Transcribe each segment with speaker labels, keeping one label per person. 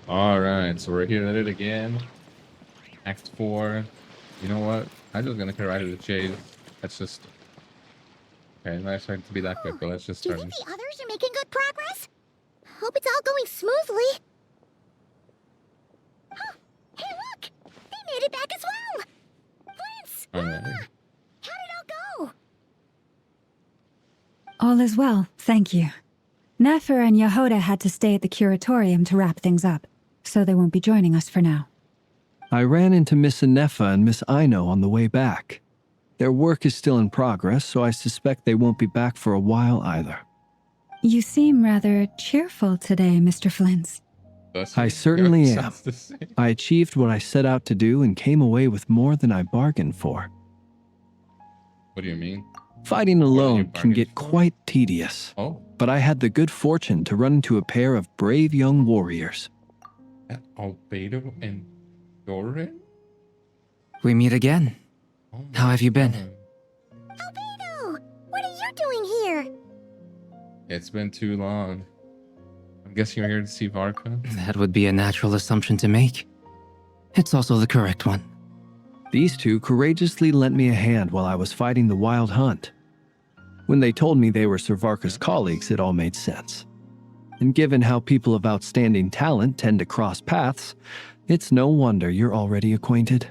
Speaker 1: Alright, so we're here at it again. Act 4. You know what? I'm just gonna cut right to the chase. Let's just... Okay, I'm not expecting to be that quick, but let's just
Speaker 2: Do you
Speaker 1: start.
Speaker 2: think the others are making good progress? Hope it's all going smoothly. Oh, hey look! They made it back as well! Prince!
Speaker 1: Alright.
Speaker 2: How did it all go?
Speaker 3: All is well, thank you. Nefer and Yehoda had to stay at the curatorium to wrap things up, so they won't be joining us for now.
Speaker 4: I ran into Miss Anefa and Miss Aino on the way back. Their work is still in progress, so I suspect they won't be back for a while either.
Speaker 3: You seem rather cheerful today, Mr. Flintz.
Speaker 4: I certainly am. I achieved what I set out to do and came away with more than I bargained for.
Speaker 1: What do you mean?
Speaker 4: Fighting alone can get quite tedious.
Speaker 1: Oh.
Speaker 4: But I had the good fortune to run into a pair of brave young warriors.
Speaker 1: Albedo and Doran?
Speaker 5: We meet again.
Speaker 1: Oh
Speaker 5: How have you been?
Speaker 2: Albedo! What are you doing here?
Speaker 1: It's been too long. I'm guessing you're here to see Varka?
Speaker 5: That would be a natural assumption to make. It's also the correct one.
Speaker 4: These two courageously lent me a hand while I was fighting the wild hunt. When they told me they were Sir Varka's colleagues, it all made sense. And given how people of outstanding talent tend to cross paths, it's no wonder you're already acquainted.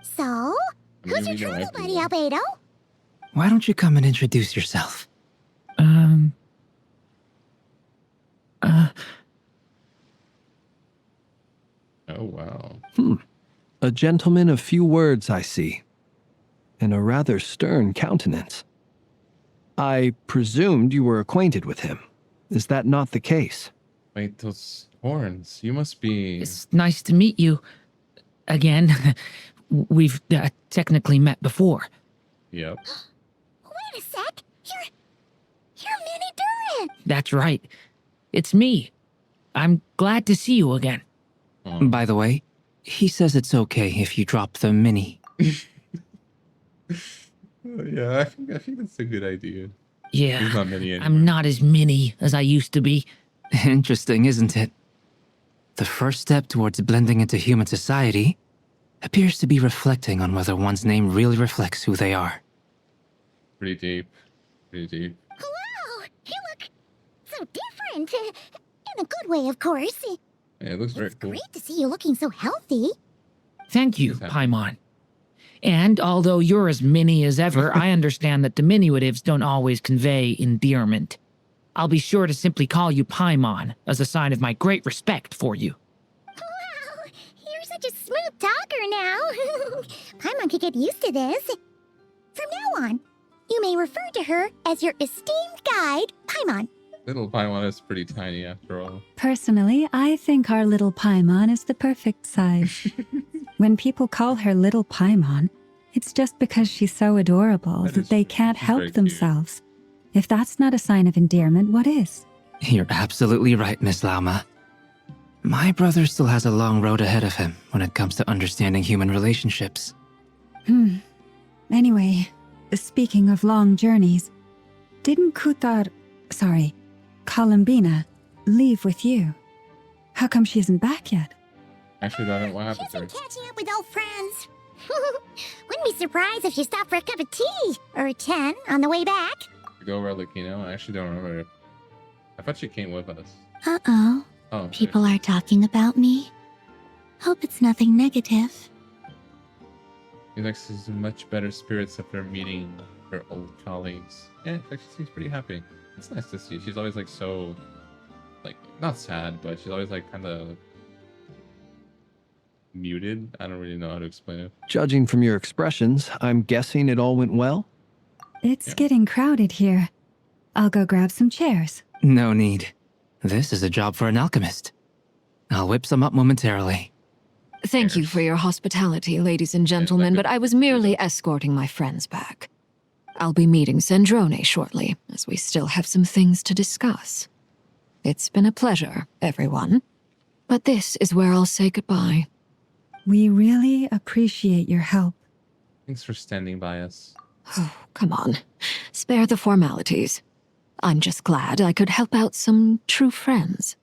Speaker 2: So? Who's your travel buddy, Albedo?
Speaker 5: Why don't you come and introduce yourself?
Speaker 1: Oh, wow.
Speaker 4: A gentleman of few words, I see. And a rather stern countenance. I presumed you were acquainted with him. Is that not the case?
Speaker 1: Wait, those horns. You must be...
Speaker 6: It's nice to meet you. Again. We've technically met before.
Speaker 1: Yep.
Speaker 2: Wait a sec. You're Minnie Duran.
Speaker 6: That's right. It's me. I'm glad to see you again.
Speaker 5: By the way, he says it's okay if you drop the mini.
Speaker 1: Yeah, I think that's a good idea. He's
Speaker 6: Yeah,
Speaker 1: not many anymore.
Speaker 6: I'm not as mini as I used to be.
Speaker 5: Interesting, isn't it? The first step towards blending into human society appears to be reflecting on whether one's name really reflects who they are.
Speaker 1: Pretty deep. Pretty deep.
Speaker 2: Wow, you look so different. In a good way, of course.
Speaker 1: Yeah, it looks very
Speaker 2: It's
Speaker 1: cool.
Speaker 2: great to see you looking so healthy.
Speaker 6: Thank you,
Speaker 1: Yes, I-
Speaker 6: Paimon. And although you're as mini as ever, I understand that diminutives don't always convey endearment. I'll be sure to simply call you Paimon as a sign of my great respect for you.
Speaker 2: Wow, you're such a smooth talker now. Paimon could get used to this. From now on, you may refer to her as your esteemed guide, Paimon.
Speaker 1: Little Paimon is pretty tiny after all.
Speaker 3: Personally, I think our little Paimon is the perfect size. When people call her little Paimon, it's just because she's so adorable
Speaker 1: That
Speaker 3: that
Speaker 1: is
Speaker 3: they
Speaker 1: true.
Speaker 3: can't
Speaker 1: She's very
Speaker 3: help
Speaker 1: cute.
Speaker 3: themselves. If that's not a sign of endearment, what is?
Speaker 5: You're absolutely right, Miss Lauma. My brother still has a long road ahead of him when it comes to understanding human relationships.
Speaker 3: Anyway, speaking of long journeys, didn't Columbina, leave with you? How come she isn't back yet?
Speaker 1: Actually, I don't know what happened
Speaker 2: She's
Speaker 1: to her.
Speaker 2: been catching up with old friends. Wouldn't be surprised if she stopped for a cup of tea or 10 on the way back.
Speaker 1: To go over Lucino? I actually don't remember. I thought she came with us.
Speaker 2: Uh-oh.
Speaker 1: Oh, okay.
Speaker 2: People are talking about me. Hope it's nothing negative.
Speaker 1: He likes his much better spirits after meeting her old colleagues. Yeah, in fact, she seems pretty happy. It's nice to see. She's always like so, like, not sad, but she's always like kind of muted. I don't really know how to explain it.
Speaker 4: Judging from your expressions, I'm guessing it all went well?
Speaker 3: It's
Speaker 1: Yeah.
Speaker 3: getting crowded here. I'll go grab some chairs.
Speaker 5: No need. This is a job for an alchemist. I'll whip some up momentarily.
Speaker 7: Thank you for your hospitality, ladies and gentlemen, but I was merely escorting my friends back. I'll be meeting Sandrone shortly, as we still have some things to discuss. It's been a pleasure, everyone. But this is where I'll say goodbye.
Speaker 3: We really appreciate your help.
Speaker 1: Thanks for standing by us.
Speaker 7: Oh, come on. Spare the formalities. I'm just glad I could help out some true friends.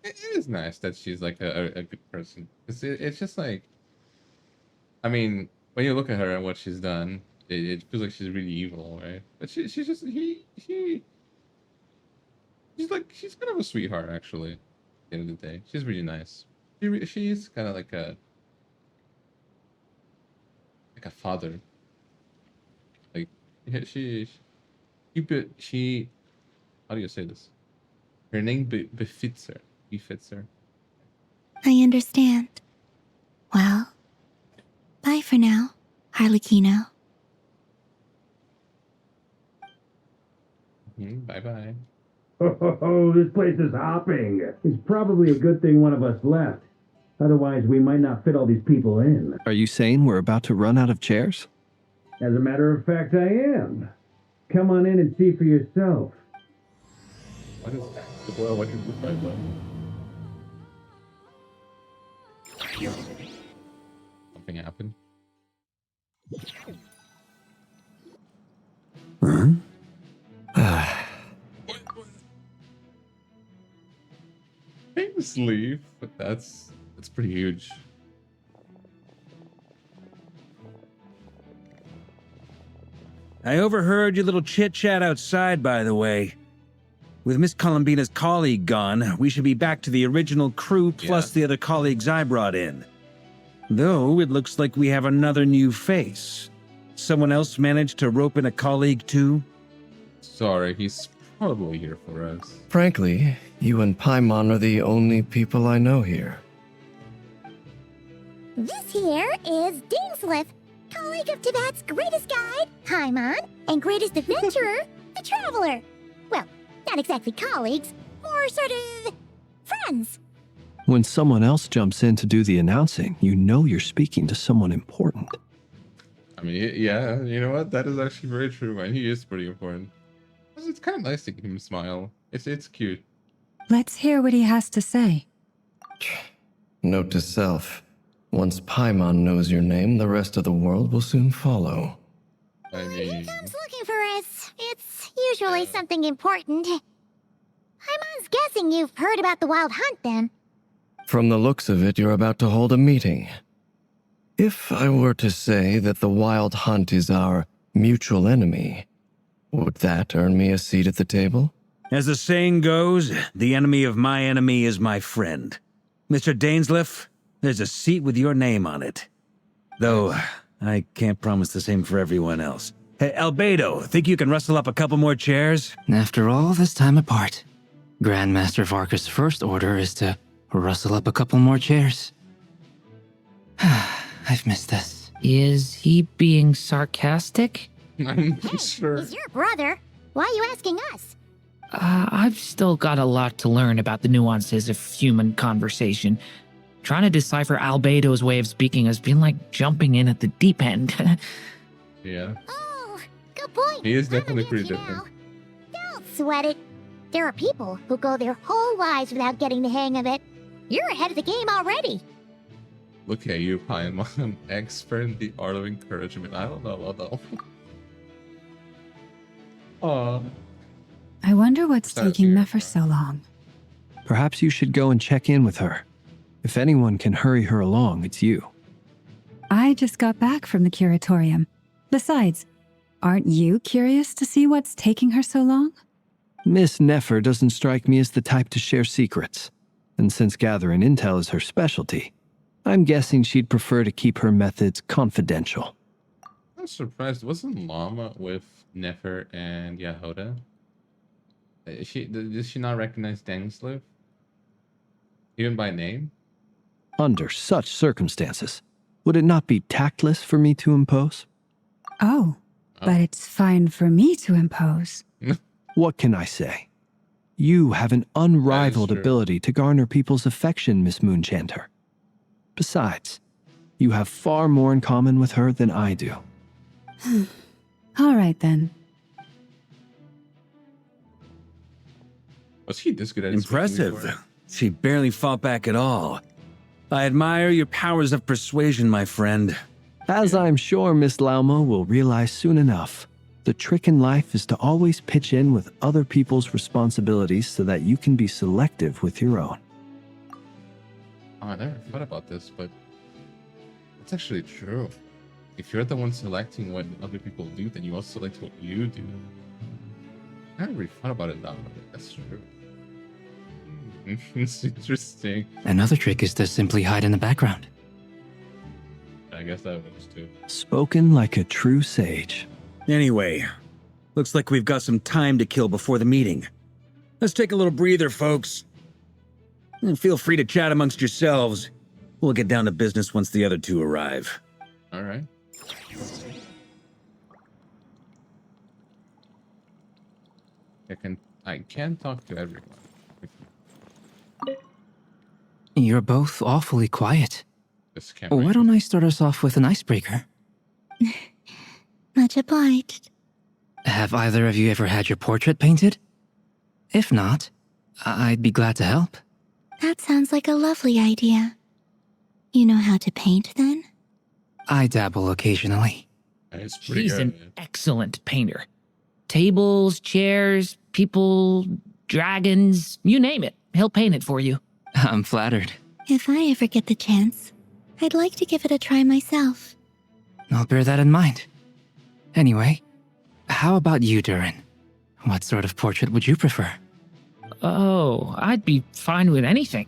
Speaker 1: it is nice that she's like a good person. It's just like, I mean, when you look at her and what she's done, it feels like she's really evil, right? But she's just she's like she's kind of a sweetheart actually. At the end of the day, she's really nice. She's kind of like a father. Like she how do you say this? Her name befits her. Befits her.
Speaker 2: I understand. Well, bye for now, Harlequino.
Speaker 1: Bye bye.
Speaker 8: Oh, this place is hopping. It's probably a good thing one of us left. Otherwise, we might not fit all these people in.
Speaker 4: Are you saying we're about to run out of chairs?
Speaker 8: As a matter of fact, I am. Come on in and see for yourself.
Speaker 1: What is that? Well, what is this? Something happened. Famous leaf, but that's pretty huge.
Speaker 9: I overheard your little chit-chat outside, by the way. With Miss Columbina's colleague gone, we should be back to the original crew plus the other colleagues I brought in. Though, it looks like we have another new face. Someone else managed to rope in a colleague too?
Speaker 1: Sorry, he's probably here for us.
Speaker 10: Frankly, you and Paimon are the only people I know here.
Speaker 2: This here is Dainsliff, colleague of Tibet's greatest guide, Paimon, and greatest adventurer, the Traveler. Well, not exactly colleagues, more sort of friends.
Speaker 4: When someone else jumps in to do the announcing, you know you're speaking to someone important.
Speaker 1: I mean, yeah, you know what? That is actually very true, man. He is pretty important. It's kind of nice to him smile. It's cute.
Speaker 3: Let's hear what he has to say.
Speaker 10: Note to self. Once Paimon knows your name, the rest of the world will soon follow.
Speaker 1: I
Speaker 2: When
Speaker 1: mean,
Speaker 2: he comes looking for us, it's usually something important. Paimon's guessing you've heard about the Wild Hunt, then.
Speaker 10: From the looks of it, you're about to hold a meeting. If I were to say that the Wild Hunt is our mutual enemy, would that earn me a seat at the table?
Speaker 9: As the saying goes, the enemy of my enemy is my friend. Mr. Dainsliff, there's a seat with your name on it. Though, I can't promise the same for everyone else. Hey, Albedo, think you can rustle up a couple more chairs?
Speaker 5: After all this time apart, Grandmaster Varka's first order is to rustle up a couple more chairs. I've missed this.
Speaker 6: Is he being sarcastic?
Speaker 1: I'm not sure.
Speaker 2: He's your brother. Why are you asking us?
Speaker 6: I've still got a lot to learn about the nuances of human conversation. Trying to decipher Albedo's way of speaking has been like jumping in at the deep end.
Speaker 1: Yeah.
Speaker 2: Oh, good point.
Speaker 1: He is
Speaker 2: I'm
Speaker 1: definitely
Speaker 2: with
Speaker 1: pretty
Speaker 2: you
Speaker 1: different.
Speaker 2: now. Don't sweat it. There are people who go their whole lives without getting the hang of it. You're ahead of the game already.
Speaker 1: Look at you, Paimon. Expert in the art of encouragement. I don't know. Aw.
Speaker 3: I wonder what's
Speaker 1: Sounds
Speaker 3: taking
Speaker 1: weird.
Speaker 3: Nefer so long.
Speaker 4: Perhaps you should go and check in with her. If anyone can hurry her along, it's you.
Speaker 3: I just got back from the curatorium. Besides, aren't you curious to see what's taking her so long?
Speaker 4: Miss Nefer doesn't strike me as the type to share secrets. And since gathering intel is her specialty, I'm guessing she'd prefer to keep her methods confidential.
Speaker 1: I'm surprised. Wasn't Llama with Nefer and Yahoda? Does she not recognize Dainsliff? Even by name?
Speaker 4: Under such circumstances, would it not be tactless for me to impose?
Speaker 3: Oh, but it's fine for me to impose.
Speaker 4: What can I say? You have an unrivaled
Speaker 1: true.
Speaker 4: ability to garner people's affection, Miss Moonchanter. Besides, you have far more in common with her than I do.
Speaker 3: All right then.
Speaker 1: Was he this good at speaking before?
Speaker 9: Impressive. She barely fought back at all. I admire your powers of persuasion, my friend.
Speaker 4: As I'm sure Miss Lauma will realize soon enough, the trick in life is to always pitch in with other people's responsibilities so that you can be selective with your own.
Speaker 1: Oh, I never thought about this, but it's actually true. If you're the one selecting what other people do, then you also select what you do. I never really thought about it that way. That's true. It's interesting.
Speaker 5: Another trick is to simply hide in the background.
Speaker 1: I guess that works too.
Speaker 4: Spoken like a true sage.
Speaker 9: Anyway, looks like we've got some time to kill before the meeting. Let's take a little breather, folks. And feel free to chat amongst yourselves. We'll get down to business once the other two arrive.
Speaker 1: All right. I can talk to everyone.
Speaker 5: You're both awfully quiet.
Speaker 1: Just can't
Speaker 5: Why
Speaker 1: wait.
Speaker 5: don't I start us off with an icebreaker?
Speaker 2: Much obliged.
Speaker 5: Have either of you ever had your portrait painted? If not, I'd be glad to help.
Speaker 2: That sounds like a lovely idea. You know how to paint, then?
Speaker 5: I dabble occasionally.
Speaker 1: It's pretty
Speaker 6: He's
Speaker 1: good.
Speaker 6: an excellent painter. Tables, chairs, people, dragons, you name it. He'll paint it for you.
Speaker 5: I'm flattered.
Speaker 2: If I ever get the chance, I'd like to give it a try myself.
Speaker 5: I'll bear that in mind. Anyway, how about you, Durin? What sort of portrait would you prefer?
Speaker 6: Oh, I'd be fine with anything.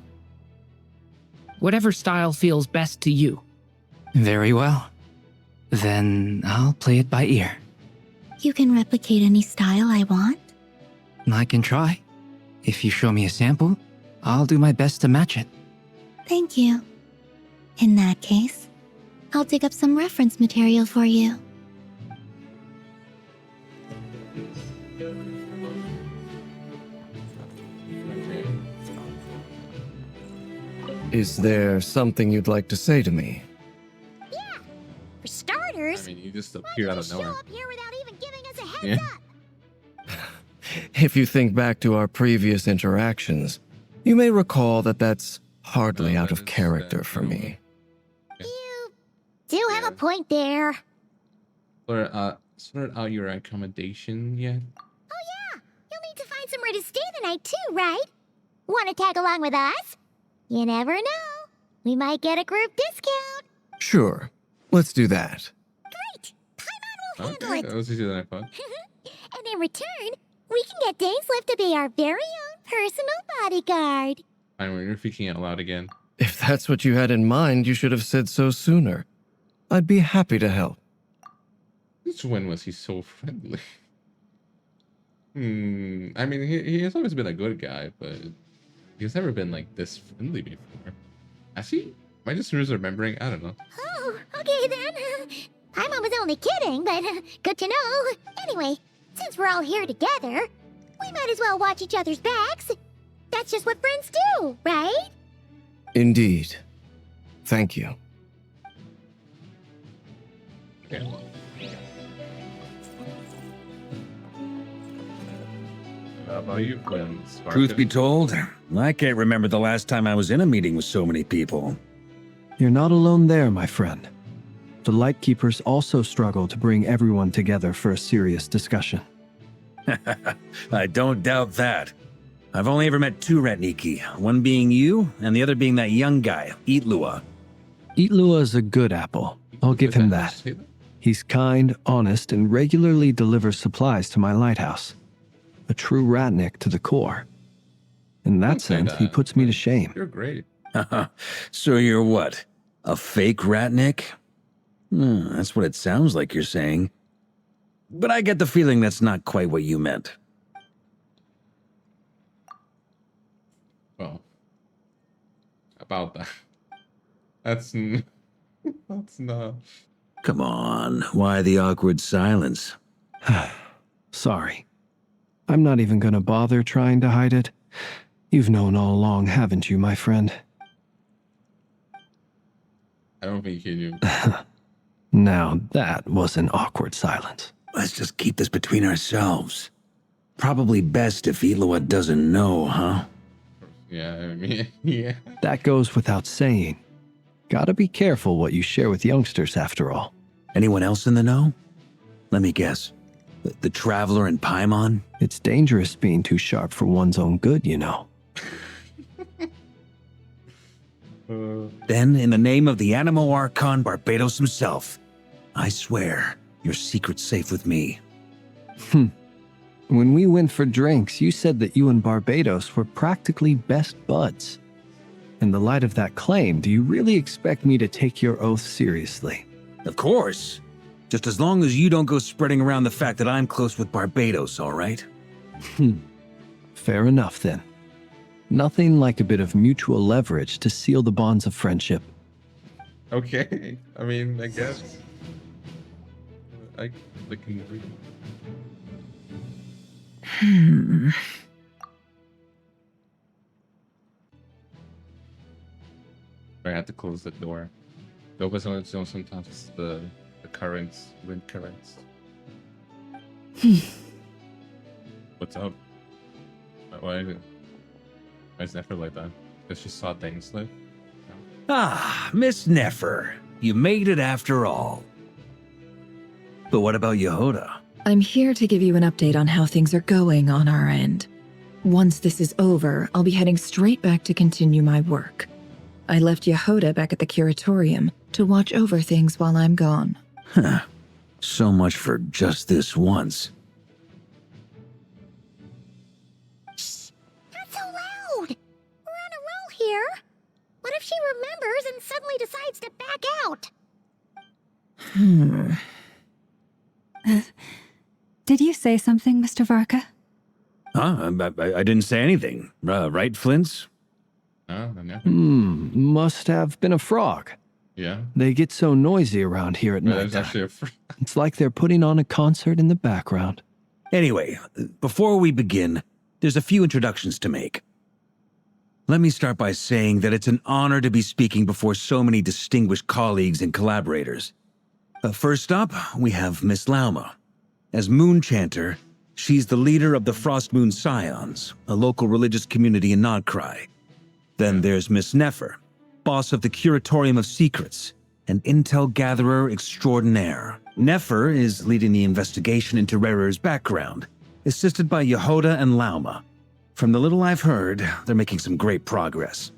Speaker 6: Whatever style feels best to you.
Speaker 5: Very well. Then I'll play it by ear.
Speaker 2: You can replicate any style I want?
Speaker 5: I can try. If you show me a sample, I'll do my best to match it.
Speaker 2: Thank you. In that case, I'll dig up some reference material for you.
Speaker 10: Is there something you'd like to say to me?
Speaker 2: Yeah. For
Speaker 1: I
Speaker 2: starters,
Speaker 1: mean, you just
Speaker 2: why'd
Speaker 1: appear
Speaker 2: you
Speaker 1: out of
Speaker 2: just show
Speaker 1: nowhere.
Speaker 2: up here without even giving us a heads
Speaker 1: Yeah.
Speaker 2: up?
Speaker 10: If you think back to our previous interactions, you may recall that that's hardly
Speaker 1: No,
Speaker 10: out
Speaker 1: that
Speaker 10: of
Speaker 1: is-
Speaker 10: character
Speaker 1: that-
Speaker 10: for me.
Speaker 2: You do have a point there.
Speaker 1: Sort out your accommodation yet?
Speaker 2: Oh yeah, you'll need to find somewhere to stay the night too, right? Want to tag along with us? You never know. We might get a group discount.
Speaker 10: Sure, let's do that.
Speaker 2: Great! Paimon will handle
Speaker 1: Okay,
Speaker 2: it.
Speaker 1: that was easier than I thought.
Speaker 2: And in return, we can get Dainslift to be our very own personal bodyguard.
Speaker 1: I mean, you're freaking out loud again.
Speaker 10: If that's what you had in mind, you should have said so sooner. I'd be happy to help.
Speaker 1: Since when was he so friendly? I mean, he has always been a good guy, but he's never been like this friendly before. Has he? Am I just remembering? I don't know.
Speaker 2: Oh, okay then. Paimon was only kidding, but good to know. Anyway, since we're all here together, we might as well watch each other's backs. That's just what friends do, right?
Speaker 10: Indeed. Thank you.
Speaker 1: Okay. How about you, Quinn?
Speaker 9: Truth be told, I can't remember the last time I was in a meeting with so many people.
Speaker 4: You're not alone there, my friend. The Lightkeepers also struggle to bring everyone together for a serious discussion.
Speaker 9: I don't doubt that. I've only ever met two Ratniki, one being you, and the other being that young guy, Eatlua.
Speaker 4: Eatlua is a good apple. I'll give him that.
Speaker 1: Say that?
Speaker 4: He's kind, honest, and regularly delivers supplies to my lighthouse. A true Ratnik to the core. In that
Speaker 1: Don't say
Speaker 4: sense, he
Speaker 1: that.
Speaker 4: puts me to shame.
Speaker 1: You're great.
Speaker 9: So you're what? A fake Ratnik? That's what it sounds like you're saying. But I get the feeling that's not quite what you meant.
Speaker 1: Well, about that. That's that's not.
Speaker 9: Come on, why the awkward silence?
Speaker 4: Sorry. I'm not even gonna bother trying to hide it. You've known all along, haven't you, my friend?
Speaker 1: I don't think he knew.
Speaker 4: Now, that was an awkward silence.
Speaker 9: Let's just keep this between ourselves. Probably best if Eloa doesn't know, huh?
Speaker 1: Yeah, I mean, yeah.
Speaker 4: That goes without saying. Gotta be careful what you share with youngsters, after all.
Speaker 9: Anyone else in the know? Let me guess. The Traveler and Paimon?
Speaker 4: It's dangerous being too sharp for one's own good, you know.
Speaker 9: Then, in the name of the Animo Archon Barbados himself, I swear your secret's safe with me.
Speaker 4: When we went for drinks, you said that you and Barbados were practically best buds. In the light of that claim, do you really expect me to take your oath seriously?
Speaker 9: Of course. Just as long as you don't go spreading around the fact that I'm close with Barbados, all right?
Speaker 4: Fair enough, then. Nothing like a bit of mutual leverage to seal the bonds of friendship.
Speaker 1: Okay. I mean, I guess. I can agree. I had to close the door. The open zone sometimes the currents, wind currents. What's up? Why is Nefer like that? Because she saw Dainsleif?
Speaker 9: Ah, Miss Nefer. You made it after all. But what about Yehoda?
Speaker 7: I'm here to give you an update on how things are going on our end. Once this is over, I'll be heading straight back to continue my work. I left Yehoda back at the curatorium to watch over things while I'm gone.
Speaker 9: Huh. So much for just this once.
Speaker 2: Shh! Not so loud! We're on a roll here. What if she remembers and suddenly decides to back out?
Speaker 3: Did you say something, Mr. Varka?
Speaker 9: Huh? I didn't say anything. Right, Flints?
Speaker 1: Oh, no.
Speaker 4: Must have been a frog.
Speaker 1: Yeah.
Speaker 4: They get so noisy around here at night. It's like they're putting on a concert in the background.
Speaker 9: Anyway, before we begin, there's a few introductions to make. Let me start by saying that it's an honor to be speaking before so many distinguished colleagues and collaborators. First up, we have Miss Lauma. As Moon Chanter, she's the leader of the Frost Moon Scions, a local religious community in NodKrai. Then there's Miss Nefer, boss of the Curatorium of Secrets, an intel gatherer extraordinaire. Nefer is leading the investigation into Rerir's background, assisted by Yehoda and Lauma. From the little I've heard, they're making some great progress.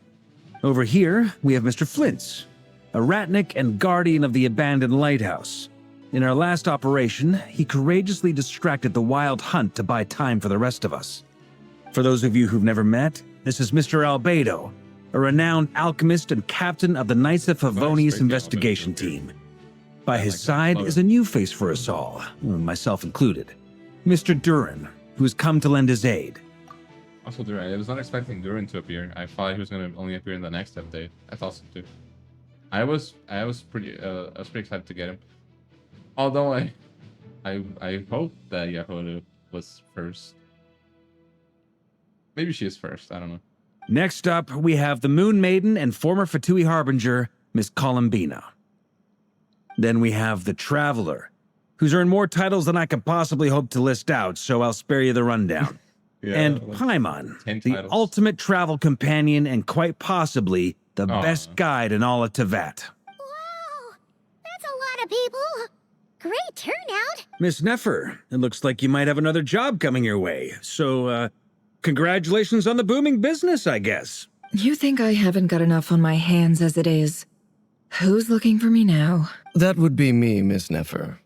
Speaker 9: Over here, we have Mr. Flints, a ratnik and guardian of the abandoned lighthouse. In our last operation, he courageously distracted the wild hunt to buy time for the rest of us. For those of you who've never met, this is Mr. Albedo, a renowned alchemist and captain of the Knights of Favonius investigation team. By his side is a new face for us all, myself included, Mr. Durin, who has come to lend his aid.
Speaker 1: Also, Durin, I was not expecting Durin to appear. I thought he was going to only appear in the next update. That's awesome too. I was pretty excited to get him. Although I hope that Yehoda was first. Maybe she is first. I don't know.
Speaker 9: Next up, we have the Moon Maiden and former Fatui Harbinger, Miss Columbina. Then we have the Traveler, who's earned more titles than I could possibly hope to list out, so I'll spare you the rundown.
Speaker 1: Yeah,
Speaker 9: and
Speaker 1: like
Speaker 9: Paimon,
Speaker 1: 10
Speaker 9: the
Speaker 1: titles.
Speaker 9: ultimate travel companion and quite possibly the best guide in all of Teyvat.
Speaker 2: Wow! That's a lot of people! Great turnout!
Speaker 9: Miss Nefer, it looks like you might have another job coming your way, so, congratulations on the booming business, I guess.
Speaker 7: You think I haven't got enough on my hands as it is? Who's looking for me now?
Speaker 10: That would be me, Miss Nefer.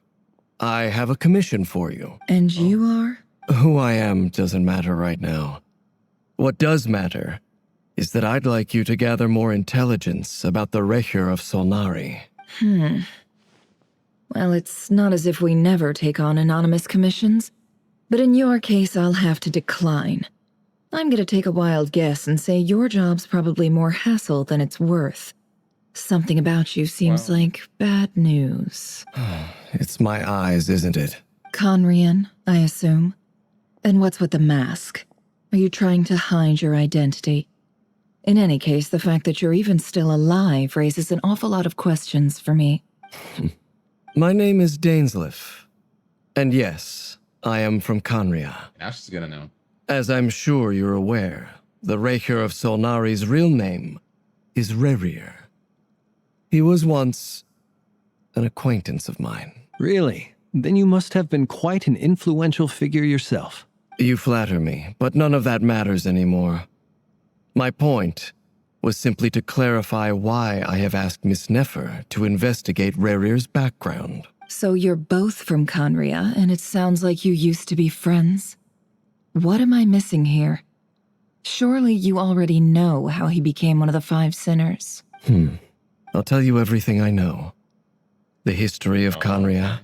Speaker 10: I have a commission for you.
Speaker 7: And you are?
Speaker 10: Who I am doesn't matter right now. What does matter is that I'd like you to gather more intelligence about the Rerir of Solnari.
Speaker 7: Well, it's not as if we never take on anonymous commissions, but in your case, I'll have to decline. I'm gonna take a wild guess and say your job's probably more hassle than it's worth. Something about you seems like bad news.
Speaker 10: It's my eyes, isn't it?
Speaker 7: Conrian, I assume. And what's with the mask? Are you trying to hide your identity? In any case, the fact that you're even still alive raises an awful lot of questions for me.
Speaker 10: My name is Dainsleif. And yes, I am from Conria.
Speaker 1: Now she's gonna know.
Speaker 10: As I'm sure you're aware, the Rerir of Solnari's real name is Rerir. He was once an acquaintance of mine.
Speaker 4: Really? Then you must have been quite an influential figure yourself.
Speaker 10: You flatter me, but none of that matters anymore. My point was simply to clarify why I have asked Miss Nefer to investigate Rerir's background.
Speaker 7: So you're both from Conria, and it sounds like you used to be friends? What am I missing here? Surely you already know how he became one of the 5 sinners.
Speaker 10: I'll tell you everything I know. The history of Conria,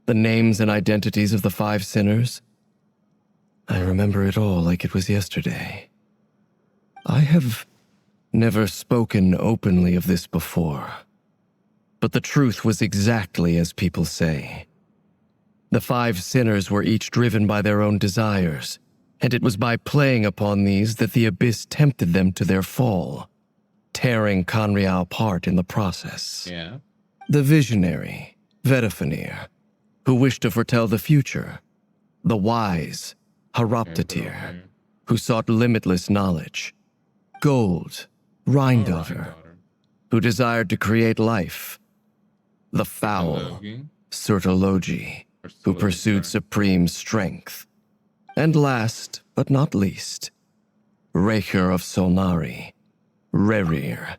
Speaker 10: the names and identities of the 5 sinners. I remember it all like it was yesterday. I have never spoken openly of this before, but the truth was exactly as people say. The 5 sinners were each driven by their own desires, and it was by playing upon these that the Abyss tempted them to their fall, tearing Conria apart in the process.
Speaker 1: Yeah.
Speaker 10: The visionary, Vedafenir, who wished to foretell the future. The wise, Haroptatir, who sought limitless knowledge. Gold, Rheindover, who desired to create life. The foul, Sertologi, who pursued supreme strength. And last, but not least, Rerir of Solnari, Rerir,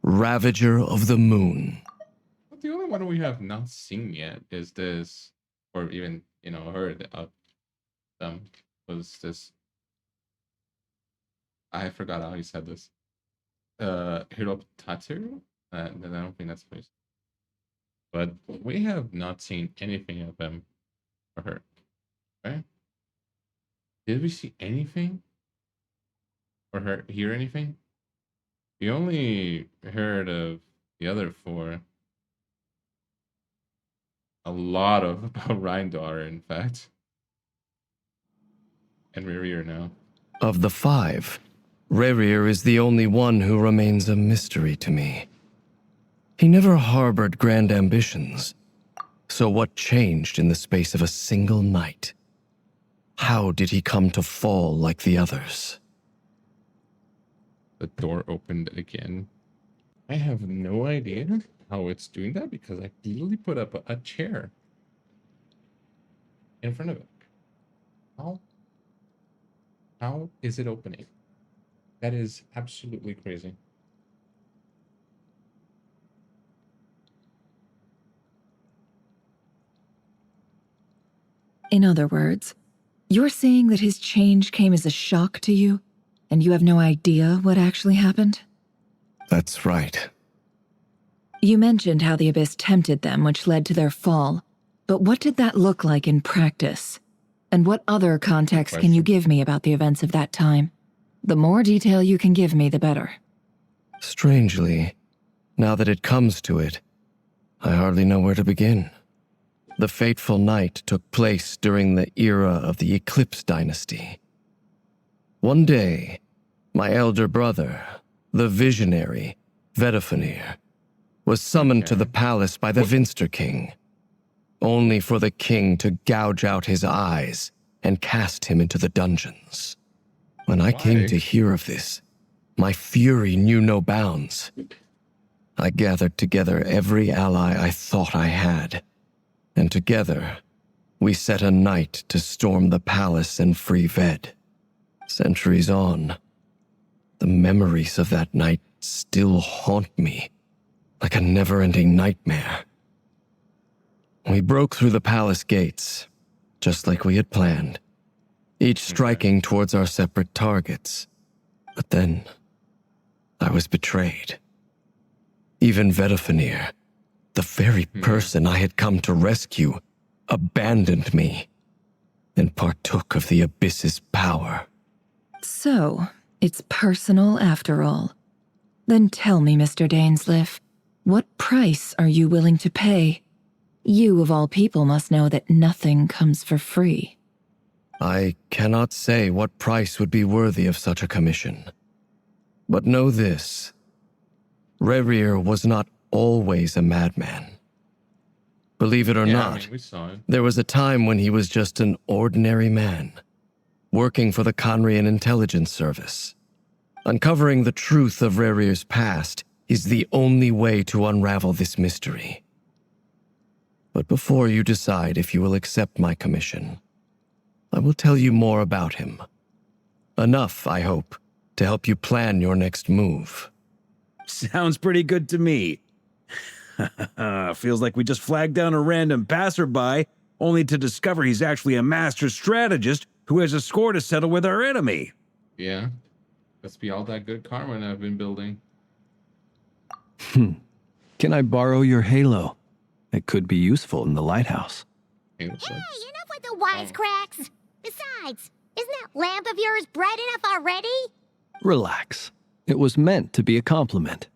Speaker 10: Ravager of the Moon.
Speaker 1: The only one we have not seen yet is this, or even, heard of them, was this. I forgot how he said this. Hiroptatir? I don't think that's what he said. But we have not seen anything of him or her, right? Did we see anything? Or hear anything? We only heard of the other 4. A lot about Rhindar, in fact. And Rerir now.
Speaker 10: Of the 5, Rerir is the only one who remains a mystery to me. He never harbored grand ambitions. So what changed in the space of a single night? How did he come to fall like the others?
Speaker 1: The door opened again. I have no idea how it's doing that because I literally put up a chair in front of it. How is it opening? That is absolutely crazy.
Speaker 7: In other words, you're saying that his change came as a shock to you, and you have no idea what actually happened?
Speaker 10: That's right.
Speaker 7: You mentioned how the Abyss tempted them, which led to their fall. But what did that look like in practice? And what other context can you give me about the events of that time? The more detail you can give me, the better.
Speaker 10: Strangely, now that it comes to it, I hardly know where to begin. The fateful night took place during the era of the Eclipse Dynasty. One day, my elder brother, the visionary, Vedafenir, was summoned to the palace by the Vinster King, only for the king to gouge out his eyes and cast him into the dungeons. When I came to hear of this, my fury knew no bounds. I gathered together every ally I thought I had, and together, we set a night to storm the palace and free Ved. Centuries on, the memories of that night still haunt me like a never-ending nightmare. We broke through the palace gates, just like we had planned, each striking towards our separate targets. But then, I was betrayed. Even Vedafenir, the very person I had come to rescue, abandoned me and partook of the Abyss's power.
Speaker 7: So, it's personal after all. Then tell me, Mr. Dainsleif, what price are you willing to pay? You, of all people, must know that nothing comes for free.
Speaker 10: I cannot say what price would be worthy of such a commission. But know this. Rerir was not always a madman. Believe it or not,
Speaker 1: we saw it.
Speaker 10: there was a time when he was just an ordinary man, working for the Conrian Intelligence Service. Uncovering the truth of Rerir's past is the only way to unravel this mystery. But before you decide if you will accept my commission, I will tell you more about him. Enough, I hope, to help you plan your next move.
Speaker 9: Sounds pretty good to me. Feels like we just flagged down a random passerby, only to discover he's actually a master strategist who has a score to settle with our enemy.
Speaker 1: Yeah. Must be all that good karma I've been building.
Speaker 4: Can I borrow your halo? It could be useful in the lighthouse.
Speaker 2: Hey, enough with the wisecracks. Besides, isn't that lamp of yours bright enough already?
Speaker 4: Relax. It was meant to be a compliment.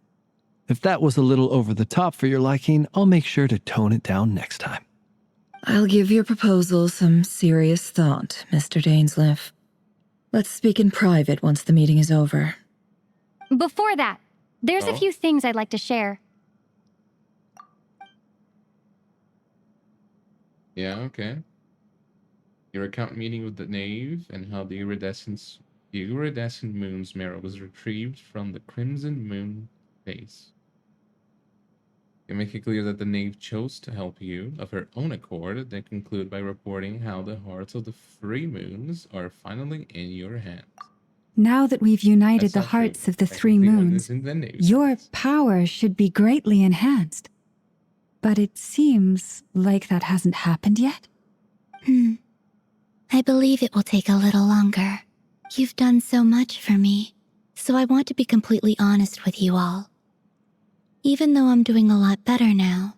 Speaker 4: If that was a little over the top for your liking, I'll make sure to tone it down next time.
Speaker 11: I'll give your proposal some serious thought, Mr. Dainsleif. Let's speak in private once the meeting is over.
Speaker 12: Before that, there's a few things I'd like to share.
Speaker 1: Yeah, okay. Your account meeting with the knave and how the iridescent moon's mirror was retrieved from the crimson moon face. You make it clear that the knave chose to help you of her own accord, then conclude by reporting how the hearts of the three moons are finally in your hands.
Speaker 3: Now that we've united
Speaker 1: That's
Speaker 3: the
Speaker 1: not true.
Speaker 3: hearts of the three
Speaker 1: Technically, one
Speaker 3: moons,
Speaker 1: is in the knave's
Speaker 3: your
Speaker 1: hands.
Speaker 3: power should be greatly enhanced. But it seems like that hasn't happened yet.
Speaker 2: I believe it will take a little longer. You've done so much for me, so I want to be completely honest with you all. Even though I'm doing a lot better now,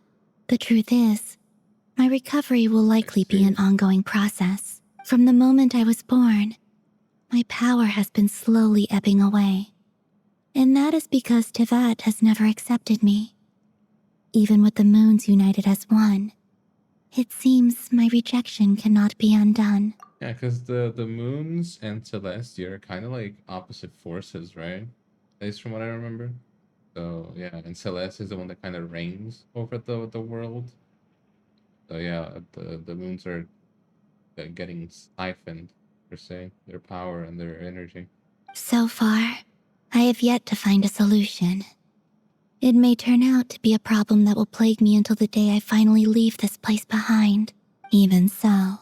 Speaker 2: the truth is, my recovery will likely be an ongoing process. From the moment I was born, my power has been slowly ebbing away. And that is because Tevat has never accepted me. Even with the moons united as one, it seems my rejection cannot be undone.
Speaker 1: Yeah, because the moons and Celestia are kind of like opposite forces, right? At least from what I remember. So yeah, and Celeste is the one that kind of reigns over the world. So yeah, the moons are getting siphoned, per se, their power and their energy.
Speaker 2: So far, I have yet to find a solution. It may turn out to be a problem that will plague me until the day I finally leave this place behind. Even so,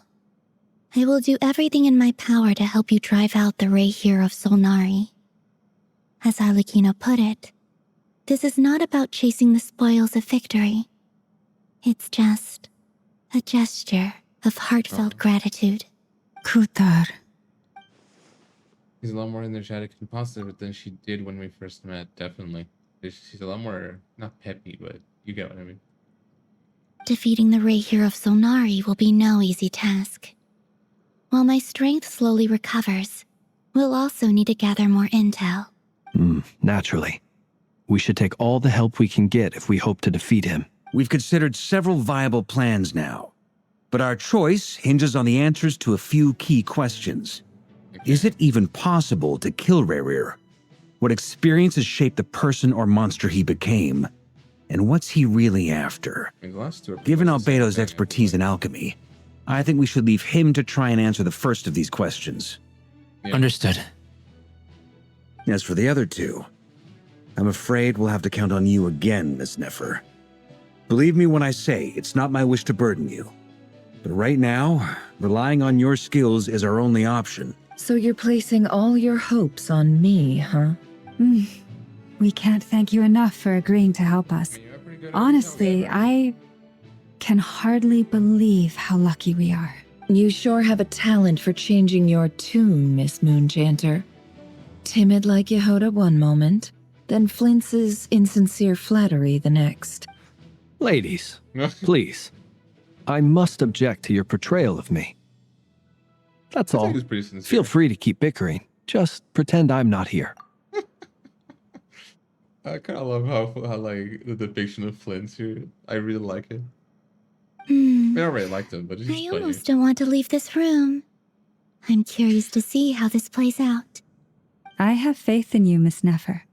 Speaker 2: I will do everything in my power to help you drive out the Rerir of Solnari. As Arlecchino put it, this is not about chasing the spoils of victory. It's just a gesture of heartfelt gratitude.
Speaker 3: Kutar.
Speaker 1: She's a lot more energetic and positive than she did when we first met, definitely. She's a lot more, not peppy, but you get what I mean.
Speaker 2: Defeating the Rerir of Solnari will be no easy task. While my strength slowly recovers, we'll also need to gather more intel.
Speaker 4: Naturally. We should take all the help we can get if we hope to defeat him.
Speaker 9: We've considered several viable plans now, but our choice hinges on the answers to a few key questions. Is it even possible to kill Rerir? What experiences shaped the person or monster he became? And what's he really after? Given Albedo's expertise in alchemy, I think we should leave him to try and answer the first of these questions.
Speaker 1: Yeah.
Speaker 5: Understood.
Speaker 9: As for the other two, I'm afraid we'll have to count on you again, Miss Nefer. Believe me when I say it's not my wish to burden you. But right now, relying on your skills is our only option.
Speaker 11: So you're placing all your hopes on me, huh?
Speaker 3: We can't thank you enough for agreeing to help us. Honestly, I can hardly believe how lucky we are.
Speaker 11: You sure have a talent for changing your tune, Miss Moonchanter. Timid like Yehoda one moment, then Flintz's insincere flattery the next.
Speaker 4: Ladies, please. I must object to your portrayal of me. That's all. Feel free to keep bickering. Just pretend I'm not here.
Speaker 1: I kind of love how like the depiction of Flint's here. I really like it. I already liked him, but it's just
Speaker 2: I
Speaker 1: funny.
Speaker 2: almost don't want to leave this room. I'm curious to see how this plays out.
Speaker 3: I have faith in you, Miss Nefer.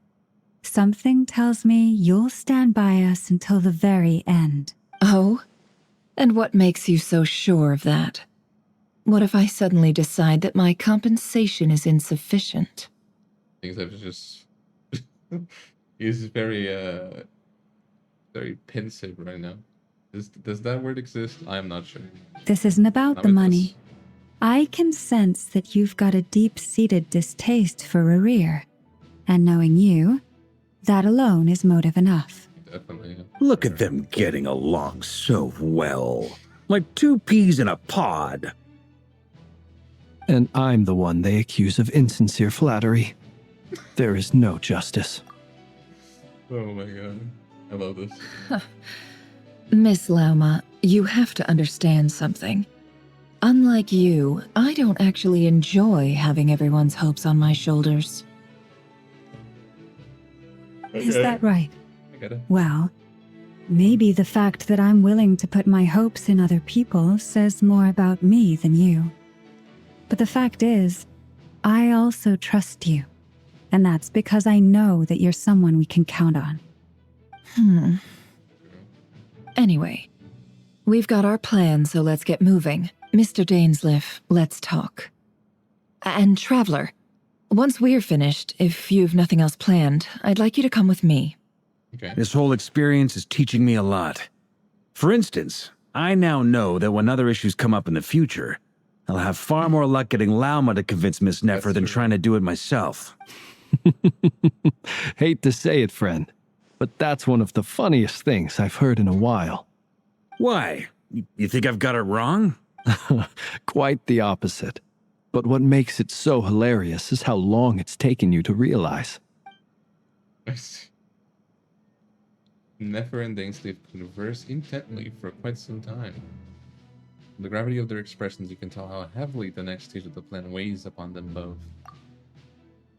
Speaker 3: Something tells me you'll stand by us until the very end.
Speaker 11: Oh? And what makes you so sure of that? What if I suddenly decide that my compensation is insufficient?
Speaker 1: Things have just... He's very, very pensive right now. Does that word exist? I'm not sure.
Speaker 3: This isn't about
Speaker 1: Not
Speaker 3: the
Speaker 1: with
Speaker 3: money.
Speaker 1: this.
Speaker 3: I can sense that you've got a deep-seated distaste for Rerir. And knowing you, That alone is motive enough.
Speaker 1: Definitely.
Speaker 9: Look at them getting along so well. Like two peas in a pod.
Speaker 4: And I'm the one they accuse of insincere flattery. There is no justice.
Speaker 1: Oh my god. I love this.
Speaker 11: Miss Lauma, you have to understand something. Unlike you, I don't actually enjoy having everyone's hopes on my shoulders.
Speaker 3: Is that right?
Speaker 1: I get it.
Speaker 3: Well, maybe the fact that I'm willing to put my hopes in other people says more about me than you. But the fact is, I also trust you. And that's because I know that you're someone we can count on.
Speaker 11: Anyway, we've got our plan, so let's get moving. Mr. Dainsleif, let's talk. And Traveler, once we're finished, if you've nothing else planned, I'd like you to come with me.
Speaker 1: Okay.
Speaker 9: This whole experience is teaching me a lot. For instance, I now know that when other issues come up in the future, I'll have far more luck getting Lauma to convince Miss Nefer than trying to do it myself.
Speaker 4: Hate to say it, friend, but that's one of the funniest things I've heard in a while.
Speaker 9: Why? You think I've got it wrong?
Speaker 4: Quite the opposite. But what makes it so hilarious is how long it's taken you to realize.
Speaker 1: Nefer and Dainsleif converse intently for quite some time. From the gravity of their expressions, you can tell how heavily the next stage of the plan weighs upon them both.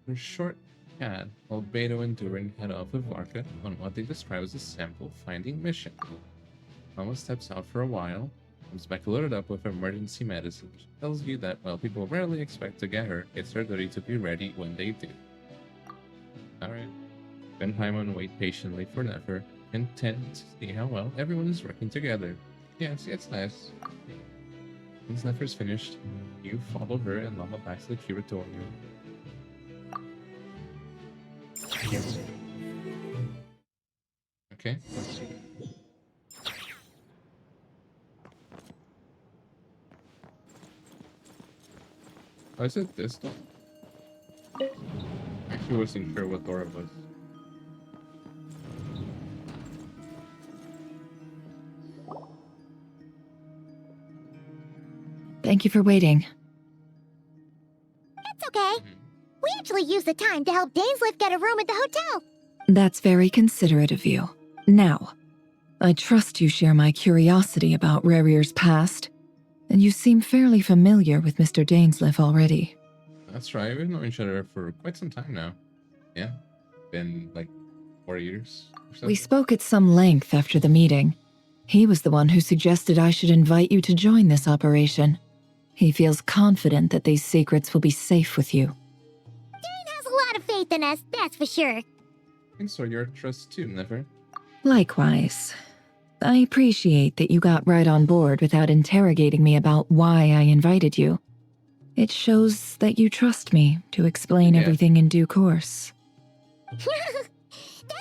Speaker 1: For a short chat, while Beto and Durin head off with Varka on what they describe as a sample finding mission. Mama steps out for a while, comes back loaded up with emergency medicine. She tells you that while people rarely expect to get her, it's her duty to be ready when they do. Alright. Ben Paimon wait patiently for Nefer, content to see how well everyone is working together. Yeah, it's nice. Once Nefer's finished, you follow her and Lama back to the curatorium. Okay. Oh, is it this one? I actually wasn't sure what door it was.
Speaker 11: Thank you for waiting.
Speaker 2: That's okay. We actually used the time to help Dainsleif get a room at the hotel.
Speaker 11: That's very considerate of you. Now, I trust you share my curiosity about Rerir's past, and you seem fairly familiar with Mr. Dainsleif already.
Speaker 1: That's right, we've known each other for quite some time now. Yeah, been like 4 years or so.
Speaker 11: We spoke at some length after the meeting. He was the one who suggested I should invite you to join this operation. He feels confident that these secrets will be safe with you.
Speaker 2: Dane has a lot of faith in us, that's for sure.
Speaker 1: And so your trust too, Never.
Speaker 11: Likewise. I appreciate that you got right on board without interrogating me about why I invited you. It shows that you trust me to explain everything in due course.
Speaker 2: That's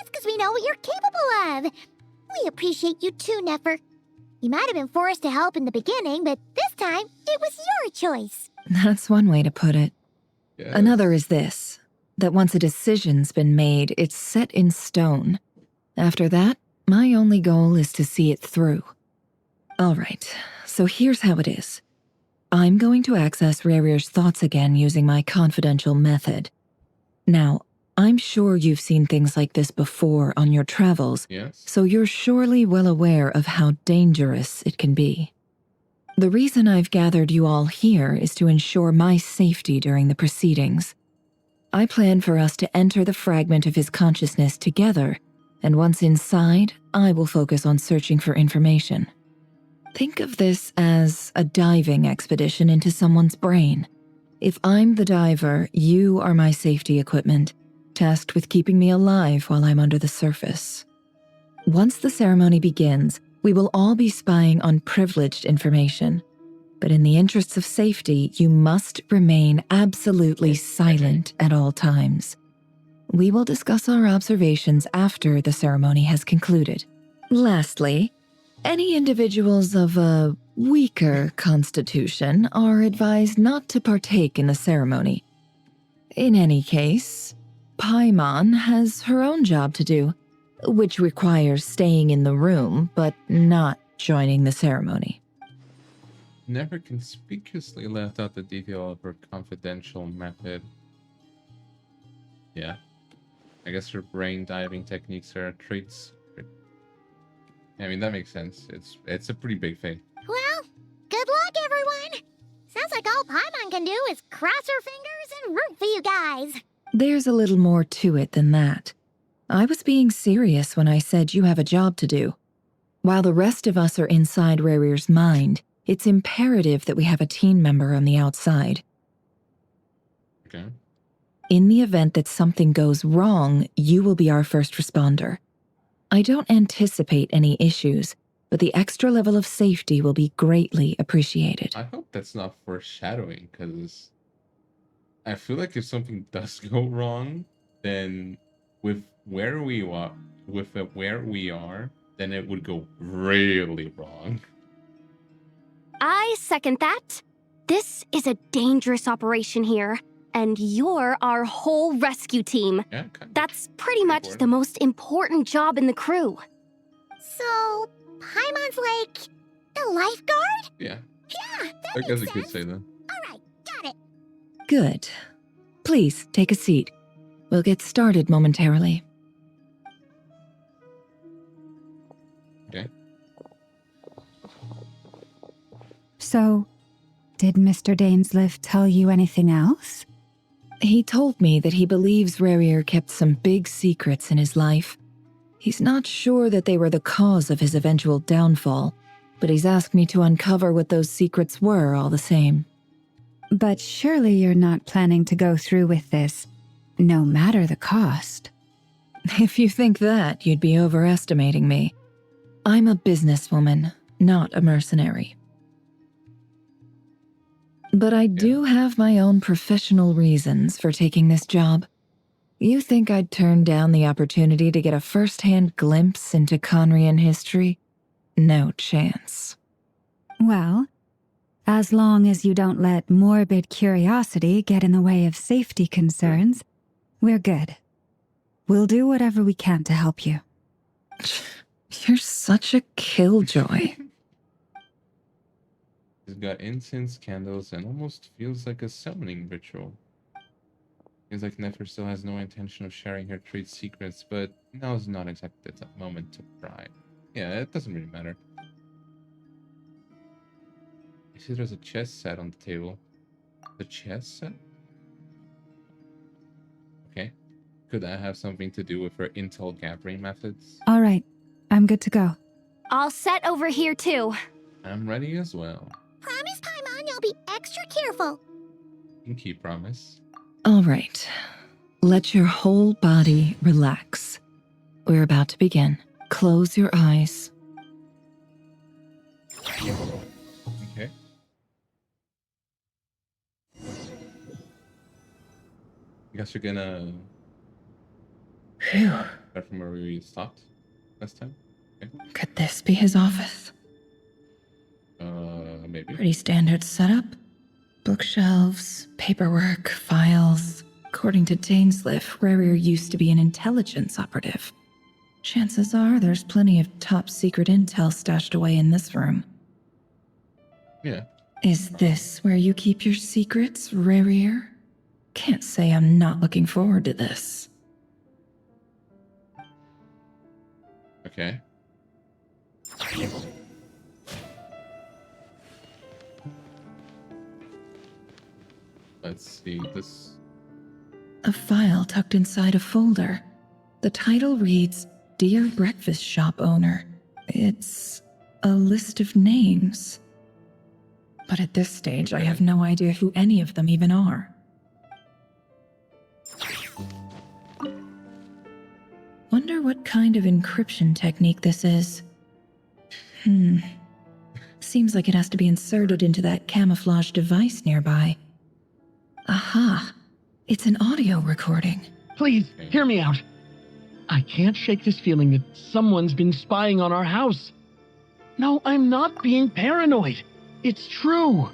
Speaker 2: because we know what you're capable of. We appreciate you too, Nefer. You might have been forced to help in the beginning, but this time, it was your choice.
Speaker 11: That's one way to put it.
Speaker 1: Yes.
Speaker 11: Another is this, that once a decision's been made, it's set in stone. After that, my only goal is to see it through. All right, so here's how it is. I'm going to access Rerir's thoughts again using my confidential method. Now, I'm sure you've seen things like this before on your travels,
Speaker 1: Yes.
Speaker 11: so you're surely well aware of how dangerous it can be. The reason I've gathered you all here is to ensure my safety during the proceedings. I plan for us to enter the fragment of his consciousness together, and once inside, I will focus on searching for information. Think of this as a diving expedition into someone's brain. If I'm the diver, you are my safety equipment, tasked with keeping me alive while I'm under the surface. Once the ceremony begins, we will all be spying on privileged information. But in the interests of safety, you must remain absolutely silent at all times. We will discuss our observations after the ceremony has concluded. Lastly, any individuals of a weaker constitution are advised not to partake in the ceremony. In any case, Paimon has her own job to do, which requires staying in the room, but not joining the ceremony.
Speaker 1: Never conspicuously left out the detail of her confidential method. Yeah. I guess her brain diving techniques are a trade secret. I mean, that makes sense. It's a pretty big thing.
Speaker 2: Well, good luck, everyone. Sounds like all Paimon can do is cross her fingers and root for you guys.
Speaker 11: There's a little more to it than that. I was being serious when I said you have a job to do. While the rest of us are inside Rerir's mind, it's imperative that we have a team member on the outside.
Speaker 1: Okay.
Speaker 11: In the event that something goes wrong, you will be our first responder. I don't anticipate any issues, but the extra level of safety will be greatly appreciated.
Speaker 1: I hope that's not foreshadowing, because I feel like if something does go wrong, then with where we are, then it would go really wrong.
Speaker 12: I second that. This is a dangerous operation here, and you're our whole rescue team.
Speaker 1: Yeah, kind of.
Speaker 12: That's pretty much the most important job in the crew.
Speaker 2: So, Paimon's like the lifeguard?
Speaker 1: Yeah.
Speaker 2: Yeah, that
Speaker 1: I guess
Speaker 2: makes
Speaker 1: I could
Speaker 2: sense.
Speaker 1: say that.
Speaker 2: All right, got it.
Speaker 11: Good. Please, take a seat. We'll get started momentarily.
Speaker 1: Okay.
Speaker 3: So, did Mr. Dainsleif tell you anything else?
Speaker 11: He told me that he believes Rerir kept some big secrets in his life. He's not sure that they were the cause of his eventual downfall, but he's asked me to uncover what those secrets were all the same.
Speaker 3: But surely you're not planning to go through with this, no matter the cost.
Speaker 11: If you think that, you'd be overestimating me. I'm a businesswoman, not a mercenary. But I do have my own professional reasons for taking this job. You think I'd turn down the opportunity to get a first-hand glimpse into Conrian history? No chance.
Speaker 3: Well, as long as you don't let morbid curiosity get in the way of safety concerns, we're good. We'll do whatever we can to help you.
Speaker 11: You're such a killjoy.
Speaker 1: He's got incense, candles, and almost feels like a summoning ritual. Feels like Nefer still has no intention of sharing her trade secrets, but now's not exactly the moment to pry. Yeah, it doesn't really matter. I see there's a chess set on the table. The chess set? Okay. Could that have something to do with her intel gathering methods?
Speaker 3: All right, I'm good to go.
Speaker 12: All set over here, too.
Speaker 1: I'm ready as well.
Speaker 2: Promise, Paimon, you'll be extra careful.
Speaker 1: Pinky promise.
Speaker 11: All right. Let your whole body relax. We're about to begin. Close your eyes.
Speaker 1: Okay. I guess you're gonna start from where we stopped last time. Okay.
Speaker 11: Could this be his office?
Speaker 1: Maybe.
Speaker 11: Pretty standard setup. Bookshelves, paperwork, files. According to Dainsleif, Rerir used to be an intelligence operative. Chances are there's plenty of top secret intel stashed away in this room.
Speaker 1: Yeah.
Speaker 11: Is this where you keep your secrets, Rerir? Can't say I'm not looking forward to this.
Speaker 1: Okay. Let's see this.
Speaker 11: A file tucked inside a folder. The title reads, Dear Breakfast Shop Owner. It's a list of names. But at this stage, I have no idea who any of them even are. Wonder what kind of encryption technique this is. Seems like it has to be inserted into that camouflage device nearby. Aha! It's an audio recording.
Speaker 13: Please, hear me out. I can't shake this feeling that someone's been spying on our house. No, I'm not being paranoid. It's true.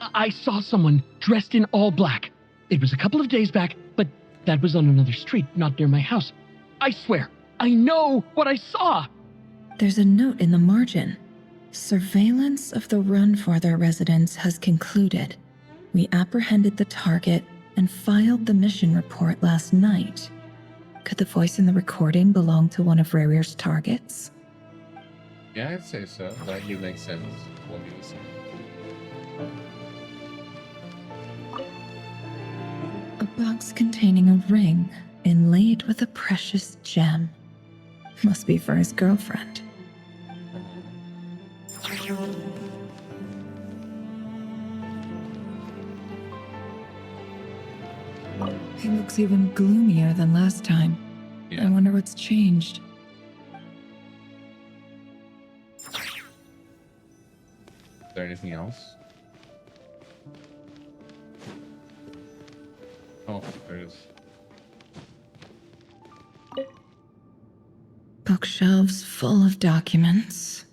Speaker 13: I saw someone dressed in all black. It was a couple of days back, but That was on another street, not near my house. I swear, I know what I saw!
Speaker 11: There's a note in the margin. Surveillance of the run for their residence has concluded. We apprehended the target and filed the mission report last night. Could the voice in the recording belong to one of Rerir's targets?
Speaker 1: Yeah, I'd say so. That would make sense. What he was saying.
Speaker 11: A box containing a ring inlaid with a precious gem. Must be for his girlfriend. He looks even gloomier than last time.
Speaker 1: Yeah.
Speaker 11: I wonder what's changed.
Speaker 1: Is there anything else? Oh, there it is.
Speaker 11: Bookshelves full of documents.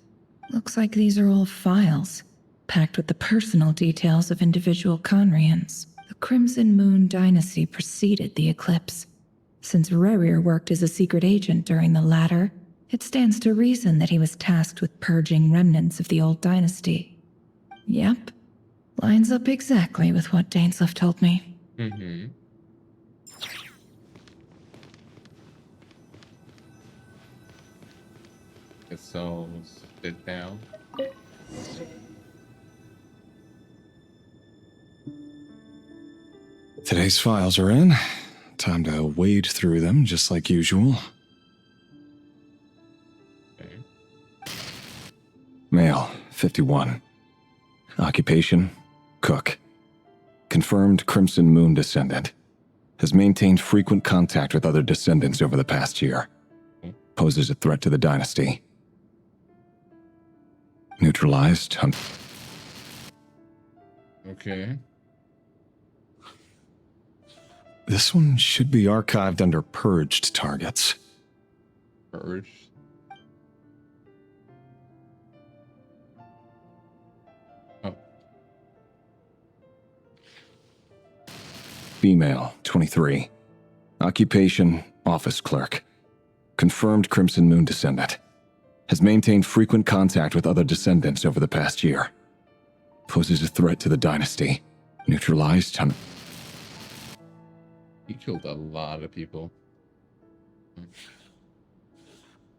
Speaker 11: Looks like these are all files, packed with the personal details of individual Conrians. The Crimson Moon dynasty preceded the eclipse. Since Rerir worked as a secret agent during the latter, it stands to reason that he was tasked with purging remnants of the old dynasty. Yep, lines up exactly with what Dainsleif told me.
Speaker 1: Mm-hmm. So sit down.
Speaker 14: Today's files are in. Time to wade through them just like usual.
Speaker 1: Okay.
Speaker 14: Male, 51. Occupation, cook. Confirmed Crimson Moon descendant. Has maintained frequent contact with other descendants over the past year. Poses a threat to the dynasty. Neutralized.
Speaker 1: Okay.
Speaker 14: This one should be archived under purged targets.
Speaker 1: Purged. Oh.
Speaker 14: Female, 23. Occupation, office clerk. Confirmed Crimson Moon descendant. Has maintained frequent contact with other descendants over the past year. Poses a threat to the dynasty. Neutralized.
Speaker 1: He killed a lot of people.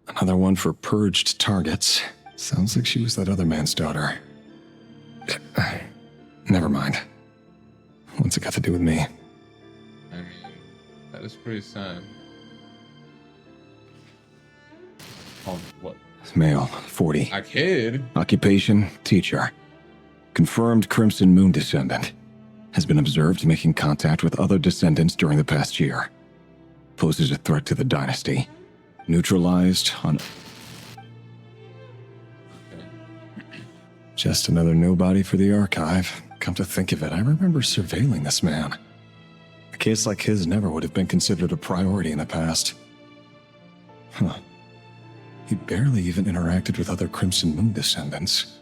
Speaker 14: Another one for purged targets. Sounds like she was that other man's daughter. Never mind. What's it got to do with me?
Speaker 1: I mean, that is pretty sad. Oh, what?
Speaker 14: Male, 40.
Speaker 1: A kid?
Speaker 14: Occupation, teacher. Confirmed Crimson Moon descendant. Has been observed making contact with other descendants during the past year. Poses a threat to the dynasty. Neutralized on... Just another nobody for the archive. Come to think of it, I remember surveilling this man. A case like his never would have been considered a priority in the past. Huh. He barely even interacted with other Crimson Moon descendants.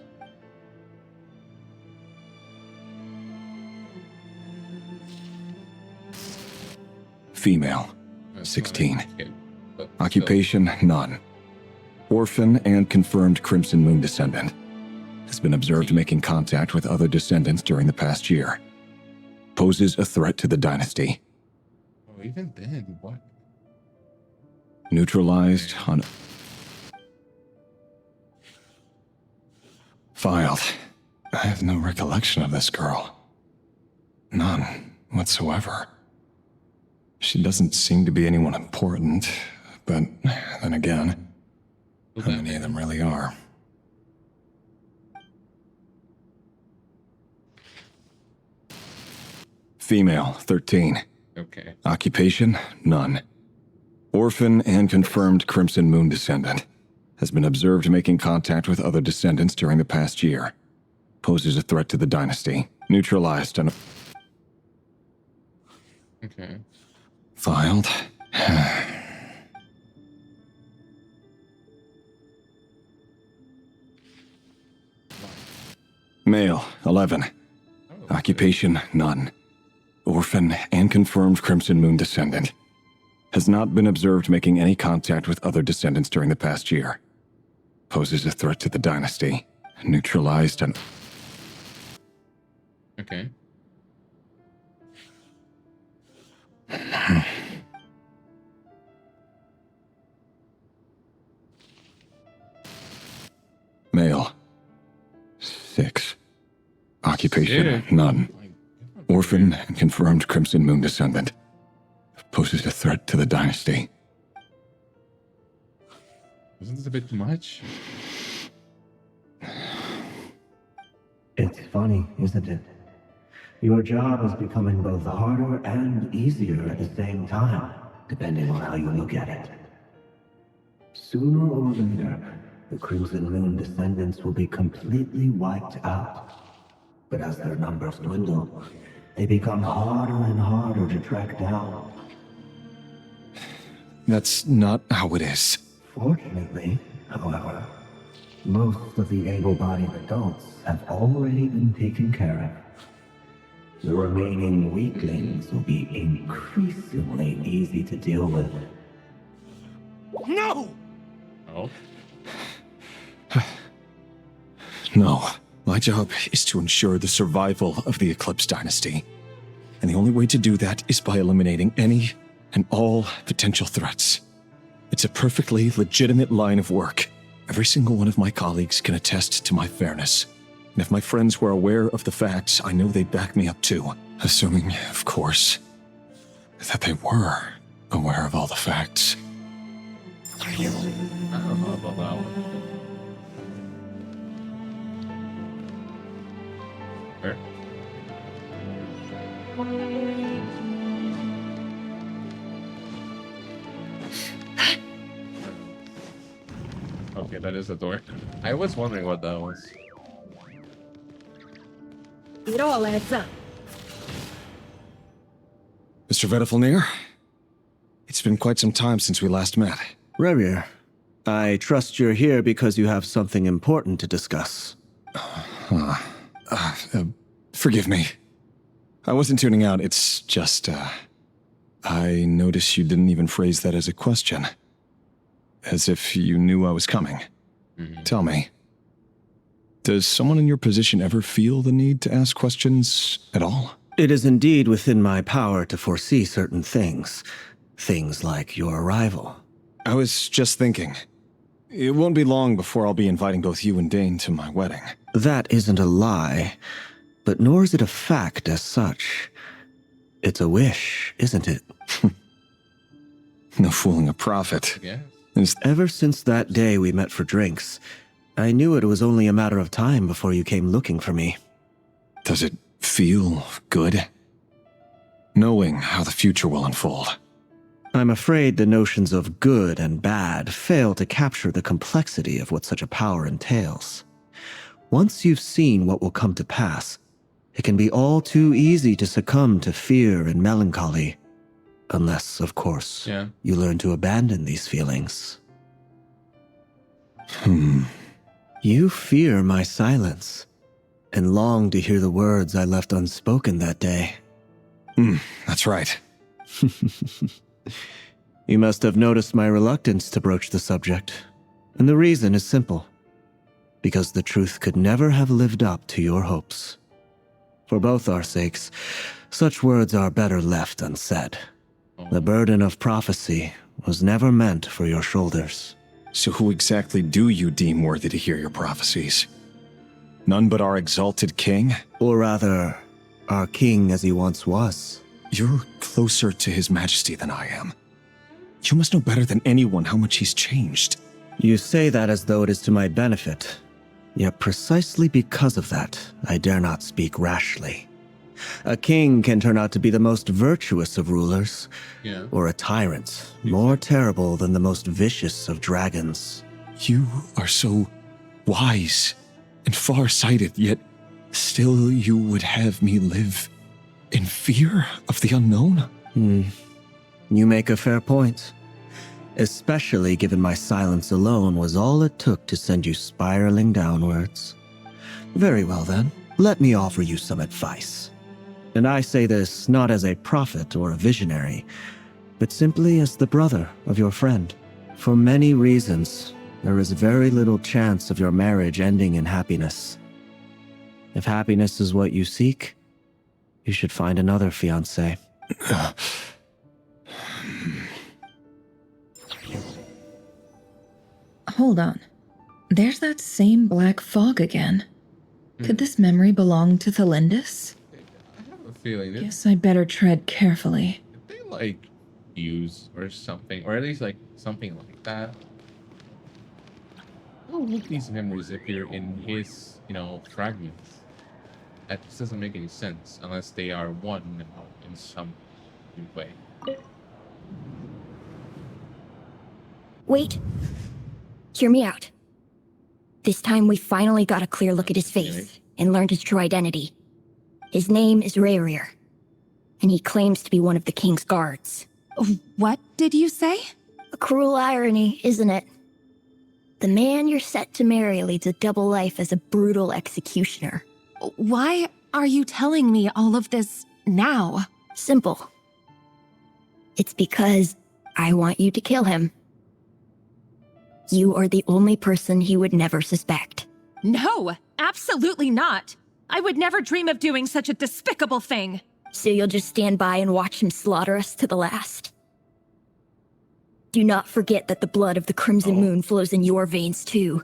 Speaker 14: Female, 16. Occupation, none. Orphan and confirmed Crimson Moon descendant. Has been observed making contact with other descendants during the past year. Poses a threat to the dynasty.
Speaker 1: Oh, even then, what?
Speaker 14: Neutralized on... Filed. I have no recollection of this girl. None whatsoever. She doesn't seem to be anyone important, but then again, how many of them really are? Female, 13.
Speaker 1: Okay.
Speaker 14: Occupation, none. Orphan and confirmed Crimson Moon descendant. Has been observed making contact with other descendants during the past year. Poses a threat to the dynasty. Neutralized on...
Speaker 1: Okay.
Speaker 14: Filed. Male, 11. Occupation, none. orphan and confirmed Crimson Moon descendant. Has not been observed making any contact with other descendants during the past year. Poses a threat to the dynasty. Neutralized and...
Speaker 1: Okay.
Speaker 14: Male. 6. Occupation,
Speaker 1: Sick.
Speaker 14: none. Orphan and confirmed Crimson Moon descendant. Poses a threat to the dynasty.
Speaker 1: Isn't this a bit too much?
Speaker 15: It's funny, isn't it? Your job is becoming both harder and easier at the same time, depending on how you look at it. Sooner or later, the Crimson Moon descendants will be completely wiped out. But as their numbers dwindle, they become harder and harder to track down.
Speaker 14: That's not how it is.
Speaker 15: Fortunately, however, most of the able-bodied adults have already been taken care of. The remaining weaklings will be increasingly easy to deal with.
Speaker 14: No!
Speaker 1: Oh?
Speaker 14: No. My job is to ensure the survival of the Eclipse Dynasty. And the only way to do that is by eliminating any and all potential threats. It's a perfectly legitimate line of work. Every single one of my colleagues can attest to my fairness. And if my friends were aware of the facts, I know they'd back me up too. Assuming, of course, that they were aware of all the facts.
Speaker 1: I don't know about that one. Where? Okay, that is the door. I was wondering what that was.
Speaker 16: It all adds up.
Speaker 14: Mr. Vedifalnir, it's been quite some time since we last met.
Speaker 17: Rerir, I trust you're here because you have something important to discuss.
Speaker 14: Forgive me. I wasn't tuning out, it's just, I noticed you didn't even phrase that as a question. As if you knew I was coming. Tell me, does someone in your position ever feel the need to ask questions at all?
Speaker 17: It is indeed within my power to foresee certain things. Things like your arrival.
Speaker 14: I was just thinking. It won't be long before I'll be inviting both you and Dane to my wedding.
Speaker 17: That isn't a lie, but nor is it a fact as such. It's a wish, isn't it?
Speaker 14: No fooling a prophet.
Speaker 1: Yeah.
Speaker 17: Ever since that day we met for drinks, I knew it was only a matter of time before you came looking for me.
Speaker 14: Does it feel good? Knowing how the future will unfold.
Speaker 17: I'm afraid the notions of good and bad fail to capture the complexity of what such a power entails. Once you've seen what will come to pass, it can be all too easy to succumb to fear and melancholy. Unless, of course, you learn to abandon these feelings. You fear my silence, and long to hear the words I left unspoken that day.
Speaker 14: That's right.
Speaker 17: You must have noticed my reluctance to broach the subject, and the reason is simple. Because the truth could never have lived up to your hopes. For both our sakes, such words are better left unsaid. The burden of prophecy was never meant for your shoulders.
Speaker 14: So who exactly do you deem worthy to hear your prophecies? None but our exalted king?
Speaker 17: Or rather, our king as he once was.
Speaker 14: You're closer to his majesty than I am. You must know better than anyone how much he's changed.
Speaker 17: You say that as though it is to my benefit. Yet precisely because of that, I dare not speak rashly. A king can turn out to be the most virtuous of rulers, or a tyrant, more terrible than the most vicious of dragons.
Speaker 14: You are so wise and far-sighted, yet still you would have me live in fear of the unknown?
Speaker 17: You make a fair point. Especially given my silence alone was all it took to send you spiraling downwards. Very well then, let me offer you some advice. And I say this not as a prophet or a visionary, but simply as the brother of your friend. For many reasons, there is very little chance of your marriage ending in happiness. If happiness is what you seek, you should find another fiancé.
Speaker 11: Hold on. There's that same black fog again. Could this memory belong to Thelindis?
Speaker 1: I have a feeling that
Speaker 11: Guess I'd better tread carefully.
Speaker 1: they like use or something, or at least like something like that. How would these memories appear in his, fragments? That just doesn't make any sense unless they are one now in some way.
Speaker 2: Wait. Hear me out. This time we finally got a clear look at his face and learned his true identity. His name is Rerir, and he claims to be one of the king's guards.
Speaker 18: What did you say?
Speaker 2: A cruel irony, isn't it? The man you're set to marry leads a double life as a brutal executioner.
Speaker 18: Why are you telling me all of this now?
Speaker 2: Simple. It's because I want you to kill him. You are the only person he would never suspect.
Speaker 18: No, absolutely not. I would never dream of doing such a despicable thing.
Speaker 2: So you'll just stand by and watch him slaughter us to the last? Do not forget that the blood of the Crimson Moon flows in your veins too.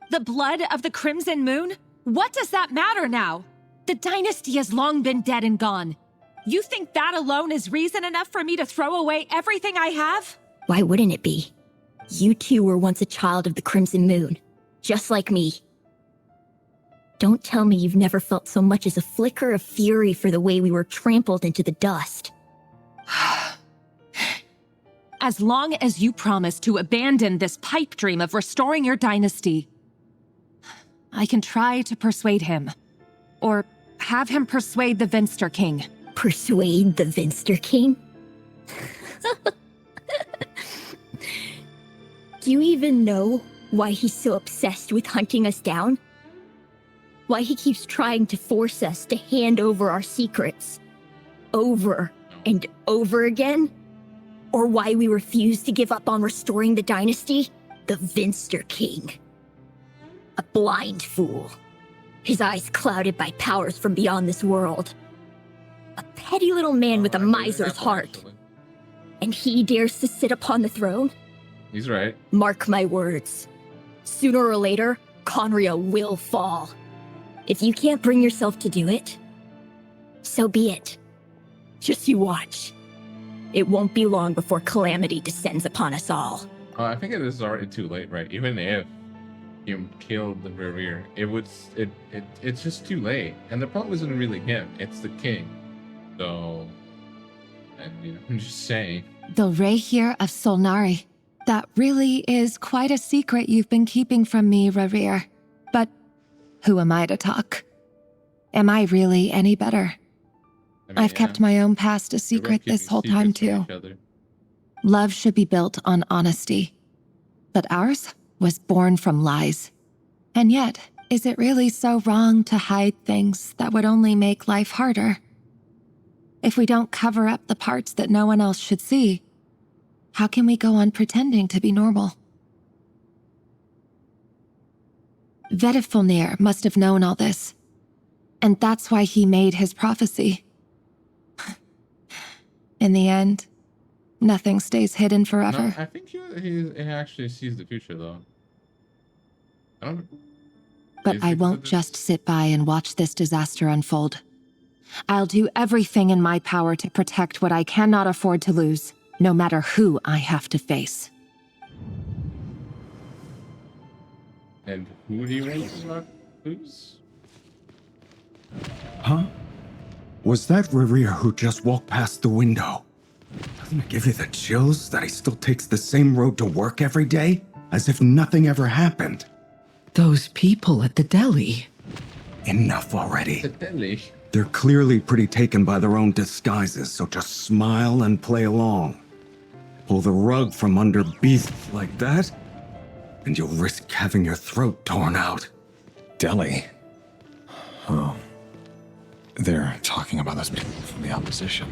Speaker 18: The blood of the Crimson Moon? What does that matter now? The dynasty has long been dead and gone. You think that alone is reason enough for me to throw away everything I have?
Speaker 2: Why wouldn't it be? You two were once a child of the Crimson Moon, just like me. Don't tell me you've never felt so much as a flicker of fury for the way we were trampled into the dust.
Speaker 18: As long as you promise to abandon this pipe dream of restoring your dynasty, I can try to persuade him. Or have him persuade the Vinster King.
Speaker 2: Persuade the Vinster King? Do you even know why he's so obsessed with hunting us down? Why he keeps trying to force us to hand over our secrets? Over and over again? Or why we refuse to give up on restoring the dynasty? The Vinster King. A blind fool. His eyes clouded by powers from beyond this world. A petty little man with a miser's heart. And he dares to sit upon the throne?
Speaker 1: He's right.
Speaker 2: Mark my words. Sooner or later, Conria will fall. If you can't bring yourself to do it, so be it. Just you watch. It won't be long before calamity descends upon us all.
Speaker 1: I think it is already too late, right? Even if you killed the Rerir, it's just too late. And the problem isn't really him; it's the king. So, and I'm just saying.
Speaker 18: The Rerir of Solnari. That really is quite a secret you've been keeping from me, Rerir. But who am I to talk? Am I really any better? I've kept my own past a secret this whole time, too. Love should be built on honesty. But ours was born from lies. And yet, is it really so wrong to hide things that would only make life harder? If we don't cover up the parts that no one else should see, how can we go on pretending to be normal? Vedifulnir must have known all this. And that's why he made his prophecy. In the end, nothing stays hidden forever.
Speaker 1: No, I think he actually sees the future, though. I don't.
Speaker 18: But I won't just sit by and watch this disaster unfold. I'll do everything in my power to protect what I cannot afford to lose, no matter who I have to face.
Speaker 1: And who do you want to lose?
Speaker 14: Huh? Was that Rerir who just walked past the window? Doesn't it give you the chills that he still takes the same road to work every day? As if nothing ever happened.
Speaker 6: Those people at the deli.
Speaker 14: Enough already.
Speaker 1: The deli.
Speaker 14: They're clearly pretty taken by their own disguises, so just smile and play along. Pull the rug from under beasts like that, and you'll risk having your throat torn out. Deli? Oh. They're talking about us people from the opposition.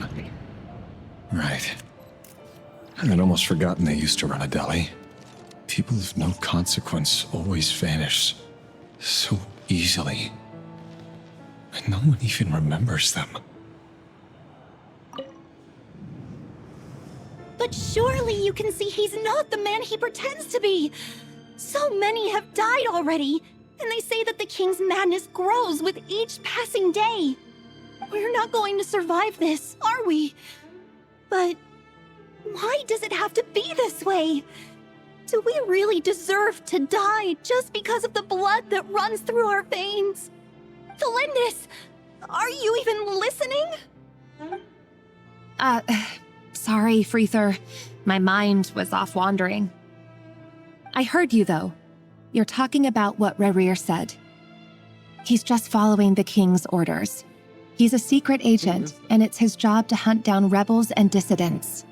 Speaker 14: Right. I'd almost forgotten they used to run a deli. People of no consequence always vanish so easily. And no one even remembers them.
Speaker 19: But surely you can see he's not the man he pretends to be. So many have died already, and they say that the king's madness grows with each passing day. We're not going to survive this, are we? But why does it have to be this way? Do we really deserve to die just because of the blood that runs through our veins? Felindis, are you even listening?
Speaker 18: Sorry, Freether. My mind was off wandering. I heard you, though. You're talking about what Rerir said. He's just following the king's orders. He's a secret agent, and it's his job to hunt down rebels and dissidents.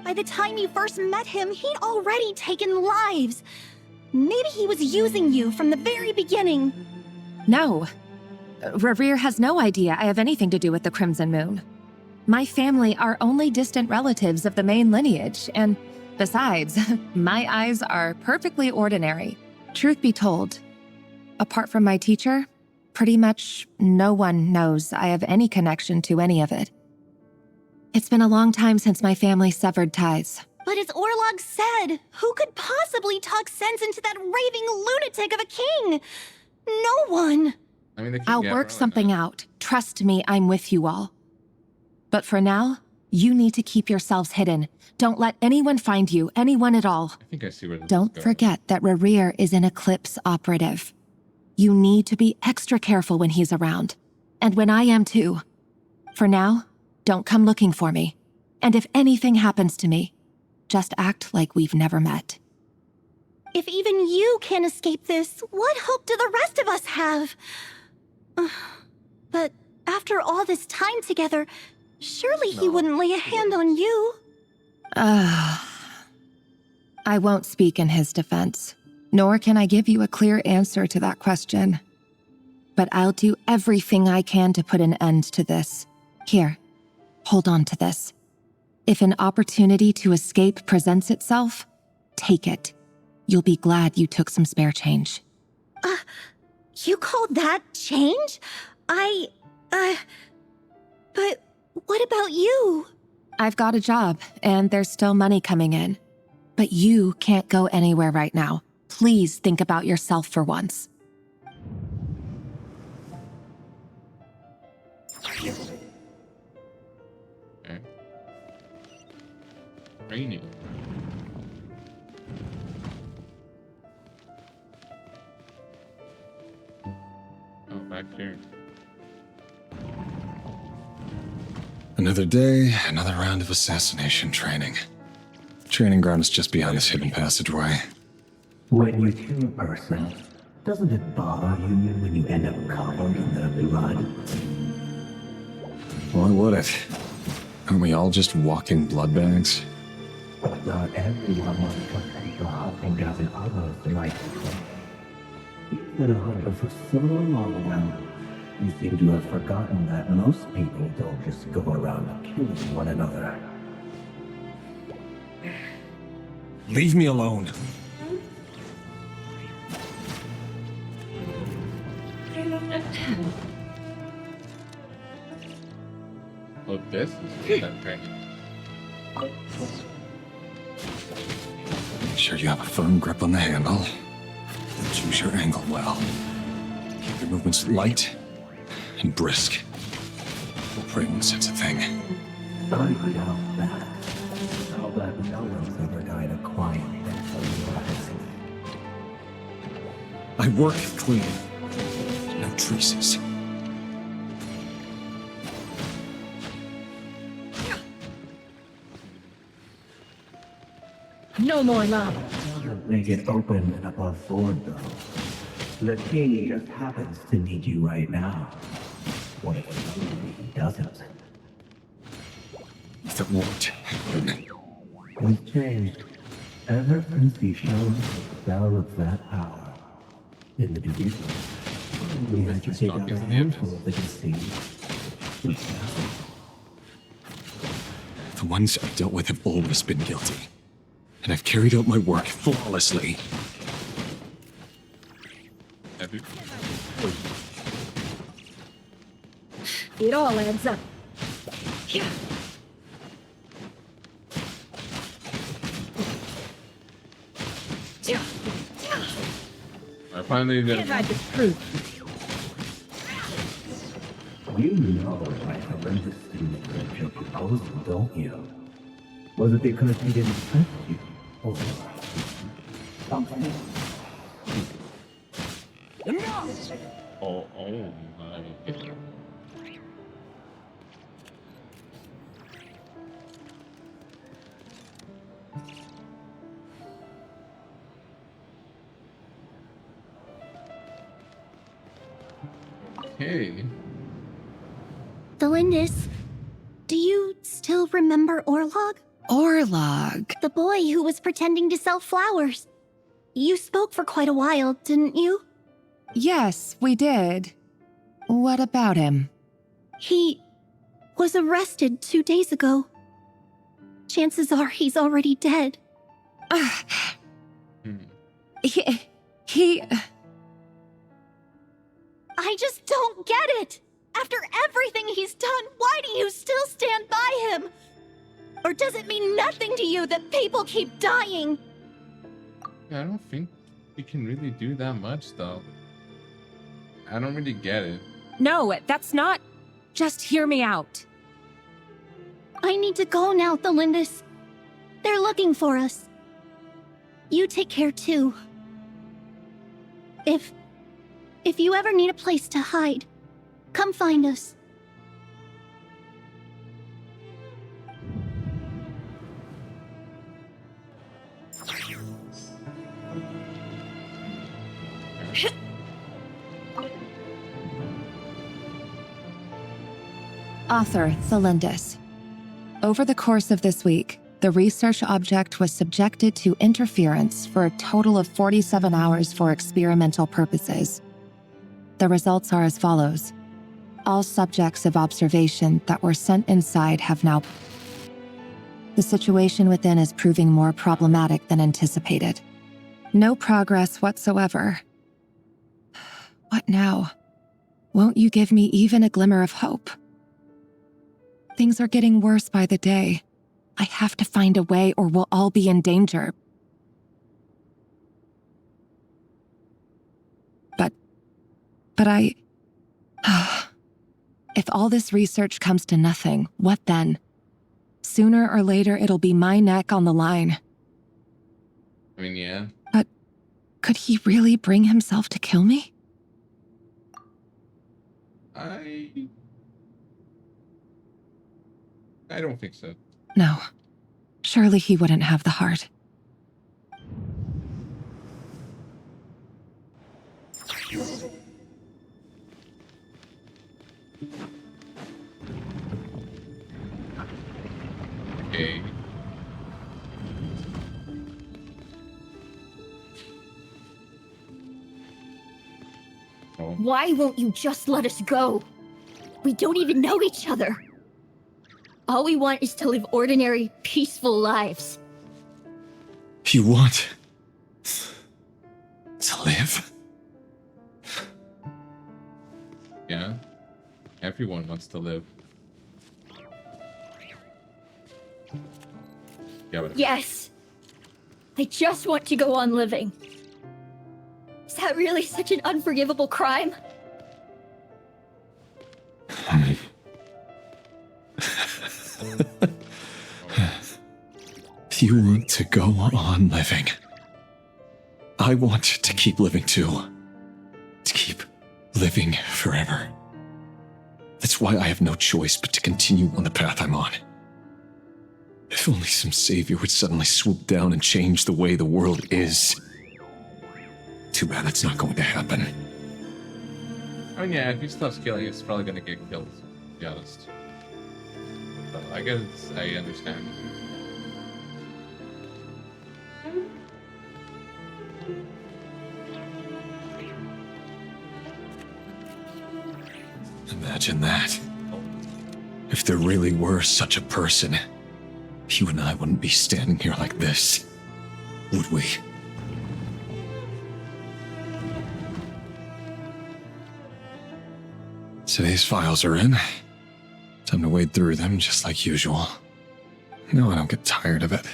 Speaker 19: By the time you first met him, he'd already taken lives. Maybe he was using you from the very beginning.
Speaker 18: No. Rerir has no idea I have anything to do with the Crimson Moon. My family are only distant relatives of the main lineage, and besides, my eyes are perfectly ordinary. Truth be told, apart from my teacher, pretty much no one knows I have any connection to any of it. It's been a long time since my family severed ties.
Speaker 19: But as Orlog said, who could possibly talk sense into that raving lunatic of a king? No one.
Speaker 1: I mean,
Speaker 18: I'll work something out. Trust me, I'm with you all. But for now, you need to keep yourselves hidden. Don't let anyone find you, anyone at all.
Speaker 1: I think I see where this
Speaker 18: Don't forget that Rerir is an Eclipse operative. You need to be extra careful when he's around. And when I am too. For now, don't come looking for me. And if anything happens to me, just act like we've never met.
Speaker 19: If even you can't escape this, what hope do the rest of us have? But after all this time together, surely he wouldn't lay a hand on you.
Speaker 18: I won't speak in his defense, nor can I give you a clear answer to that question. But I'll do everything I can to put an end to this. Here, hold on to this. If an opportunity to escape presents itself, take it. You'll be glad you took some spare change.
Speaker 19: You call that change? But what about you?
Speaker 18: I've got a job, and there's still money coming in. But you can't go anywhere right now. Please think about yourself for once.
Speaker 1: Okay. Training. Oh, back here.
Speaker 14: Another day, another round of assassination training. Training ground is just beyond this hidden passageway.
Speaker 15: When you kill a person, doesn't it bother you when you end up covered in their blood?
Speaker 14: Why would it? Aren't we all just walking blood bags?
Speaker 15: But not everyone wants to take a hunting dozen others like you. You've been a hunter for so long now. You seem to have forgotten that most people don't just go around killing one another.
Speaker 14: Leave me alone.
Speaker 1: Oh, this is that training.
Speaker 14: Make sure you have a firm grip on the handle. Choose your angle well. Keep your movements light and brisk. Pray one sense a thing.
Speaker 15: I doubt that. I'll bet no one's ever died a quiet death on the
Speaker 14: I work clean. No traces.
Speaker 16: No more love.
Speaker 15: Doesn't make it open and above board, though. The king just happens to need you right now. What if he doesn't?
Speaker 14: If it won't happen.
Speaker 15: It's changed. Ever since he showed the spell of that power. In the beginning, we had to take out a handful of the deceased.
Speaker 14: The ones I've dealt with have always been guilty, and I've carried out my work flawlessly.
Speaker 16: It all adds up. Yeah.
Speaker 1: I finally did
Speaker 16: Can't hide the truth.
Speaker 15: You know I horrendously regret your proposal, don't you? Was it because he didn't trust you? Or something else?
Speaker 1: Oh my. Okay.
Speaker 19: Delindis, do you still remember Orlog?
Speaker 18: Orlog?
Speaker 19: The boy who was pretending to sell flowers. You spoke for quite a while, didn't you?
Speaker 18: Yes, we did. What about him?
Speaker 19: He was arrested 2 days ago. Chances are he's already dead.
Speaker 18: He...
Speaker 19: I just don't get it! After everything he's done, why do you still stand by him? Or does it mean nothing to you that people keep dying?
Speaker 1: I don't think we can really do that much, though. I don't really get it.
Speaker 20: No, that's not... Just hear me out.
Speaker 19: I need to go now, Delindis. They're looking for us. You take care, too. If you ever need a place to hide, come find us.
Speaker 18: Author Thelindis. Over the course of this week, the research object was subjected to interference for a total of 47 hours for experimental purposes. The results are as follows. All subjects of observation that were sent inside have now... The situation within is proving more problematic than anticipated. No progress whatsoever. What now? Won't you give me even a glimmer of hope? Things are getting worse by the day. I have to find a way or we'll all be in danger. But I... If all this research comes to nothing, what then? Sooner or later, it'll be my neck on the line.
Speaker 1: I mean, yeah.
Speaker 18: But could he really bring himself to kill me?
Speaker 1: I don't think so.
Speaker 18: No. Surely he wouldn't have the heart.
Speaker 1: Okay.
Speaker 19: Why won't you just let us go? We don't even know each other. All we want is to live ordinary, peaceful lives.
Speaker 14: You want to live?
Speaker 1: Yeah. Everyone wants to live. Yeah, but
Speaker 19: Yes. I just want to go on living. Is that really such an unforgivable crime?
Speaker 14: You want to go on living. I want to keep living too. To keep living forever. That's why I have no choice but to continue on the path I'm on. If only some savior would suddenly swoop down and change the way the world is. Too bad that's not going to happen.
Speaker 1: I mean, yeah, if he stops killing, it's probably gonna get killed, to be honest. So I guess I understand.
Speaker 14: Imagine that. If there really were such a person, you and I wouldn't be standing here like this, would we? Today's files are in. Time to wade through them just like usual. No, I don't get tired of it.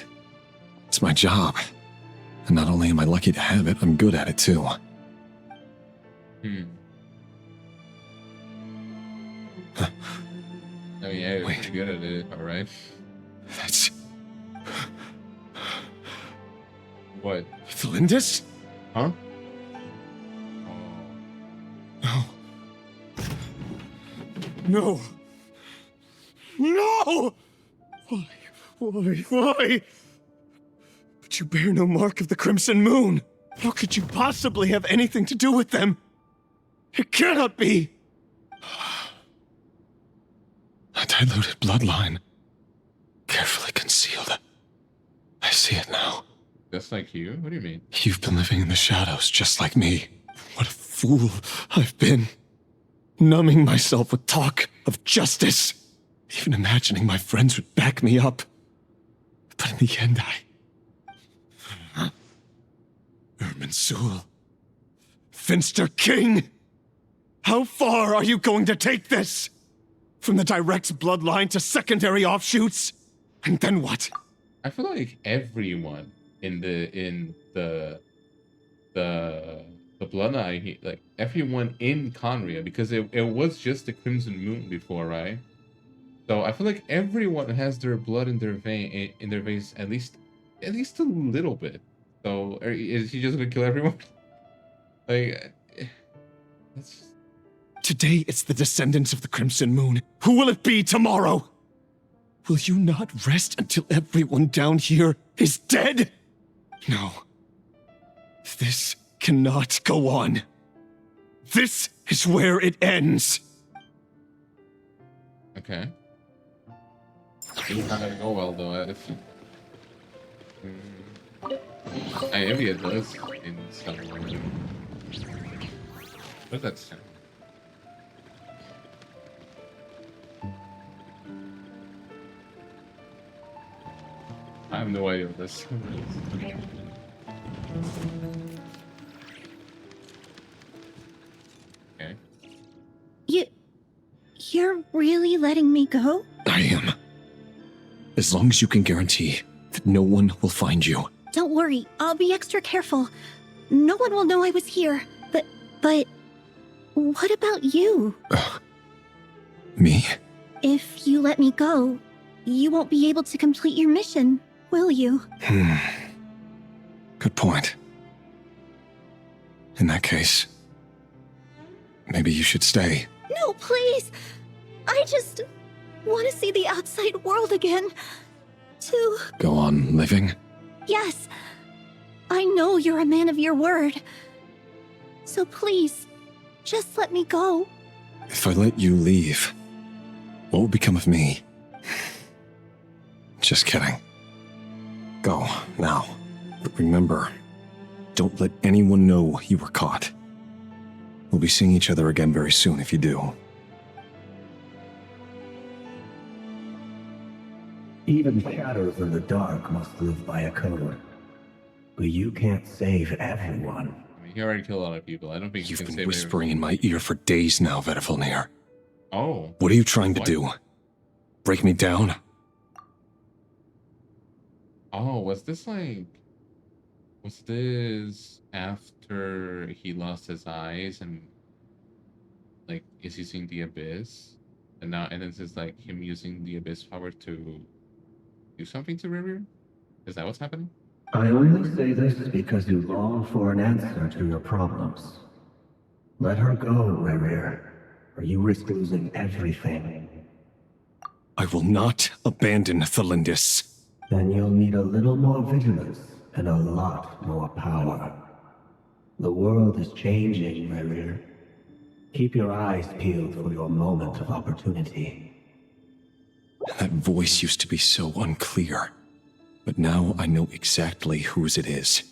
Speaker 14: It's my job. And not only am I lucky to have it, I'm good at it too.
Speaker 1: Oh yeah, you're good at it, alright.
Speaker 14: That's...
Speaker 1: What?
Speaker 14: Thalindis?
Speaker 1: Huh?
Speaker 14: No! No! Why? But you bear no mark of the Crimson Moon. How could you possibly have anything to do with them? It cannot be! A diluted bloodline. Carefully concealed. I see it now.
Speaker 1: Just like you? What do you mean?
Speaker 14: You've been living in the shadows just like me. What a fool I've been. Numbing myself with talk of justice. Even imagining my friends would back me up. But in the end, Irminsul. Finster King! How far are you going to take this? From the direct bloodline to secondary offshoots? And then what?
Speaker 1: I feel like everyone in the bloodline, like everyone in Conria, because it was just the Crimson Moon before, right? So I feel like everyone has their blood in their veins at least a little bit. So is he just gonna kill everyone? Like, that's...
Speaker 14: Today it's the descendants of the Crimson Moon. Who will it be tomorrow? Will you not rest until everyone down here is dead? No. This cannot go on. This is where it ends.
Speaker 1: Okay. It's not gonna go well though. Maybe it does in some way. But that's... I have no idea what this is. Okay.
Speaker 19: You're really letting me go?
Speaker 14: I am. As long as you can guarantee that no one will find you.
Speaker 19: Don't worry, I'll be extra careful. No one will know I was here. But what about you?
Speaker 14: Me?
Speaker 19: If you let me go, you won't be able to complete your mission, will you?
Speaker 14: Good point. In that case, maybe you should stay.
Speaker 19: No, please! I just want to see the outside world again. To...
Speaker 14: Go on living?
Speaker 19: Yes. I know you're a man of your word. So please, just let me go.
Speaker 14: If I let you leave, what will become of me? Just kidding. Go, now. But remember, don't let anyone know you were caught. We'll be seeing each other again very soon if you do.
Speaker 15: Even shadows in the dark must live by a code. But you can't save everyone.
Speaker 1: I mean, he already killed a lot of people. I don't think
Speaker 14: You've
Speaker 1: you can
Speaker 14: been
Speaker 1: save
Speaker 14: whispering in my ear for days now, Vetifilnir.
Speaker 1: Oh.
Speaker 14: What are you trying to do? Break me down?
Speaker 1: Oh, was this after he lost his eyes and like is using the abyss? And then this is like him using the abyss power to do something to Rerir? Is that what's happening?
Speaker 15: I only say this because you long for an answer to your problems. Let her go, Rerir, or you risk losing everything.
Speaker 14: I will not abandon Thalindis.
Speaker 15: Then you'll need a little more vigilance and a lot more power. The world is changing, Rerir. Keep your eyes peeled for your moment of opportunity.
Speaker 14: That voice used to be so unclear, but now I know exactly whose it is.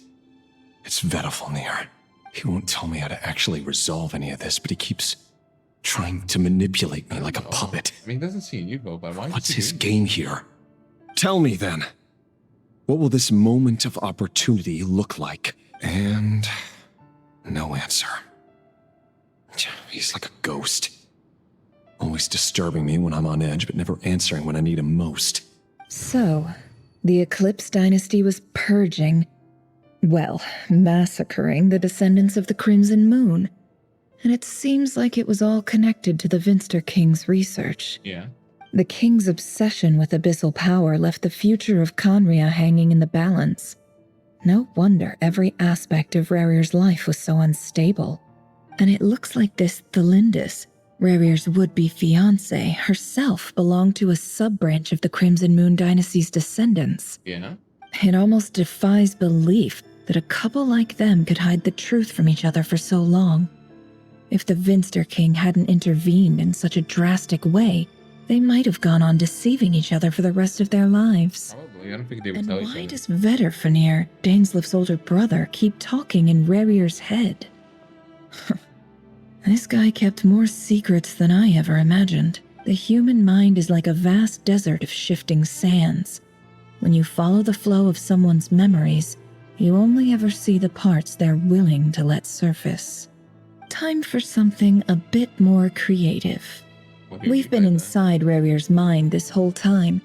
Speaker 14: It's Vetifilnir. He won't tell me how to actually resolve any of this, but he keeps Trying to manipulate me like a puppet.
Speaker 1: I mean, he doesn't see you, but why?
Speaker 14: What's his game here? Tell me then. What will this moment of opportunity look like? And no answer. He's like a ghost. Always disturbing me when I'm on edge, but never answering when I need him most.
Speaker 11: So, the Eclipse Dynasty was purging, well, massacring the descendants of the Crimson Moon. And it seems like it was all connected to the Vinster King's research.
Speaker 1: Yeah.
Speaker 11: The King's obsession with abyssal power left the future of Conria hanging in the balance. No wonder every aspect of Rerir's life was so unstable. And it looks like this Thelindis, Rerir's would-be fiancée, herself belonged to a sub-branch of the Crimson Moon Dynasty's descendants.
Speaker 1: Yeah.
Speaker 11: It almost defies belief that a couple like them could hide the truth from each other for so long. If the Vinster King hadn't intervened in such a drastic way, they might have gone on deceiving each other for the rest of their lives.
Speaker 1: Probably. I don't think they would
Speaker 11: And
Speaker 1: tell each
Speaker 11: why
Speaker 1: other.
Speaker 11: does Vetterfenir, Daneslif's older brother, keep talking in Rerir's head? This guy kept more secrets than I ever imagined. The human mind is like a vast desert of shifting sands. When you follow the flow of someone's memories, you only ever see the parts they're willing to let surface. Time for something a bit more creative. We've been inside Rerir's mind this whole time,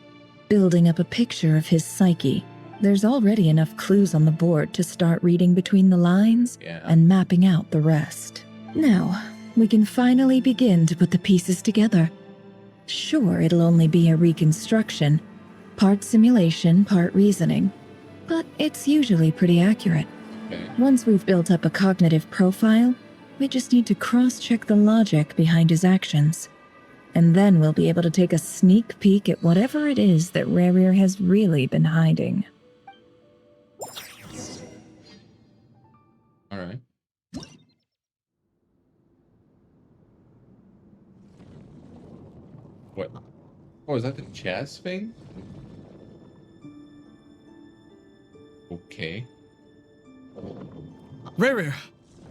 Speaker 11: building up a picture of his psyche. There's already enough clues on the board to start reading between the lines and mapping out the rest. Now, we can finally begin to put the pieces together. Sure, it'll only be a reconstruction, part simulation, part reasoning, but it's usually pretty accurate. Once we've built up a cognitive profile, we just need to cross-check the logic behind his actions. And then we'll be able to take a sneak peek at whatever it is that Rerir has really been hiding.
Speaker 1: All right. What? Oh, is that the chess thing? Okay.
Speaker 4: Rerir,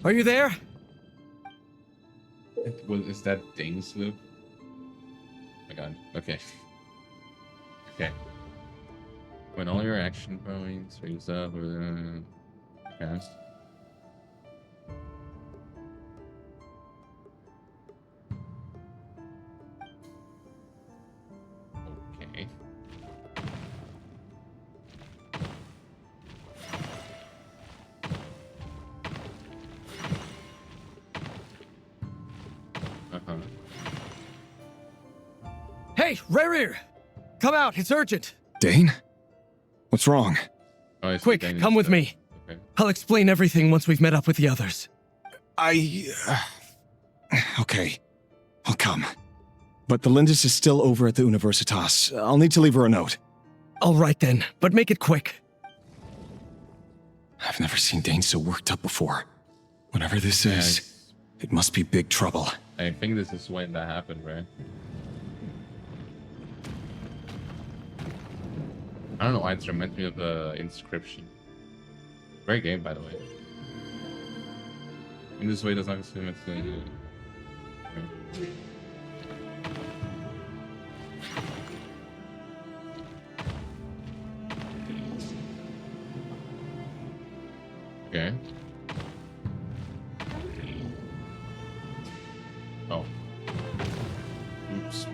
Speaker 4: are you there?
Speaker 1: Is that Dainsloop? Oh my god. Okay. Okay. When all your action points are used up, okay. Okay.
Speaker 4: Hey, Rerir! Come out, it's urgent!
Speaker 14: Dane? What's wrong?
Speaker 4: Quick, come with me.
Speaker 1: Okay.
Speaker 4: I'll explain everything once we've met up with the others.
Speaker 14: Okay. I'll come. But the Lindis is still over at the Universitas. I'll need to leave her a note.
Speaker 4: All right then, but make it quick.
Speaker 14: I've never seen Dane so worked up before. Whatever this is, it must be big trouble.
Speaker 1: I think this is when that happened, right? I don't know why it reminds me of the Inscription. Great game, by the way. In this way, does not assume it's okay. Oh. Oops.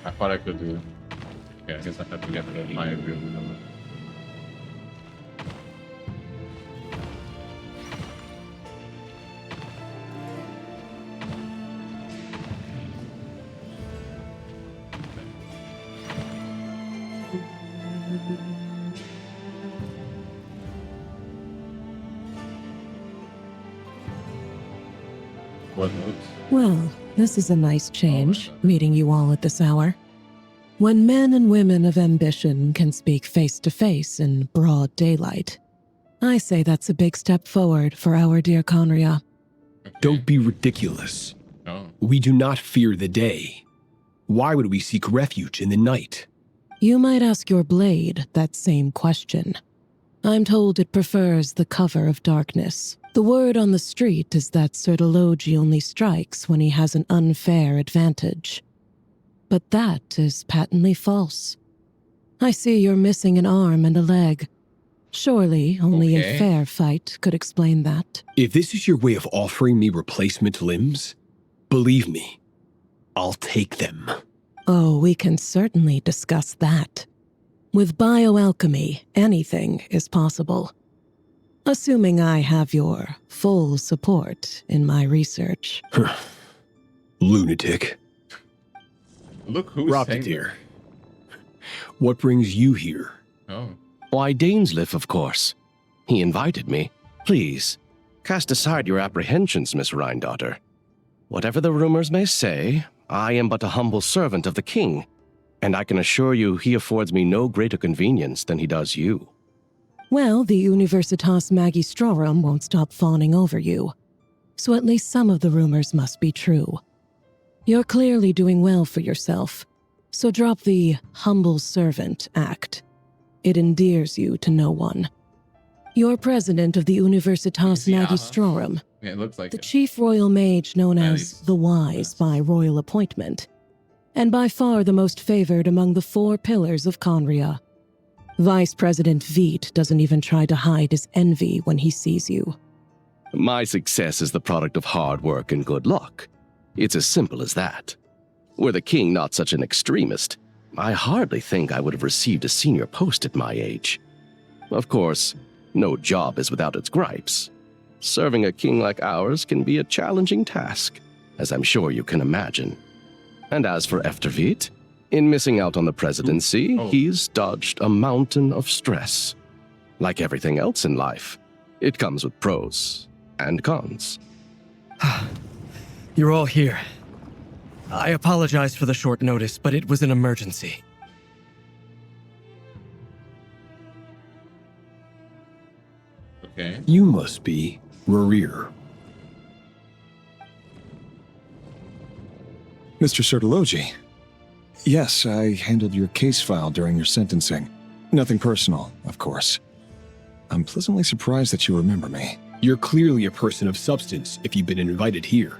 Speaker 1: I thought I could do it. Okay, I guess I have to get the higher room. What notes?
Speaker 21: Well, this is a nice change, meeting you all at this hour. When men and women of ambition can speak face to face in broad daylight, I say that's a big step forward for our dear Conria.
Speaker 22: Don't be ridiculous.
Speaker 1: Oh.
Speaker 22: We do not fear the day. Why would we seek refuge in the night?
Speaker 21: You might ask your blade that same question. I'm told it prefers the cover of darkness. The word on the street is that Sir Delogi only strikes when he has an unfair advantage. But that is patently false. I see you're missing an arm and a leg. Surely only a fair fight could explain that.
Speaker 22: If this is your way of offering me replacement limbs, believe me, I'll take them.
Speaker 21: Oh, we can certainly discuss that. With bioalchemy, anything is possible. Assuming I have your full support in my research.
Speaker 22: Lunatic.
Speaker 1: Look who's saying
Speaker 22: here. What brings you here?
Speaker 1: Oh.
Speaker 7: Why, Dainsleif, of course. He invited me. Please, cast aside your apprehensions, Miss Rhine-daughter. Whatever the rumors may say, I am but a humble servant of the king, and I can assure you he affords me no greater convenience than he does you.
Speaker 21: Well, the Universitas Magistrorum won't stop fawning over you, so at least some of the rumors must be true. You're clearly doing well for yourself, so drop the humble servant act. It endears you to no one. You're president of the Universitas Magistrorum,
Speaker 1: Yeah, it looks like
Speaker 21: the chief royal mage known as the Wise by royal appointment, and by far the most favored among the 4 pillars of Conria. Vice President Veet doesn't even try to hide his envy when he sees you.
Speaker 7: My success is the product of hard work and good luck. It's as simple as that. Were the king not such an extremist, I hardly think I would have received a senior post at my age. Of course, no job is without its gripes. Serving a king like ours can be a challenging task, as I'm sure you can imagine. And as for Efterveet, in missing out on the presidency, he's dodged a mountain of stress. Like everything else in life, it comes with pros and cons.
Speaker 10: You're all here. I apologize for the short notice, but it was an emergency.
Speaker 1: Okay.
Speaker 22: You must be Rerir.
Speaker 14: Mr. Sertologi. Yes, I handled your case file during your sentencing. Nothing personal, of course. I'm pleasantly surprised that you remember me.
Speaker 22: You're clearly a person of substance if you've been invited here.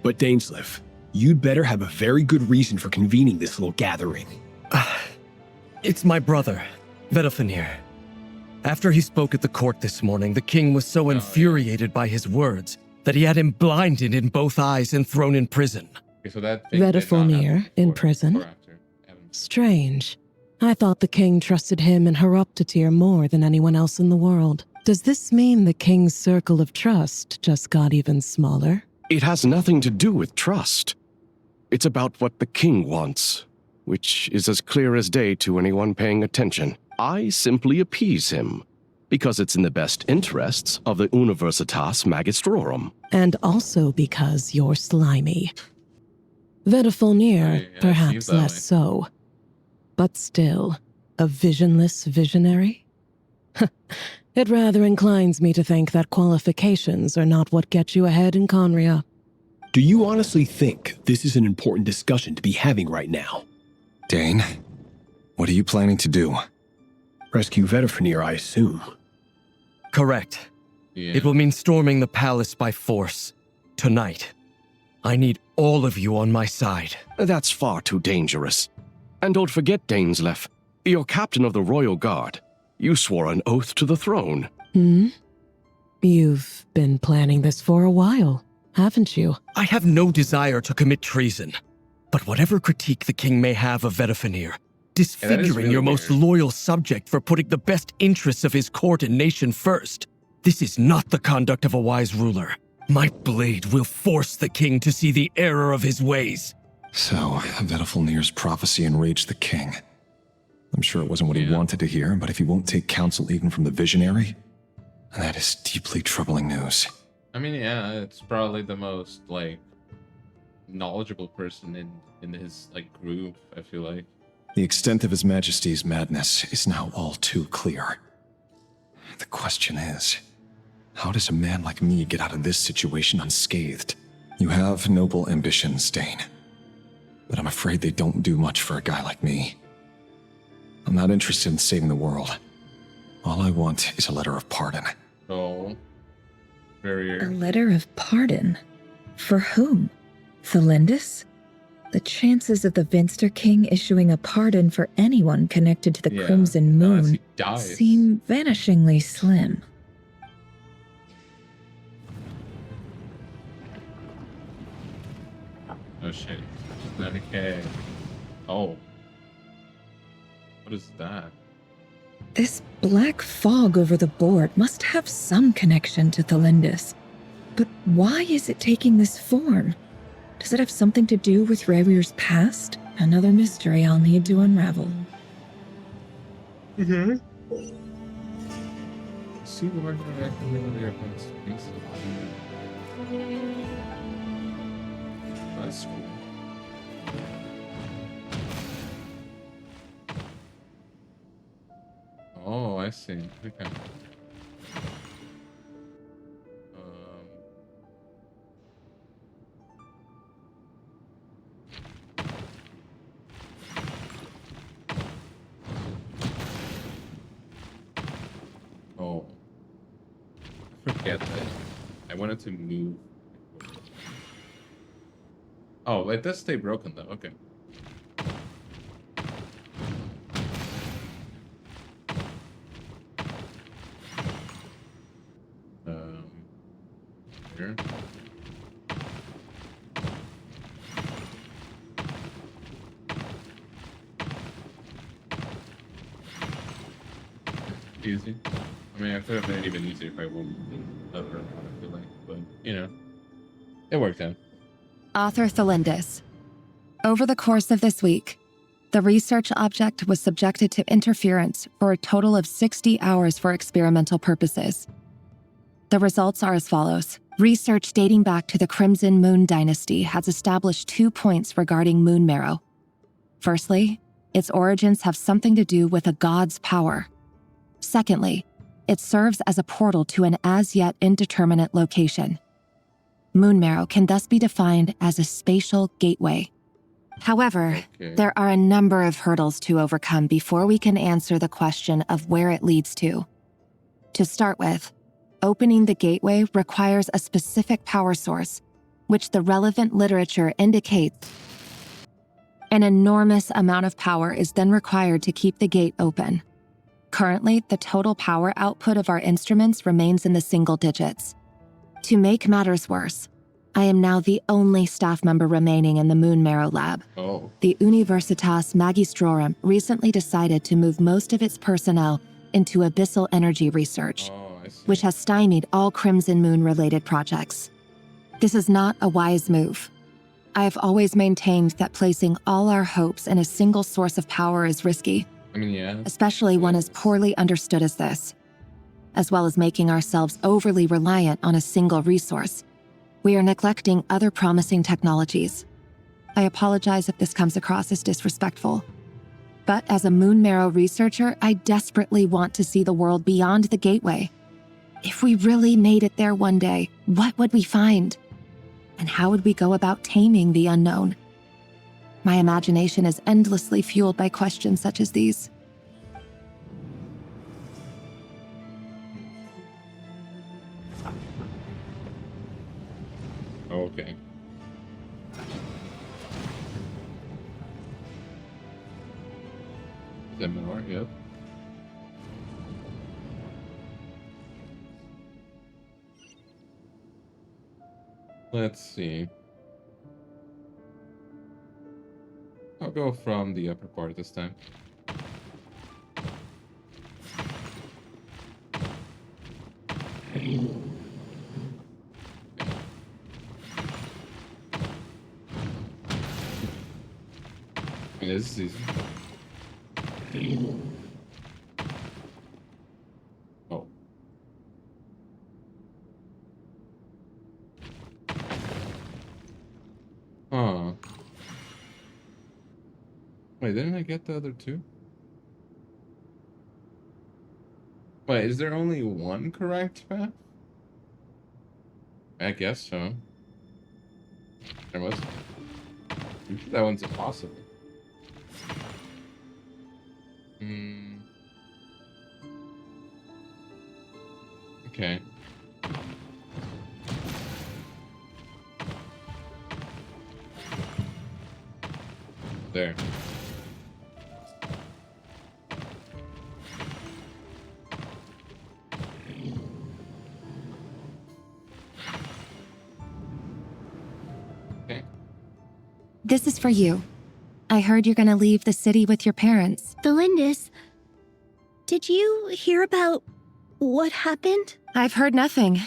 Speaker 22: But Dainsleif, you'd better have a very good reason for convening this little gathering.
Speaker 10: It's my brother, Vedalfinir. After he spoke at the court this morning, the king was so infuriated by his words that he had him blinded in both eyes and thrown in prison.
Speaker 1: Okay, so that
Speaker 21: Vedalfinir in prison? Strange. I thought the king trusted him and Horoptatyr more than anyone else in the world. Does this mean the king's circle of trust just got even smaller?
Speaker 7: It has nothing to do with trust. It's about what the king wants, which is as clear as day to anyone paying attention. I simply appease him, because it's in the best interests of the Universitas Magistrorum.
Speaker 21: And also because you're slimy. Vedalfinir, perhaps less so. But still, a visionless visionary? It rather inclines me to think that qualifications are not what get you ahead in Conria.
Speaker 22: Do you honestly think this is an important discussion to be having right now?
Speaker 14: Dane, what are you planning to do?
Speaker 22: Rescue Vedalfinir, I assume.
Speaker 10: Correct. It will mean storming the palace by force. Tonight. I need all of you on my side.
Speaker 7: That's far too dangerous. And don't forget, Dainsleif, you're captain of the Royal Guard. You swore an oath to the throne.
Speaker 21: You've been planning this for a while, haven't you?
Speaker 10: I have no desire to commit treason. But whatever critique the king may have of Vedalfinir, disfiguring your most loyal subject for putting the best interests of his court and nation first, this is not the conduct of a wise ruler. My blade will force the king to see the error of his ways.
Speaker 14: So, Vedalfinir's prophecy enraged the king. I'm sure it wasn't what he wanted to hear, but if he won't take counsel even from the visionary, that is deeply troubling news.
Speaker 1: I mean, yeah, it's probably the most, like, knowledgeable person in his, like, group, I feel like.
Speaker 14: The extent of His Majesty's madness is now all too clear. The question is, how does a man like me get out of this situation unscathed? You have noble ambitions, Dane, but I'm afraid they don't do much for a guy like me. I'm not interested in saving the world. All I want is a letter of pardon.
Speaker 1: Oh.
Speaker 11: A
Speaker 1: Rerir.
Speaker 11: letter of pardon? For whom? Thelindis? The chances of the Vinster King issuing a pardon for anyone connected to the
Speaker 1: Yeah,
Speaker 11: Crimson
Speaker 1: unless
Speaker 11: Moon
Speaker 1: he dies.
Speaker 11: seem vanishingly slim.
Speaker 1: Oh shit. Okay. Oh. What is that?
Speaker 11: This black fog over the board must have some connection to Thelindis. But why is it taking this form? Does it have something to do with Rerir's past? Another mystery I'll need to unravel.
Speaker 1: Mm-hmm. See the market activity of That's cool. Oh, I see. Okay. Oh. I forget that. I wanted to move. Oh, it does stay broken though. Okay. Here. Easy. I mean, I could have made it even easier if I wouldn't have her, I feel like, but you know, it worked out.
Speaker 18: Author Thelindis. Over the course of this week, the research object was subjected to interference for a total of 60 hours for experimental purposes. The results are as follows. Research dating back to the Crimson Moon Dynasty has established 2 points regarding moon marrow. Firstly, its origins have something to do with a god's power. Secondly, it serves as a portal to an as-yet indeterminate location. Moon marrow can thus be defined as a spatial gateway. However, there are a number of hurdles to overcome before we can answer the question of where it leads to. To start with, opening the gateway requires a specific power source, which the relevant literature indicates. An enormous amount of power is then required to keep the gate open. Currently, the total power output of our instruments remains in the single digits. To make matters worse, I am now the only staff member remaining in the Moon Marrow Lab.
Speaker 1: Oh.
Speaker 18: The Universitas Magistrorum recently decided to move most of its personnel into abyssal energy research, which has stymied all Crimson Moon-related projects. This is not a wise move. I have always maintained that placing all our hopes in a single source of power is risky.
Speaker 1: I mean, yeah.
Speaker 18: Especially one as poorly understood as this. As well as making ourselves overly reliant on a single resource, we are neglecting other promising technologies. I apologize if this comes across as disrespectful. But as a Moon Marrow researcher, I desperately want to see the world beyond the gateway. If we really made it there one day, what would we find? And how would we go about taming the unknown? My imagination is endlessly fueled by questions such as these.
Speaker 1: Okay. Seminar, yep. Let's see. I'll go from the upper part this time. This is easy. Oh. Huh. Wait, didn't I get the other two? Wait, is there only one correct path? I guess so. There must be. I'm sure that one's impossible. Okay. There. Okay.
Speaker 18: This is for you. I heard you're gonna leave the city with your parents.
Speaker 19: Delindis, did you hear about what happened?
Speaker 18: I've heard nothing.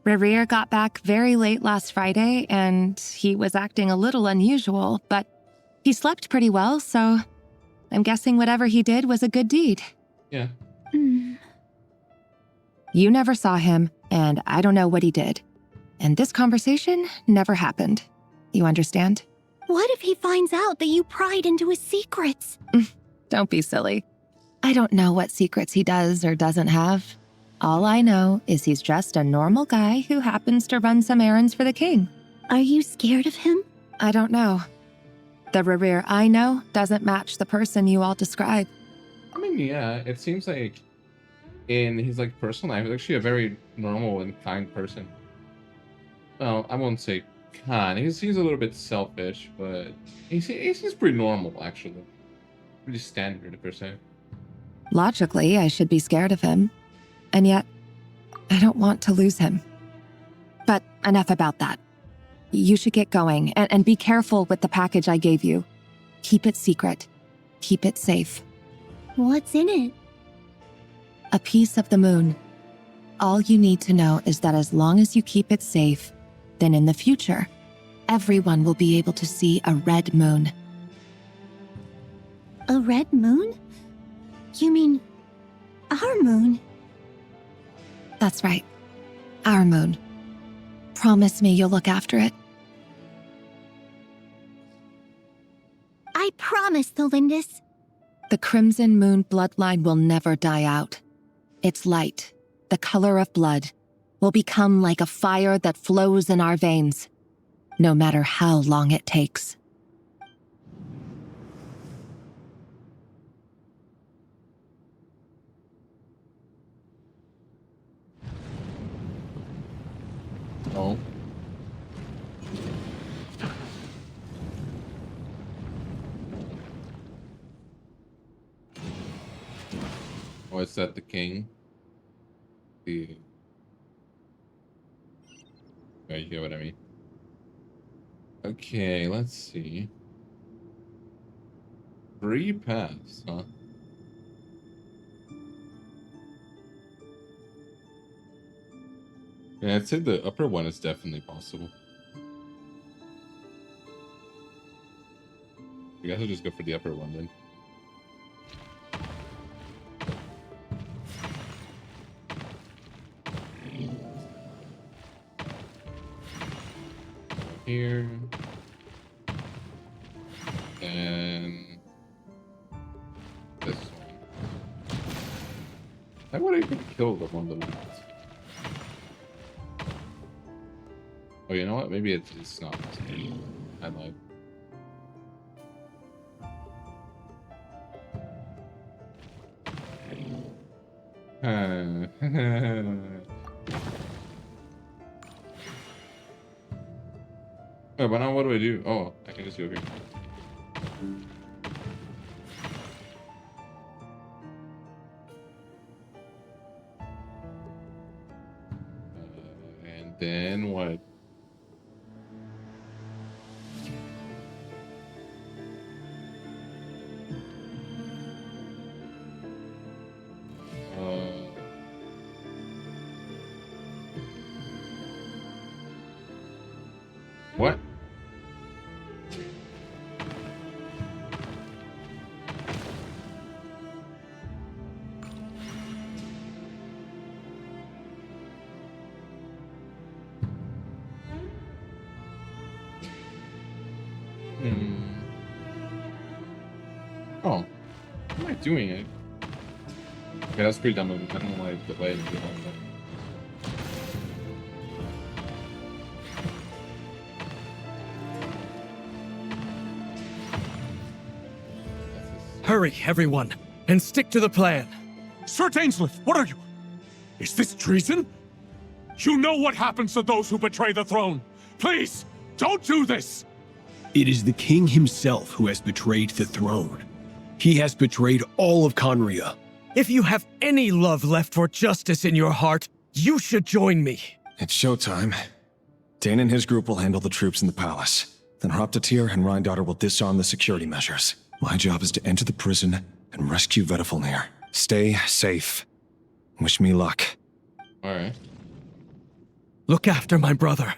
Speaker 18: Rerir got back very late last Friday, and he was acting a little unusual, but he slept pretty well, so I'm guessing whatever he did was a good deed.
Speaker 1: Yeah.
Speaker 18: You never saw him, and I don't know what he did. And this conversation never happened. You understand?
Speaker 19: What if he finds out that you pried into his secrets?
Speaker 18: Don't be silly. I don't know what secrets he does or doesn't have. All I know is he's just a normal guy who happens to run some errands for the king.
Speaker 19: Are you scared of him?
Speaker 18: I don't know. The Rerir I know doesn't match the person you all describe.
Speaker 1: I mean, yeah, it seems like in his like personal life, he's actually a very normal and kind person. Well, I won't say kind. He's a little bit selfish, but he's pretty normal actually. Pretty standard per se.
Speaker 18: Logically, I should be scared of him. And yet, I don't want to lose him. But enough about that. You should get going, and be careful with the package I gave you. Keep it secret. Keep it safe.
Speaker 19: What's in it?
Speaker 18: A piece of the moon. All you need to know is that as long as you keep it safe, then in the future, everyone will be able to see a red moon.
Speaker 19: A red moon? You mean our moon?
Speaker 18: That's right. Our moon. Promise me you'll look after it.
Speaker 19: I promise, Delindis.
Speaker 18: The Crimson Moon bloodline will never die out. Its light, the color of blood, will become like a fire that flows in our veins, no matter how long it takes.
Speaker 1: Oh. Oh, is that the king? Yeah, you get what I mean. Okay, let's see. 3 paths, huh? Yeah, I'd say the upper one is definitely possible. I guess I'll just go for the upper one then. Here. And this one. Why would I even kill the one of the ones? Oh, you know what? Maybe it's not. I lied. Oh, but now what do I do? Oh, I can just go here. And then what? What? Oh, what am I doing? Okay, that's pretty dumb of me. I don't know why I delayed it.
Speaker 5: Hurry, everyone, and stick to the plan.
Speaker 8: Sir Dainsleif, what are you? Is this treason?
Speaker 5: You know what happens to those who betray the throne. Please, don't do this!
Speaker 22: It is the king himself who has betrayed the throne. He has betrayed all of Conria.
Speaker 8: If you have any love left for justice in your heart, you should join me.
Speaker 14: It's showtime. Dane and his group will handle the troops in the palace. Then Hraptatir and Rheindotter will disarm the security measures. My job is to enter the prison and rescue Vedifalnir. Stay safe. Wish me luck.
Speaker 1: Alright.
Speaker 8: Look after my brother.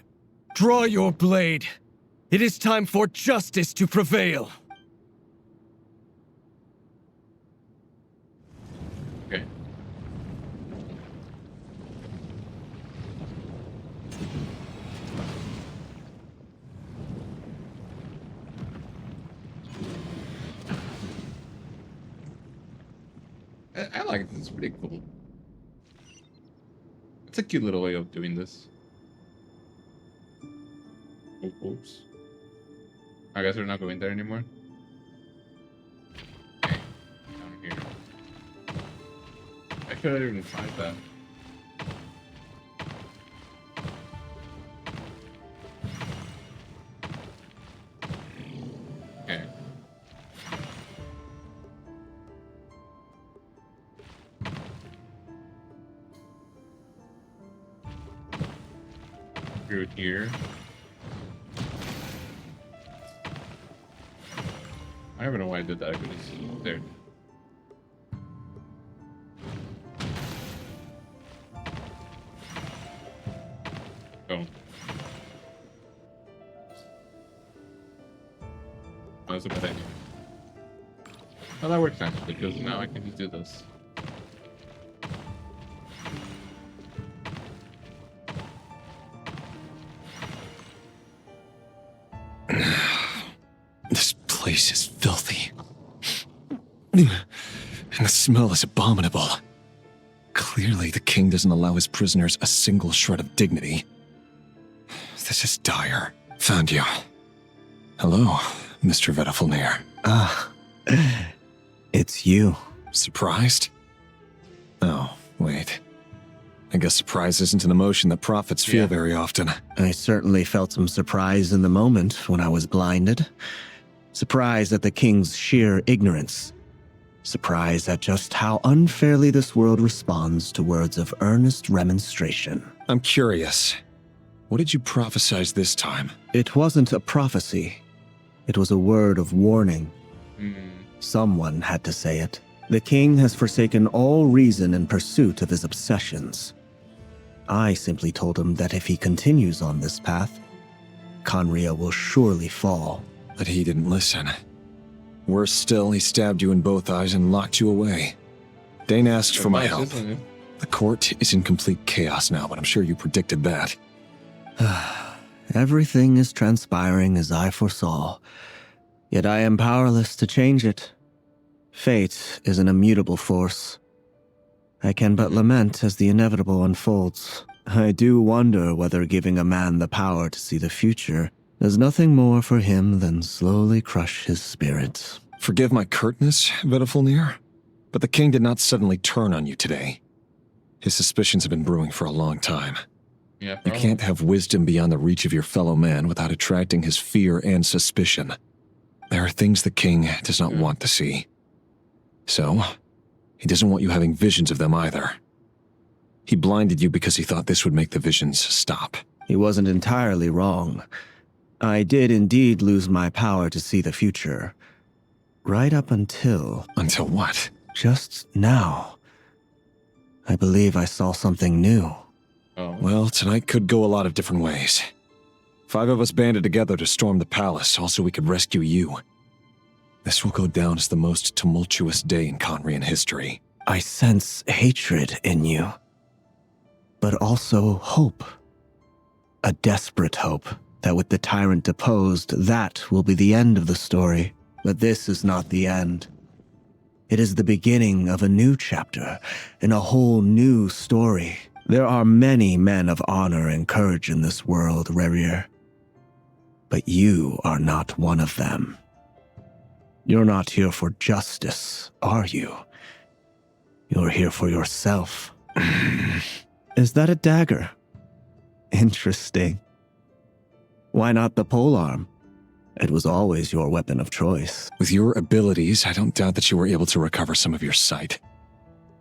Speaker 8: Draw your blade. It is time for justice to prevail.
Speaker 1: Okay. I like this. It's pretty cool. It's a cute little way of doing this. Oh, oops. I guess we're not going there anymore. Okay. Down here. I could have even tried that. Okay. Through here. I don't know why I did that. I could just there. Oh. That was a bad idea. Oh, that works actually, because now I can just do this.
Speaker 14: This place is filthy. And the smell is abominable. Clearly, the king doesn't allow his prisoners a single shred of dignity. This is dire. Found you. Hello, Mr. Vedifalnir.
Speaker 17: Ah, it's you.
Speaker 14: Surprised? Oh, wait. I guess surprise isn't an emotion that prophets feel very often.
Speaker 17: I certainly felt some surprise in the moment when I was blinded. Surprise at the king's sheer ignorance. Surprise at just how unfairly this world responds to words of earnest remonstration.
Speaker 14: I'm curious. What did you prophesize this time?
Speaker 17: It wasn't a prophecy. It was a word of warning. Someone had to say it. The king has forsaken all reason in pursuit of his obsessions. I simply told him that if he continues on this path, Conria will surely fall.
Speaker 14: But he didn't listen. Worse still, he stabbed you in both eyes and locked you away. Dane asked for my help. The court is in complete chaos now, but I'm sure you predicted that.
Speaker 17: Everything is transpiring as I foresaw, yet I am powerless to change it. Fate is an immutable force. I can but lament as the inevitable unfolds. I do wonder whether giving a man the power to see the future does nothing more for him than slowly crush his spirit.
Speaker 14: Forgive my curtness, Vedifalnir, but the king did not suddenly turn on you today. His suspicions have been brewing for a long time.
Speaker 1: Yeah,
Speaker 14: you can't have wisdom beyond the reach of your fellow man without attracting his fear and suspicion. There are things the king does not want to see. So, he doesn't want you having visions of them either. He blinded you because he thought this would make the visions stop.
Speaker 17: He wasn't entirely wrong. I did indeed lose my power to see the future. Right up until...
Speaker 14: Until what?
Speaker 17: Just now. I believe I saw something new.
Speaker 1: Oh.
Speaker 14: Well, tonight could go a lot of different ways. 5 of us banded together to storm the palace, also we could rescue you. This will go down as the most tumultuous day in Conrian history.
Speaker 17: I sense hatred in you. But also hope. A desperate hope that with the tyrant deposed, that will be the end of the story. But this is not the end. It is the beginning of a new chapter, in a whole new story. There are many men of honor and courage in this world, Rerir. But you are not one of them. You're not here for justice, are you? You're here for yourself. Is that a dagger? Interesting. Why not the polearm? It was always your weapon of choice.
Speaker 14: With your abilities, I don't doubt that you were able to recover some of your sight.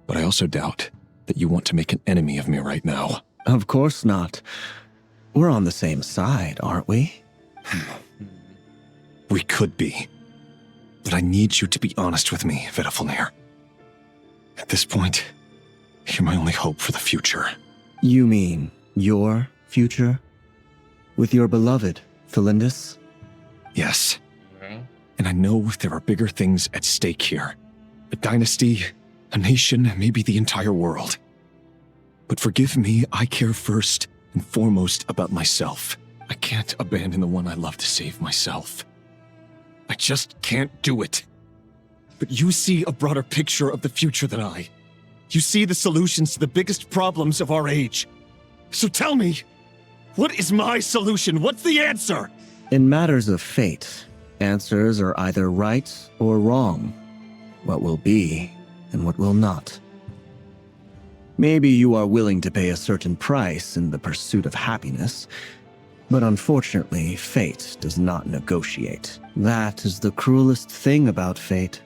Speaker 14: But I also doubt that you want to make an enemy of me right now.
Speaker 17: Of course not. We're on the same side, aren't we?
Speaker 14: We could be. But I need you to be honest with me, Vedafalnir. At this point, you're my only hope for the future.
Speaker 17: You mean your future? With your beloved, Thelindis?
Speaker 14: Yes. And I know there are bigger things at stake here. A dynasty, a nation, maybe the entire world. But forgive me, I care first and foremost about myself. I can't abandon the one I love to save myself. I just can't do it. But you see a broader picture of the future than I. You see the solutions to the biggest problems of our age. So tell me, what is my solution? What's the answer?
Speaker 17: In matters of fate, answers are either right or wrong. What will be and what will not. Maybe you are willing to pay a certain price in the pursuit of happiness, but unfortunately, fate does not negotiate. That is the cruelest thing about fate.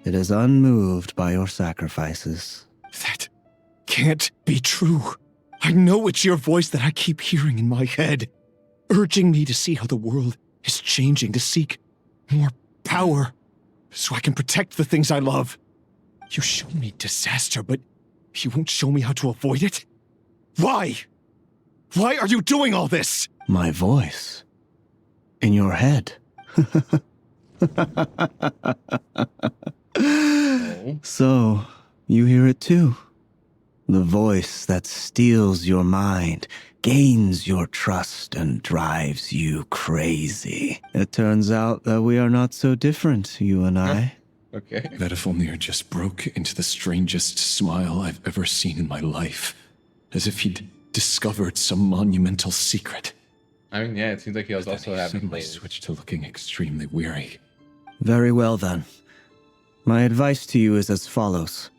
Speaker 17: It is unmoved by your sacrifices.
Speaker 14: That can't be true. I know it's your voice that I keep hearing in my head, urging me to see how the world is changing, to seek more power, so I can protect the things I love. You show me disaster, but you won't show me how to avoid it? Why? Why are you doing all this?
Speaker 17: My voice. In your head. So, you hear it too. The voice that steals your mind, gains your trust, and drives you crazy. It turns out that we are not so different, you and I.
Speaker 1: Okay.
Speaker 14: Vedafalnir just broke into the strangest smile I've ever seen in my life, as if he'd discovered some monumental secret.
Speaker 1: I mean, yeah, it seems like he was also having
Speaker 14: suddenly switched to looking extremely weary.
Speaker 17: Very well then. My advice to you is as follows.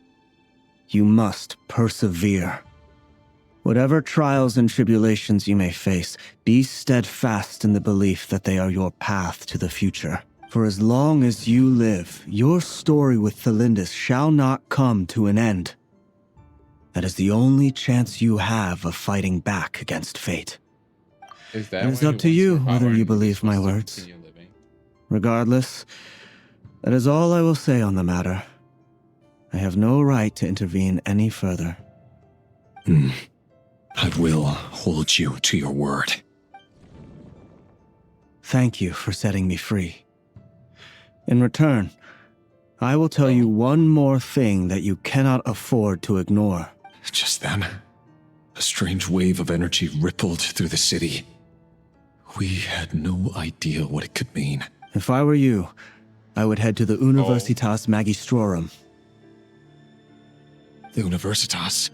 Speaker 17: You must persevere. Whatever trials and tribulations you may face, be steadfast in the belief that they are your path to the future. For as long as you live, your story with Thelindis shall not come to an end. That is the only chance you have of fighting back against fate.
Speaker 1: Is that
Speaker 17: It is up to you whether you believe my words. Regardless, that is all I will say on the matter. I have no right to intervene any further.
Speaker 14: I will hold you to your word.
Speaker 17: Thank you for setting me free. In return, I will tell you one more thing that you cannot afford to ignore.
Speaker 14: Just then, a strange wave of energy rippled through the city. We had no idea what it could mean.
Speaker 17: If I were you, I would head to the Universitas Magistrorum.
Speaker 14: The Universitas?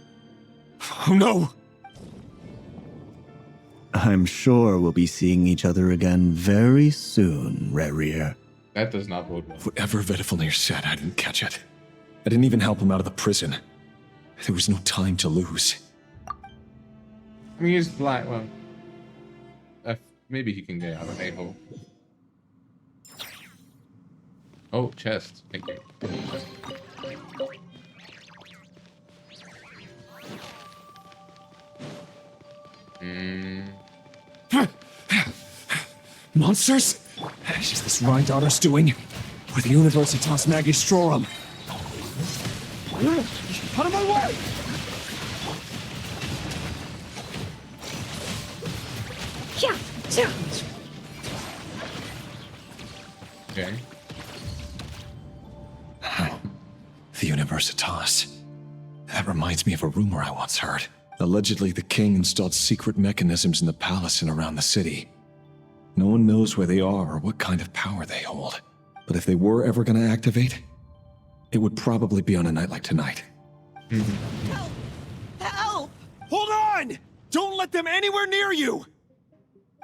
Speaker 14: Oh no!
Speaker 17: I'm sure we'll be seeing each other again very soon, Rerir.
Speaker 1: That does not bode well.
Speaker 14: Whatever Vedafalnir said, I didn't catch it. I didn't even help him out of the prison. There was no time to lose.
Speaker 1: I mean, he's black. Well, maybe he can get out of a-hole. Oh, chest. Thank you.
Speaker 14: Monsters? What is this Rhine-daughter's doing? With the Universitas Magistrorum. Out of my way!
Speaker 1: Okay.
Speaker 14: The Universitas. That reminds me of a rumor I once heard. Allegedly, the king installed secret mechanisms in the palace and around the city. No one knows where they are or what kind of power they hold. But if they were ever going to activate, it would probably be on a night like tonight.
Speaker 19: Help! Help!
Speaker 8: Hold on! Don't let them anywhere near you!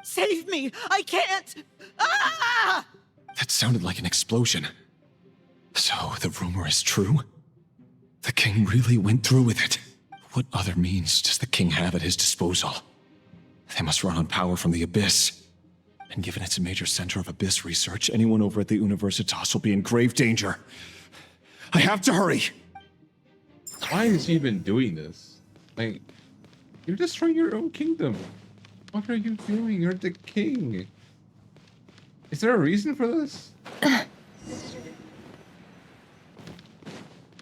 Speaker 19: Save me! I can't! Ah!
Speaker 14: That sounded like an explosion. So the rumor is true? The king really went through with it? What other means does the king have at his disposal? They must run on power from the Abyss. And given it's a major center of Abyss research, anyone over at the Universitas will be in grave danger. I have to hurry!
Speaker 1: Why is he even doing this? Like, you're destroying your own kingdom. What are you doing? You're the king. Is there a reason for this?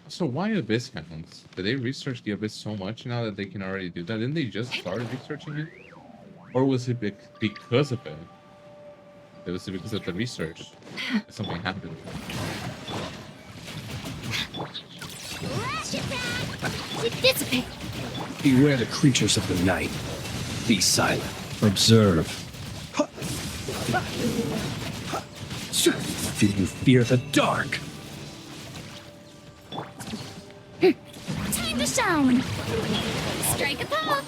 Speaker 1: So why Abyss Hounds? Did they research the Abyss so much now that they can already do that? Didn't they just start researching it? Or was it because of it? It was because of the research that something happened.
Speaker 2: Dissipate.
Speaker 22: Beware the creatures of the night. Be silent. Observe. Do you fear the dark?
Speaker 2: Time to shine. Strike a pose.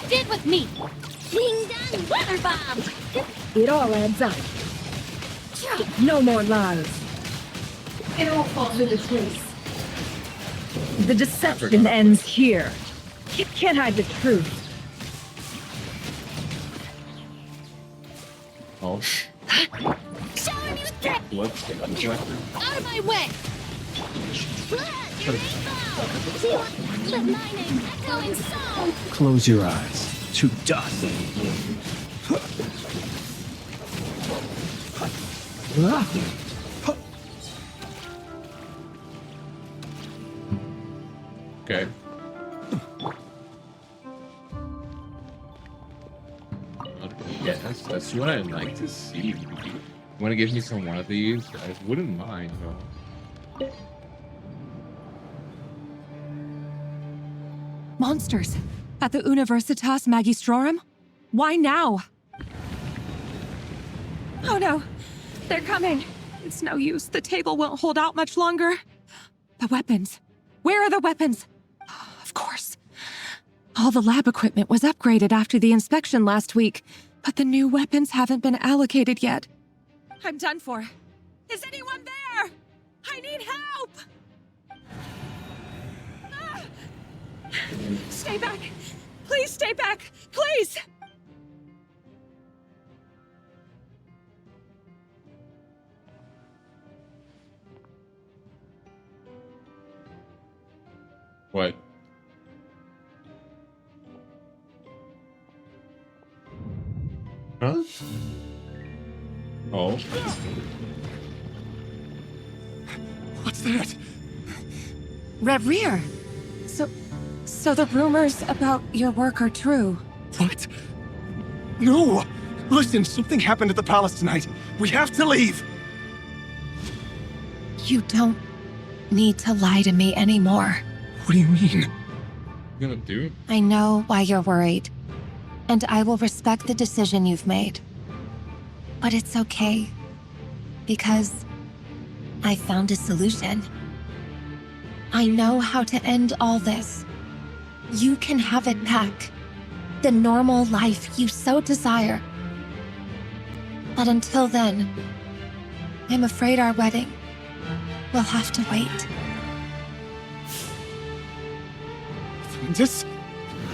Speaker 2: Get with me. Ding dong, weather bomb.
Speaker 16: It all adds up. No more lies. It all falls into place. The deception ends here. You can't hide the truth.
Speaker 1: Oh.
Speaker 2: Showing you strength. Out of my way. Let my name echo in song.
Speaker 22: Close your eyes. To dust.
Speaker 1: Okay. Yes, that's what I'd like to see. You want to give me some one of these? I wouldn't mind, though.
Speaker 18: Monsters! At the Universitas Magistrorum? Why now? Oh no! They're coming! It's no use. The table won't hold out much longer. The weapons. Where are the weapons? Of course. All the lab equipment was upgraded after the inspection last week, but the new weapons haven't been allocated yet. I'm done for. Is anyone there? I need help! Ah! Stay back! Please stay back! Please!
Speaker 1: What? Huh? Oh.
Speaker 5: What's that?
Speaker 18: Rerir! So the rumors about your work are true.
Speaker 5: What? No! Listen, something happened at the palace tonight. We have to leave!
Speaker 18: You don't need to lie to me anymore.
Speaker 5: What do you mean?
Speaker 1: You gonna do?
Speaker 18: I know why you're worried, and I will respect the decision you've made. But it's okay, because I found a solution. I know how to end all this. You can have it back. The normal life you so desire. But until then, I'm afraid our wedding will have to wait.
Speaker 5: Cylindus?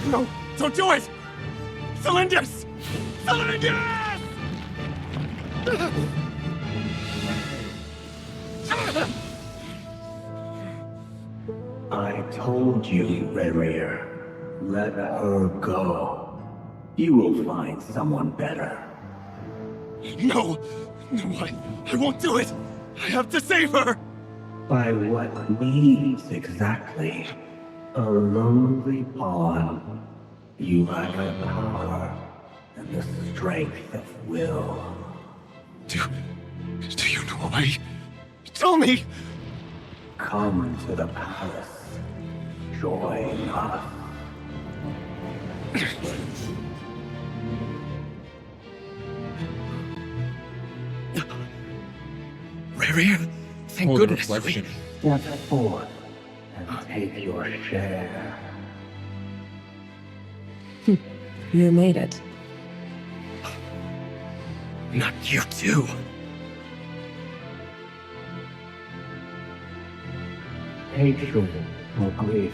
Speaker 5: No, don't do it! Cylindus! Cylindus!
Speaker 15: I told you, Rerir. Let her go. You will find someone better.
Speaker 5: No! No, I won't do it! I have to save her!
Speaker 15: By what means exactly? A lonely pawn. You lack the power and the strength of will.
Speaker 5: Do you know why? Tell me!
Speaker 15: Come to the palace. Join us.
Speaker 5: Rerir, thank goodness.
Speaker 15: Step forth and take your share.
Speaker 21: You made it.
Speaker 5: Not you too.
Speaker 15: Hatred or grief,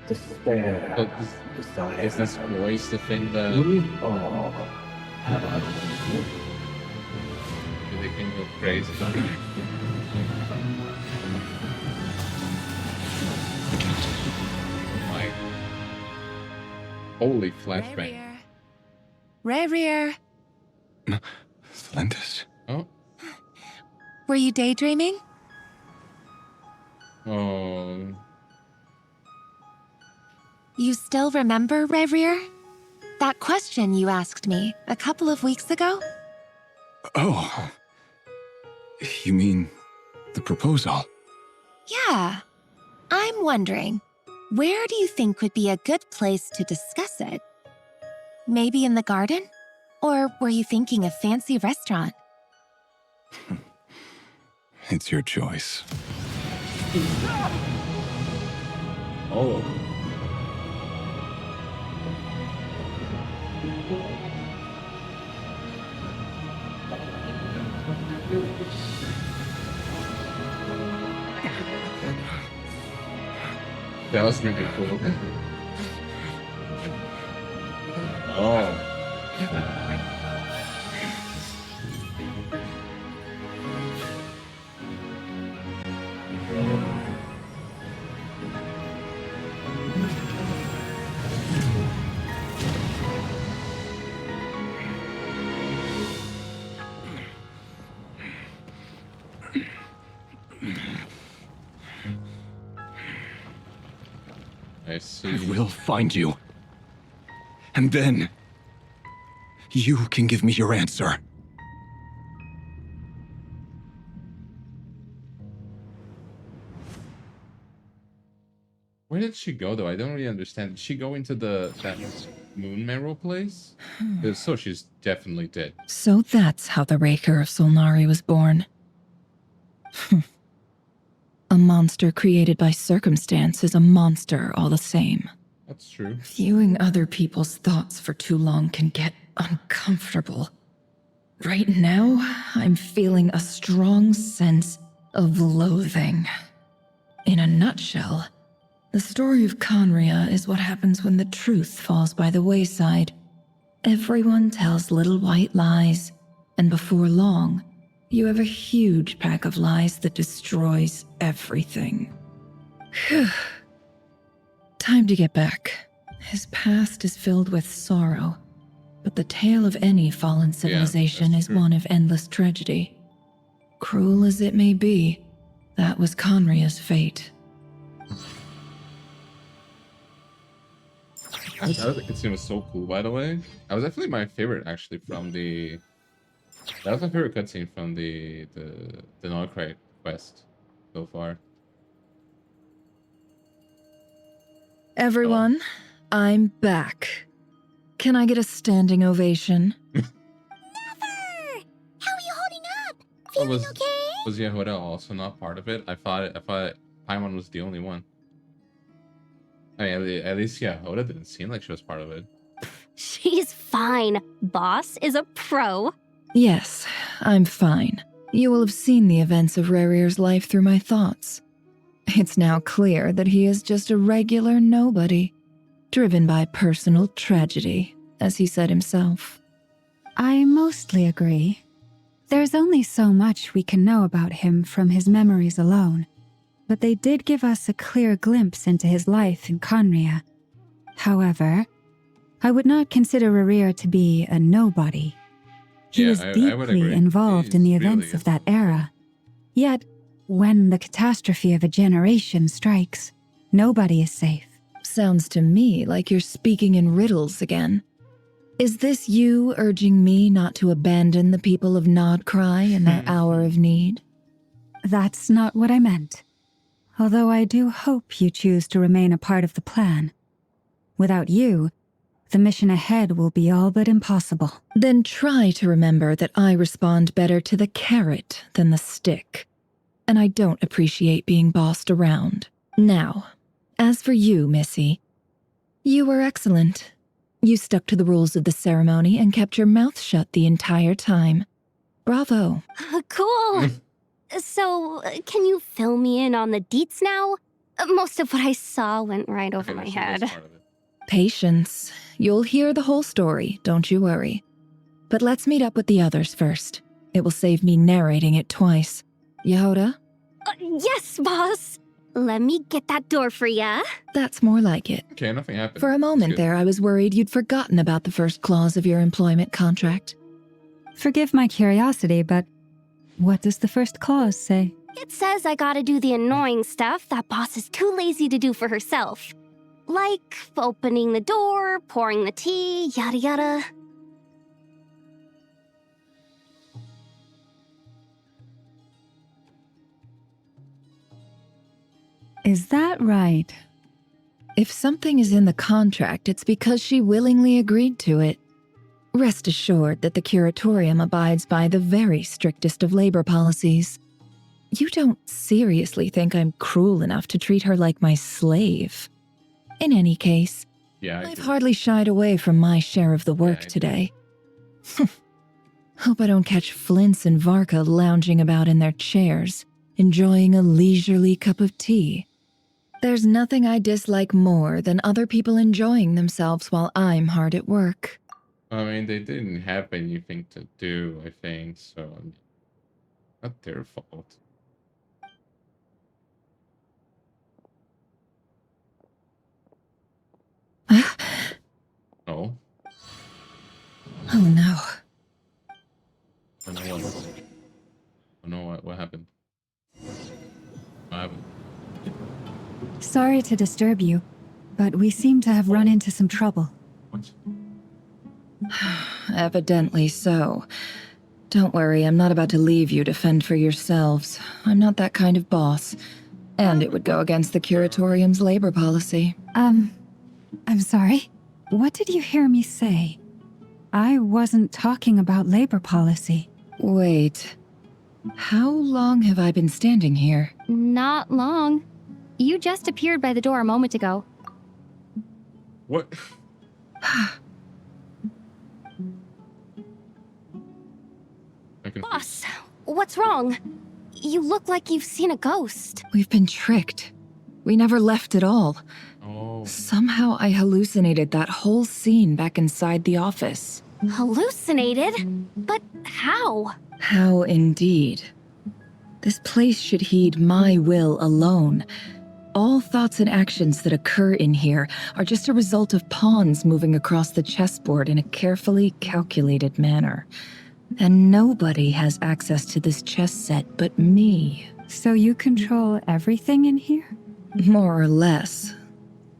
Speaker 15: despair,
Speaker 1: So
Speaker 15: desire.
Speaker 1: is this voice the thing that
Speaker 15: We all have our
Speaker 1: do they can go crazy? Oh my. Holy flashbang.
Speaker 18: Rerir,
Speaker 14: Splendid.
Speaker 1: Oh.
Speaker 18: were you daydreaming?
Speaker 1: Oh.
Speaker 18: You still remember, Rerir? That question you asked me a couple of weeks ago?
Speaker 14: Oh. You mean the proposal?
Speaker 18: Yeah. I'm wondering, where do you think would be a good place to discuss it? Maybe in the garden? Or were you thinking a fancy restaurant?
Speaker 14: It's your choice.
Speaker 1: Oh. That was really cool. Oh. I see.
Speaker 14: I will find you. And then you can give me your answer.
Speaker 1: Where did she go though? I don't really understand. Did she go into that moon marrow place? If so, she's definitely dead.
Speaker 11: So that's how the Raker of Solnari was born. A monster created by circumstance is a monster all the same.
Speaker 1: That's true.
Speaker 11: Viewing other people's thoughts for too long can get uncomfortable. Right now, I'm feeling a strong sense of loathing. In a nutshell, the story of Conria is what happens when the truth falls by the wayside. Everyone tells little white lies, and before long, you have a huge pack of lies that destroys everything. Time to get back. His past is filled with sorrow, but the tale of any fallen civilization is one of endless tragedy. Cruel as it may be, that was Conria's fate.
Speaker 1: I thought the cutscene was so cool, by the way. That was definitely my favorite, actually, from the... That was my favorite cutscene from the NodKrai quest so far.
Speaker 11: Everyone, I'm back. Can I get a standing ovation?
Speaker 2: Never! How are you holding up? Feeling okay?
Speaker 1: Was Yehuda also not part of it? I thought Paimon was the only one. I mean, at least Yehuda didn't seem like she was part of it.
Speaker 12: She's fine. Boss is a pro.
Speaker 11: Yes, I'm fine. You will have seen the events of Rerir's life through my thoughts. It's now clear that he is just a regular nobody, driven by personal tragedy, as he said himself.
Speaker 3: I mostly agree. There's only so much we can know about him from his memories alone, but they did give us a clear glimpse into his life in Conria. However, I would not consider Rerir to be a nobody. He was deeply involved in the events of that era. Yet, when the catastrophe of a generation strikes, nobody is safe.
Speaker 11: Sounds to me like you're speaking in riddles again. Is this you urging me not to abandon the people of NodKrai in their hour of need?
Speaker 3: That's not what I meant. Although I do hope you choose to remain a part of the plan. Without you, the mission ahead will be all but impossible.
Speaker 11: Then try to remember that I respond better to the carrot than the stick. And I don't appreciate being bossed around. Now, as for you, Missy, you were excellent. You stuck to the rules of the ceremony and kept your mouth shut the entire time. Bravo.
Speaker 12: Cool. So, can you fill me in on the deets now? Most of what I saw went right over my head.
Speaker 11: Patience. You'll hear the whole story, don't you worry. But let's meet up with the others first. It will save me narrating it twice. Yehoda?
Speaker 12: Yes, boss! Let me get that door for ya.
Speaker 11: That's more like it.
Speaker 1: Okay, nothing happened.
Speaker 11: For a moment there, I was worried you'd forgotten about the first clause of your employment contract.
Speaker 3: Forgive my curiosity, but what does the first clause say?
Speaker 12: It says I gotta do the annoying stuff that boss is too lazy to do for herself. Like opening the door, pouring the tea, yada yada.
Speaker 3: Is that right?
Speaker 11: If something is in the contract, it's because she willingly agreed to it. Rest assured that the curatorium abides by the very strictest of labor policies. You don't seriously think I'm cruel enough to treat her like my slave? In any case, I've hardly shied away from my share of the work today. Hope I don't catch Flintz and Varka lounging about in their chairs, enjoying a leisurely cup of tea. There's nothing I dislike more than other people enjoying themselves while I'm hard at work.
Speaker 1: I mean, they didn't have anything to do, I think, so not their fault. Oh.
Speaker 11: Oh no.
Speaker 1: Oh no, what? Oh no, what happened? What happened?
Speaker 3: Sorry to disturb you, but we seem to have run into some trouble.
Speaker 1: What?
Speaker 11: Evidently so. Don't worry, I'm not about to leave you to fend for yourselves. I'm not that kind of boss. And it would go against the curatorium's labor policy.
Speaker 3: I'm sorry. What did you hear me say? I wasn't talking about labor policy.
Speaker 11: Wait. How long have I been standing here?
Speaker 9: Not long. You just appeared by the door a moment ago.
Speaker 1: What?
Speaker 12: Boss, what's wrong? You look like you've seen a ghost.
Speaker 11: We've been tricked. We never left at all.
Speaker 1: Oh.
Speaker 11: Somehow I hallucinated that whole scene back inside the office.
Speaker 12: Hallucinated? But how?
Speaker 11: How indeed. This place should heed my will alone. All thoughts and actions that occur in here are just a result of pawns moving across the chessboard in a carefully calculated manner. And nobody has access to this chess set but me.
Speaker 3: So you control everything in here?
Speaker 11: More or less.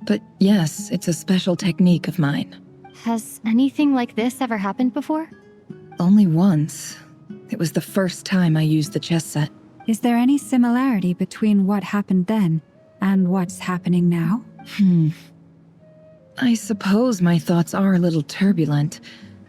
Speaker 11: But yes, it's a special technique of mine.
Speaker 9: Has anything like this ever happened before?
Speaker 11: Only once. It was the first time I used the chess set.
Speaker 3: Is there any similarity between what happened then and what's happening now?
Speaker 11: I suppose my thoughts are a little turbulent,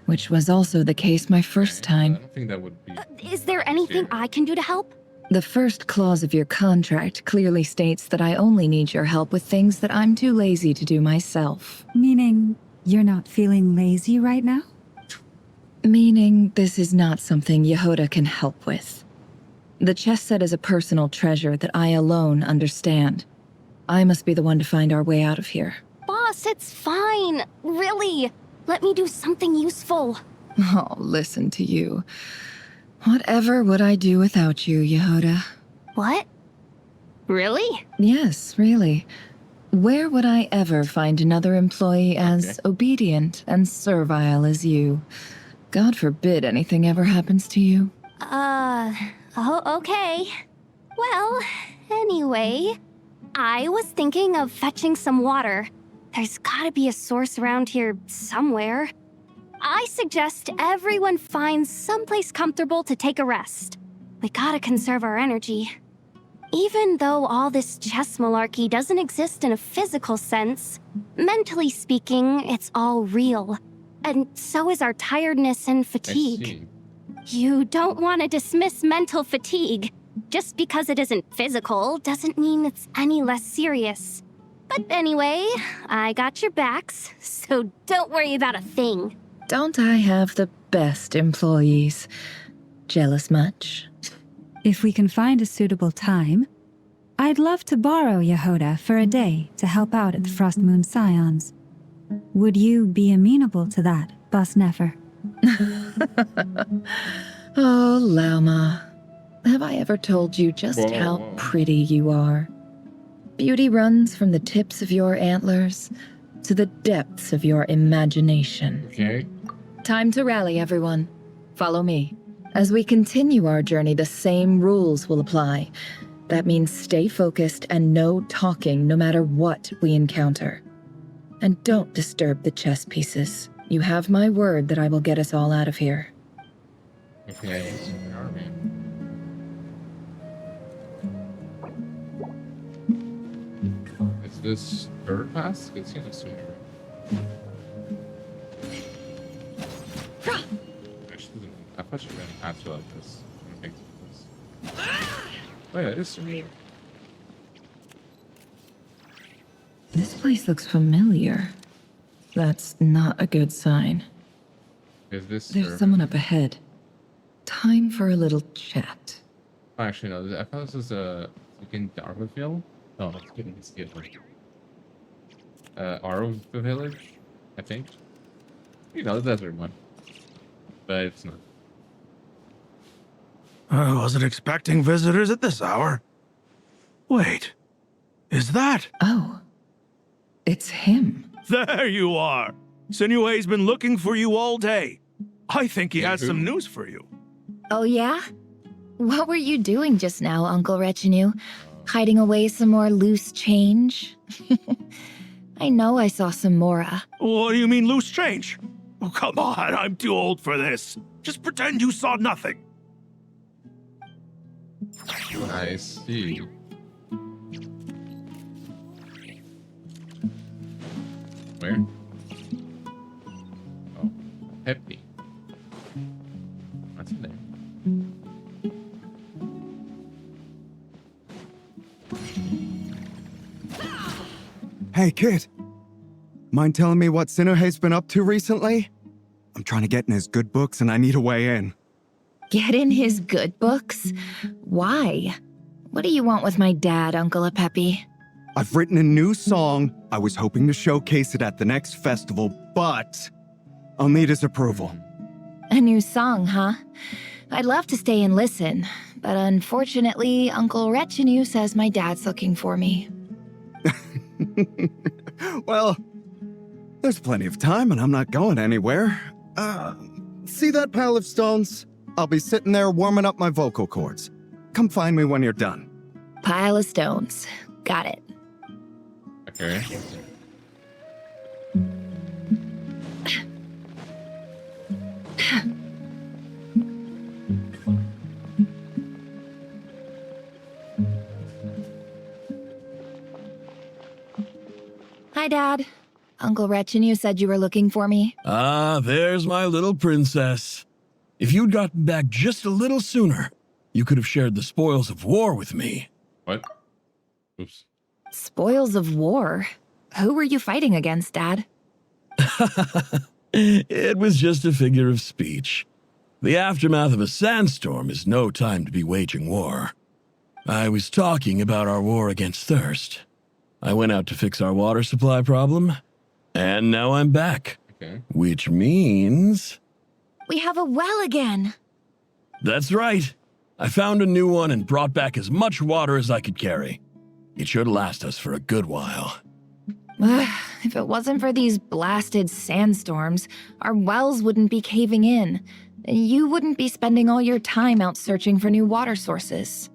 Speaker 11: which was also the case my first time.
Speaker 1: I don't think that would be...
Speaker 12: Is there anything I can do to help?
Speaker 11: The first clause of your contract clearly states that I only need your help with things that I'm too lazy to do myself.
Speaker 3: Meaning you're not feeling lazy right now?
Speaker 11: Meaning this is not something Yehoda can help with. The chess set is a personal treasure that I alone understand. I must be the one to find our way out of here.
Speaker 12: Boss, it's fine. Really. Let me do something useful.
Speaker 11: Oh, listen to you. Whatever would I do without you, Yehoda?
Speaker 12: What? Really?
Speaker 11: Yes, really. Where would I ever find another employee as obedient and servile as you? God forbid anything ever happens to you.
Speaker 12: Oh, okay. Well, anyway, I was thinking of fetching some water. There's gotta be a source around here somewhere. I suggest everyone finds someplace comfortable to take a rest. We gotta conserve our energy. Even though all this chess malarkey doesn't exist in a physical sense, mentally speaking, it's all real. And so is our tiredness and fatigue. You don't want to dismiss mental fatigue. Just because it isn't physical doesn't mean it's any less serious. But anyway, I got your backs, so don't worry about a thing.
Speaker 11: Don't I have the best employees? Jealous much?
Speaker 3: If we can find a suitable time, I'd love to borrow Yehoda for a day to help out at the Frostmoon Scions. Would you be amenable to that, Boss Nefer?
Speaker 11: Oh, Lauma. Have I ever told you just how pretty you are? Beauty runs from the tips of your antlers to the depths of your imagination.
Speaker 1: Okay.
Speaker 11: Time to rally, everyone. Follow me. As we continue our journey, the same rules will apply. That means stay focused and no talking no matter what we encounter. And don't disturb the chess pieces. You have my word that I will get us all out of here.
Speaker 1: Okay, so where are we? Is this third pass? It's kind of sooner. Actually, I thought you ran past you like this. Okay, oh yeah, it is sooner.
Speaker 11: This place looks familiar. That's not a good sign.
Speaker 1: Is this?
Speaker 11: There's someone up ahead. Time for a little chat.
Speaker 1: Oh, actually, no. I thought this was a freaking Darvafield. Oh, it's getting this gift. Arv the village, I think. You know, the desert one. But it's not.
Speaker 5: I wasn't expecting visitors at this hour. Wait, is that?
Speaker 11: Oh, it's him.
Speaker 5: There you are. Sinue's been looking for you all day. I think he has some news for you.
Speaker 12: Oh, yeah? What were you doing just now, Uncle Retinue? Hiding away some more loose change? I know I saw some Mora.
Speaker 5: What do you mean loose change? Oh, come on, I'm too old for this. Just pretend you saw nothing.
Speaker 1: I see. Where? Oh, Peppy. What's in there?
Speaker 6: Hey, kid. Mind telling me what Sinuhe's been up to recently? I'm trying to get in his good books and I need a way in.
Speaker 12: Get in his good books? Why? What do you want with my dad, Uncle Apepi?
Speaker 6: I've written a new song. I was hoping to showcase it at the next festival, but I'll need his approval.
Speaker 12: A new song, huh? I'd love to stay and listen, but unfortunately, Uncle Retinue says my dad's looking for me.
Speaker 6: Well, there's plenty of time and I'm not going anywhere. See that pile of stones? I'll be sitting there warming up my vocal cords. Come find me when you're done.
Speaker 12: Pile of stones. Got it.
Speaker 1: Okay.
Speaker 12: Hi, Dad. Uncle Retinue said you were looking for me.
Speaker 8: Ah, there's my little princess. If you'd gotten back just a little sooner, you could have shared the spoils of war with me.
Speaker 1: What? Oops.
Speaker 12: Spoils of war? Who were you fighting against, Dad?
Speaker 8: It was just a figure of speech. The aftermath of a sandstorm is no time to be waging war. I was talking about our war against thirst. I went out to fix our water supply problem, and now I'm back.
Speaker 1: Okay.
Speaker 8: Which means...
Speaker 12: We have a well again.
Speaker 8: That's right. I found a new one and brought back as much water as I could carry. It should last us for a good while.
Speaker 12: If it wasn't for these blasted sandstorms, our wells wouldn't be caving in. You wouldn't be spending all your time out searching for new water sources.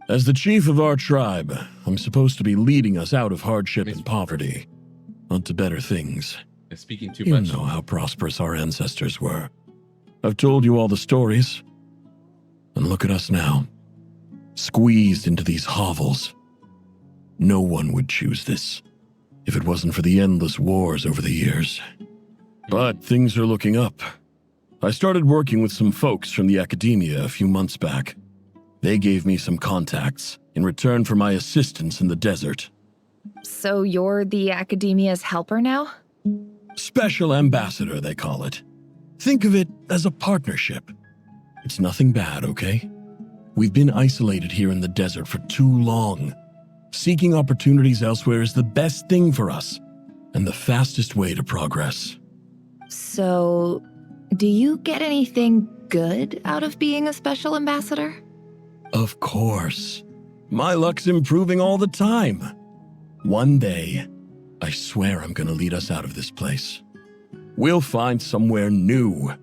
Speaker 8: As the chief of our tribe, I'm supposed to be leading us out of hardship and poverty, onto better things.
Speaker 1: Speaking too
Speaker 8: You
Speaker 1: much.
Speaker 8: know how prosperous our ancestors were. I've told you all the stories. And look at us now, squeezed into these hovels. No one would choose this, if it wasn't for the endless wars over the years. But things are looking up. I started working with some folks from the academia a few months back. They gave me some contacts in return for my assistance in the desert.
Speaker 12: So you're the academia's helper now?
Speaker 8: Special ambassador, they call it. Think of it as a partnership. It's nothing bad, okay? We've been isolated here in the desert for too long. Seeking opportunities elsewhere is the best thing for us, and the fastest way to progress.
Speaker 11: So, do you get anything good out of being a special ambassador?
Speaker 8: Of course. My luck's improving all the time. One day, I swear I'm gonna lead us out of this place. We'll find somewhere new.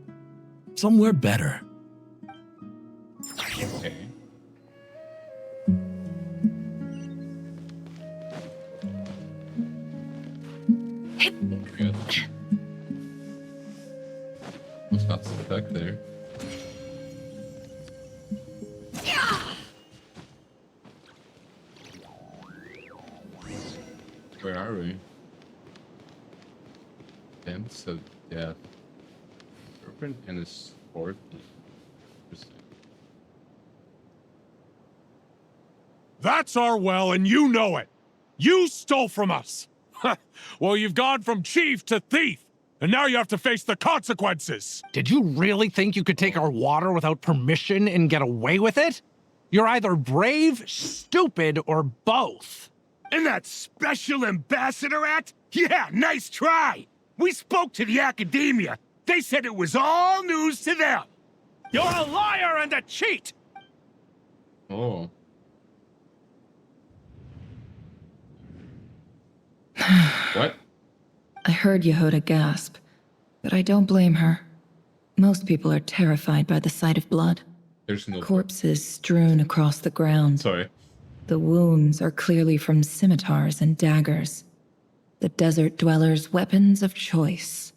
Speaker 8: Somewhere better.
Speaker 1: Okay. Good. Was not stuck there. Where are we? Dance of death. Serpent and a sport. Interesting.
Speaker 13: That's our well, and you know it. You stole from us. Well, you've gone from chief to thief, and now you have to face the consequences.
Speaker 20: Did you really think you could take our water without permission and get away with it? You're either brave, stupid, or both.
Speaker 13: And that special ambassador act? Yeah, nice try. We spoke to the academia. They said it was all news to them. You're a liar and a cheat.
Speaker 1: Oh. What?
Speaker 11: I heard Yehuda gasp, but I don't blame her. Most people are terrified by the sight of blood.
Speaker 1: There's no
Speaker 11: corpses strewn across the ground.
Speaker 1: Sorry.
Speaker 11: The wounds are clearly from scimitars and daggers. The desert dwellers' weapons of choice.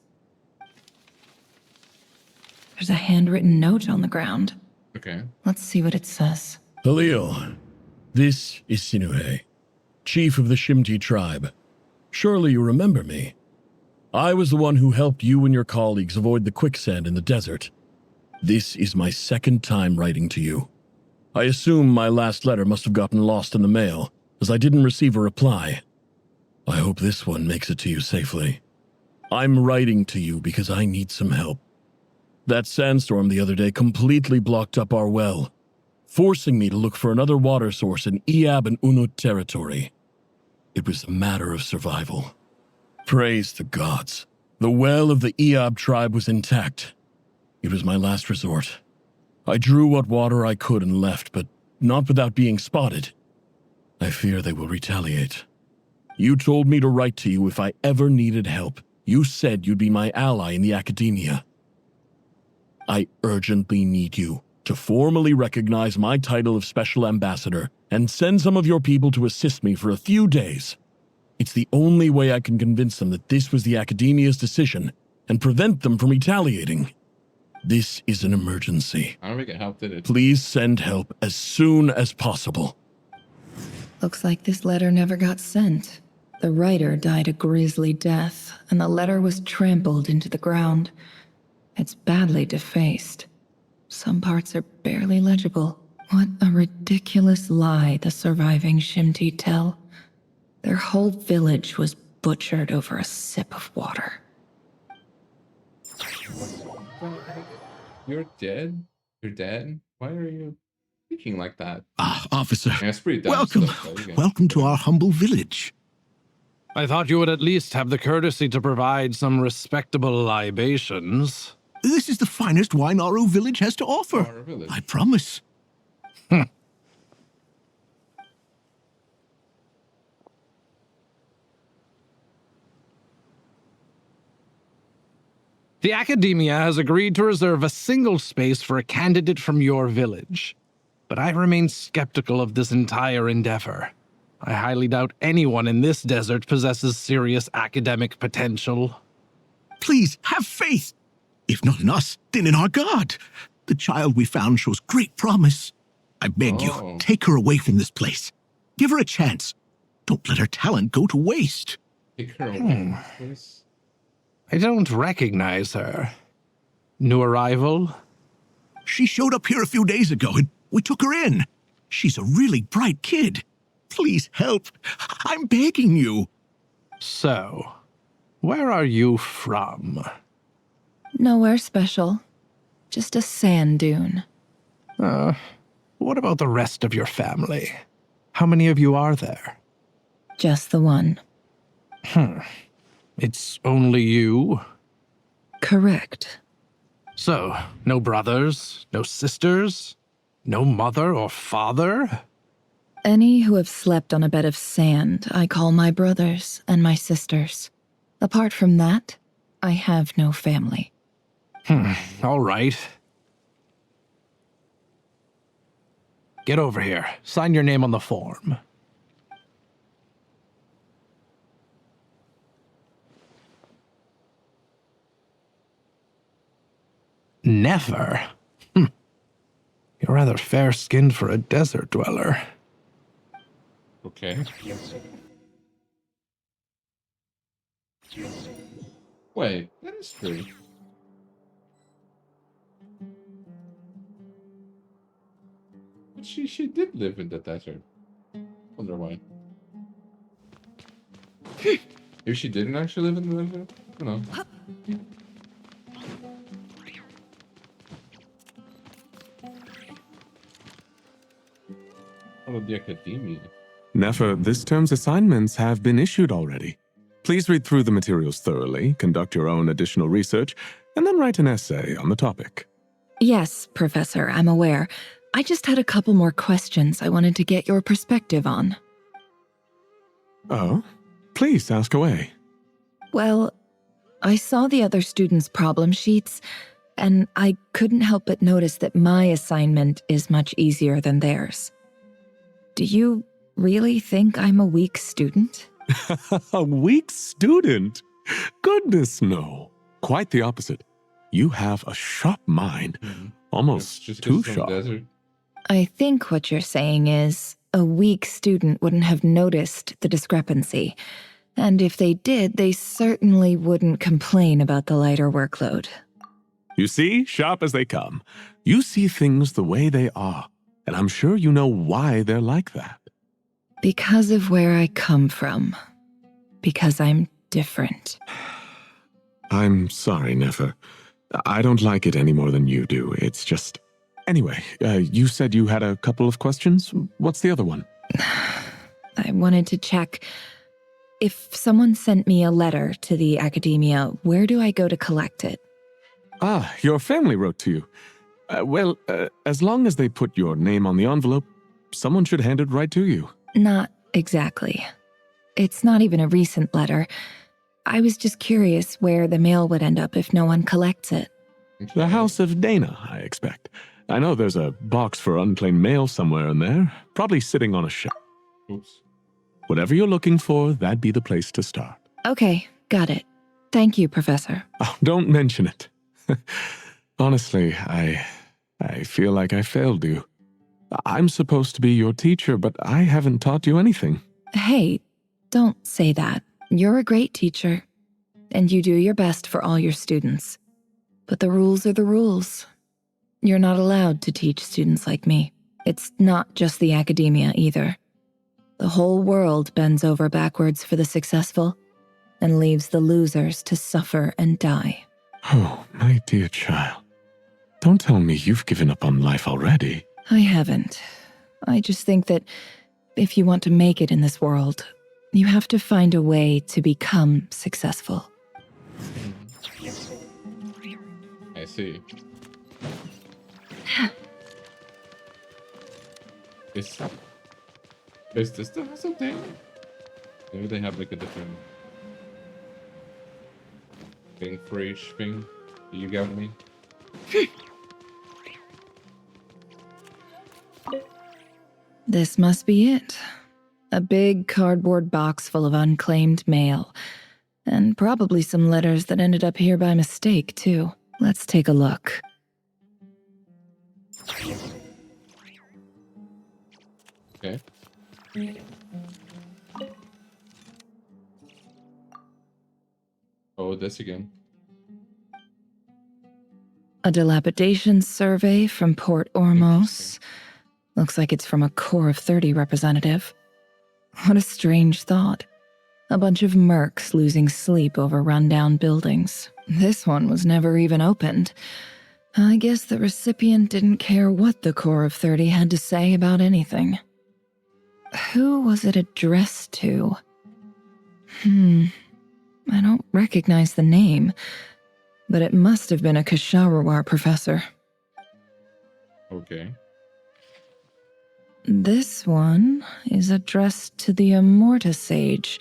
Speaker 11: There's a handwritten note on the ground.
Speaker 1: Okay.
Speaker 11: Let's see what it says.
Speaker 8: Halil, this is Sinuhe, chief of the Shimti tribe. Surely you remember me. I was the one who helped you and your colleagues avoid the quicksand in the desert. This is my second time writing to you. I assume my last letter must have gotten lost in the mail, as I didn't receive a reply. I hope this one makes it to you safely. I'm writing to you because I need some help. That sandstorm the other day completely blocked up our well, forcing me to look for another water source in Iab and Unut territory. It was a matter of survival. Praise the gods. The well of the Iab tribe was intact. It was my last resort. I drew what water I could and left, but not without being spotted. I fear they will retaliate. You told me to write to you if I ever needed help. You said you'd be my ally in the academia. I urgently need you to formally recognize my title of Special Ambassador and send some of your people to assist me for a few days. It's the only way I can convince them that this was the academia's decision and prevent them from retaliating. This is an emergency.
Speaker 1: I don't think it helped, did it?
Speaker 8: Please send help as soon as possible.
Speaker 11: Looks like this letter never got sent. The writer died a grisly death, and the letter was trampled into the ground. It's badly defaced. Some parts are barely legible. What a ridiculous lie the surviving Shimti tell. Their whole village was butchered over a sip of water.
Speaker 1: You're dead? You're dead? Why are you speaking like that?
Speaker 23: Ah, officer.
Speaker 1: Yeah, it's pretty dumb
Speaker 23: Welcome.
Speaker 1: stuff, though, yeah.
Speaker 23: Welcome to our humble village.
Speaker 20: I thought you would at least have the courtesy to provide some respectable libations.
Speaker 23: This is the finest wine our village has to offer. I promise.
Speaker 20: The Academia has agreed to reserve a single space for a candidate from your village. But I remain skeptical of this entire endeavor. I highly doubt anyone in this desert possesses serious academic potential.
Speaker 23: Please, have faith. If not in us, then in our God. The child we found shows great promise. I beg you, take her away from this place. Give her a chance. Don't let her talent go to waste.
Speaker 1: Take her away, please.
Speaker 20: I don't recognize her. New arrival?
Speaker 23: She showed up here a few days ago and we took her in. She's a really bright kid. Please help. I'm begging you.
Speaker 20: So, where are you from?
Speaker 11: Nowhere special. Just a sand dune.
Speaker 20: What about the rest of your family? How many of you are there?
Speaker 11: Just the one.
Speaker 20: It's only you?
Speaker 11: Correct.
Speaker 20: So, no brothers, no sisters, no mother or father?
Speaker 11: Any who have slept on a bed of sand, I call my brothers and my sisters. Apart from that, I have no family.
Speaker 20: All right. Get over here. Sign your name on the form. Never? You're rather fair-skinned for a desert dweller.
Speaker 1: Okay. Wait, that is true. But she did live in the desert. Wonder why. If she didn't actually live in the desert? I don't know. Oh, the academia.
Speaker 4: Nefer, this term's assignments have been issued already. Please read through the materials thoroughly, conduct your own additional research, and then write an essay on the topic.
Speaker 11: Yes, Professor, I'm aware. I just had a couple more questions I wanted to get your perspective on.
Speaker 4: Oh? Please ask away.
Speaker 11: Well, I saw the other students' problem sheets, and I couldn't help but notice that my assignment is much easier than theirs. Do you really think I'm a weak student?
Speaker 4: A weak student? Goodness, no. Quite the opposite. You have a sharp mind. Almost
Speaker 1: just
Speaker 4: too
Speaker 1: from
Speaker 4: sharp.
Speaker 1: the desert.
Speaker 11: I think what you're saying is a weak student wouldn't have noticed the discrepancy. And if they did, they certainly wouldn't complain about the lighter workload.
Speaker 4: You see, sharp as they come. You see things the way they are, and I'm sure you know why they're like that.
Speaker 11: Because of where I come from. Because I'm different.
Speaker 4: I'm sorry, Nefer. I don't like it any more than you do. It's just... Anyway, you said you had a couple of questions. What's the other one?
Speaker 11: I wanted to check. If someone sent me a letter to the academia, where do I go to collect it?
Speaker 4: Ah, your family wrote to you. Well, as long as they put your name on the envelope, someone should hand it right to you.
Speaker 11: Not exactly. It's not even a recent letter. I was just curious where the mail would end up if no one collects it.
Speaker 4: The House of Dana, I expect. I know there's a box for unclaimed mail somewhere in there, probably sitting on a shelf.
Speaker 1: Oops.
Speaker 4: Whatever you're looking for, that'd be the place to start.
Speaker 11: Okay, got it. Thank you, Professor.
Speaker 4: Oh, don't mention it. Honestly, I feel like I failed you. I'm supposed to be your teacher, but I haven't taught you anything.
Speaker 11: Hey, don't say that. You're a great teacher, and you do your best for all your students. But the rules are the rules. You're not allowed to teach students like me. It's not just the academia either. The whole world bends over backwards for the successful and leaves the losers to suffer and die.
Speaker 4: Oh, my dear child. Don't tell me you've given up on life already.
Speaker 11: I haven't. I just think that if you want to make it in this world, you have to find a way to become successful.
Speaker 1: I see. Is this the House of Dana? Maybe they have like a different thing for each thing. You got me?
Speaker 11: This must be it. A big cardboard box full of unclaimed mail. And probably some letters that ended up here by mistake, too. Let's take a look.
Speaker 1: Okay. Oh, this again.
Speaker 11: A dilapidation survey from Port Ormos. Looks like it's from a Core of 30 representative. What a strange thought. A bunch of mercs losing sleep over rundown buildings. This one was never even opened. I guess the recipient didn't care what the Core of 30 had to say about anything. Who was it addressed to? I don't recognize the name, but it must have been a Kasharawar professor.
Speaker 1: Okay.
Speaker 11: This one is addressed to the Immorta Sage.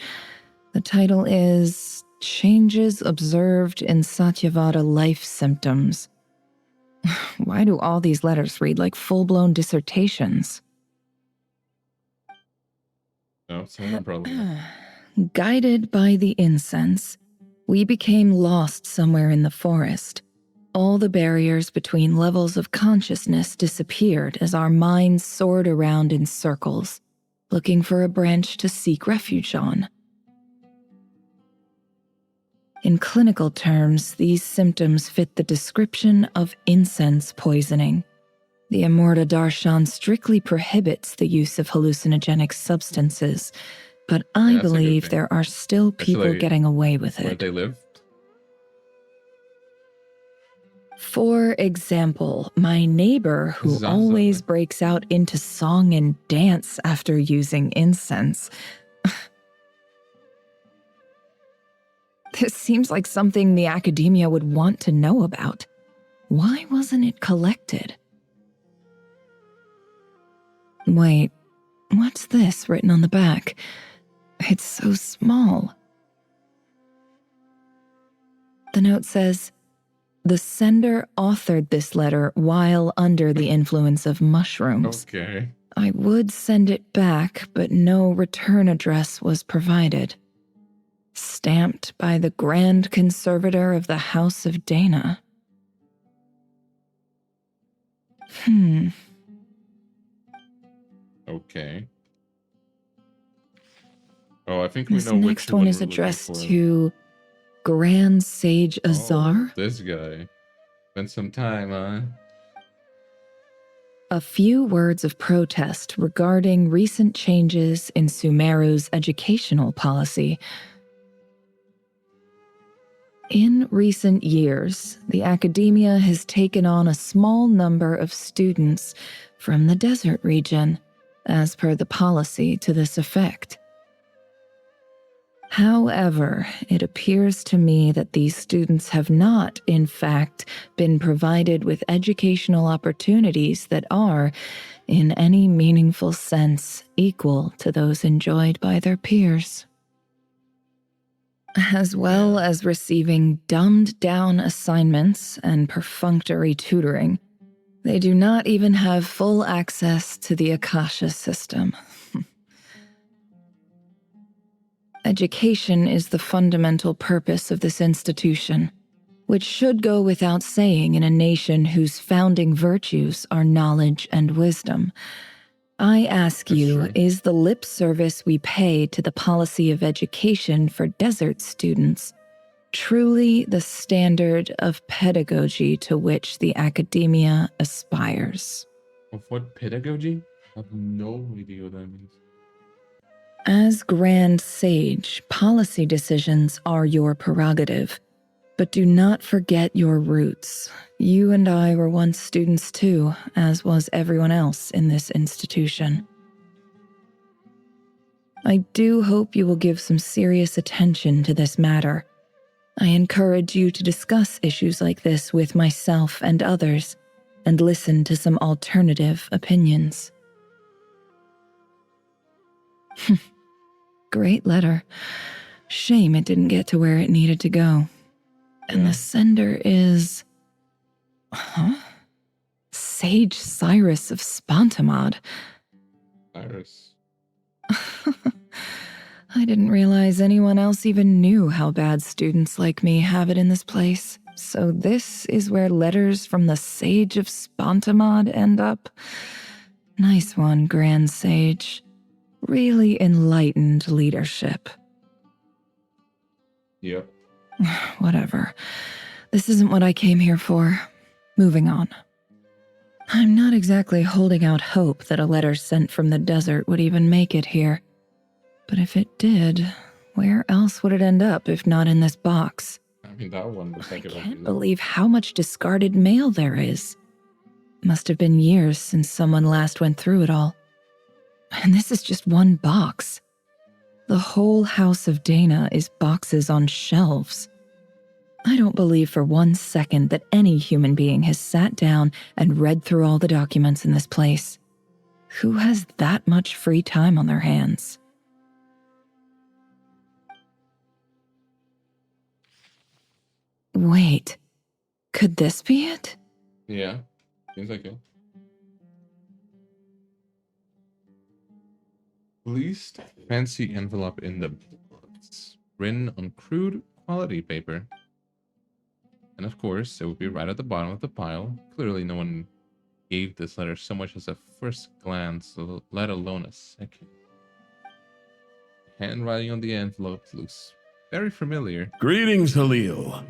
Speaker 11: The title is Changes Observed in Satyavada Life Symptoms. Why do all these letters read like full-blown dissertations?
Speaker 1: No, someone probably.
Speaker 11: Guided by the incense, we became lost somewhere in the forest. All the barriers between levels of consciousness disappeared as our minds soared around in circles, looking for a branch to seek refuge on. In clinical terms, these symptoms fit the description of incense poisoning. The Immorta Darshan strictly prohibits the use of hallucinogenic substances, but I believe there are still people getting away with it.
Speaker 1: Where they live?
Speaker 11: For example, my neighbor who always breaks out into song and dance after using incense. This seems like something the academia would want to know about. Why wasn't it collected? Wait, what's this written on the back? It's so small. The note says, the sender authored this letter while under the influence of mushrooms.
Speaker 1: Okay.
Speaker 11: I would send it back, but no return address was provided. Stamped by the Grand Conservator of the House of Dana.
Speaker 1: Okay. Oh, I think we
Speaker 11: This
Speaker 1: know which
Speaker 11: next one is
Speaker 1: we're looking
Speaker 11: addressed
Speaker 1: for.
Speaker 11: to Grand Sage Azar.
Speaker 1: This guy. Spent some time, huh?
Speaker 11: A few words of protest regarding recent changes in Sumeru's educational policy. In recent years, the academia has taken on a small number of students from the desert region, as per the policy to this effect. However, it appears to me that these students have not, in fact, been provided with educational opportunities that are, in any meaningful sense, equal to those enjoyed by their peers. As well as receiving dumbed-down assignments and perfunctory tutoring, they do not even have full access to the Akasha system. Education is the fundamental purpose of this institution, which should go without saying in a nation whose founding virtues are knowledge and wisdom. I ask you, is the lip service we pay to the policy of education for desert students truly the standard of pedagogy to which the academia aspires?
Speaker 1: Of what pedagogy? I have no idea what that means.
Speaker 11: As Grand Sage, policy decisions are your prerogative, but do not forget your roots. You and I were once students too, as was everyone else in this institution. I do hope you will give some serious attention to this matter. I encourage you to discuss issues like this with myself and others, and listen to some alternative opinions. Great letter. Shame it didn't get to where it needed to go. And the sender is... Sage Cyrus of Spontamod.
Speaker 1: Cyrus.
Speaker 11: I didn't realize anyone else even knew how bad students like me have it in this place. So this is where letters from the Sage of Spontamod end up? Nice one, Grand Sage. Really enlightened leadership.
Speaker 1: Yep.
Speaker 11: Whatever. This isn't what I came here for. Moving on. I'm not exactly holding out hope that a letter sent from the desert would even make it here. But if it did, where else would it end up if not in this box?
Speaker 1: I mean, that one looks like it.
Speaker 11: I can't believe how much discarded mail there is. Must have been years since someone last went through it all. And this is just one box. The whole house of Dana is boxes on shelves. I don't believe for 1 second that any human being has sat down and read through all the documents in this place. Who has that much free time on their hands? Wait, could this be it?
Speaker 1: Yeah, seems like it. Least fancy envelope in the books, written on crude quality paper. And of course, it would be right at the bottom of the pile. Clearly, no one gave this letter so much as a first glance, let alone a second. Handwriting on the envelope looks very familiar.
Speaker 8: Greetings, Halil.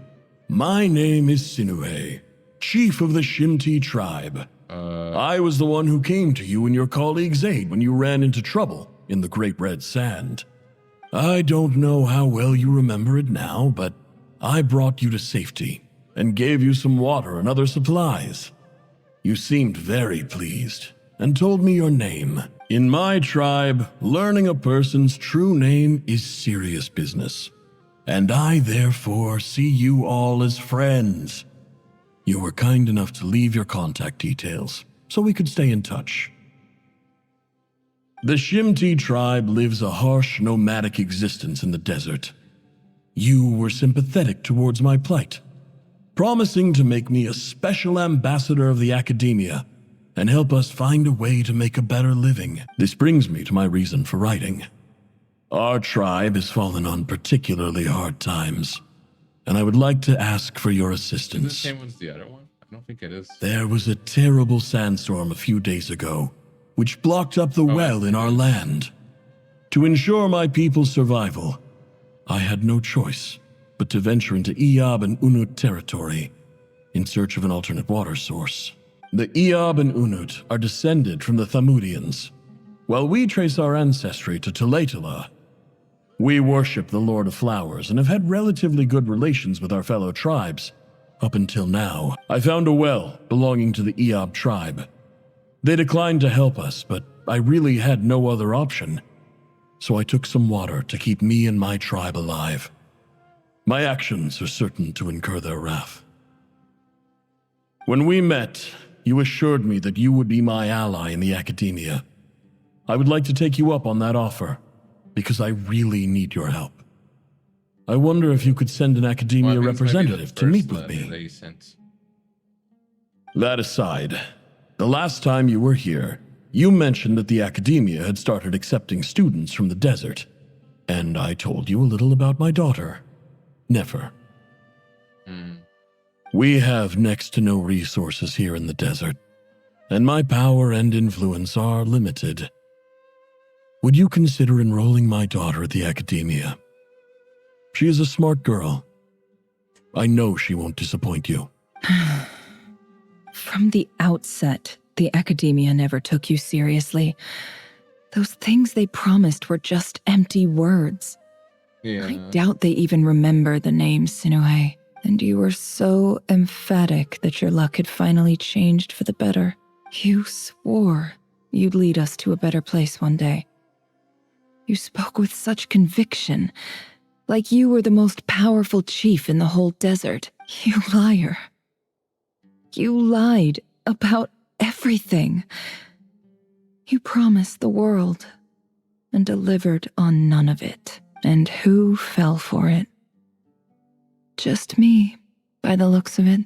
Speaker 8: My name is Sinuhe, chief of the Shimti tribe. I was the one who came to you and your colleague's aid when you ran into trouble in the Great Red Sand. I don't know how well you remember it now, but I brought you to safety and gave you some water and other supplies. You seemed very pleased and told me your name. In my tribe, learning a person's true name is serious business, and I therefore see you all as friends. You were kind enough to leave your contact details so we could stay in touch. The Shimti tribe lives a harsh, nomadic existence in the desert. You were sympathetic towards my plight, promising to make me a special ambassador of the academia and help us find a way to make a better living. This brings me to my reason for writing. Our tribe has fallen on particularly hard times, and I would like to ask for your assistance.
Speaker 1: Is the same one's the other one? I don't think it is.
Speaker 8: There was a terrible sandstorm a few days ago, which blocked up the well in our land. To ensure my people's survival, I had no choice but to venture into Eob and Unut territory in search of an alternate water source. The Eob and Unut are descended from the Thamudians, while we trace our ancestry to Tulatula. We worship the Lord of Flowers and have had relatively good relations with our fellow tribes. Up until now, I found a well belonging to the Eob tribe. They declined to help us, but I really had no other option. So I took some water to keep me and my tribe alive. My actions are certain to incur their wrath. When we met, you assured me that you would be my ally in the academia. I would like to take you up on that offer, because I really need your help. I wonder if you could send an academia representative to meet with me. That aside, the last time you were here, you mentioned that the academia had started accepting students from the desert, and I told you a little about my daughter, Nefer. We have next to no resources here in the desert, and my power and influence are limited. Would you consider enrolling my daughter at the academia? She is a smart girl. I know she won't disappoint you.
Speaker 11: From the outset, the academia never took you seriously. Those things they promised were just empty words.
Speaker 1: Yeah.
Speaker 11: I doubt they even remember the name Sinuhe. And you were so emphatic that your luck had finally changed for the better. You swore you'd lead us to a better place one day. You spoke with such conviction, like you were the most powerful chief in the whole desert. You liar. You lied about everything. You promised the world and delivered on none of it. And who fell for it? Just me, by the looks of it.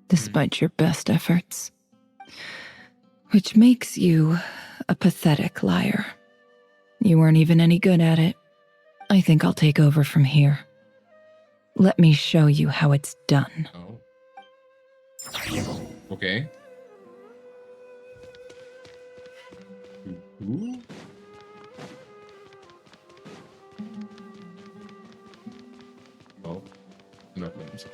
Speaker 11: Despite your best efforts. Which makes you a pathetic liar. You weren't even any good at it. I think I'll take over from here. Let me show you how it's done.
Speaker 1: Oh. Okay. Ooh. Oh, no names.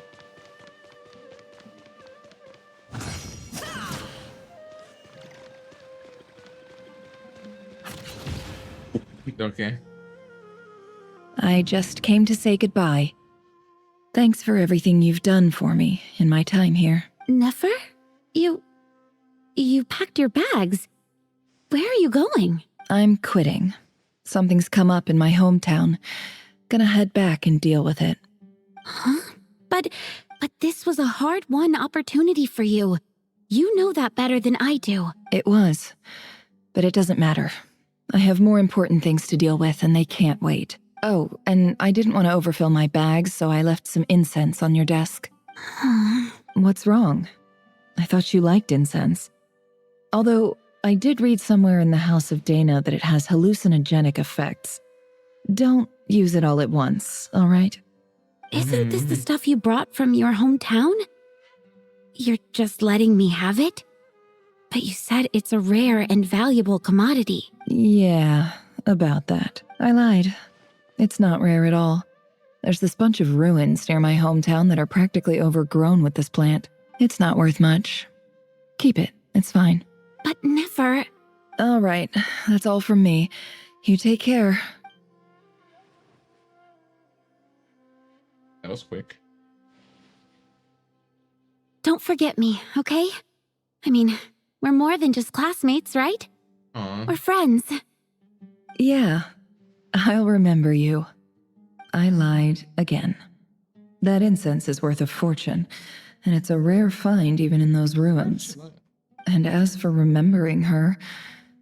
Speaker 1: Okay.
Speaker 11: I just came to say goodbye. Thanks for everything you've done for me in my time here.
Speaker 2: Nefer? You packed your bags.
Speaker 19: Where are you going?
Speaker 11: I'm quitting. Something's come up in my hometown. Gonna head back and deal with it.
Speaker 19: Huh? But this was a hard-won opportunity for you. You know that better than I do.
Speaker 11: It was. But it doesn't matter. I have more important things to deal with and they can't wait. Oh, and I didn't want to overfill my bags, so I left some incense on your desk. What's wrong? I thought you liked incense. Although, I did read somewhere in the House of Dana that it has hallucinogenic effects. Don't use it all at once, all right?
Speaker 19: Isn't this the stuff you brought from your hometown? You're just letting me have it? But you said it's a rare and valuable commodity.
Speaker 11: Yeah, about that. I lied. It's not rare at all. There's this bunch of ruins near my hometown that are practically overgrown with this plant. It's not worth much. Keep it. It's fine.
Speaker 19: But never.
Speaker 11: All right. That's all from me. You take care.
Speaker 1: That was quick.
Speaker 19: Don't forget me, okay? I mean, we're more than just classmates, right? We're friends.
Speaker 11: Yeah. I'll remember you. I lied again. That incense is worth a fortune, and it's a rare find even in those ruins. And as for remembering her,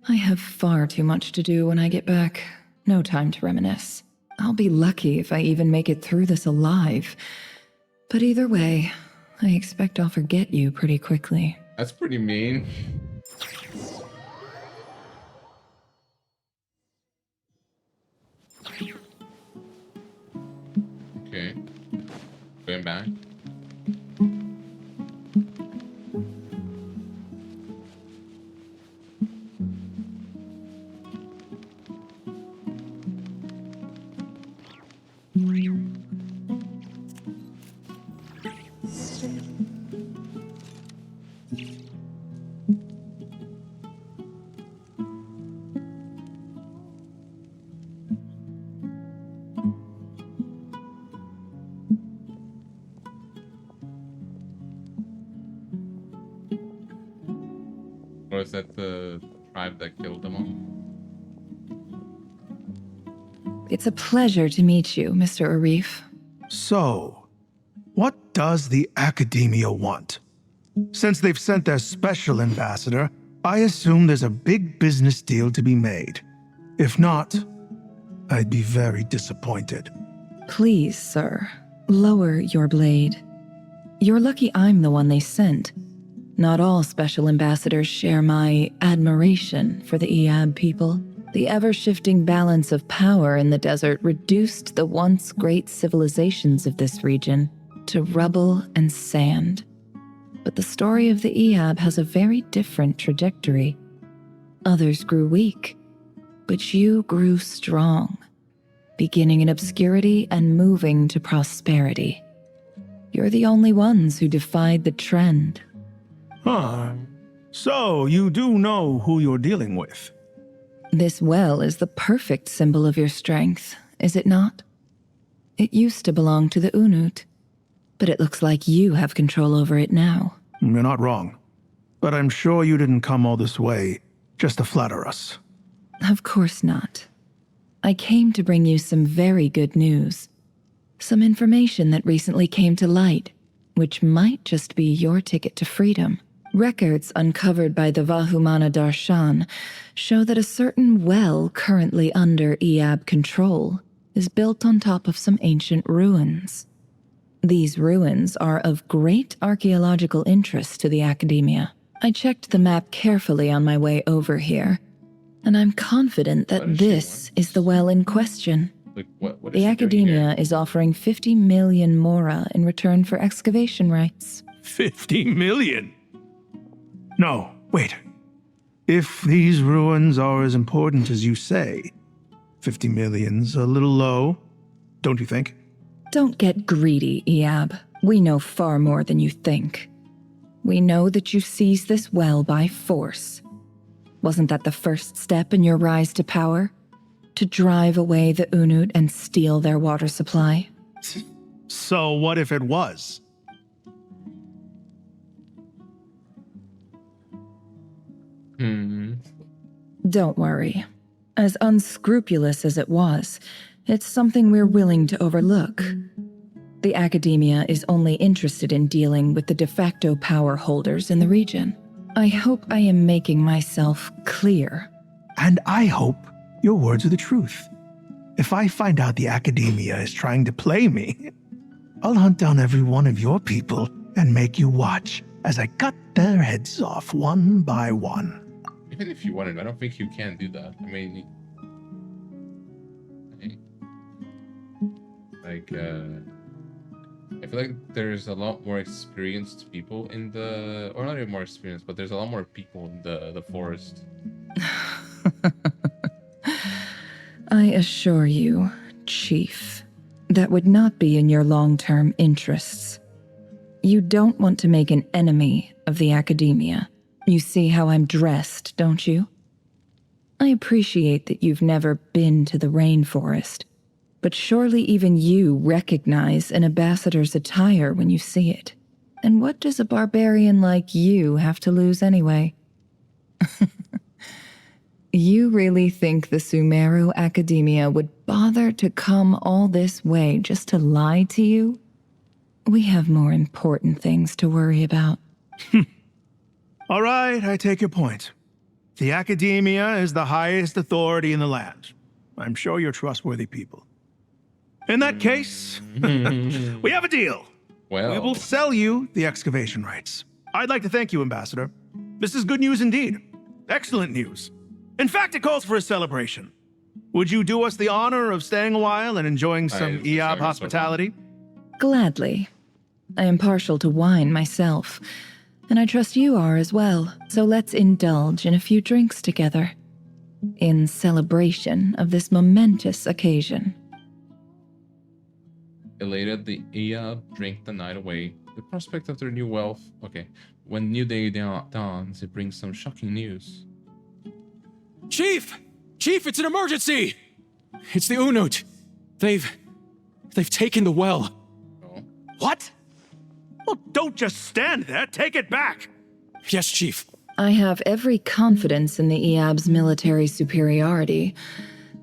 Speaker 11: I have far too much to do when I get back. No time to reminisce. I'll be lucky if I even make it through this alive. But either way, I expect I'll forget you pretty quickly.
Speaker 1: That's pretty mean. Okay. Going back. Or is that the tribe that killed them all?
Speaker 11: It's a pleasure to meet you, Mr. Arif.
Speaker 7: So, what does the Academia want? Since they've sent their special ambassador, I assume there's a big business deal to be made. If not, I'd be very disappointed.
Speaker 11: Please, sir, lower your blade. You're lucky I'm the one they sent. Not all special ambassadors share my admiration for the Iab people. The ever-shifting balance of power in the desert reduced the once great civilizations of this region to rubble and sand. But the story of the Iab has a very different trajectory. Others grew weak, but you grew strong, beginning in obscurity and moving to prosperity. You're the only ones who defied the trend.
Speaker 7: Huh. So, you do know who you're dealing with?
Speaker 11: This well is the perfect symbol of your strength, is it not? It used to belong to the Unut, but it looks like you have control over it now.
Speaker 7: You're not wrong. But I'm sure you didn't come all this way just to flatter us.
Speaker 11: Of course not. I came to bring you some very good news. Some information that recently came to light, which might just be your ticket to freedom. Records uncovered by the Vahumana Darshan show that a certain well currently under Iab control is built on top of some ancient ruins. These ruins are of great archaeological interest to the Academia. I checked the map carefully on my way over here, and I'm confident that this is the well in question.
Speaker 1: Like, what
Speaker 11: The Academia is offering 50 million mora in return for excavation rights.
Speaker 7: 50 million? No, wait. If these ruins are as important as you say, 50 million's a little low, don't you think?
Speaker 11: Don't get greedy, Iab. We know far more than you think. We know that you seized this well by force. Wasn't that the first step in your rise to power? To drive away the Unut and steal their water supply?
Speaker 7: So what if it was?
Speaker 11: Don't worry. As unscrupulous as it was, it's something we're willing to overlook. The Academia is only interested in dealing with the de facto power holders in the region. I hope I am making myself clear.
Speaker 7: And I hope your words are the truth. If I find out the Academia is trying to play me, I'll hunt down every one of your people and make you watch as I cut their heads off one by one.
Speaker 1: Even if you wanted, I don't think you can do that. I mean, like, I feel like there's a lot more experienced people in the, or not even more experienced, but there's a lot more people in the forest.
Speaker 11: I assure you, Chief, that would not be in your long-term interests. You don't want to make an enemy of the Academia. You see how I'm dressed, don't you? I appreciate that you've never been to the rainforest, but surely even you recognize an ambassador's attire when you see it. And what does a barbarian like you have to lose anyway? You really think the Sumeru Academia would bother to come all this way just to lie to you? We have more important things to worry about.
Speaker 7: All right, I take your point. The Academia is the highest authority in the land. I'm sure you're trustworthy people. In that case, we have a deal.
Speaker 1: Well,
Speaker 7: we will sell you the excavation rights. I'd like to thank you, Ambassador. This is good news indeed. Excellent news. In fact, it calls for a celebration. Would you do us the honor of staying a while and enjoying some EOB hospitality?
Speaker 11: Gladly. I am partial to wine myself, and I trust you are as well, so let's indulge in a few drinks together, in celebration of this momentous occasion.
Speaker 1: Elated, the Ea drink the night away. The prospect of their new wealth. Okay, when new day dawns, it brings some shocking news.
Speaker 22: Chief! Chief, it's an emergency! It's the Unut. They've taken the well.
Speaker 1: Oh.
Speaker 7: What? Well, don't just stand there. Take it back.
Speaker 22: Yes, Chief.
Speaker 11: I have every confidence in the EAB's military superiority,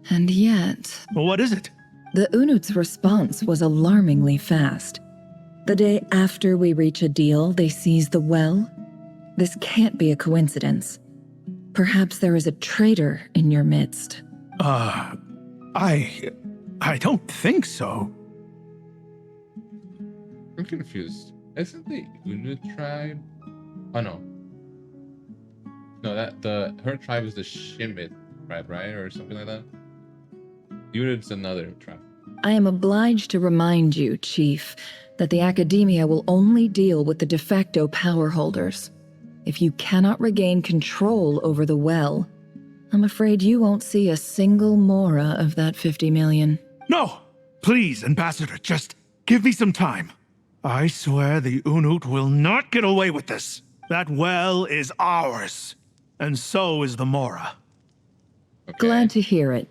Speaker 11: and yet...
Speaker 7: Well, what is it?
Speaker 11: The Unut's response was alarmingly fast. The day after we reach a deal, they seize the well. This can't be a coincidence. Perhaps there is a traitor in your midst.
Speaker 7: I don't think so.
Speaker 1: I'm confused. Isn't the Unut tribe? Oh no. No, her tribe is the Shimit tribe, right? Or something like that. Unut's another tribe.
Speaker 11: I am obliged to remind you, Chief, that the Academia will only deal with the de facto power holders. If you cannot regain control over the well, I'm afraid you won't see a single mora of that 50 million.
Speaker 7: No! Please, Ambassador, just give me some time. I swear the Unut will not get away with this. That well is ours, and so is the mora.
Speaker 1: Okay.
Speaker 11: Glad to hear it.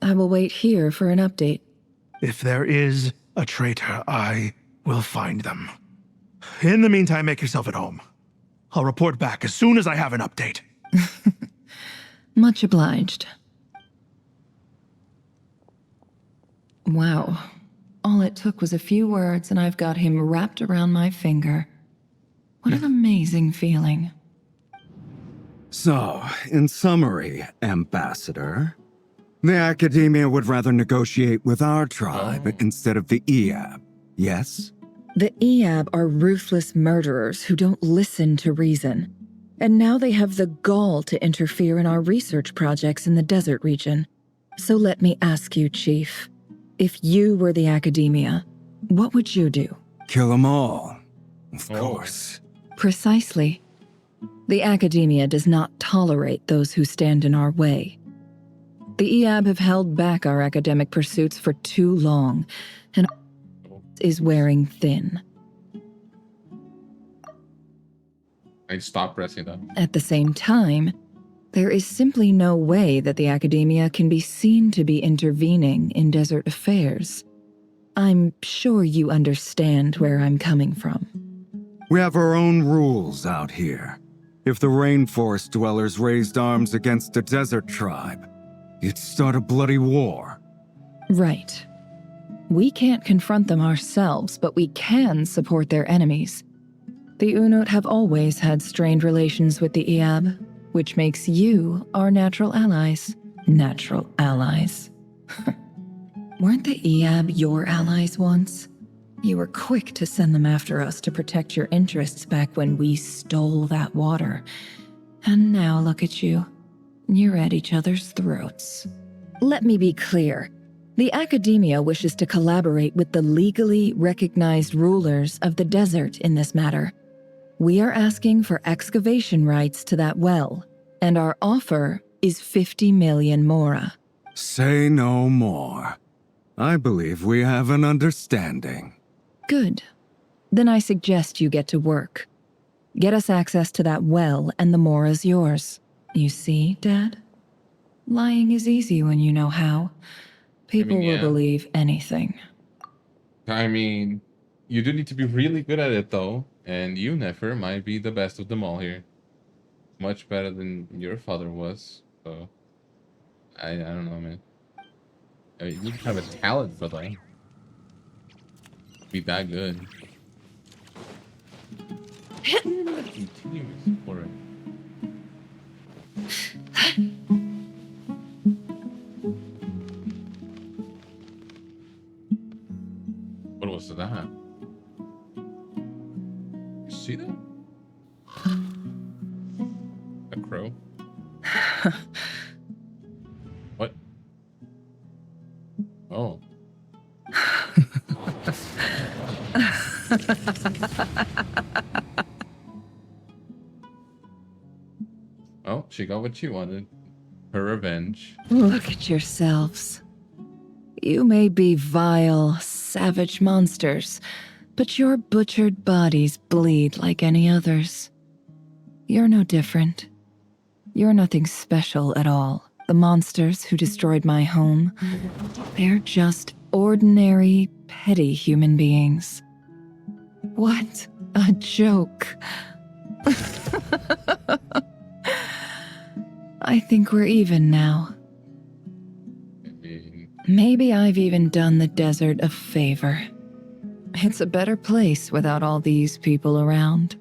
Speaker 11: I will wait here for an update.
Speaker 7: If there is a traitor, I will find them. In the meantime, make yourself at home. I'll report back as soon as I have an update.
Speaker 11: Much obliged. Wow. All it took was a few words and I've got him wrapped around my finger. What an amazing feeling.
Speaker 6: So, in summary, Ambassador, the Academia would rather negotiate with our tribe instead of the EAB, yes?
Speaker 11: The EAB are ruthless murderers who don't listen to reason. And now they have the gall to interfere in our research projects in the desert region. So let me ask you, Chief, if you were the Academia, what would you do?
Speaker 6: Kill them all, of course.
Speaker 11: Precisely. The Academia does not tolerate those who stand in our way. The EAB have held back our academic pursuits for too long, and is wearing thin.
Speaker 1: I stopped pressing that.
Speaker 11: At the same time, there is simply no way that the Academia can be seen to be intervening in desert affairs. I'm sure you understand where I'm coming from.
Speaker 6: We have our own rules out here. If the rainforest dwellers raised arms against a desert tribe, you'd start a bloody war.
Speaker 11: Right. We can't confront them ourselves, but we can support their enemies. The Unut have always had strained relations with the Iab, which makes you our natural allies. Natural allies. Weren't the Iab your allies once? You were quick to send them after us to protect your interests back when we stole that water. And now look at you. You're at each other's throats. Let me be clear. The academia wishes to collaborate with the legally recognized rulers of the desert in this matter. We are asking for excavation rights to that well, and our offer is 50 million mora.
Speaker 6: Say no more. I believe we have an understanding.
Speaker 11: Good. Then I suggest you get to work. Get us access to that well, and the mora's yours. You see, Dad? Lying is easy when you know how. People will believe anything.
Speaker 1: I mean, you do need to be really good at it, though. And you, Nefer, might be the best of them all here. Much better than your father was. So, I don't know, man. I mean, you have a talent for that. Be that good. Continuous for it. What was that? You see that? A crow? What? Oh. Well, she got what she wanted. Her revenge.
Speaker 11: Look at yourselves. You may be vile, savage monsters, but your butchered bodies bleed like any others. You're no different. You're nothing special at all. The monsters who destroyed my home, they're just ordinary, petty human beings. What a joke. I think we're even now. Maybe I've even done the desert a favor. It's a better place without all these people around.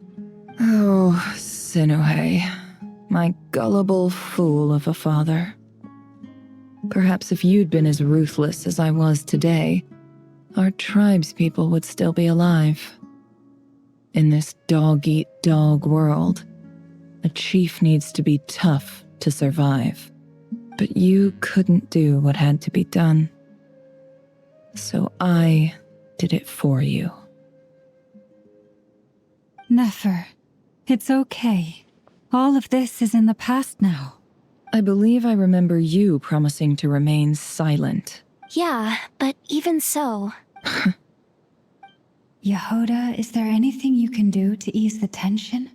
Speaker 11: Oh, Sinuhe, my gullible fool of a father. Perhaps if you'd been as ruthless as I was today, our tribespeople would still be alive. In this dog-eat-dog world, a chief needs to be tough to survive. But you couldn't do what had to be done. So I did it for you.
Speaker 3: Nefer, it's okay. All of this is in the past now.
Speaker 11: I believe I remember you promising to remain silent.
Speaker 12: Yeah, but even so...
Speaker 3: Yehoda, is there anything you can do to ease the tension?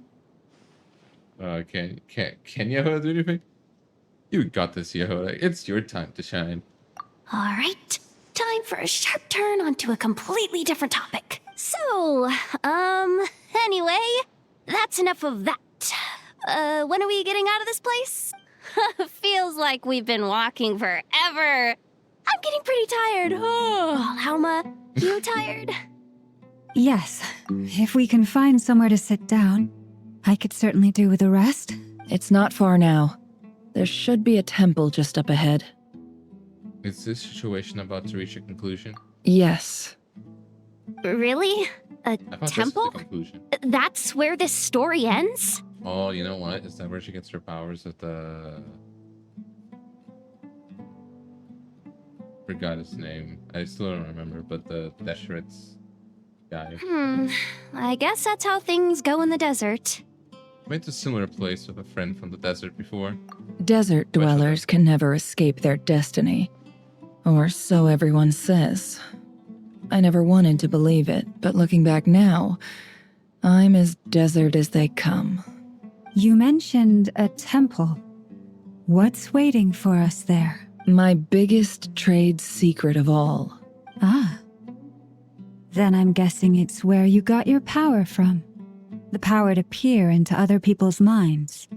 Speaker 1: Can Yehoda do anything? You got this, Yehoda. It's your time to shine.
Speaker 12: Alright, time for a sharp turn onto a completely different topic. So, anyway, that's enough of that. When are we getting out of this place? Feels like we've been walking forever. I'm getting pretty tired. Oh, Alma, you tired?
Speaker 3: Yes. If we can find somewhere to sit down, I could certainly do with a rest.
Speaker 11: It's not far now. There should be a temple just up ahead.
Speaker 1: Is this situation about to reach a conclusion?
Speaker 11: Yes.
Speaker 12: Really? A temple?
Speaker 1: This was the conclusion.
Speaker 12: That's where this story ends?
Speaker 1: Oh, you know what? Is that where she gets her powers at the... Forgot his name. I still don't remember, but the Desheret's guy.
Speaker 12: I guess that's how things go in the desert.
Speaker 1: I went to a similar place with a friend from the desert before.
Speaker 11: Desert dwellers can never escape their destiny. Or so everyone says. I never wanted to believe it, but looking back now, I'm as desert as they come.
Speaker 3: You mentioned a temple. What's waiting for us there?
Speaker 11: My biggest trade secret of all.
Speaker 3: Ah. Then I'm guessing it's where you got your power from. The power to peer into other people's minds.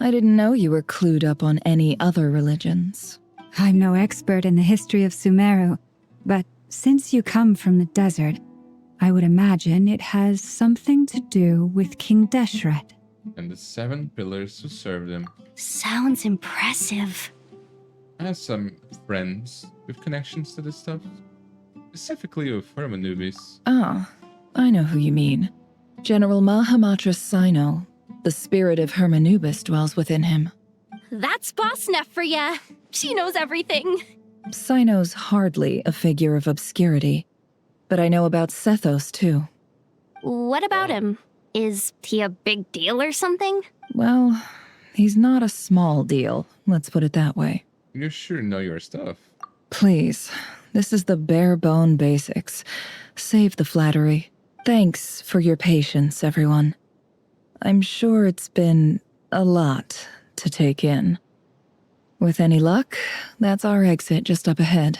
Speaker 11: I didn't know you were clued up on any other religions.
Speaker 3: I'm no expert in the history of Sumeru, but since you come from the desert, I would imagine it has something to do with King Deshret.
Speaker 1: And the 7 pillars who served him.
Speaker 12: Sounds impressive.
Speaker 1: I have some friends with connections to this stuff. Specifically with Hermanubis.
Speaker 11: Ah, I know who you mean. General Mahamatra Sino. The spirit of Hermanubis dwells within him.
Speaker 12: That's Boss Neff for ya. She knows everything.
Speaker 11: Sino's hardly a figure of obscurity, but I know about Sethos too.
Speaker 12: What about him? Is he a big deal or something?
Speaker 11: Well, he's not a small deal, let's put it that way.
Speaker 1: You sure know your stuff.
Speaker 11: Please, this is the bare bone basics. Save the flattery. Thanks for your patience, everyone. I'm sure it's been a lot to take in. With any luck, that's our exit just up ahead.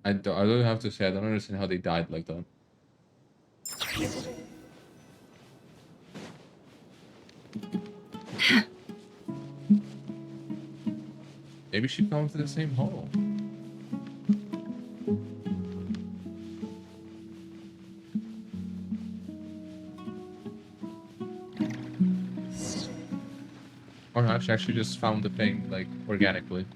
Speaker 1: I don't have to say, I don't understand how they died like that. Maybe she fell into the same hole. Or not, she actually just found the thing, like, organically.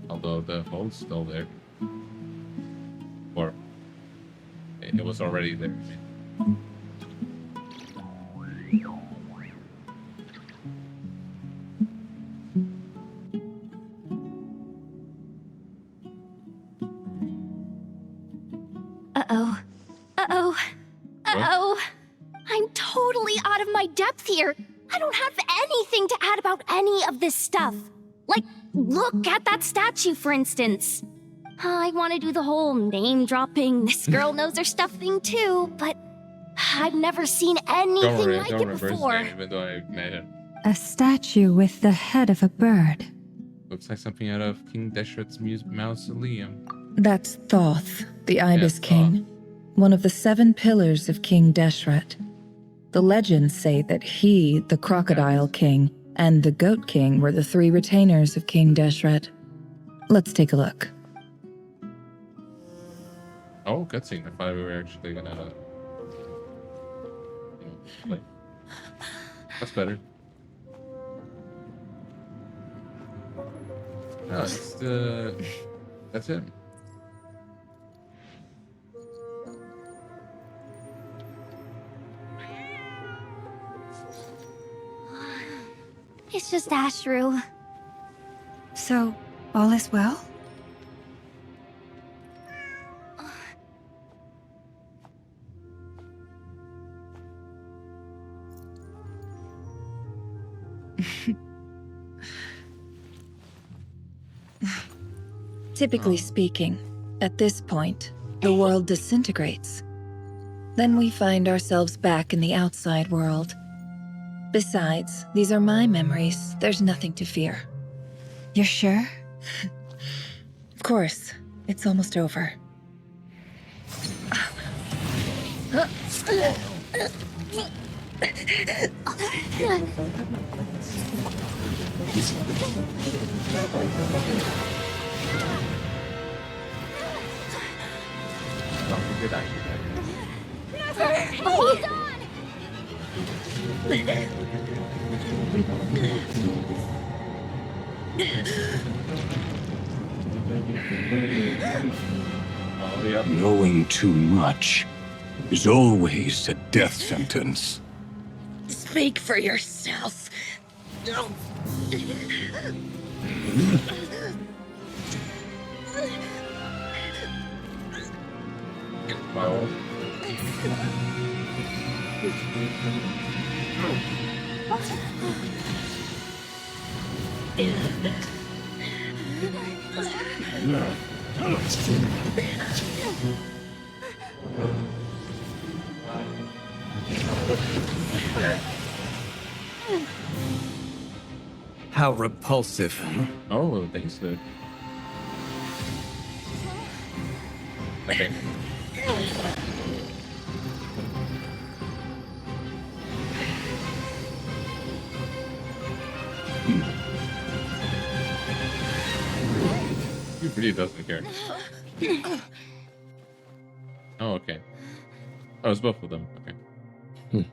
Speaker 1: Although the hole's still there. Or it was already there.
Speaker 12: Uh-oh. Uh-oh. Uh-oh. I'm totally out of my depth here. I don't have anything to add about any of this stuff. Like, look at that statue, for instance. I want to do the whole name-dropping, this girl knows her stuff thing too, but I've never seen anything like it before.
Speaker 1: Even though I made it.
Speaker 3: A statue with the head of a bird.
Speaker 1: Looks like something out of King Deshret's mausoleum.
Speaker 11: That's Thoth, the Ibis King, one of the 7 pillars of King Deshret. The legends say that he, the Crocodile King, and the Goat King were the 3 retainers of King Deshret. Let's take a look.
Speaker 1: Oh, cutscene. I thought we were actually gonna... play. That's better. No, it's the... That's it.
Speaker 12: It's just Ashru.
Speaker 3: So, all is well?
Speaker 11: Typically speaking, at this point, the world disintegrates. Then we find ourselves back in the outside world. Besides, these are my memories. There's nothing to fear.
Speaker 3: You're sure?
Speaker 11: Of course. It's almost over.
Speaker 12: Hold on!
Speaker 13: Knowing too much is always a death sentence.
Speaker 10: Speak for yourself.
Speaker 1: Wow.
Speaker 16: How repulsive.
Speaker 1: Oh, thanks, dude. Okay. He really doesn't care. Oh, okay. Oh, it's both of them. Okay.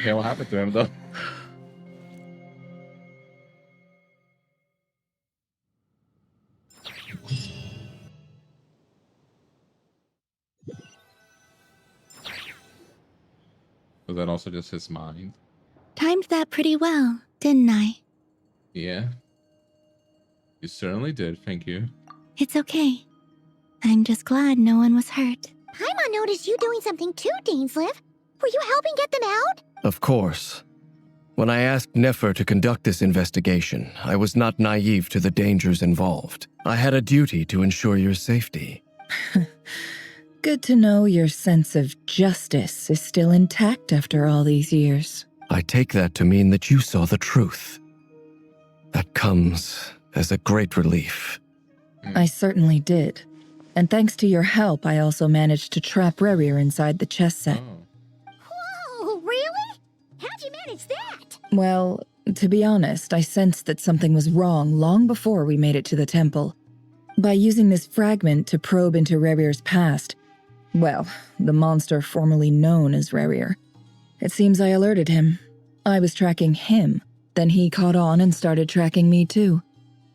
Speaker 1: Okay, what happened to him though? Was that also just his mind?
Speaker 2: Timed that pretty well, didn't I?
Speaker 1: Yeah. You certainly did, thank you.
Speaker 2: It's okay. I'm just glad no one was hurt. Paimon noticed you doing something too, Dainsleif. Were you helping get them out?
Speaker 16: Of course. When I asked Nefer to conduct this investigation, I was not naive to the dangers involved. I had a duty to ensure your safety.
Speaker 11: Good to know your sense of justice is still intact after all these years.
Speaker 16: I take that to mean that you saw the truth. That comes as a great relief.
Speaker 11: I certainly did. And thanks to your help, I also managed to trap Rerir inside the chess set.
Speaker 2: Whoa, really? How'd you manage that?
Speaker 11: Well, to be honest, I sensed that something was wrong long before we made it to the temple. By using this fragment to probe into Rerir's past, well, the monster formerly known as Rerir, it seems I alerted him. I was tracking him, then he caught on and started tracking me too.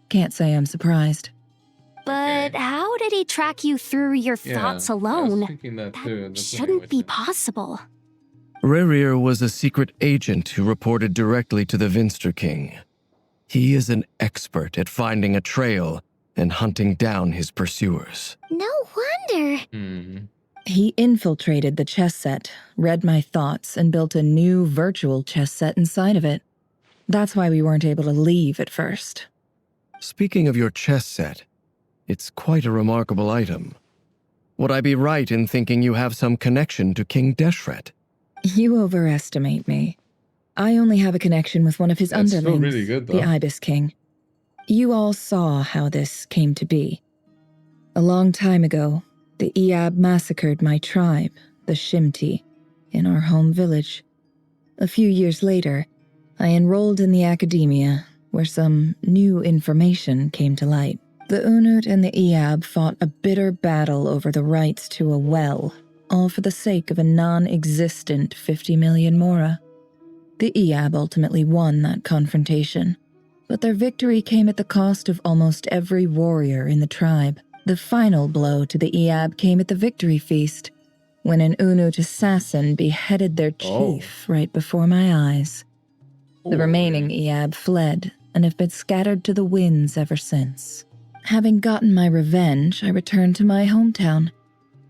Speaker 11: Can't say I'm surprised.
Speaker 12: But how did he track you through your thoughts alone?
Speaker 1: I was thinking that too.
Speaker 12: That shouldn't be possible.
Speaker 16: Rerir was a secret agent who reported directly to the Vinster King. He is an expert at finding a trail and hunting down his pursuers.
Speaker 2: No wonder.
Speaker 11: He infiltrated the chess set, read my thoughts, and built a new virtual chess set inside of it. That's why we weren't able to leave at first.
Speaker 16: Speaking of your chess set, it's quite a remarkable item. Would I be right in thinking you have some connection to King Deshret?
Speaker 11: You overestimate me. I only have a connection with one of his
Speaker 1: That's still
Speaker 11: underlings,
Speaker 1: really good, though.
Speaker 11: the Ibis King. You all saw how this came to be. A long time ago, the Eab massacred my tribe, the Shimti, in our home village. A few years later, I enrolled in the academia, where some new information came to light. The Unut and the Eab fought a bitter battle over the rights to a well, all for the sake of a non-existent 50 million mora. The Eab ultimately won that confrontation, but their victory came at the cost of almost every warrior in the tribe. The final blow to the Eab came at the victory feast, when an Unut assassin beheaded their chief right before my eyes. The remaining Eab fled and have been scattered to the winds ever since. Having gotten my revenge, I returned to my hometown,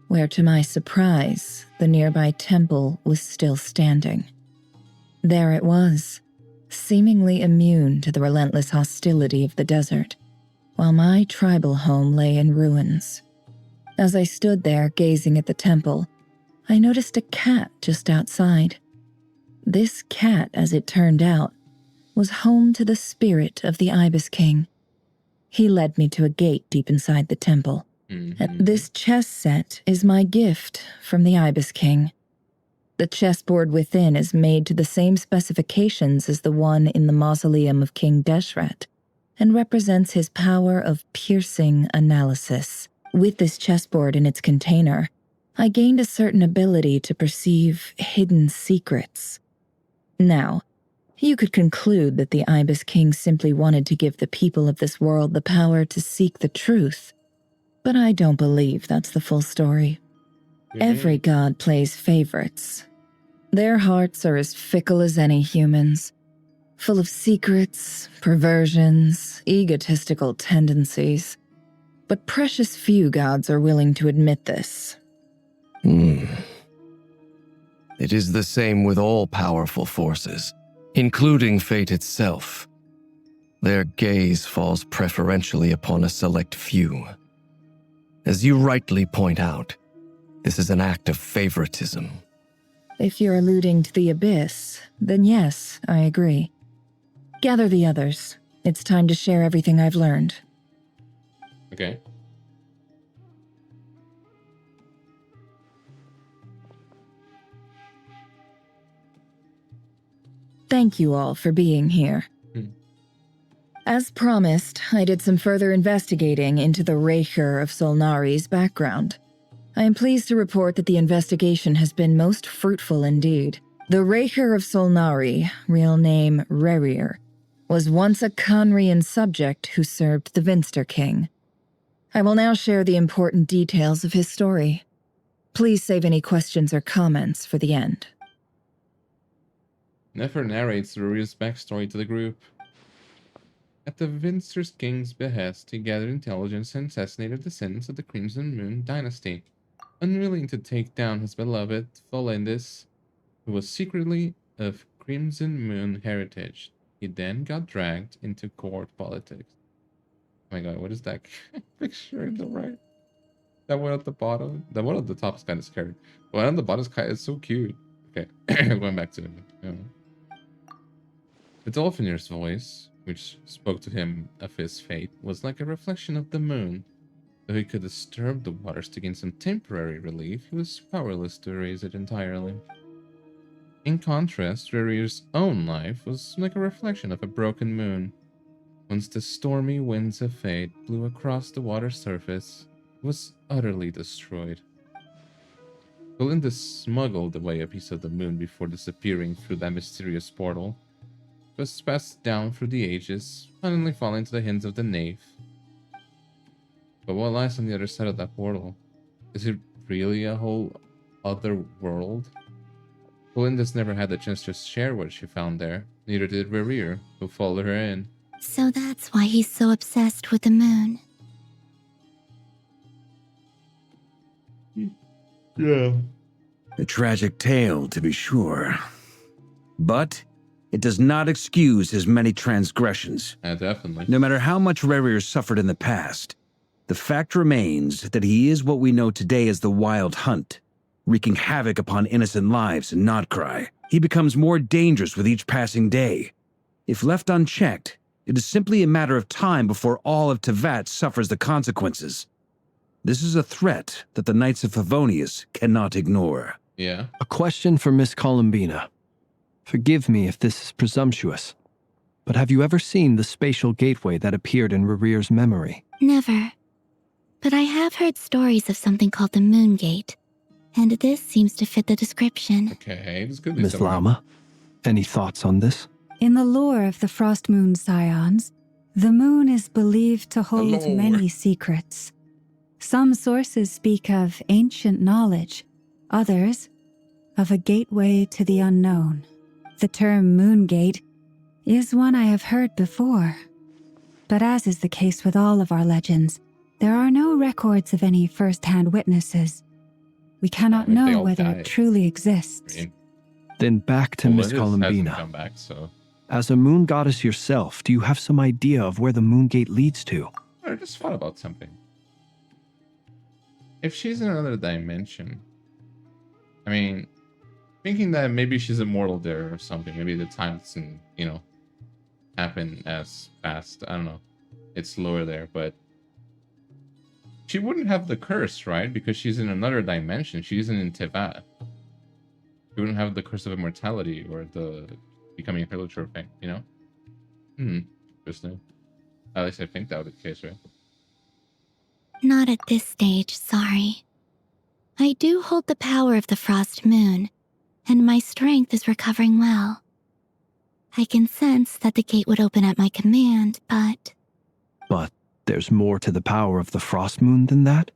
Speaker 11: where to my surprise, the nearby temple was still standing. There it was, seemingly immune to the relentless hostility of the desert, while my tribal home lay in ruins. As I stood there gazing at the temple, I noticed a cat just outside. This cat, as it turned out, was home to the spirit of the Ibis King. He led me to a gate deep inside the temple. This chess set is my gift from the Ibis King. The chessboard within is made to the same specifications as the one in the mausoleum of King Deshret, and represents his power of piercing analysis. With this chessboard in its container, I gained a certain ability to perceive hidden secrets. Now, you could conclude that the Ibis King simply wanted to give the people of this world the power to seek the truth, but I don't believe that's the full story. Every god plays favorites. Their hearts are as fickle as any human's, full of secrets, perversions, egotistical tendencies. But precious few gods are willing to admit this.
Speaker 16: It is the same with all powerful forces, including fate itself. Their gaze falls preferentially upon a select few. As you rightly point out, this is an act of favoritism.
Speaker 11: if you're alluding to the abyss, then yes, I agree. Gather the others. It's time to share everything I've learned.
Speaker 1: Okay.
Speaker 11: Thank you all for being here. As promised, I did some further investigating into the Rerir of Solnari's background. I am pleased to report that the investigation has been most fruitful indeed. The Rerir of Solnari, real name Rerir, was once a Khaenri'an subject who served the Vinster King. I will now share the important details of his story. Please save any questions or comments for the end.
Speaker 1: Nefer narrates Rerir's backstory to the group. At the Vinster King's behest, he gathered intelligence and assassinated descendants of the Crimson Moon dynasty. Unwilling to take down his beloved Volendis, who was secretly of Crimson Moon heritage, he then got dragged into court politics. Oh my god, what is that picture in the right? That one at the bottom? The one at the top is kind of scary. The one on the bottom is so cute. Okay, going back to him. The Dolphinier's voice, which spoke to him of his fate, was like a reflection of the moon. Though he could disturb the waters to gain some temporary relief, he was powerless to erase it entirely. In contrast, Rerir's own life was like a reflection of a broken moon. Once the stormy winds of fate blew across the water's surface, it was utterly destroyed. Belinda smuggled away a piece of the moon before disappearing through that mysterious portal. It was passed down through the ages, finally falling to the hands of the knave. But what lies on the other side of that portal? Is it really a whole other world? Belinda's never had the chance to share what she found there. Neither did Rerir, who followed her in.
Speaker 2: So that's why he's so obsessed with the moon.
Speaker 1: Yeah.
Speaker 15: A tragic tale, to be sure. But it does not excuse his many transgressions.
Speaker 1: Definitely.
Speaker 15: No matter how much Rerir suffered in the past, the fact remains that he is what we know today as the Wild Hunt, wreaking havoc upon innocent lives in NodKrai. He becomes more dangerous with each passing day. If left unchecked, it is simply a matter of time before all of Teyvat suffers the consequences. This is a threat that the Knights of Favonius cannot ignore.
Speaker 1: Yeah.
Speaker 17: A question for Miss Columbina. Forgive me if this is presumptuous, but have you ever seen the spatial gateway that appeared in Rerir's memory?
Speaker 2: Never. But I have heard stories of something called the Moon Gate, and this seems to fit the description.
Speaker 1: Okay, this could be
Speaker 17: Miss Lama, any thoughts on this?
Speaker 3: In the lore of the Frost Moon Scions, the moon is believed to hold many secrets. Some sources speak of ancient knowledge, others of a gateway to the unknown. The term Moon Gate is one I have heard before, but as is the case with all of our legends, there are no records of any first-hand witnesses. We cannot know whether it truly exists.
Speaker 17: Then back to Miss Columbina.
Speaker 1: Come back, so.
Speaker 17: As a moon goddess yourself, do you have some idea of where the Moon Gate leads to?
Speaker 1: I just thought about something. If she's in another dimension, I mean, thinking that maybe she's immortal there or something. Maybe the time doesn't, happen as fast. I don't know. It's slower there, but she wouldn't have the curse, right? Because she's in another dimension. She isn't in Teyvat. She wouldn't have the curse of immortality or the becoming a pillager thing, Interesting. At least I think that would be the case, right?
Speaker 2: Not at this stage, sorry. I do hold the power of the Frost Moon, and my strength is recovering well. I can sense that the gate would open at my command, but...
Speaker 17: But there's more to the power of the Frost Moon than that?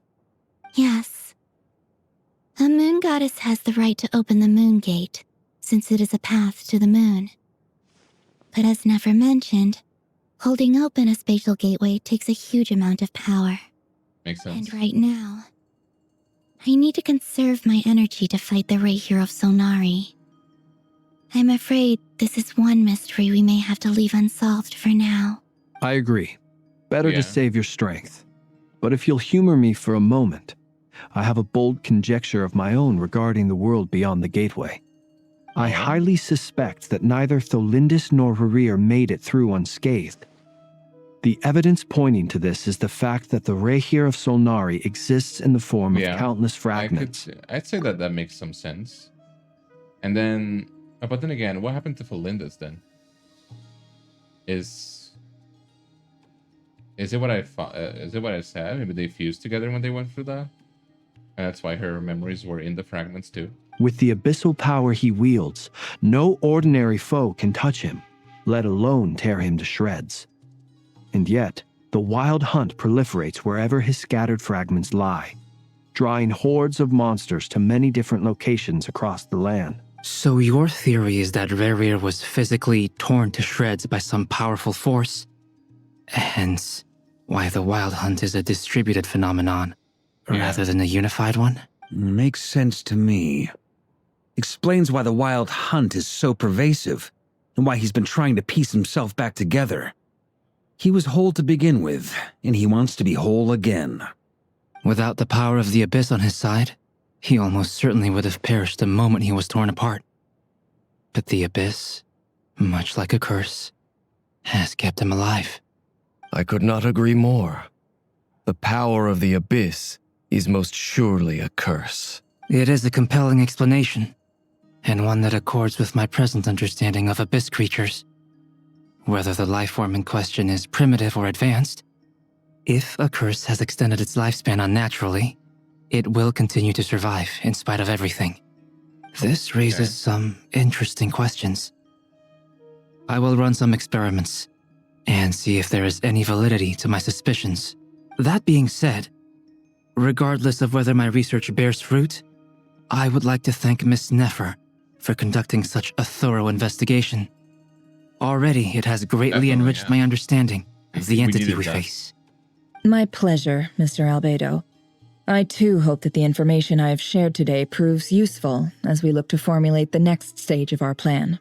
Speaker 2: Yes. A moon goddess has the right to open the Moon Gate, since it is a path to the moon. But as Nefer mentioned, holding open a spatial gateway takes a huge amount of power.
Speaker 1: Makes sense.
Speaker 2: And right now, I need to conserve my energy to fight the Rerir of Solnari. I'm afraid this is one mystery we may have to leave unsolved for now.
Speaker 17: I agree. Better to save your strength. But if you'll humor me for a moment, I have a bold conjecture of my own regarding the world beyond the gateway. I highly suspect that neither Tholindis nor Rerir made it through unscathed. The evidence pointing to this is the fact that the Rerir of Solnari exists in the form of countless fragments.
Speaker 1: I'd say that makes some sense. And then, but then again, what happened to Tholindis then? Is it what I thought? Is it what I said? Maybe they fused together when they went through that, and that's why her memories were in the fragments too.
Speaker 17: With the abyssal power he wields, no ordinary foe can touch him, let alone tear him to shreds. And yet, the wild hunt proliferates wherever his scattered fragments lie, drawing hordes of monsters to many different locations across the land.
Speaker 14: So your theory is that Rerir was physically torn to shreds by some powerful force? Hence, why the wild hunt is a distributed phenomenon, rather than a unified one?
Speaker 15: Makes sense to me. Explains why the wild hunt is so pervasive, and why he's been trying to piece himself back together. He was whole to begin with, and he wants to be whole again.
Speaker 14: Without the power of the Abyss on his side, he almost certainly would have perished the moment he was torn apart. But the Abyss, much like a curse, has kept him alive.
Speaker 16: I could not agree more. The power of the Abyss is most surely a curse.
Speaker 14: It is a compelling explanation, and one that accords with my present understanding of Abyss creatures. Whether the life form in question is primitive or advanced, if a curse has extended its lifespan unnaturally, it will continue to survive in spite of everything. This raises some interesting questions. I will run some experiments and see if there is any validity to my suspicions. That being said, regardless of whether my research bears fruit, I would like to thank Miss Nefer for conducting such a thorough investigation. Already, it has greatly enriched my understanding of the entity we face.
Speaker 11: My pleasure, Mr. Albedo. I too hope that the information I have shared today proves useful as we look to formulate the next stage of our plan.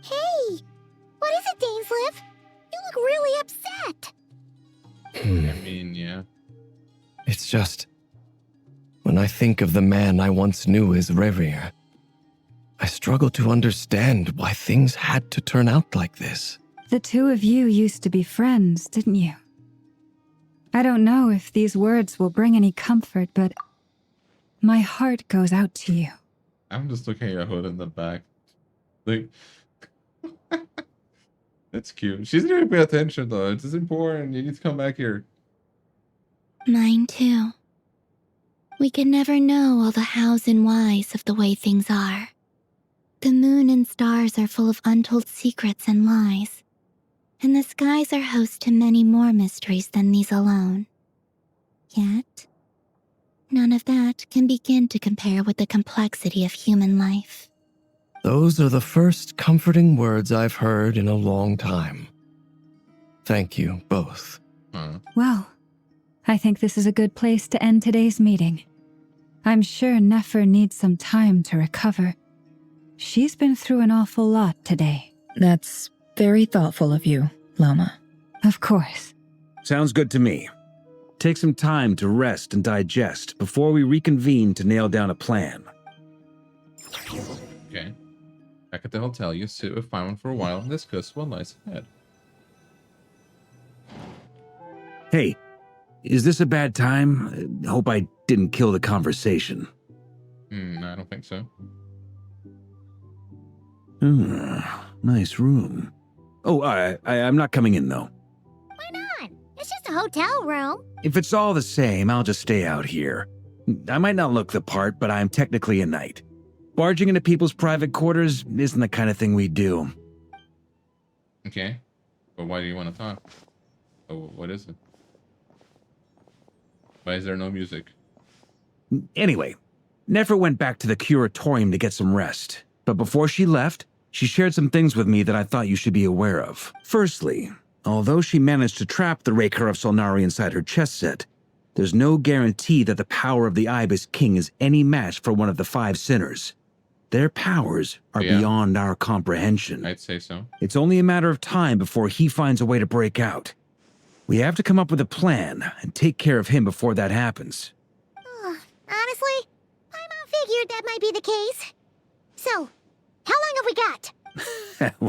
Speaker 2: Hey! What is it, Dainsleif? You look really upset.
Speaker 1: I mean, yeah.
Speaker 16: It's just... when I think of the man I once knew as Rerir, I struggle to understand why things had to turn out like this.
Speaker 3: The two of you used to be friends, didn't you? I don't know if these words will bring any comfort, but my heart goes out to you.
Speaker 1: I'm just looking at your hood in the back. Like, that's cute. She's not even paying attention though. It's important. You need to come back here.
Speaker 2: Mine too. We can never know all the hows and whys of the way things are. The moon and stars are full of untold secrets and lies, and the skies are host to many more mysteries than these alone. Yet, none of that can begin to compare with the complexity of human life.
Speaker 16: Those are the first comforting words I've heard in a long time. Thank you both.
Speaker 3: Well, I think this is a good place to end today's meeting. I'm sure Nefer needs some time to recover. She's been through an awful lot today.
Speaker 11: That's very thoughtful of you, Lama.
Speaker 3: Of course.
Speaker 15: Sounds good to me. Take some time to rest and digest before we reconvene to nail down a plan.
Speaker 1: Okay. Back at the hotel, you sit with Paimon for a while and discuss what lies ahead.
Speaker 15: Hey, is this a bad time? Hope I didn't kill the conversation.
Speaker 1: I don't think so.
Speaker 15: Nice room. Oh, I'm not coming in, though.
Speaker 2: Why not? It's just a hotel room.
Speaker 15: If it's all the same, I'll just stay out here. I might not look the part, but I'm technically a knight. Barging into people's private quarters isn't the kind of thing we do.
Speaker 1: Okay. But why do you want to talk? Oh, what is it? Why is there no music?
Speaker 15: Anyway, Nefer went back to the curatorium to get some rest. But before she left, she shared some things with me that I thought you should be aware of. Firstly, although she managed to trap the Rerir of Solnari inside her chess set, there's no guarantee that the power of the Ibis King is any match for one of the 5 sinners. Their powers are beyond our comprehension.
Speaker 1: I'd say so.
Speaker 15: It's only a matter of time before he finds a way to break out. We have to come up with a plan and take care of him before that happens.
Speaker 2: Honestly, Paimon figured that might be the case. So, how have we got?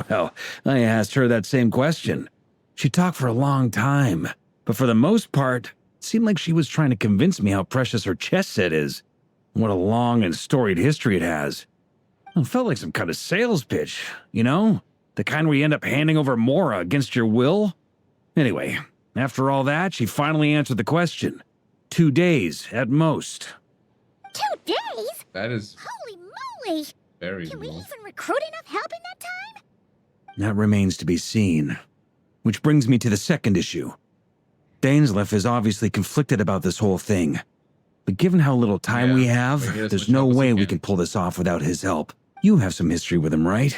Speaker 15: Well, I asked her that same question. She talked for a long time, but for the most part, it seemed like she was trying to convince me how precious her chess set is. What a long and storied history it has. It felt like some kind of sales pitch, you know? The kind where you end up handing over Mora against your will. Anyway, after all that, she finally answered the question. 2 days, at most.
Speaker 2: 2 days?
Speaker 1: That is
Speaker 2: Holy moly!
Speaker 1: very
Speaker 2: Can we
Speaker 1: low.
Speaker 2: even recruit enough help in that time?
Speaker 15: That remains to be seen. Which brings me to the second issue. Dainsleif is obviously conflicted about this whole thing. But given how little time we have, there's no way we can pull this off without his help. You have some history with him, right?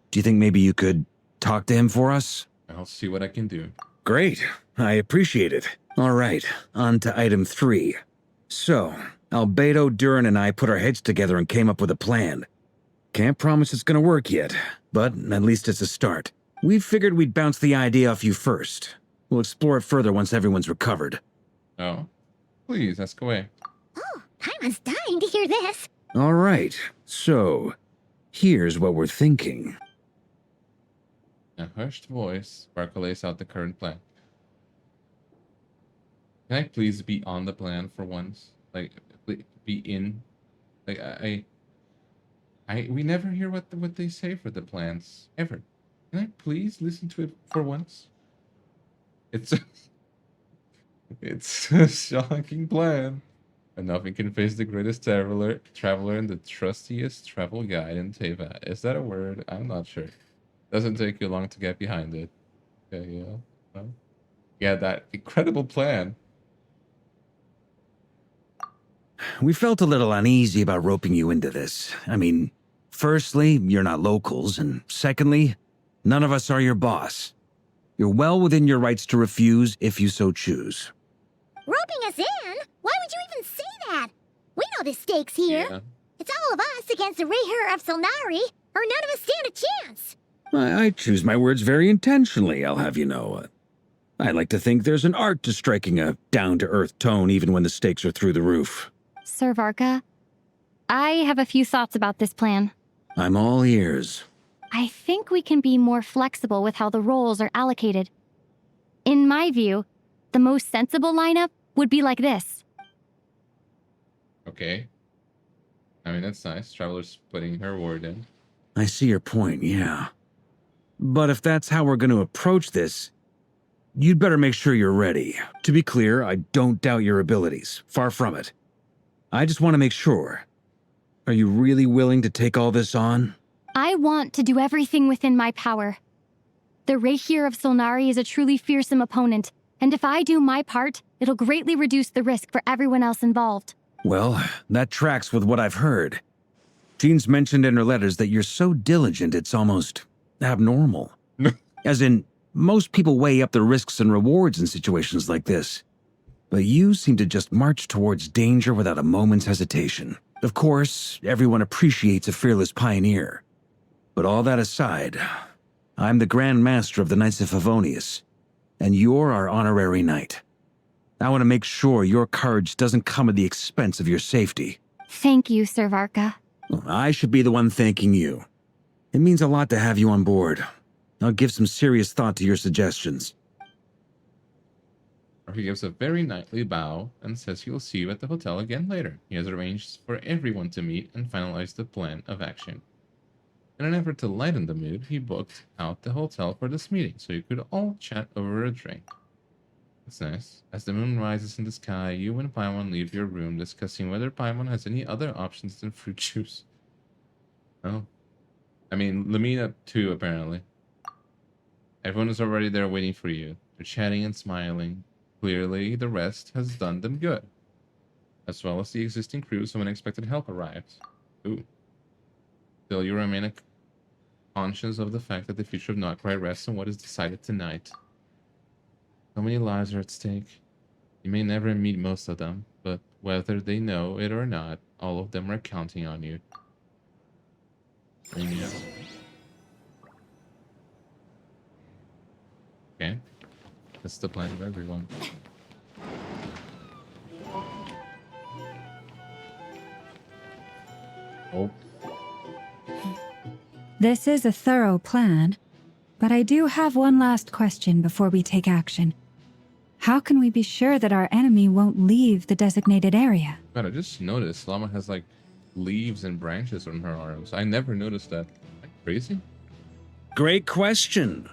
Speaker 15: Do you think maybe you could talk to him for us?
Speaker 1: I'll see what I can do.
Speaker 15: Great. I appreciate it. All right, on to item 3. So, Albedo, Durin, and I put our heads together and came up with a plan. Can't promise it's gonna work yet, but at least it's a start. We figured we'd bounce the idea off you first. We'll explore it further once everyone's recovered.
Speaker 1: Oh. Please, ask away.
Speaker 2: Oh, Paimon's dying to hear this.
Speaker 15: All right, so here's what we're thinking.
Speaker 1: In a hushed voice, Barca lays out the current plan. Can I please be on the plan for once? Like, be in? Like, we never hear what they say for the plans, ever. Can I please listen to it for once? It's it's a shocking plan. And nothing can face the greatest traveler and the trustiest travel guide in Teyvat. Is that a word? I'm not sure. Doesn't take you long to get behind it. Okay, yeah. Well, yeah, that incredible plan.
Speaker 15: We felt a little uneasy about roping you into this. I mean, firstly, you're not locals, and secondly, none of us are your boss. You're well within your rights to refuse if you so choose.
Speaker 2: Roping us in? Why would you even say that? We know the stakes here.
Speaker 1: Yeah.
Speaker 2: It's all of us against the Rerir of Solnari, or none of us stand a chance.
Speaker 15: I choose my words very intentionally, I'll have you know. I like to think there's an art to striking a down-to-earth tone even when the stakes are through the roof.
Speaker 12: Sir Varka, I have a few thoughts about this plan.
Speaker 15: I'm all ears.
Speaker 12: I think we can be more flexible with how the roles are allocated. In my view, the most sensible lineup would be like this.
Speaker 1: Okay. I mean, that's nice. Traveler's putting her word in.
Speaker 15: I see your point, yeah. But if that's how we're going to approach this, you'd better make sure you're ready. To be clear, I don't doubt your abilities. Far from it. I just want to make sure. Are you really willing to take all this on?
Speaker 12: I want to do everything within my power. The Rerir of Solnari is a truly fearsome opponent, and if I do my part, it'll greatly reduce the risk for everyone else involved.
Speaker 15: Well, that tracks with what I've heard. Jean's mentioned in her letters that you're so diligent it's almost abnormal. As in, most people weigh up the risks and rewards in situations like this. But you seem to just march towards danger without a moment's hesitation. Of course, everyone appreciates a fearless pioneer. But all that aside, I'm the Grand Master of the Knights of Favonius, and you're our honorary knight. I want to make sure your courage doesn't come at the expense of your safety.
Speaker 12: Thank you, Sir Varka.
Speaker 15: I should be the one thanking you. It means a lot to have you on board. I'll give some serious thought to your suggestions.
Speaker 1: He gives a very knightly bow and says he will see you at the hotel again later. He has arranged for everyone to meet and finalize the plan of action. In an effort to lighten the mood, he booked out the hotel for this meeting, so you could all chat over a drink. That's nice. As the moon rises in the sky, you and Paimon leave your room, discussing whether Paimon has any other options than fruit juice. Oh. I mean, Lamina too, apparently. Everyone is already there waiting for you. They're chatting and smiling. Clearly, the rest has done them good. As well as the existing crew, some unexpected help arrives. Ooh. Still, you remain conscious of the fact that the future of NodKrai rests on what is decided tonight. So many lives are at stake. You may never meet most of them, but whether they know it or not, all of them are counting on you. And yes. Okay. That's the plan of everyone. Oh.
Speaker 3: This is a thorough plan, but I do have one last question before we take action. How can we be sure that our enemy won't leave the designated area?
Speaker 1: God, I just noticed Llama has like leaves and branches on her arms. I never noticed that. Crazy?
Speaker 15: Great question.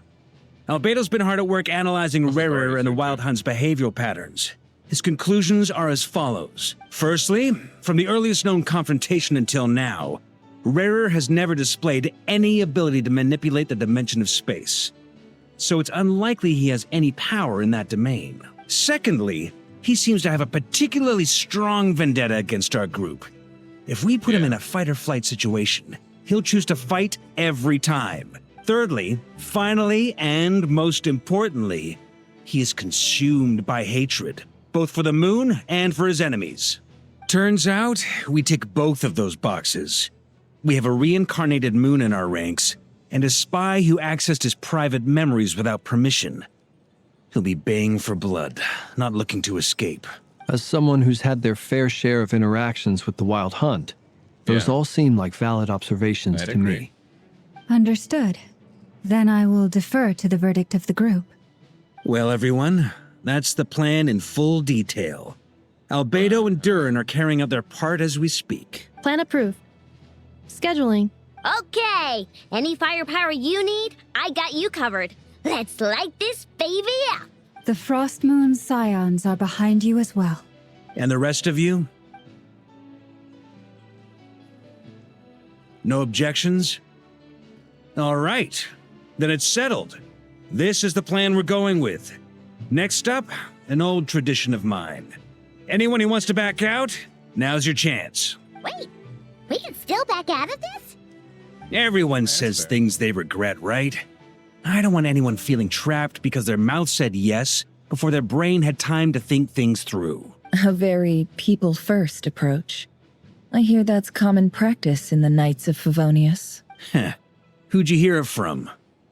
Speaker 15: Albedo's been hard at work analyzing Rerir and the Wild Hunt's behavioral patterns. His conclusions are as follows. Firstly, from the earliest known confrontation until now, Rerir has never displayed any ability to manipulate the dimension of space. So it's unlikely he has any power in that domain. Secondly, he seems to have a particularly strong vendetta against our group. If we put him in a fight-or-flight situation, he'll choose to fight every time. Thirdly, finally, and most importantly, he is consumed by hatred, both for the moon and for his enemies. Turns out, we tick both of those boxes. We have a reincarnated moon in our ranks, and a spy who accessed his private memories without permission. He'll be baying for blood, not looking to escape.
Speaker 17: As someone who's had their fair share of interactions with the Wild Hunt, those all seem like valid observations to me.
Speaker 3: Understood. Then I will defer to the verdict of the group.
Speaker 15: Well, everyone, that's the plan in full detail. Albedo and Durin are carrying out their part as we speak.
Speaker 9: Plan approved. Scheduling.
Speaker 2: Okay, any firepower you need, I got you covered. Let's light this baby up.
Speaker 3: The Frost Moon Scions are behind you as well.
Speaker 15: And the rest of you? No objections? All right, then it's settled. This is the plan we're going with. Next up, an old tradition of mine. Anyone who wants to back out, now's your chance.
Speaker 2: Wait, we can still back out of this?
Speaker 15: Everyone says things they regret, right? I don't want anyone feeling trapped because their mouth said yes before their brain had time to think things through.
Speaker 11: A very people-first approach. I hear that's common practice in the Knights of Favonius.
Speaker 15: Heh. Who'd you hear it from?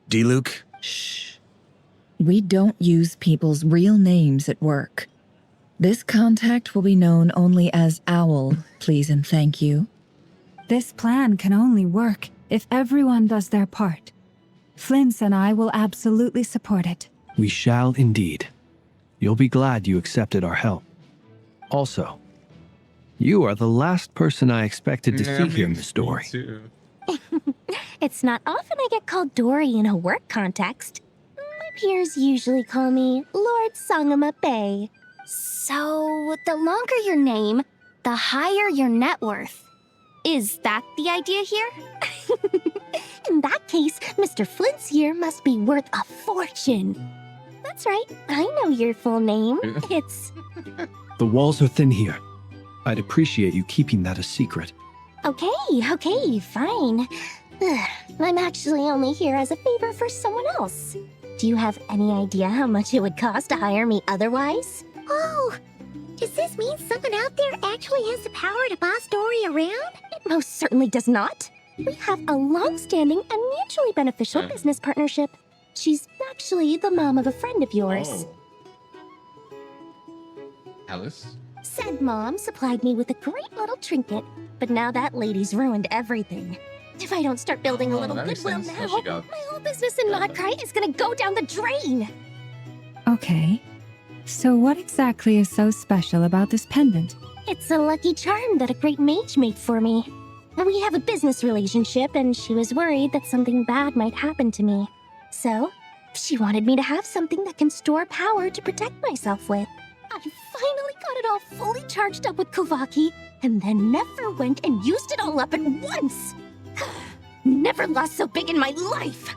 Speaker 15: D-Luke?
Speaker 11: Shh. We don't use people's real names at work. This contact will be known only as Owl, please and thank you.
Speaker 3: This plan can only work if everyone does their part. Flint's and I will absolutely support it.
Speaker 17: We shall indeed. You'll be glad you accepted our help. Also, you are the last person I expected to see here in Miss Dory.
Speaker 12: It's not often I get called Dory in a work context. My peers usually call me Lord Sangama Bay. So, the longer your name, the higher your net worth. Is that the idea here? In that case, Mr. Flint's here must be worth a fortune. That's right, I know your full name. It's...
Speaker 17: The walls are thin here. I'd appreciate you keeping that a secret.
Speaker 12: Okay, fine. I'm actually only here as a favor for someone else. Do you have any idea how much it would cost to hire me otherwise?
Speaker 2: Oh, does this mean someone out there actually has the power to boss Dory around?
Speaker 12: It most certainly does not. We have a long-standing and mutually beneficial business partnership. She's actually the mom of a friend of yours.
Speaker 1: Alice?
Speaker 12: Said mom supplied me with a great little trinket, but now that lady's ruined everything. If I don't start building a little goodwill now, my whole business in NodKrai is gonna go down the drain.
Speaker 3: Okay. So what exactly is so special about this pendant?
Speaker 12: It's a lucky charm that a great mage made for me. We have a business relationship, and she was worried that something bad might happen to me. So, she wanted me to have something that can store power to protect myself with. I finally got it all fully charged up with Kovaki, and then never went and used it all up at once. Never lost so big in my life.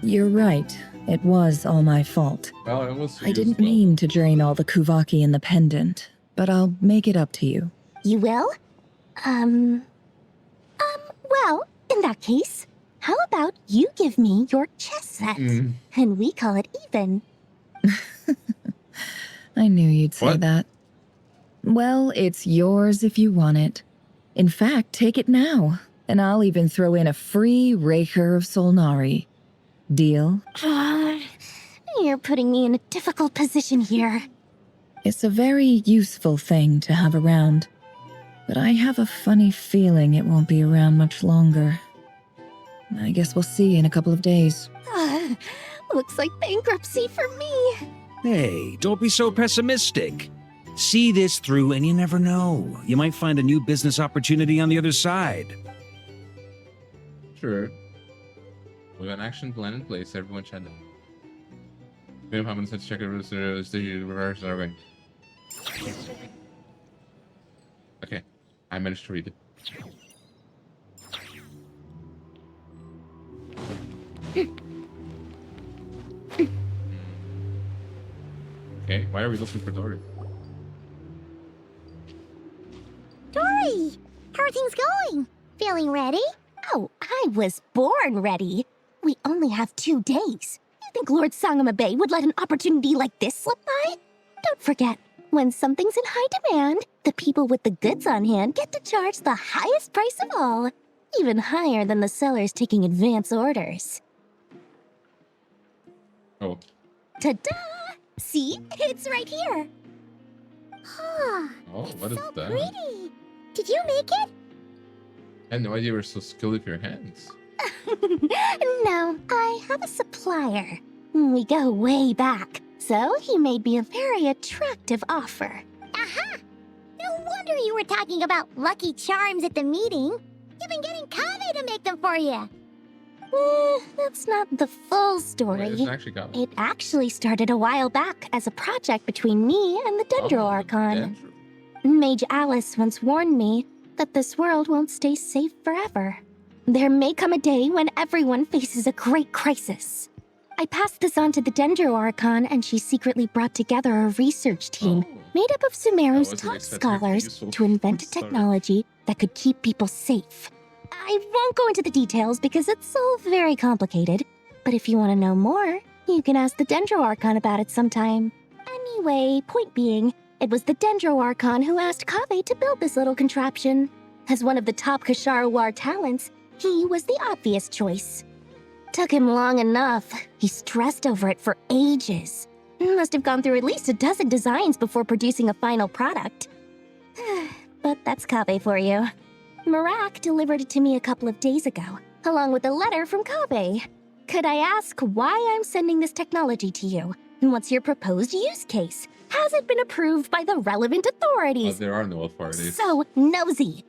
Speaker 11: You're right. It was all my fault.
Speaker 1: Well, it was
Speaker 11: I didn't mean to drain all the Kuvaki in the pendant, but I'll make it up to you.
Speaker 12: You will? Well, in that case, how about you give me your chess set, and we call it even?
Speaker 11: I knew you'd say that. Well, it's yours if you want it. In fact, take it now, and I'll even throw in a free Rerir of Solnari. Deal?
Speaker 12: You're putting me in a difficult position here.
Speaker 11: It's a very useful thing to have around, but I have a funny feeling it won't be around much longer. I guess we'll see in a couple of days.
Speaker 19: Looks like bankruptcy for me.
Speaker 15: Hey, don't be so pessimistic. See this through and you never know. You might find a new business opportunity on the other side.
Speaker 1: Sure. With an action plan in place, everyone should know. We have happened to check it with the reverse survey. Okay, I managed to read it. Okay, why are we looking for Dory?
Speaker 2: Dory! How are things going? Feeling ready?
Speaker 19: Oh, I was born ready. We only have 2 days. You think Lord Sangamabe would let an opportunity like this slip by? Don't forget, when something's in high demand, the people with the goods on hand get to charge the highest price of all, even higher than the sellers taking advance orders.
Speaker 1: Oh.
Speaker 19: Ta-da! See? It's right here.
Speaker 2: Oh,
Speaker 1: What is that?
Speaker 2: pretty. Did you make it?
Speaker 1: I had no idea you were so skilled with your hands.
Speaker 19: No, I have a supplier. We go way back, so he made me a very attractive offer.
Speaker 2: Aha! No wonder you were talking about Lucky Charms at the meeting. You've been getting Kave to make them for you.
Speaker 19: That's not the full story. It actually started a while back as a project between me and the Dendro Archon. Mage Alice once warned me that this world won't stay safe forever. There may come a day when everyone faces a great crisis. I passed this on to the Dendro Archon, and she secretly brought together a research team made up of Sumeru's top scholars to invent a technology that could keep people safe. I won't go into the details because it's all very complicated, but if you want to know more, you can ask the Dendro Archon about it sometime. Anyway, point being, it was the Dendro Archon who asked Kave to build this little contraption. As one of the top Kashara War talents, he was the obvious choice. Took him long enough. He stressed over it for ages. Must have gone through at least a dozen designs before producing a final product. But that's Kave for you. Marak delivered it to me a couple of days ago, along with a letter from Kave. Could I ask why I'm sending this technology to you? And what's your proposed use case? Has it been approved by the relevant authorities?
Speaker 1: There are no authorities.
Speaker 19: So nosy.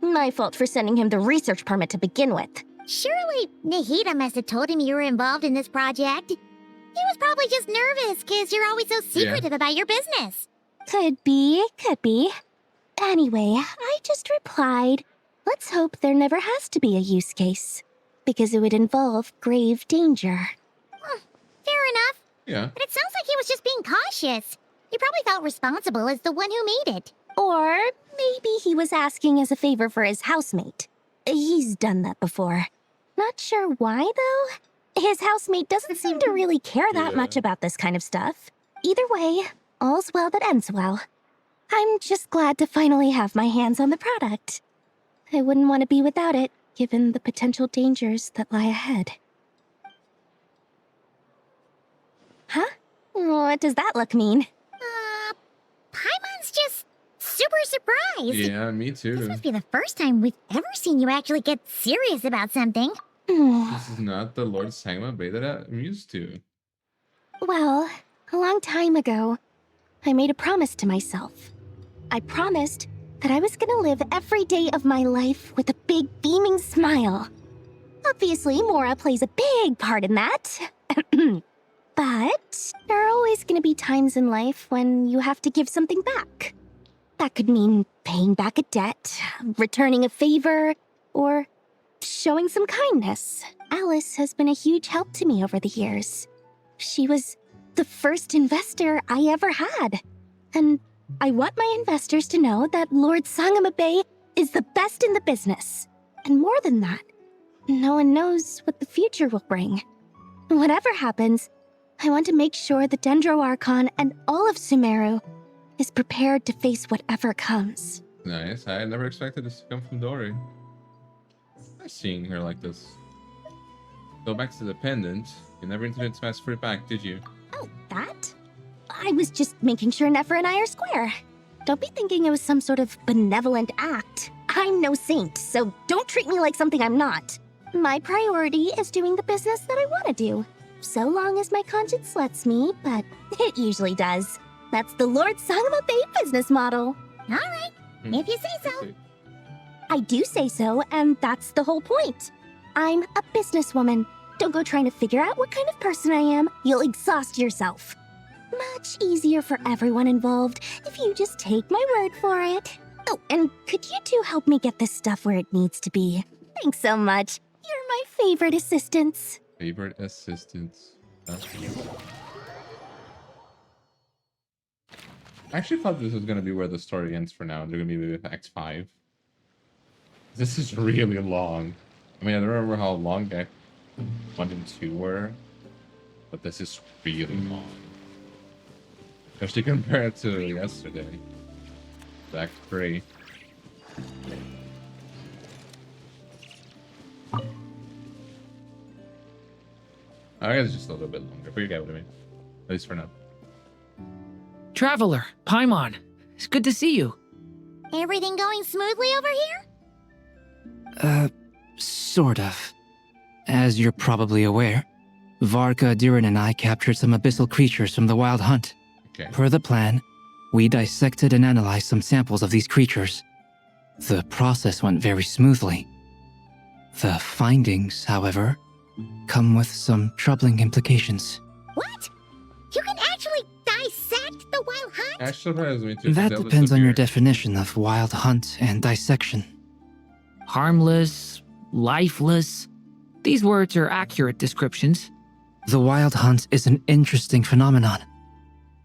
Speaker 19: My fault for sending him the research permit to begin with.
Speaker 2: Surely Nahida must have told him you were involved in this project. He was probably just nervous because you're always so secretive about your business.
Speaker 19: Could be. Anyway, I just replied, let's hope there never has to be a use case, because it would involve grave danger.
Speaker 2: Fair enough.
Speaker 1: Yeah.
Speaker 2: But it sounds like he was just being cautious. He probably felt responsible as the one who made it.
Speaker 19: Or maybe he was asking as a favor for his housemate. He's done that before. Not sure why, though. His housemate doesn't seem to really care that much about this kind of stuff. Either way, all's well that ends well. I'm just glad to finally have my hands on the product. I wouldn't want to be without it, given the potential dangers that lie ahead. Huh? What does that look mean?
Speaker 2: Paimon's just super surprised.
Speaker 1: Yeah, me too.
Speaker 2: This must be the first time we've ever seen you actually get serious about something.
Speaker 1: This is not the Lord Sangamabe that I'm used to.
Speaker 19: Well, a long time ago, I made a promise to myself. I promised that I was gonna live every day of my life with a big beaming smile. Obviously, Mora plays a big part in that. But there are always gonna be times in life when you have to give something back. That could mean paying back a debt, returning a favor, or showing some kindness. Alice has been a huge help to me over the years. She was the first investor I ever had. And I want my investors to know that Lord Sangamabe is the best in the business. And more than that, no one knows what the future will bring. Whatever happens, I want to make sure the Dendro Archon and all of Sumeru is prepared to face whatever comes.
Speaker 1: Nice. I never expected this to come from Dory. Nice seeing her like this. Go back to the pendant. You never intended to pass fruit back, did you?
Speaker 19: Oh, that? I was just making sure Nefer and I are square. Don't be thinking it was some sort of benevolent act. I'm no saint, so don't treat me like something I'm not.
Speaker 12: My priority is doing the business that I want to do. So long as my conscience lets me, but it usually does. That's the Lord Song of a Babe business model.
Speaker 2: All right, if you say so.
Speaker 12: I do say so, and that's the whole point. I'm a businesswoman. Don't go trying to figure out what kind of person I am. You'll exhaust yourself. Much easier for everyone involved if you just take my word for it. Oh, and could you two help me get this stuff where it needs to be? Thanks so much. You're my favorite assistants.
Speaker 1: Favorite assistants. That's I actually thought this was going to be where the story ends for now. They're going to be with Act 5. This is really long. I mean, I don't remember how long Act 1 and 2 were, but this is really long. Especially compared to yesterday. Act 3. I guess it's just a little bit longer, but you get what I mean. At least for now.
Speaker 5: Traveler, Paimon, it's good to see you.
Speaker 2: Everything going smoothly over here?
Speaker 14: Sort of. As you're probably aware, Varka, Durin, and I captured some abyssal creatures from the Wild Hunt.
Speaker 1: Okay.
Speaker 14: Per the plan, we dissected and analyzed some samples of these creatures. The process went very smoothly. The findings, however, come with some troubling implications.
Speaker 2: What? You can actually dissect the Wild Hunt?
Speaker 1: Actually, surprised me too.
Speaker 14: That depends on your definition of Wild Hunt and dissection.
Speaker 5: Harmless, lifeless. These words are accurate descriptions.
Speaker 14: The Wild Hunt is an interesting phenomenon.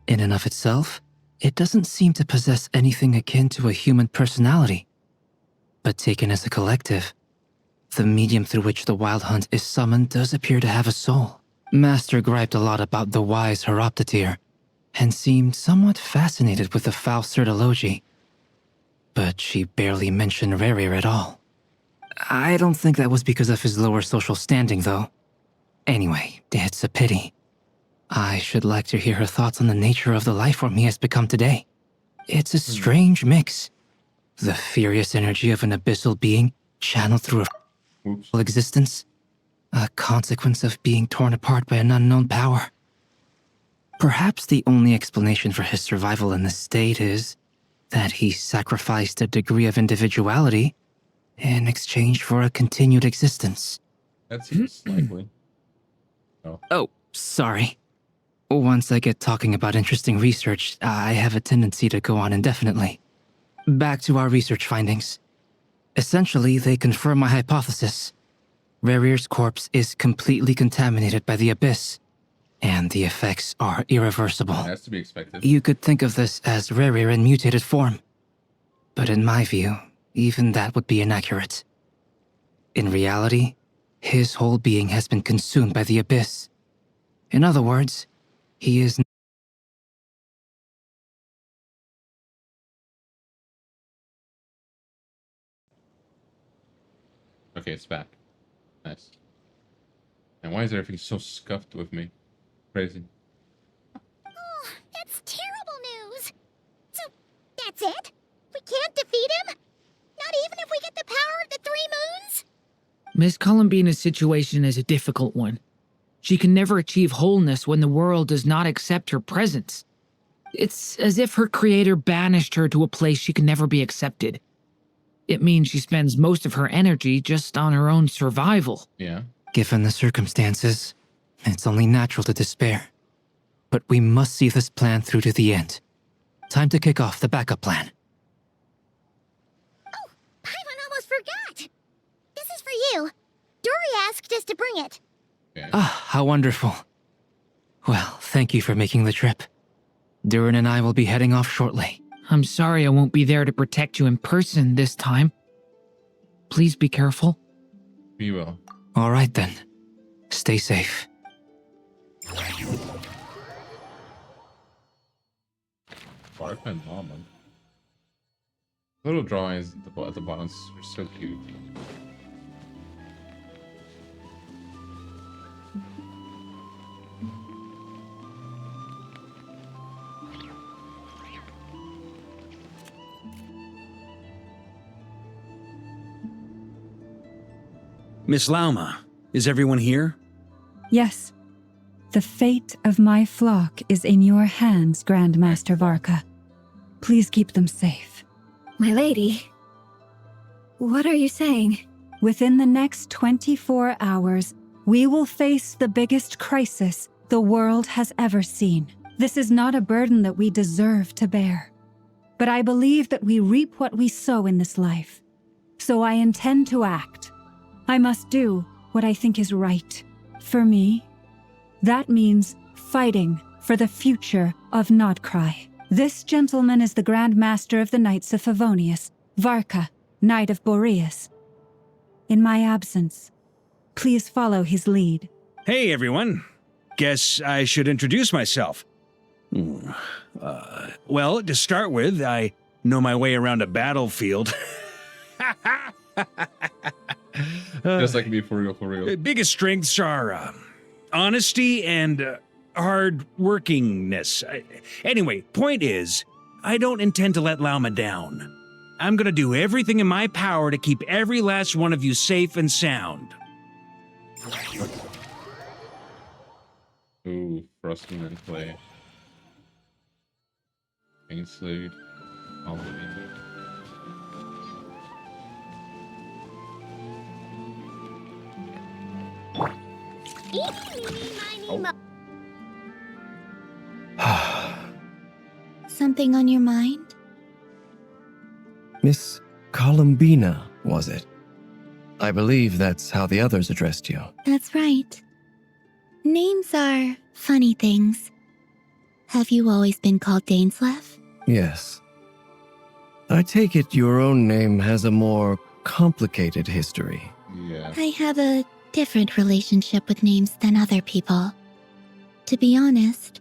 Speaker 14: In and of itself, it doesn't seem to possess anything akin to a human personality. But taken as a collective, the medium through which the Wild Hunt is summoned does appear to have a soul. Master griped a lot about the wise Horoptetyr, and seemed somewhat fascinated with the foul certology. But she barely mentioned Rerir at all. I don't think that was because of his lower social standing, though. Anyway, it's a pity. I should like to hear her thoughts on the nature of the lifeform he has become today. It's a strange mix. The furious energy of an abyssal being channeled through a existence. A consequence of being torn apart by an unknown power. Perhaps the only explanation for his survival in this state is that he sacrificed a degree of individuality in exchange for a continued existence.
Speaker 1: That seems likely.
Speaker 14: Oh, sorry. Once I get talking about interesting research, I have a tendency to go on indefinitely. Back to our research findings. Essentially, they confirm my hypothesis. Rerir's corpse is completely contaminated by the Abyss, and the effects are irreversible.
Speaker 1: It has to be expected.
Speaker 14: You could think of this as Rerir in mutated form. But in my view, even that would be inaccurate. In reality, his whole being has been consumed by the Abyss. In other words, he is...
Speaker 1: Okay, it's back. Nice. And why is everything so scuffed with me? Crazy.
Speaker 2: Oh, that's terrible news. So, that's it? We can't defeat him? Not even if we get the power of the 3 moons?
Speaker 5: Miss Columbina's situation is a difficult one. She can never achieve wholeness when the world does not accept her presence. It's as if her creator banished her to a place she can never be accepted. It means she spends most of her energy just on her own survival.
Speaker 1: Yeah.
Speaker 14: Given the circumstances, it's only natural to despair. But we must see this plan through to the end. Time to kick off the backup plan.
Speaker 2: Oh, Paimon almost forgot. This is for you. Dory asked us to bring it.
Speaker 1: Okay.
Speaker 14: Ah, how wonderful. Well, thank you for making the trip. Durin and I will be heading off shortly.
Speaker 5: I'm sorry I won't be there to protect you in person this time. Please be careful.
Speaker 1: We will.
Speaker 14: All right then. Stay safe.
Speaker 1: Bark and almond. Little drawings at the bottom are so cute.
Speaker 15: Miss Lauma, is everyone here?
Speaker 3: Yes. The fate of my flock is in your hands, Grandmaster Varka. Please keep them safe.
Speaker 2: My lady, what are you saying?
Speaker 3: Within the next 24 hours, we will face the biggest crisis the world has ever seen. This is not a burden that we deserve to bear. But I believe that we reap what we sow in this life. So I intend to act. I must do what I think is right. For me, that means fighting for the future of NodKrai. This gentleman is the Grand Master of the Knights of Favonius, Varka, Knight of Boreas. In my absence, please follow his lead.
Speaker 15: Hey, everyone. Guess I should introduce myself. Well, to start with, I know my way around a battlefield.
Speaker 1: Just like me, for real, for real.
Speaker 15: Biggest strengths are honesty and hard workingness. Anyway, point is, I don't intend to let Lauma down. I'm gonna do everything in my power to keep every last one of you safe and sound.
Speaker 1: Ooh, frosting and clay. Ainsley, Halloween.
Speaker 2: Something on your mind?
Speaker 16: Miss Columbina, was it? I believe that's how the others addressed you.
Speaker 2: That's right. Names are funny things. Have you always been called Dainslev?
Speaker 16: Yes. I take it your own name has a more complicated history.
Speaker 1: Yeah.
Speaker 2: I have a different relationship with names than other people. To be honest,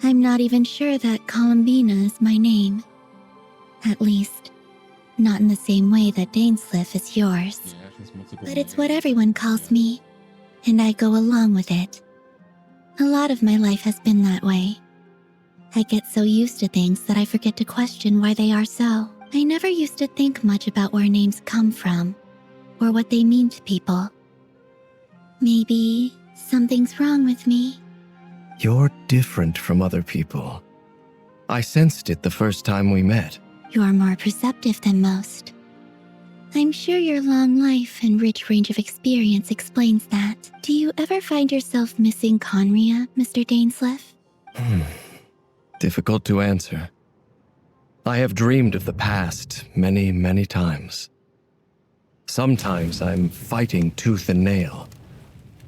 Speaker 2: I'm not even sure that Columbina is my name. At least, not in the same way that Dainslev is yours. But it's what everyone calls me, and I go along with it. A lot of my life has been that way. I get so used to things that I forget to question why they are so. I never used to think much about where names come from, or what they mean to people. Maybe something's wrong with me.
Speaker 16: You're different from other people. I sensed it the first time we met.
Speaker 2: You're more perceptive than most. I'm sure your long life and rich range of experience explains that. Do you ever find yourself missing Conria, Mr. Dainslev?
Speaker 16: Difficult to answer. I have dreamed of the past many, many times. Sometimes I'm fighting tooth and nail.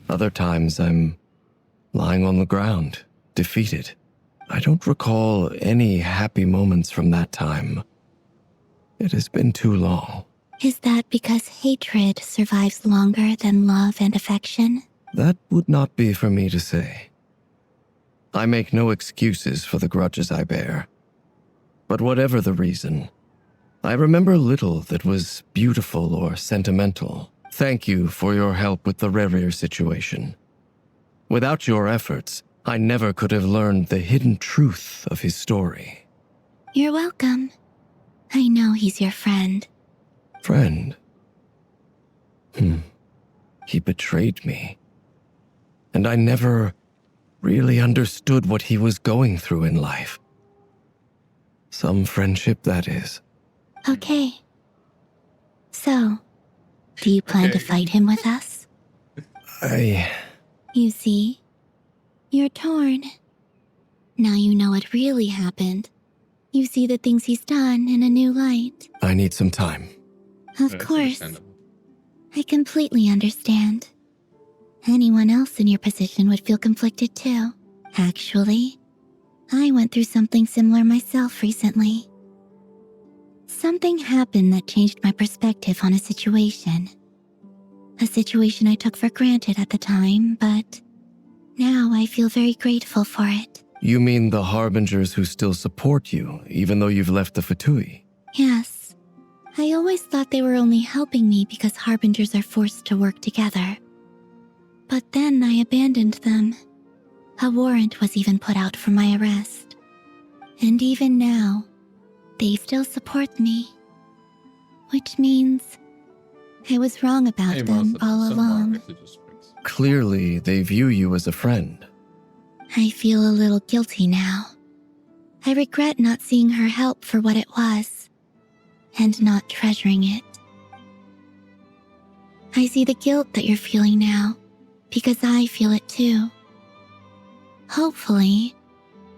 Speaker 16: Other times I'm lying on the ground, defeated. I don't recall any happy moments from that time. It has been too long.
Speaker 2: Is that because hatred survives longer than love and affection?
Speaker 16: That would not be for me to say. I make no excuses for the grudges I bear. But whatever the reason, I remember little that was beautiful or sentimental. Thank you for your help with the Rerir situation. Without your efforts, I never could have learned the hidden truth of his story.
Speaker 2: You're welcome. I know he's your friend.
Speaker 16: Friend? He betrayed me. And I never really understood what he was going through in life. Some friendship, that is.
Speaker 2: Okay. So, do you plan to fight him with us? You see, you're torn. Now you know what really happened. You see the things he's done in a new light.
Speaker 16: I need some time.
Speaker 2: Of course. I completely understand. Anyone else in your position would feel conflicted too. Actually, I went through something similar myself recently. Something happened that changed my perspective on a situation. A situation I took for granted at the time, but now I feel very grateful for it.
Speaker 16: You mean the Harbingers who still support you, even though you've left the Fatui?
Speaker 2: Yes. I always thought they were only helping me because Harbingers are forced to work together. But then I abandoned them. A warrant was even put out for my arrest. And even now, they still support me. Which means I was wrong about
Speaker 1: Hey,
Speaker 2: them
Speaker 1: Melissa,
Speaker 2: all
Speaker 1: some
Speaker 2: along.
Speaker 1: messages springs.
Speaker 16: Clearly, they view you as a friend.
Speaker 2: I feel a little guilty now. I regret not seeing her help for what it was, and not treasuring it. I see the guilt that you're feeling now, because I feel it too. Hopefully,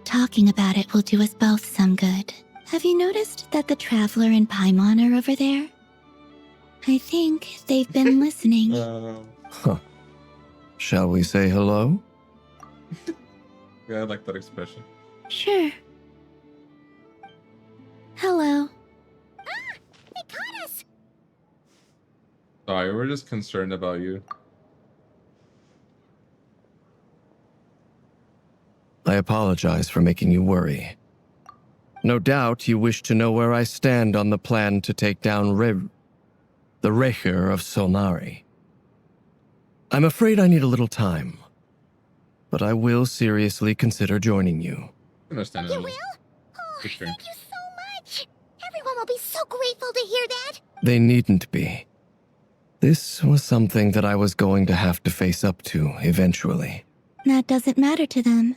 Speaker 2: talking about it will do us both some good. Have you noticed that the Traveler and Paimon are over there? I think they've been listening.
Speaker 16: Huh. Shall we say hello?
Speaker 1: Yeah, I like that expression.
Speaker 2: Sure. Hello. Ah! They caught us!
Speaker 1: Sorry, we're just concerned about you.
Speaker 16: I apologize for making you worry. No doubt you wish to know where I stand on the plan to take down the Rerir of Solnari. I'm afraid I need a little time, but I will seriously consider joining you.
Speaker 1: Understandable.
Speaker 2: You will? Oh, thank you so much! Everyone will be so grateful to hear that!
Speaker 16: They needn't be. This was something that I was going to have to face up to eventually.
Speaker 2: That doesn't matter to them.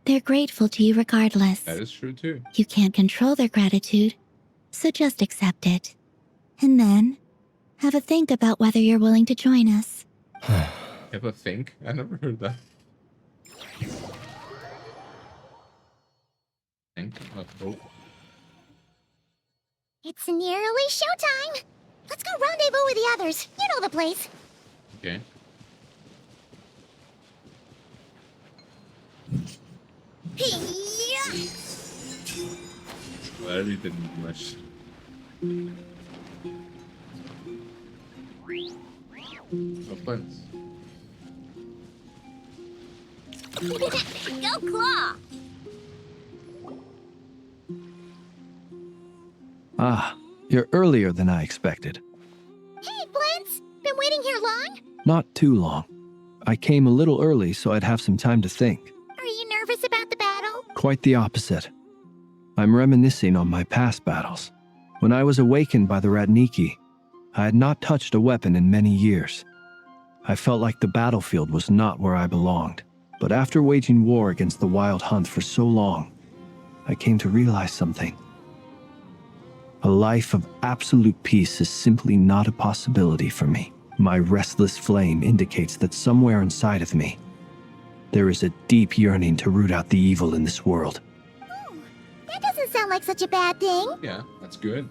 Speaker 2: They're grateful to you regardless.
Speaker 1: That is true too.
Speaker 2: You can't control their gratitude, so just accept it. And then, have a think about whether you're willing to join us.
Speaker 1: Have a think? I never heard that. Think of hope.
Speaker 2: It's nearly showtime! Let's go rendezvous with the others. You know the place.
Speaker 1: Okay. Larry didn't do much. No plans.
Speaker 2: Go Claw!
Speaker 17: Ah, you're earlier than I expected.
Speaker 2: Hey, Flint's! Been waiting here long?
Speaker 17: Not too long. I came a little early so I'd have some time to think.
Speaker 2: Are you nervous about the battle?
Speaker 17: Quite the opposite. I'm reminiscing on my past battles. When I was awakened by the Ratniki, I had not touched a weapon in many years. I felt like the battlefield was not where I belonged. But after waging war against the Wild Hunt for so long, I came to realize something. A life of absolute peace is simply not a possibility for me. My restless flame indicates that somewhere inside of me, there is a deep yearning to root out the evil in this world.
Speaker 2: That doesn't sound like such a bad thing.
Speaker 1: Yeah, that's good.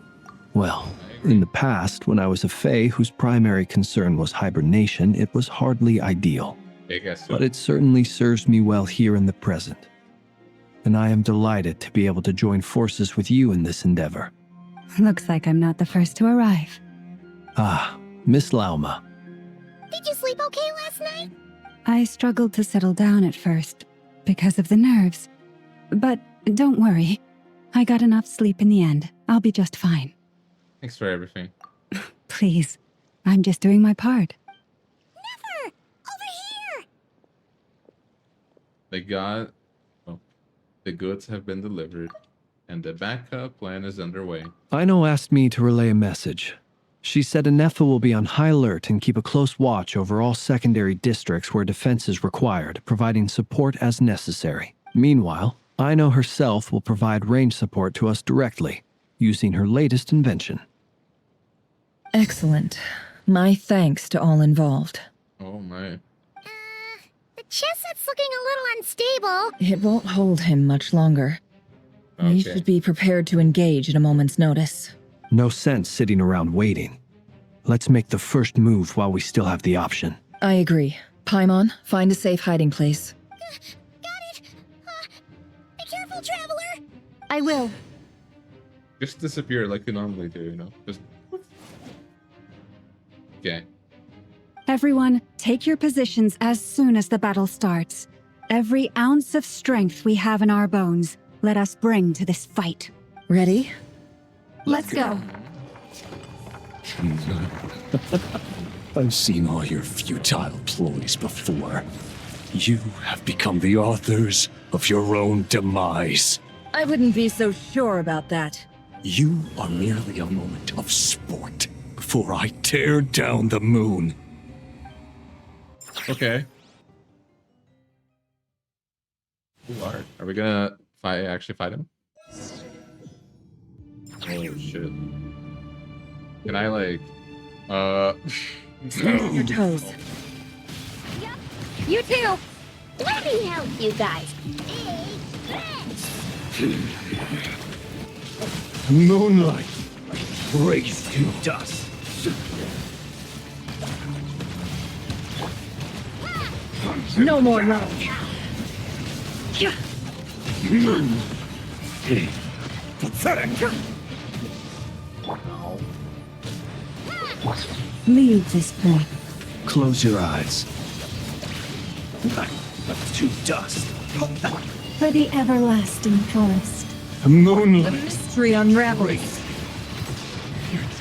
Speaker 17: Well, in the past, when I was a Fae whose primary concern was hibernation, it was hardly ideal.
Speaker 1: I guess so.
Speaker 17: But it certainly serves me well here in the present. And I am delighted to be able to join forces with you in this endeavor.
Speaker 3: Looks like I'm not the first to arrive.
Speaker 17: Ah, Miss Lauma.
Speaker 2: Did you sleep okay last night?
Speaker 3: I struggled to settle down at first because of the nerves. But don't worry. I got enough sleep in the end. I'll be just fine.
Speaker 1: Thanks for everything.
Speaker 3: Please, I'm just doing my part.
Speaker 2: Never! Over here!
Speaker 1: They got... Oh. The goods have been delivered, and the backup plan is underway.
Speaker 17: Aino asked me to relay a message. She said Anefa will be on high alert and keep a close watch over all secondary districts where defense is required, providing support as necessary. Meanwhile, Aino herself will provide range support to us directly, using her latest invention.
Speaker 11: Excellent. My thanks to all involved.
Speaker 1: Oh my.
Speaker 2: The chestnut's looking a little unstable.
Speaker 11: It won't hold him much longer. We should be prepared to engage at a moment's notice.
Speaker 17: No sense sitting around waiting. Let's make the first move while we still have the option.
Speaker 11: I agree. Paimon, find a safe hiding place.
Speaker 2: Got it! Be careful, Traveler!
Speaker 9: I will.
Speaker 1: Just disappear like you normally do, you know? Just... Okay.
Speaker 3: Everyone, take your positions as soon as the battle starts. Every ounce of strength we have in our bones, let us bring to this fight.
Speaker 11: Ready?
Speaker 3: Let's go.
Speaker 22: I've seen all your futile ploys before. You have become the authors of your own demise.
Speaker 11: I wouldn't be so sure about that.
Speaker 22: You are merely a moment of sport before I tear down the moon.
Speaker 1: Okay. Are we gonna actually fight him? Oh shit. Can I like
Speaker 2: Stay on your toes. You too. Let me help you guys.
Speaker 22: Moonlight, raise to dust.
Speaker 19: No more love.
Speaker 22: Pathetic.
Speaker 3: Leave this place.
Speaker 22: Close your eyes. To dust.
Speaker 3: For the everlasting forest.
Speaker 22: Moonlight.
Speaker 3: Mystery unravels.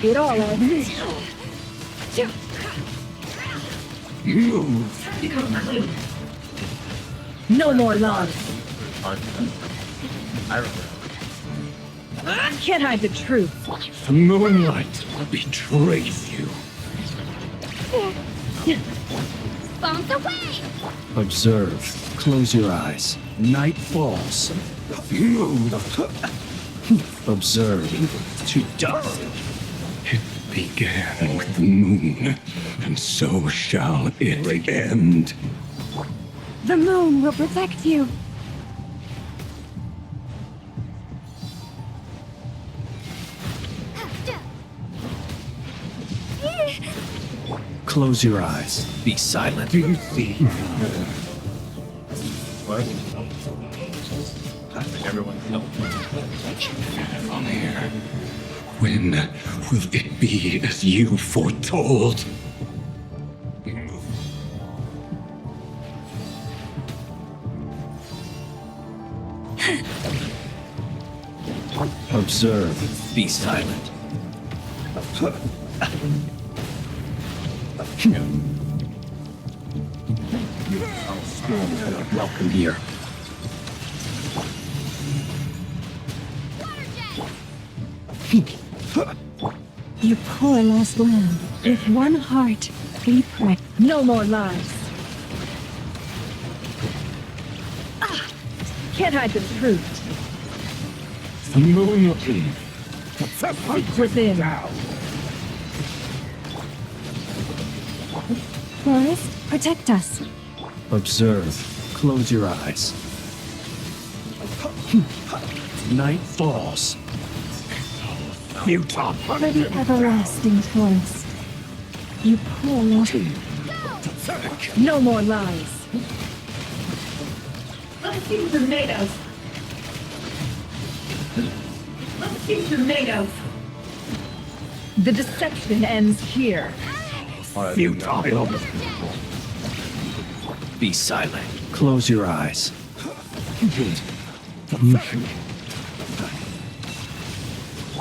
Speaker 3: It all ends.
Speaker 22: Move.
Speaker 19: No more love.
Speaker 1: I remember.
Speaker 19: Can't hide the truth.
Speaker 22: The moonlight betrays you.
Speaker 2: Bounce away.
Speaker 22: Observe. Close your eyes. Night falls. Move. Observe. To dust. It began with the moon, and so shall it end.
Speaker 3: The moon will protect you.
Speaker 22: Close your eyes. Be silent. Do you see?
Speaker 1: What? Everyone help.
Speaker 22: From here. When will it be as you foretold? Observe. Be silent. Welcome here.
Speaker 3: You poor lost lamb. With one heart, we pray.
Speaker 19: No more lies. Can't hide the truth.
Speaker 22: The moon.
Speaker 19: Within.
Speaker 3: Forest, protect us.
Speaker 22: Observe. Close your eyes. Night falls. Futile.
Speaker 3: For the everlasting forest. You poor lost.
Speaker 19: No more lies. Let's see what they're made of. Let's see what they're made of. The deception ends here.
Speaker 22: Futile. Be silent. Close your eyes.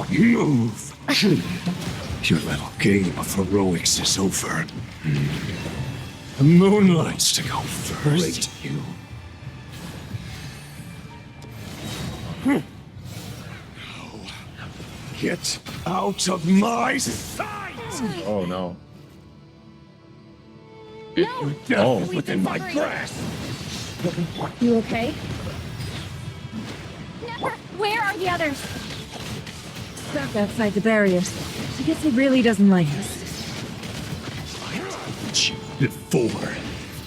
Speaker 22: Move. Your little game of heroics is over. The moonlight's to go first. You. Get out of my sight!
Speaker 1: Oh no.
Speaker 22: Death within my grasp.
Speaker 19: You okay?
Speaker 2: Never. Where are the others?
Speaker 19: Stuck outside the barriers. I guess he really doesn't like us.
Speaker 22: Before,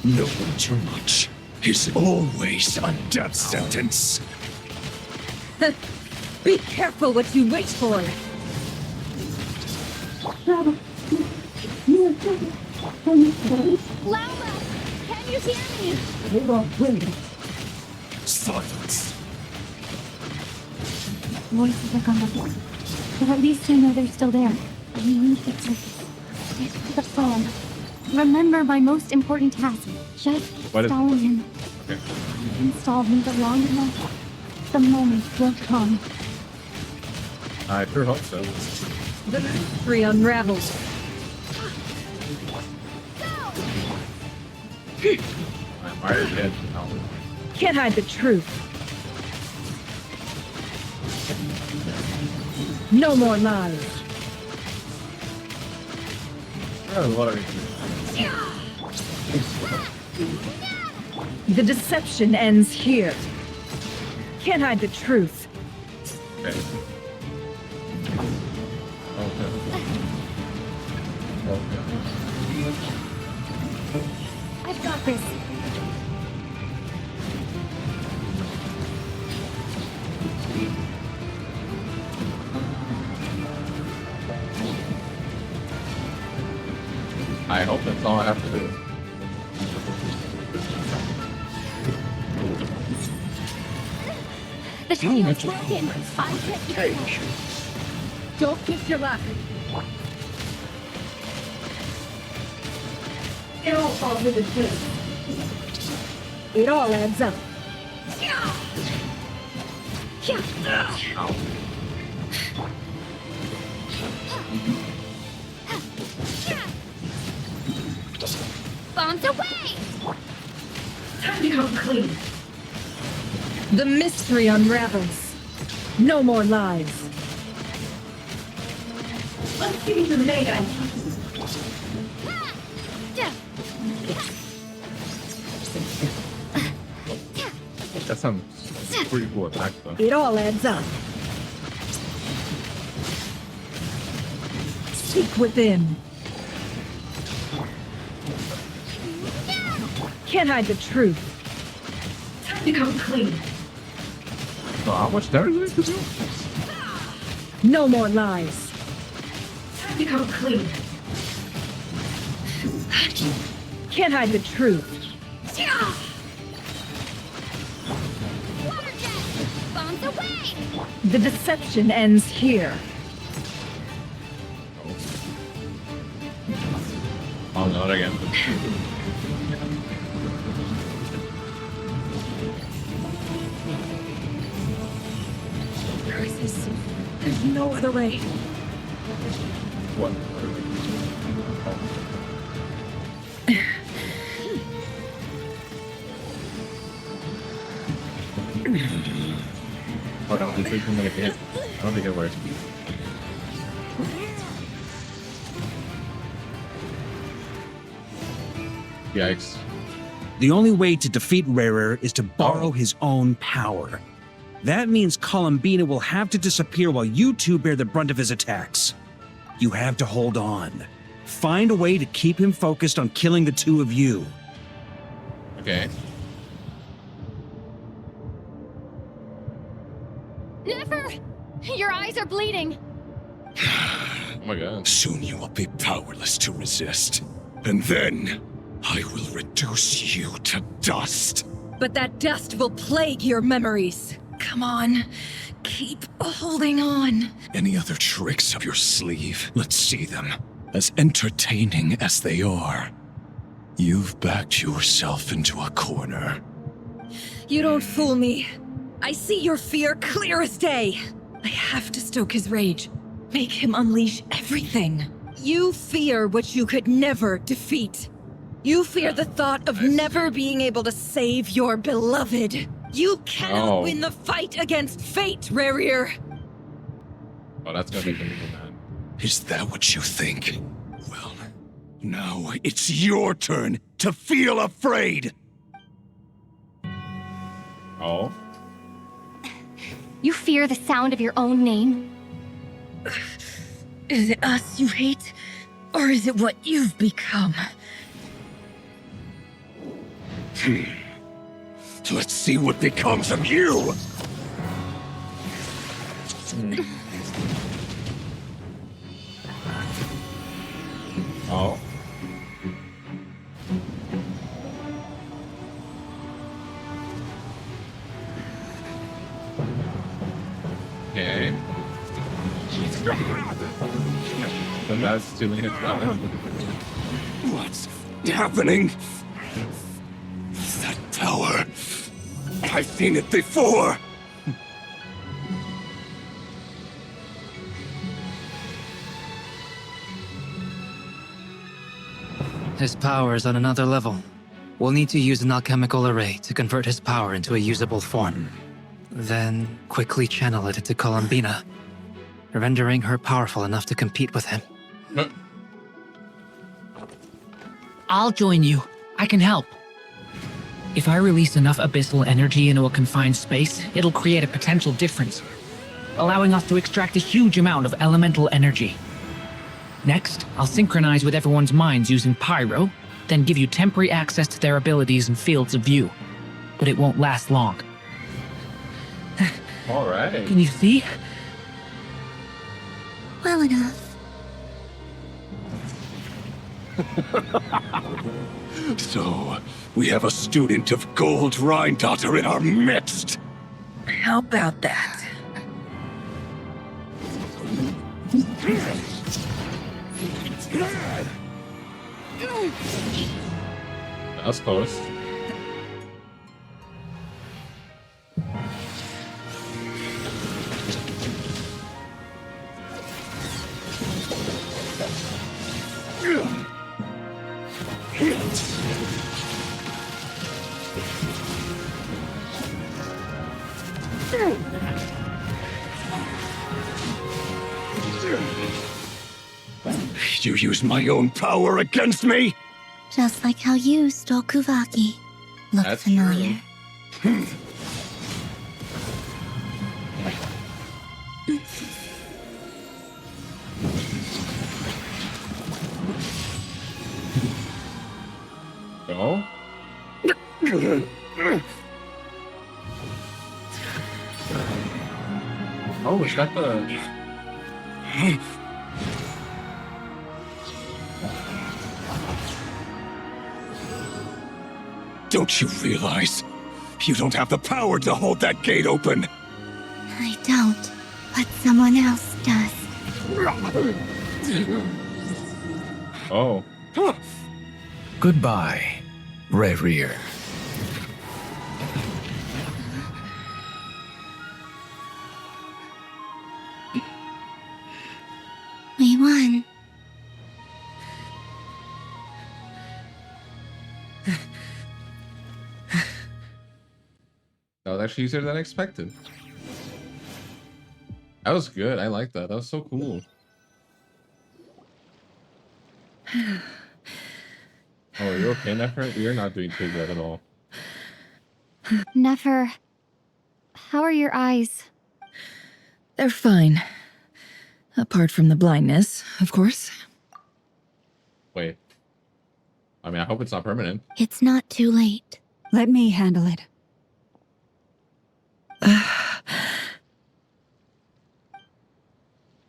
Speaker 22: knowing too much is always a death sentence.
Speaker 19: Be careful what you wish for.
Speaker 2: Lauma, can you hear me?
Speaker 22: Silence.
Speaker 2: Voices are gone, but at least I know they're still there. We need to the phone. Remember my most important task. Just installing him.
Speaker 1: Okay.
Speaker 2: Install him for long enough. The moment will come.
Speaker 1: I sure hope so.
Speaker 19: The mystery unravels.
Speaker 1: I'm already dead now.
Speaker 19: Can't hide the truth. No more lies.
Speaker 18: The deception ends here. Can't hide the truth.
Speaker 1: Okay.
Speaker 2: I've got this.
Speaker 1: I hope that's all I have to do.
Speaker 2: The shield's broken. I can't use it.
Speaker 18: Don't kiss your luck. It all falls into place. It all adds up.
Speaker 2: Bombs away!
Speaker 18: Time to come clean. The mystery unravels. No more lies. Let's see the mega.
Speaker 1: That's some pretty cool attack though.
Speaker 18: It all adds up. Seek within. Can't hide the truth. Time to come clean.
Speaker 1: So how much damage is it to do?
Speaker 18: No more lies. Time to come clean. Can't hide the truth.
Speaker 2: Water jet! Bombs away!
Speaker 18: The deception ends here.
Speaker 1: Oh, not again.
Speaker 18: There's no other way.
Speaker 1: What? Oh no, this isn't gonna hit. I don't think it works. Yikes.
Speaker 15: The only way to defeat Rerir is to borrow his own power. That means Columbina will have to disappear while you two bear the brunt of his attacks. You have to hold on. Find a way to keep him focused on killing the two of you.
Speaker 1: Okay.
Speaker 12: Never! Your eyes are bleeding.
Speaker 1: Oh my god.
Speaker 22: Soon you will be powerless to resist. And then I will reduce you to dust.
Speaker 18: But that dust will plague your memories. Come on. Keep holding on.
Speaker 22: Any other tricks up your sleeve? Let's see them. As entertaining as they are. You've backed yourself into a corner.
Speaker 18: You don't fool me. I see your fear clear as day. I have to stoke his rage. Make him unleash everything. You fear what you could never defeat. You fear the thought of never being able to save your beloved. You cannot win the fight against fate, Rerir.
Speaker 1: Oh, that's gonna be really bad.
Speaker 22: Is that what you think? Well, now it's your turn to feel afraid.
Speaker 1: Oh?
Speaker 12: You fear the sound of your own name?
Speaker 18: Is it us you hate? Or is it what you've become?
Speaker 22: Let's see what becomes of you!
Speaker 1: Oh. Okay. So that's stealing his balance.
Speaker 22: What's happening? That power. I've seen it before.
Speaker 14: His power is on another level. We'll need to use an alchemical array to convert his power into a usable form. Then quickly channel it into Columbina, rendering her powerful enough to compete with him.
Speaker 5: I'll join you. I can help. If I release enough abyssal energy into a confined space, it'll create a potential difference, allowing us to extract a huge amount of elemental energy. Next, I'll synchronize with everyone's minds using pyro, then give you temporary access to their abilities and fields of view. But it won't last long.
Speaker 1: All right.
Speaker 5: Can you see?
Speaker 2: Well enough.
Speaker 22: So, we have a student of Gold Rheindotter in our midst.
Speaker 18: How about that?
Speaker 1: That was close.
Speaker 22: You use my own power against me?
Speaker 2: Just like how you stole Kuvaki. Look
Speaker 1: That's
Speaker 2: familiar.
Speaker 1: Go. Oh, is that the...
Speaker 22: Don't you realize? You don't have the power to hold that gate open.
Speaker 2: I don't, but someone else does.
Speaker 1: Oh.
Speaker 16: Goodbye, Rerir.
Speaker 2: We won.
Speaker 1: That was actually easier than expected. That was good. I like that. That was so cool. Oh, are you okay, Nefer? You're not doing too good at all.
Speaker 12: Nefer, how are your eyes?
Speaker 11: They're fine. Apart from the blindness, of course.
Speaker 1: Wait. I mean, I hope it's not permanent.
Speaker 2: It's not too late.
Speaker 3: Let me handle it.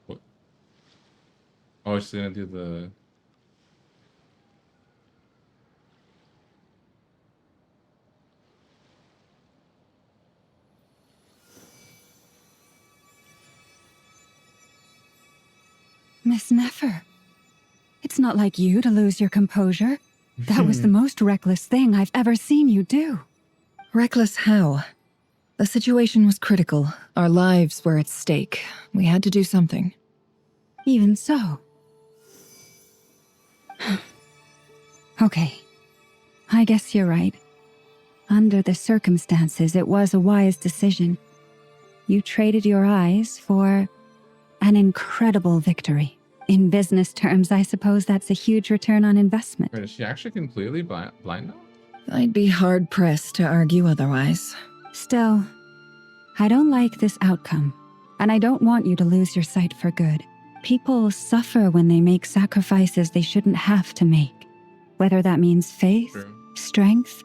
Speaker 1: What? Oh, she's gonna do the...
Speaker 3: Miss Nefer, it's not like you to lose your composure. That was the most reckless thing I've ever seen you do.
Speaker 11: Reckless how? The situation was critical. Our lives were at stake. We had to do something.
Speaker 3: Even so. Okay. I guess you're right. Under the circumstances, it was a wise decision. You traded your eyes for an incredible victory. In business terms, I suppose that's a huge return on investment.
Speaker 1: Wait, is she actually completely blind now?
Speaker 11: I'd be hard-pressed to argue otherwise.
Speaker 3: Still, I don't like this outcome, and I don't want you to lose your sight for good. People suffer when they make sacrifices they shouldn't have to make, whether that means faith, strength,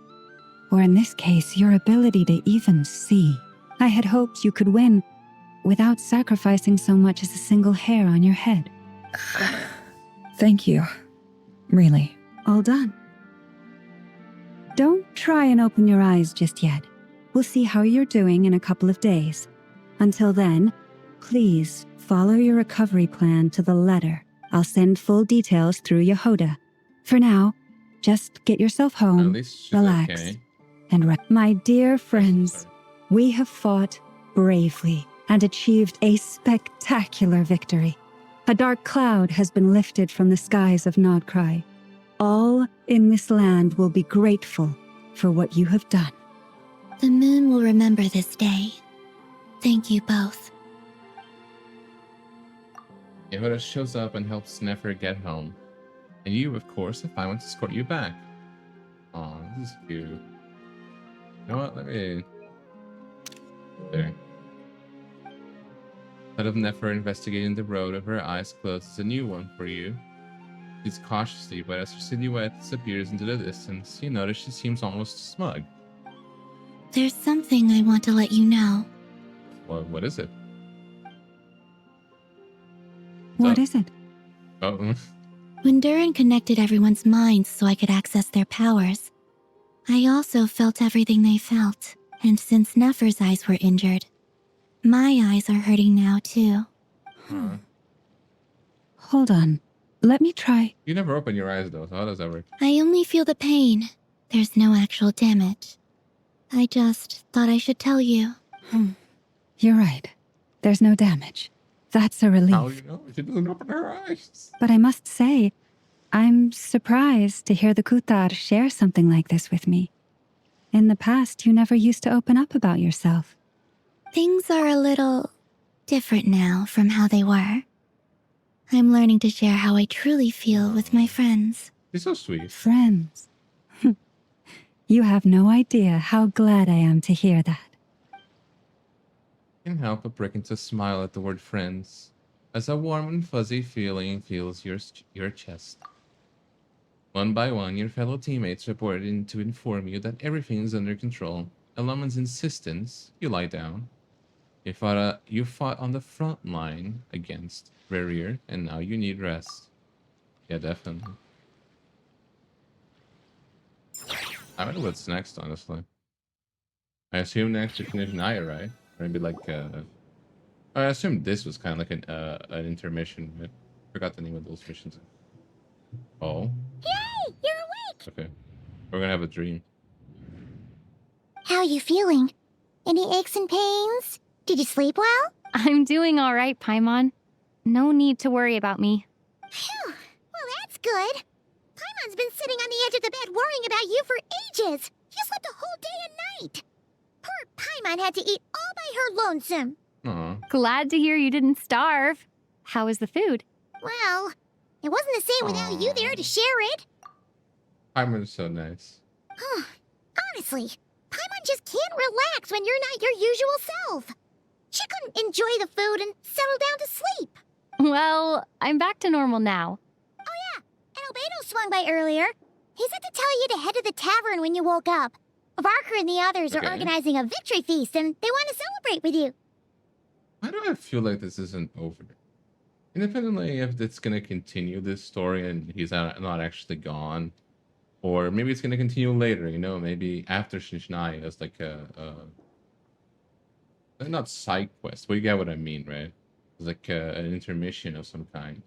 Speaker 3: or in this case, your ability to even see. I had hoped you could win without sacrificing so much as a single hair on your head.
Speaker 11: Thank you. Really.
Speaker 3: All done. Don't try and open your eyes just yet. We'll see how you're doing in a couple of days. Until then, please follow your recovery plan to the letter. I'll send full details through Yehoda. For now, just get yourself home,
Speaker 1: At least she's
Speaker 3: relax,
Speaker 1: okay.
Speaker 3: and my dear friends, we have fought bravely and achieved a spectacular victory. A dark cloud has been lifted from the skies of NodKrai. All in this land will be grateful for what you have done.
Speaker 2: The moon will remember this day. Thank you both.
Speaker 1: Yehoda shows up and helps Nefer get home. And you, of course, if I want to escort you back. Aw, this is cute. You know what? Let me... There. Instead of Nefer investigating the road of her eyes closed, it's a new one for you. She's cautiously, but as her silhouette disappears into the distance, you notice she seems almost smug.
Speaker 2: There's something I want to let you know.
Speaker 1: Well, what is it?
Speaker 3: What is it?
Speaker 1: Oh.
Speaker 2: When Durin connected everyone's minds so I could access their powers, I also felt everything they felt. And since Nefer's eyes were injured, my eyes are hurting now too.
Speaker 1: Huh.
Speaker 3: Hold on. Let me try.
Speaker 1: You never open your eyes though, so how does that work?
Speaker 2: I only feel the pain. There's no actual damage. I just thought I should tell you.
Speaker 3: You're right. There's no damage. That's a relief.
Speaker 1: How do you know? She doesn't open her eyes.
Speaker 3: But I must say, I'm surprised to hear the Kutar share something like this with me. In the past, you never used to open up about yourself.
Speaker 2: Things are a little different now from how they were. I'm learning to share how I truly feel with my friends.
Speaker 1: You're so sweet.
Speaker 3: Friends. You have no idea how glad I am to hear that.
Speaker 1: Can't help but break into a smile at the word friends, as a warm and fuzzy feeling fills your chest. One by one, your fellow teammates reported in to inform you that everything is under control. At Loman's insistence, you lie down. You fought on the front line against Rerir, and now you need rest. Yeah, definitely. I wonder what's next, honestly. I assume next we finish Naya, right? Or maybe like, I assume this was kind of like an intermission, right? Forgot the name of those missions. Oh.
Speaker 2: Yay! You're awake!
Speaker 1: Okay. We're gonna have a dream.
Speaker 2: How are you feeling? Any aches and pains? Did you sleep well?
Speaker 12: I'm doing all right, Paimon. No need to worry about me.
Speaker 2: Phew. Well, that's good. Paimon's been sitting on the edge of the bed worrying about you for ages. You slept a whole day and night. Poor Paimon had to eat all by her lonesome.
Speaker 1: Aw.
Speaker 12: Glad to hear you didn't starve. How was the food?
Speaker 2: Well, it wasn't the same without you there to share it.
Speaker 1: Paimon's so nice.
Speaker 2: Honestly, Paimon just can't relax when you're not your usual self. She couldn't enjoy the food and settle down to sleep.
Speaker 12: Well, I'm back to normal now.
Speaker 2: Oh yeah, and Albedo swung by earlier. He said to tell you to head to the tavern when you woke up. Varker and the others are organizing a victory feast and they want to celebrate with you.
Speaker 1: Why do I feel like this isn't over? Independently if it's gonna continue this story and he's not actually gone. Or maybe it's gonna continue later, you know, maybe after Shinshinae as like not side quest, but you get what I mean, right? It's like an intermission of some kind.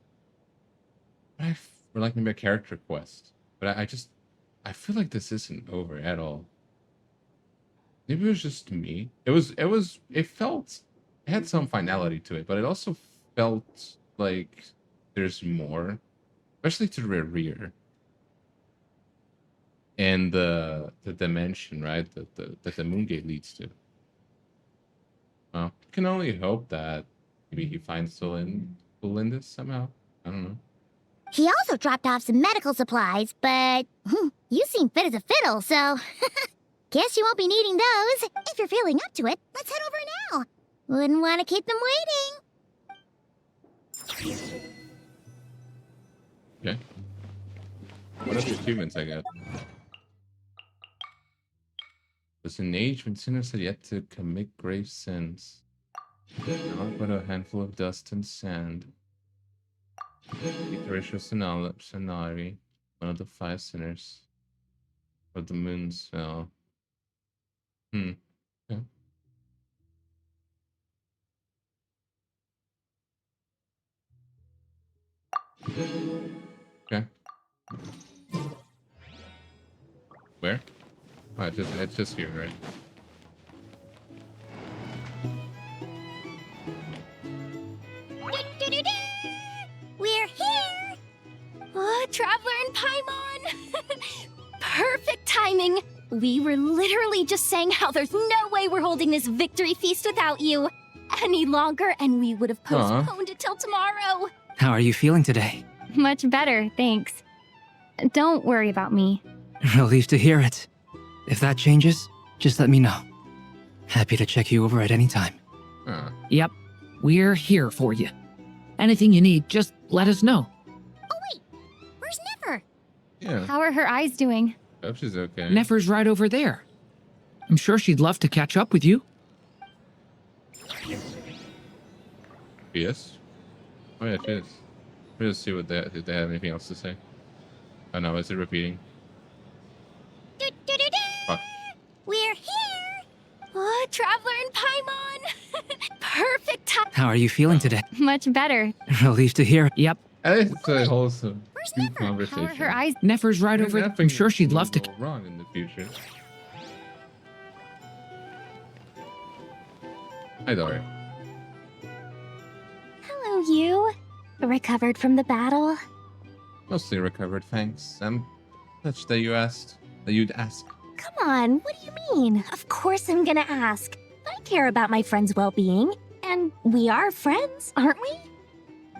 Speaker 1: Or like maybe a character quest. But I feel like this isn't over at all. Maybe it was just me. It had some finality to it, but it also felt like there's more, especially to Rerir and the dimension, right? That the Moongate leads to. Well, can only hope that maybe he finds Belinda's somehow. I don't know.
Speaker 2: He also dropped off some medical supplies, but you seem fit as a fiddle, so guess you won't be needing those. If you're feeling up to it, let's head over now. Wouldn't want to keep them waiting.
Speaker 1: Okay. What are the achievements I got? Was an age when sinners had yet to commit grave sins. Not but a handful of dust and sand. Iteration Sonari, one of the 5 sinners of the moon's spell. Okay. Okay. Where? Oh, it's just here, right?
Speaker 2: We're here!
Speaker 12: Oh, Traveler and Paimon! Perfect timing! We were literally just saying how there's no way we're holding this victory feast without you any longer, and we would have postponed it till tomorrow.
Speaker 14: How are you feeling today?
Speaker 12: Much better, thanks. Don't worry about me.
Speaker 14: Relieved to hear it. If that changes, just let me know. Happy to check you over at any time.
Speaker 5: Yep, we're here for you. Anything you need, just let us know.
Speaker 2: Oh wait, where's Nefer?
Speaker 1: Yeah.
Speaker 12: How are her eyes doing?
Speaker 1: Hope she's okay.
Speaker 5: Nefer's right over there. I'm sure she'd love to catch up with you.
Speaker 1: Yes. Oh yeah, it is. Let me just see what if they have anything else to say. Oh no, is it repeating? Fuck.
Speaker 2: We're here!
Speaker 12: Oh, Traveler and Paimon! Perfect time!
Speaker 14: How are you feeling today?
Speaker 12: Much better.
Speaker 14: Relieved to hear it.
Speaker 5: Yep.
Speaker 1: It's a wholesome conversation.
Speaker 12: How are her eyes?
Speaker 5: Nefer's right over there. I'm sure she'd love to.
Speaker 1: Go wrong in the future. Hi, Daria.
Speaker 12: Hello, you. Recovered from the battle?
Speaker 1: Mostly recovered, thanks. Such that you'd ask.
Speaker 12: Come on, what do you mean? Of course I'm gonna ask. I care about my friend's well-being. And we are friends, aren't we?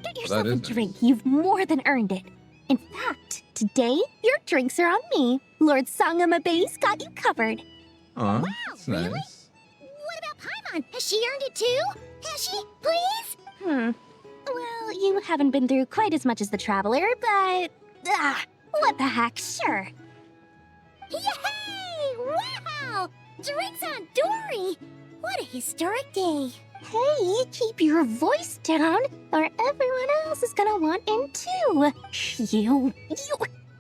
Speaker 12: Get yourself a drink. You've more than earned it. In fact, today, your drinks are on me. Lord Sangamabe's got you covered.
Speaker 1: Aw, that's nice.
Speaker 2: What about Paimon? Has she earned it too? Has she? Please?
Speaker 12: Well, you haven't been through quite as much as the Traveler, but... what the heck, sure.
Speaker 2: Yay! Wow! Drinks on Dory! What a historic day.
Speaker 12: Hey, keep your voice down, or everyone else is gonna want in too. You...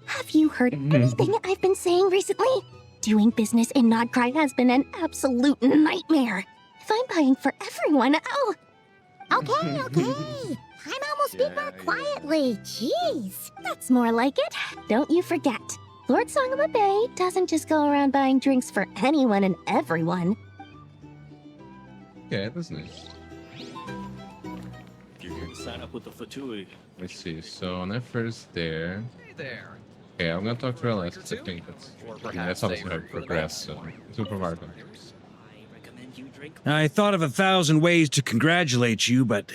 Speaker 12: Have you heard anything I've been saying recently? Doing business in NodKrai has been an absolute nightmare. If I'm buying for everyone, I'll...
Speaker 2: Okay. Paimon will speak more quietly. Jeez.
Speaker 12: That's more like it. Don't you forget. Lord Sangamabe doesn't just go around buying drinks for anyone and everyone.
Speaker 1: Okay, that's nice.
Speaker 22: You can sign up with the Fatui.
Speaker 1: Let's see. So Nefer's there.
Speaker 22: Hey there.
Speaker 1: Okay, I'm gonna talk to her last. I think that's obviously how it progressed. So Super Mario.
Speaker 15: I thought of 1,000 ways to congratulate you, but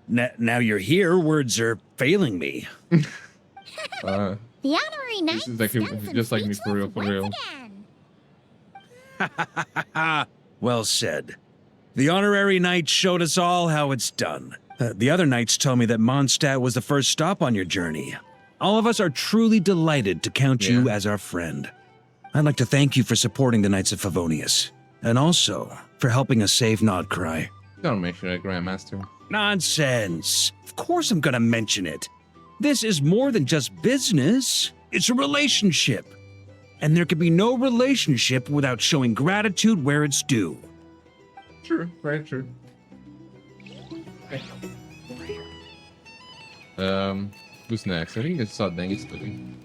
Speaker 15: now you're here, words are failing me.
Speaker 2: The honorary knight
Speaker 1: This is like just like me for real.
Speaker 15: Well said. The honorary knight showed us all how it's done. The other knights tell me that Mondstadt was the first stop on your journey. All of us are truly delighted to count you as our friend. I'd like to thank you for supporting the Knights of Favonius, and also for helping us save NodKrai.
Speaker 1: Don't mention it, Grandmaster.
Speaker 15: Nonsense. Of course I'm gonna mention it. This is more than just business. It's a relationship. And there can be no relationship without showing gratitude where it's due.
Speaker 1: True, very true. Okay. Who's next? I think it's Dengi's doing.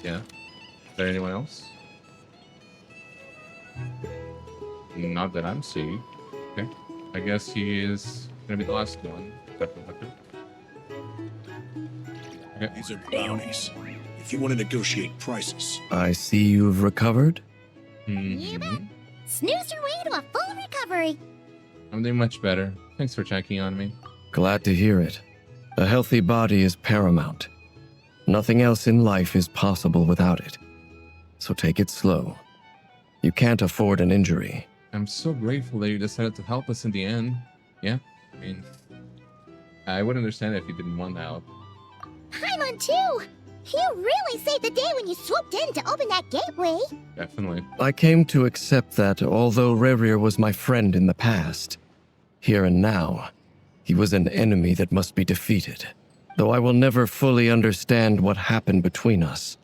Speaker 1: Yeah. Is there anyone else? Not that I'm seeing. Okay. I guess he is gonna be the last one. Definitely. Okay.
Speaker 22: These are bounties. If you want to negotiate prices.
Speaker 16: I see you've recovered.
Speaker 2: You bet. Snooze your way to a full recovery.
Speaker 1: I'm doing much better. Thanks for checking on me.
Speaker 16: Glad to hear it. A healthy body is paramount. Nothing else in life is possible without it. So take it slow. You can't afford an injury.
Speaker 1: I'm so grateful that you decided to help us in the end. Yeah, I mean, I would understand if you didn't want help.
Speaker 2: Paimon too. You really saved the day when you swooped in to open that gateway.
Speaker 1: Definitely.
Speaker 16: I came to accept that although Rerir was my friend in the past, here and now, he was an enemy that must be defeated. Though I will never fully understand what happened between us,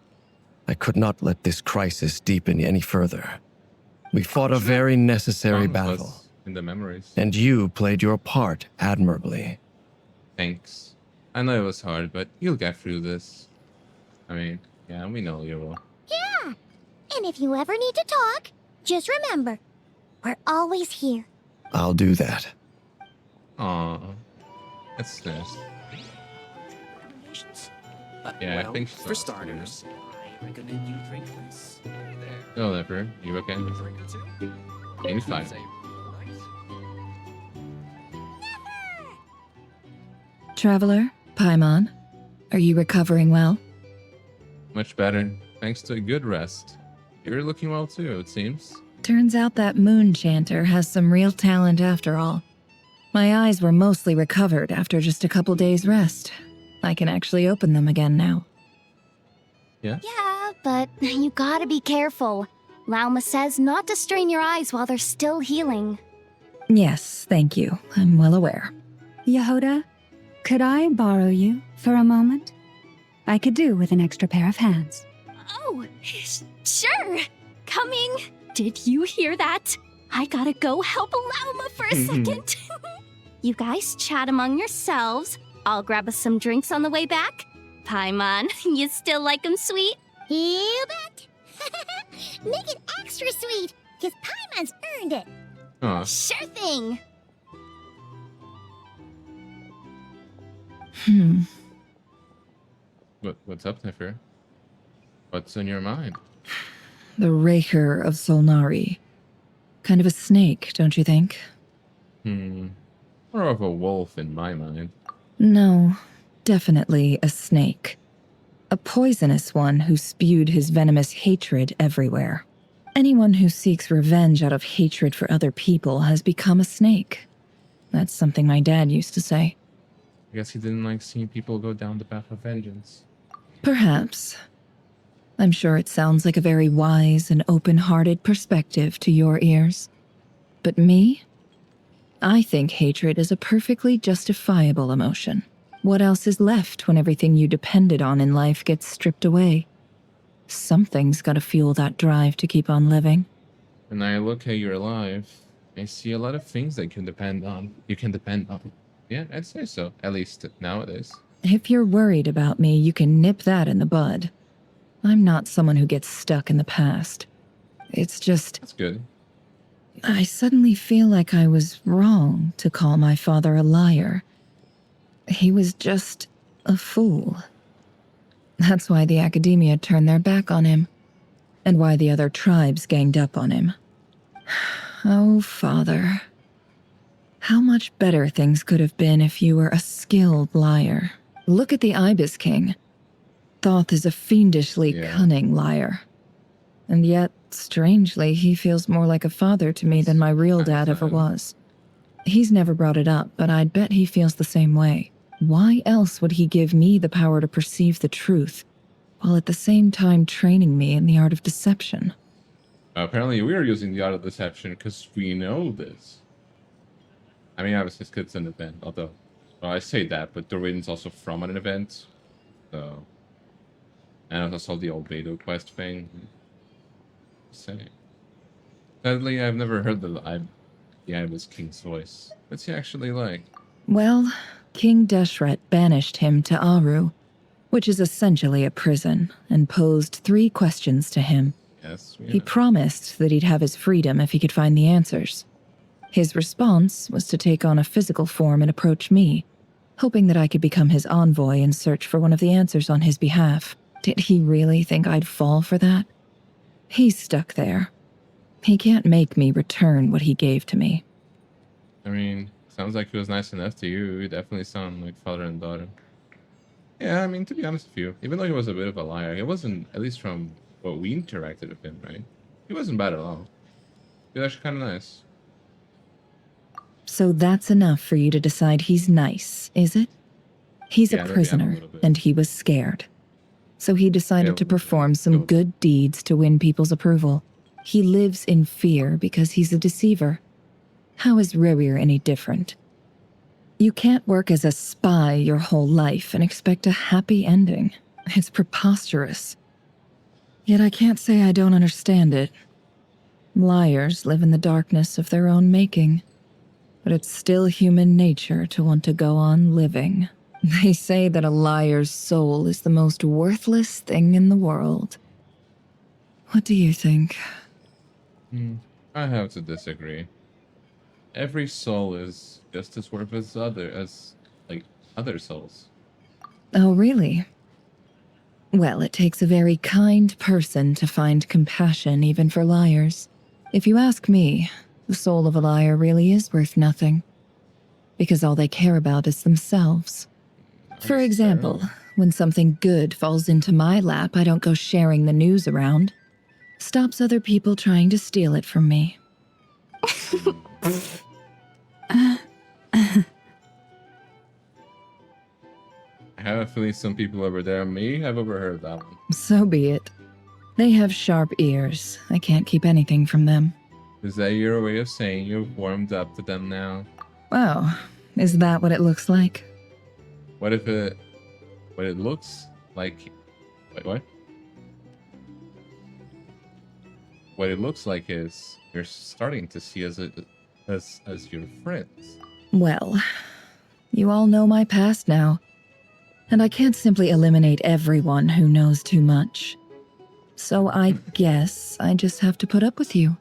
Speaker 16: I could not let this crisis deepen any further. We fought a very necessary battle.
Speaker 1: In the memories.
Speaker 16: And you played your part admirably.
Speaker 1: Thanks. I know it was hard, but you'll get through this. I mean, yeah, we know you will.
Speaker 2: Yeah. And if you ever need to talk, just remember, we're always here.
Speaker 16: I'll do that.
Speaker 1: Aw, that's nice. Yeah, I think so.
Speaker 14: For starters, I recommend you drink this.
Speaker 1: Oh, Nefer, you okay? 85.
Speaker 11: Traveler, Paimon, are you recovering well?
Speaker 1: Much better, thanks to a good rest. You're looking well too, it seems.
Speaker 11: Turns out that moon chanter has some real talent after all. My eyes were mostly recovered after just a couple days' rest. I can actually open them again now.
Speaker 1: Yeah?
Speaker 12: Yeah, but you gotta be careful. Lauma says not to strain your eyes while they're still healing.
Speaker 11: Yes, thank you. I'm well aware.
Speaker 3: Yehoda, could I borrow you for a moment? I could do with an extra pair of hands.
Speaker 12: Oh, sure. Coming. Did you hear that? I gotta go help Lauma for a second. You guys chat among yourselves. I'll grab us some drinks on the way back. Paimon, you still like 'em sweet?
Speaker 2: You bet. Make it extra sweet, because Paimon's earned it.
Speaker 1: Aw.
Speaker 12: Sure thing.
Speaker 1: What's up, Nefer? What's in your mind?
Speaker 11: The Rerir of Solnari. Kind of a snake, don't you think?
Speaker 1: More of a wolf in my mind.
Speaker 11: No, definitely a snake. A poisonous one who spewed his venomous hatred everywhere. Anyone who seeks revenge out of hatred for other people has become a snake. That's something my dad used to say.
Speaker 1: I guess he didn't like seeing people go down the path of vengeance.
Speaker 11: Perhaps. I'm sure it sounds like a very wise and open-hearted perspective to your ears. But me? I think hatred is a perfectly justifiable emotion. What else is left when everything you depended on in life gets stripped away? Something's gotta fuel that drive to keep on living.
Speaker 1: When I look at your life, I see a lot of things that you can depend on. Yeah, I'd say so, at least nowadays.
Speaker 11: If you're worried about me, you can nip that in the bud. I'm not someone who gets stuck in the past. It's just...
Speaker 1: That's good.
Speaker 11: I suddenly feel like I was wrong to call my father a liar. He was just a fool. That's why the academia turned their back on him, and why the other tribes ganged up on him. Oh, Father. How much better things could have been if you were a skilled liar. Look at the Ibis King. Thoth is a fiendishly cunning liar. And yet, strangely, he feels more like a father to me than my real dad ever was. He's never brought it up, but I'd bet he feels the same way. Why else would he give me the power to perceive the truth, while at the same time training me in the art of deception?
Speaker 1: Apparently we are using the art of deception because we know this. I mean, obviously it's an event, although... Well, I say that, but Dorwin's also from an event, so... And I also saw the old Beto quest thing. Say. Sadly, I've never heard the Ibis King's voice. What's he actually like?
Speaker 11: Well, King Deshret banished him to Aru, which is essentially a prison, and posed 3 questions to him.
Speaker 1: Yes,
Speaker 11: He promised that he'd have his freedom if he could find the answers. His response was to take on a physical form and approach me, hoping that I could become his envoy and search for one of the answers on his behalf. Did he really think I'd fall for that? He's stuck there. He can't make me return what he gave to me.
Speaker 1: I mean, sounds like he was nice enough to you. You definitely sound like father and daughter. Yeah, I mean, to be honest with you, even though he was a bit of a liar, he wasn't, at least from what we interacted with him, right? He wasn't bad at all. He was actually kind of nice.
Speaker 11: So that's enough for you to decide he's nice, is it? He's a prisoner, and he was scared. So he decided to perform some good deeds to win people's approval. He lives in fear because he's a deceiver. How is Rerir any different? You can't work as a spy your whole life and expect a happy ending. It's preposterous. Yet I can't say I don't understand it. Liars live in the darkness of their own making. But it's still human nature to want to go on living. They say that a liar's soul is the most worthless thing in the world. What do you think?
Speaker 1: I have to disagree. Every soul is just as worth as other souls.
Speaker 11: Oh, really? Well, it takes a very kind person to find compassion even for liars. If you ask me, the soul of a liar really is worth nothing. Because all they care about is themselves. For example, when something good falls into my lap, I don't go sharing the news around. Stops other people trying to steal it from me.
Speaker 1: I have a feeling some people over there may have overheard that one.
Speaker 11: So be it. They have sharp ears. I can't keep anything from them.
Speaker 1: Is that your way of saying you've warmed up to them now?
Speaker 11: Oh, is that what it looks like?
Speaker 1: What if it... What it looks like... Wait, what? What it looks like is you're starting to see as your friends.
Speaker 11: Well, you all know my past now. And I can't simply eliminate everyone who knows too much. So I guess I just have to put up with you.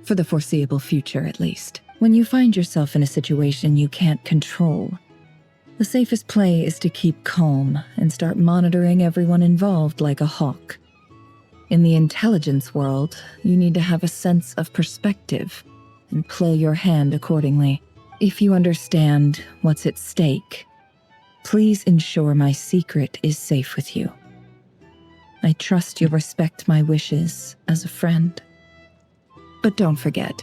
Speaker 11: For the foreseeable future, at least. When you find yourself in a situation you can't control, the safest play is to keep calm and start monitoring everyone involved like a hawk. In the intelligence world, you need to have a sense of perspective and play your hand accordingly. If you understand what's at stake, please ensure my secret is safe with you. I trust you'll respect my wishes as a friend. But don't forget,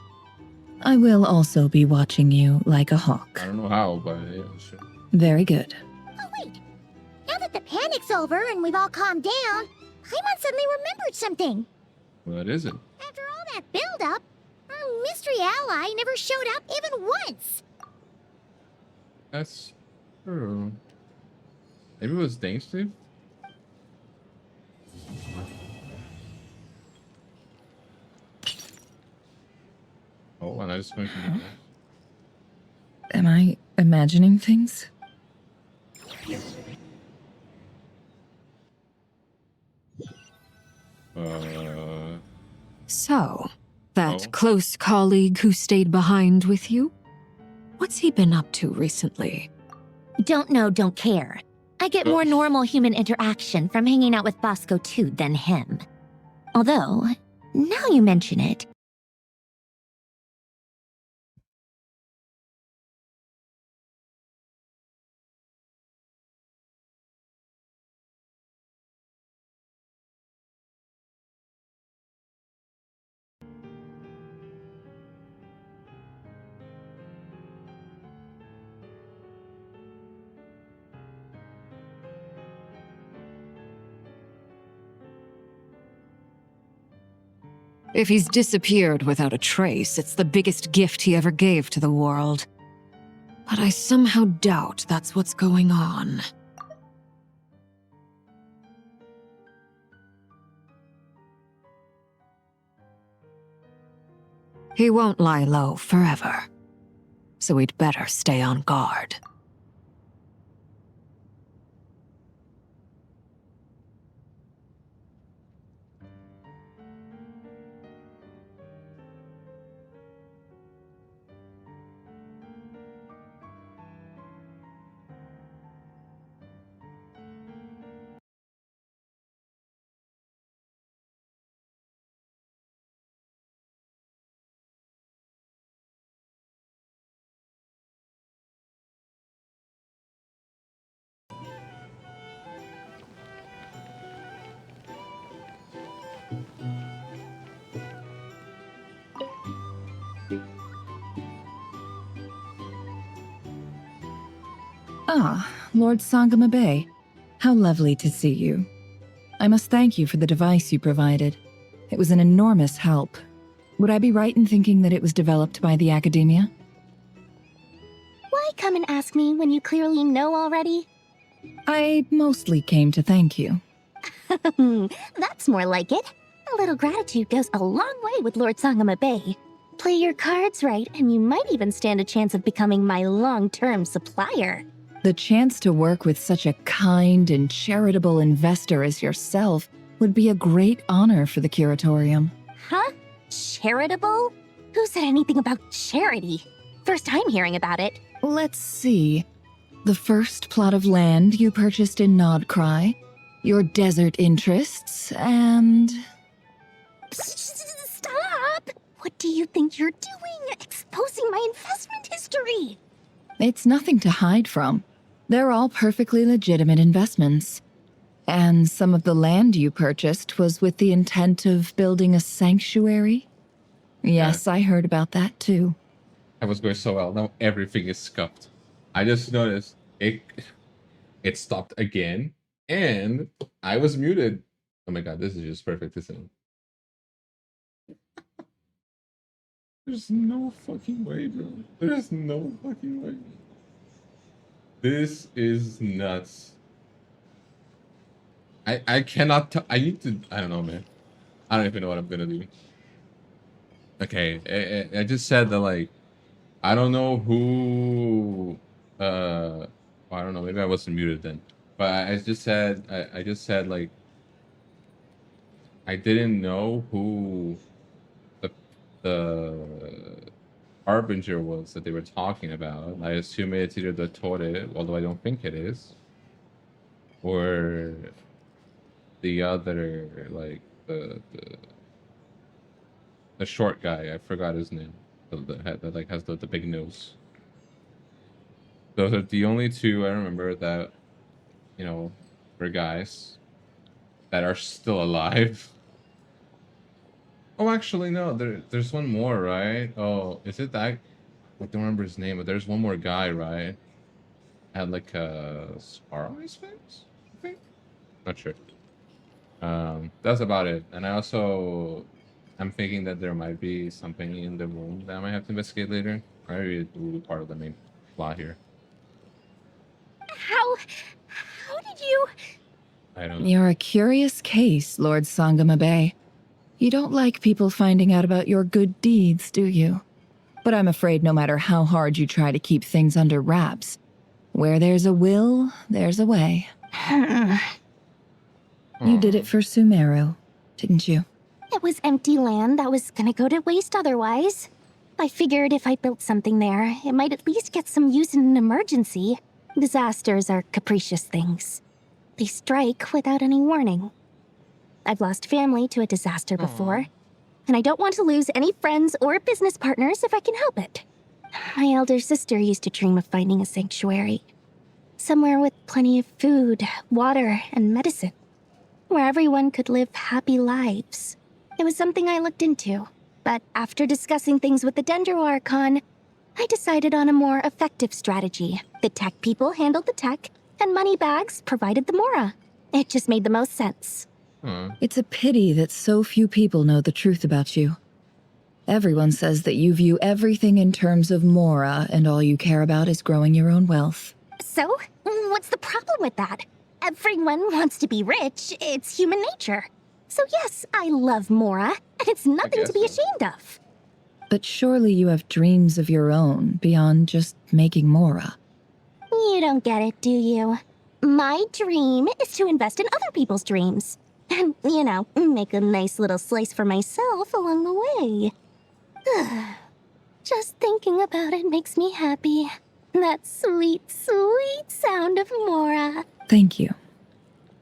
Speaker 11: I will also be watching you like a hawk.
Speaker 1: I don't know how, but yeah, sure.
Speaker 11: Very good.
Speaker 2: Oh, wait. Now that the panic's over and we've all calmed down, Paimon suddenly remembered something.
Speaker 1: What is it?
Speaker 2: After all that build-up, our mystery ally never showed up even once.
Speaker 1: That's true. Maybe it was Dangsteve? Oh, and I just went from
Speaker 11: Am I imagining things?
Speaker 20: So, that close colleague who stayed behind with you? What's he been up to recently?
Speaker 2: Don't know, don't care. I get more normal human interaction from hanging out with Bosco too than him. Although, now you mention it,
Speaker 20: If he's disappeared without a trace, it's the biggest gift he ever gave to the world. But I somehow doubt that's what's going on. He won't lie low forever, so we'd better stay on guard.
Speaker 11: Ah, Lord Sangama Bay. How lovely to see you. I must thank you for the device you provided. It was an enormous help. Would I be right in thinking that it was developed by the Academia?
Speaker 2: why come and ask me when you clearly know already?
Speaker 11: I mostly came to thank you.
Speaker 2: That's more like it. A little gratitude goes a long way with Lord Sangama Bay. Play your cards right, and you might even stand a chance of becoming my long-term supplier.
Speaker 11: The chance to work with such a kind and charitable investor as yourself would be a great honor for the Curatorium.
Speaker 2: Huh? Charitable? Who said anything about charity? First time hearing about it.
Speaker 11: Let's see. The first plot of land you purchased in NodKrai, your desert interests, and...
Speaker 2: Stop! What do you think you're doing? Exposing my investment history!
Speaker 11: It's nothing to hide from. They're all perfectly legitimate investments. And some of the land you purchased was with the intent of building a sanctuary? Yes, I heard about that too.
Speaker 1: That was going so well. Now everything is scuffed. I just noticed it stopped again, and I was muted. Oh my god, this is just perfect, isn't it? There's no fucking way, bro. There's no fucking way. This is nuts. I cannot I need to, I don't know, man. I don't even know what I'm gonna do. Okay, I just said that, like, I don't know who, well, I don't know, maybe I wasn't muted then. But I just said, I just said, like, I didn't know who the Harbinger was that they were talking about. I assume it's either the Tore, although I don't think it is, or the other, like, the short guy. I forgot his name. The head that, like, has the big nose. Those are the only two I remember that, you know, were guys that are still alive. Oh, actually, no. There's one more, right? Oh, is it that? I don't remember his name, but there's one more guy, right? Had like a scar on his face, I think. Not sure. That's about it. And I'm thinking that there might be something in the room that I might have to investigate later. Maybe it will be part of the main plot here.
Speaker 19: How did you...
Speaker 1: I don't know.
Speaker 11: You're a curious case, Lord Sangamabe. You don't like people finding out about your good deeds, do you? But I'm afraid no matter how hard you try to keep things under wraps, where there's a will, there's a way. You did it for Sumeru, didn't you?
Speaker 12: It was empty land that was gonna go to waste otherwise. I figured if I built something there, it might at least get some use in an emergency. Disasters are capricious things. They strike without any warning. I've lost family to a disaster before, and I don't want to lose any friends or business partners if I can help it. My elder sister used to dream of finding a sanctuary. Somewhere with plenty of food, water, and medicine. Where everyone could live happy lives. It was something I looked into, but after discussing things with the Dendro Archon, I decided on a more effective strategy. The tech people handled the tech, and Moneybags provided the Mora. It just made the most sense.
Speaker 11: It's a pity that so few people know the truth about you. Everyone says that you view everything in terms of Mora, and all you care about is growing your own wealth.
Speaker 12: So, what's the problem with that? Everyone wants to be rich. It's human nature. So yes, I love Mora, and it's nothing to be ashamed of.
Speaker 11: But surely you have dreams of your own beyond just making Mora.
Speaker 12: You don't get it, do you? My dream is to invest in other people's dreams. And, you know, make a nice little slice for myself along the way. Just thinking about it makes me happy. That sweet, sweet sound of Mora.
Speaker 11: Thank you.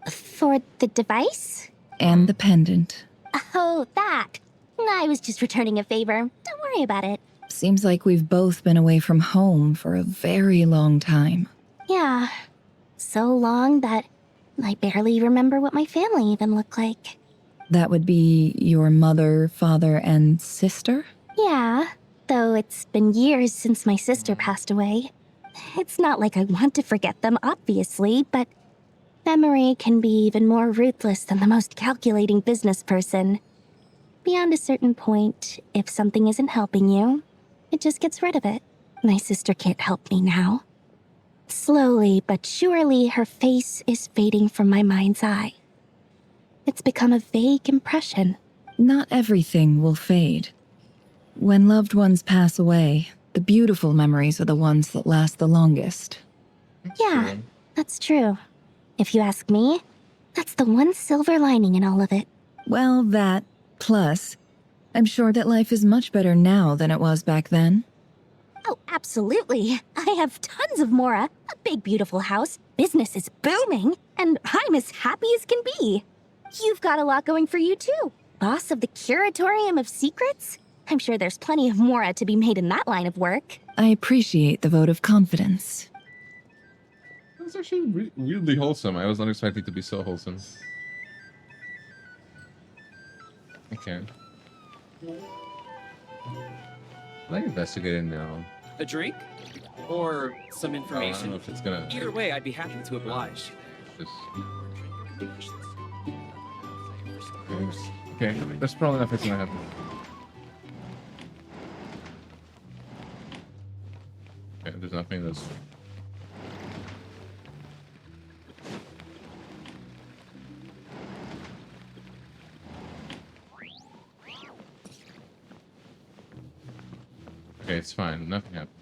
Speaker 12: For the device?
Speaker 11: And the pendant.
Speaker 12: Oh, that. I was just returning a favor. Don't worry about it.
Speaker 11: Seems like we've both been away from home for a very long time.
Speaker 12: Yeah. So long that I barely remember what my family even looked like.
Speaker 11: That would be your mother, father, and sister?
Speaker 12: Yeah, though it's been years since my sister passed away. It's not like I want to forget them, obviously, but memory can be even more ruthless than the most calculating business person. Beyond a certain point, if something isn't helping you, it just gets rid of it. My sister can't help me now. Slowly but surely, her face is fading from my mind's eye. It's become a vague impression.
Speaker 11: Not everything will fade. When loved ones pass away, the beautiful memories are the ones that last the longest.
Speaker 12: Yeah, that's true. If you ask me, that's the one silver lining in all of it.
Speaker 11: Well, that, plus, I'm sure that life is much better now than it was back then.
Speaker 12: Oh, absolutely. I have tons of Mora, a big beautiful house, business is booming, and I'm as happy as can be. You've got a lot going for you too. Boss of the Curatorium of Secrets? I'm sure there's plenty of Mora to be made in that line of work.
Speaker 11: I appreciate the vote of confidence.
Speaker 1: It's actually really wholesome. I was not expecting it to be so wholesome. Okay. I investigating now.
Speaker 4: A drink? Or some
Speaker 1: I don't
Speaker 4: information?
Speaker 1: know if it's gonna.
Speaker 4: Either way, I'd be happy to oblige.
Speaker 1: Okay, that's probably not what's gonna happen. Okay, there's nothing that's. Okay, it's fine. Nothing happened.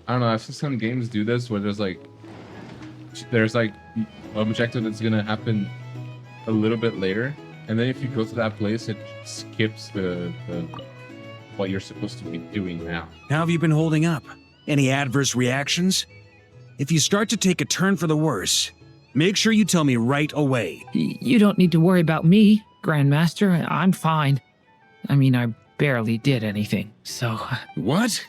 Speaker 1: I don't know. I've seen some games do this where there's like an objective that's gonna happen a little bit later, and then if you go to that place, it skips the what you're supposed to be doing now.
Speaker 15: How have you been holding up? Any adverse reactions? If you start to take a turn for the worse, make sure you tell me right away.
Speaker 5: You don't need to worry about me, Grandmaster. I'm fine. I mean, I barely did anything, so...
Speaker 15: What?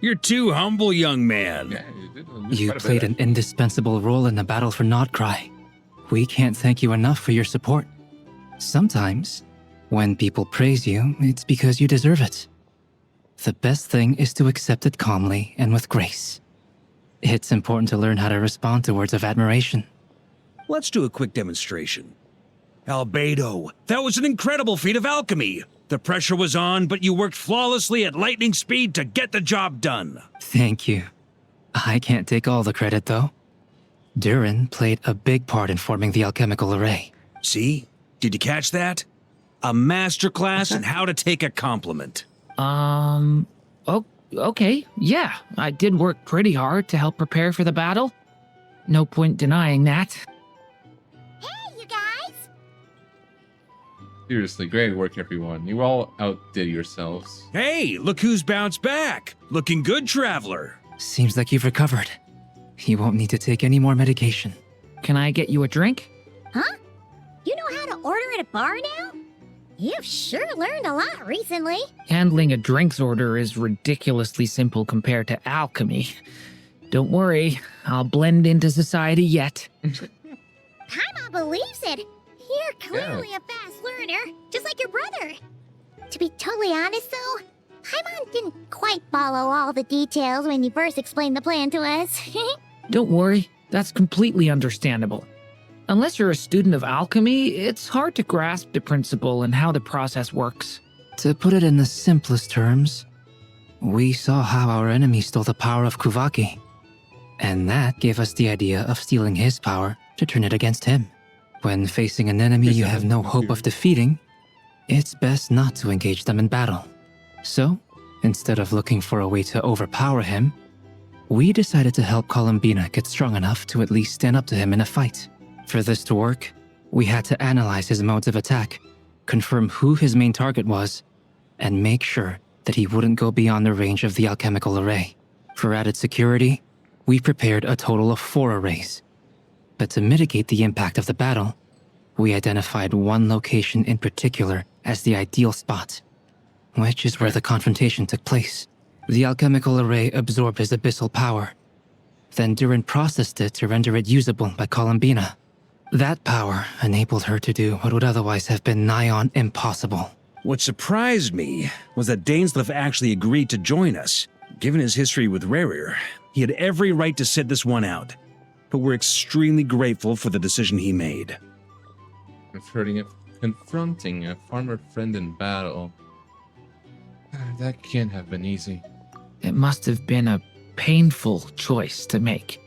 Speaker 15: You're too humble, young man.
Speaker 14: You played an indispensable role in the battle for NodKrai. We can't thank you enough for your support. Sometimes, when people praise you, it's because you deserve it. The best thing is to accept it calmly and with grace. It's important to learn how to respond to words of admiration.
Speaker 15: Let's do a quick demonstration. Albedo, that was an incredible feat of alchemy. The pressure was on, but you worked flawlessly at lightning speed to get the job done.
Speaker 14: Thank you. I can't take all the credit, though. Durin played a big part in forming the alchemical array.
Speaker 15: See? Did you catch that? A masterclass in how to take a compliment.
Speaker 5: Okay, yeah. I did work pretty hard to help prepare for the battle. No point denying that.
Speaker 2: Hey, you guys!
Speaker 1: Seriously, great work, everyone. You all outdid yourselves.
Speaker 15: Hey, look who's bounced back. Looking good, traveler.
Speaker 14: Seems like you've recovered. You won't need to take any more medication.
Speaker 5: Can I get you a drink?
Speaker 2: Huh? You know how to order at a bar now? You've sure learned a lot recently.
Speaker 5: Handling a drinks order is ridiculously simple compared to alchemy. Don't worry, I'll blend into society yet.
Speaker 2: Paimon believes it. You're clearly a fast learner, just like your brother. To be totally honest, though, Paimon didn't quite follow all the details when you first explained the plan to us.
Speaker 5: Don't worry, that's completely understandable. Unless you're a student of alchemy, it's hard to grasp the principle and how the process works.
Speaker 14: To put it in the simplest terms, we saw how our enemy stole the power of Kuvaki. And that gave us the idea of stealing his power to turn it against him. When facing an enemy you have no hope of defeating, it's best not to engage them in battle. So, instead of looking for a way to overpower him, we decided to help Columbina get strong enough to at least stand up to him in a fight. For this to work, we had to analyze his modes of attack, confirm who his main target was, and make sure that he wouldn't go beyond the range of the alchemical array. For added security, we prepared a total of 4 arrays. But to mitigate the impact of the battle, we identified one location in particular as the ideal spot, which is where the confrontation took place. The alchemical array absorbed his abyssal power. Then Durin processed it to render it usable by Columbina. That power enabled her to do what would otherwise have been nigh on impossible.
Speaker 15: What surprised me was that Dainsleif actually agreed to join us. Given his history with Rerir, he had every right to sit this one out. But we're extremely grateful for the decision he made.
Speaker 1: Confronting a farmer friend in battle. That can't have been easy.
Speaker 5: It must have been a painful choice to make.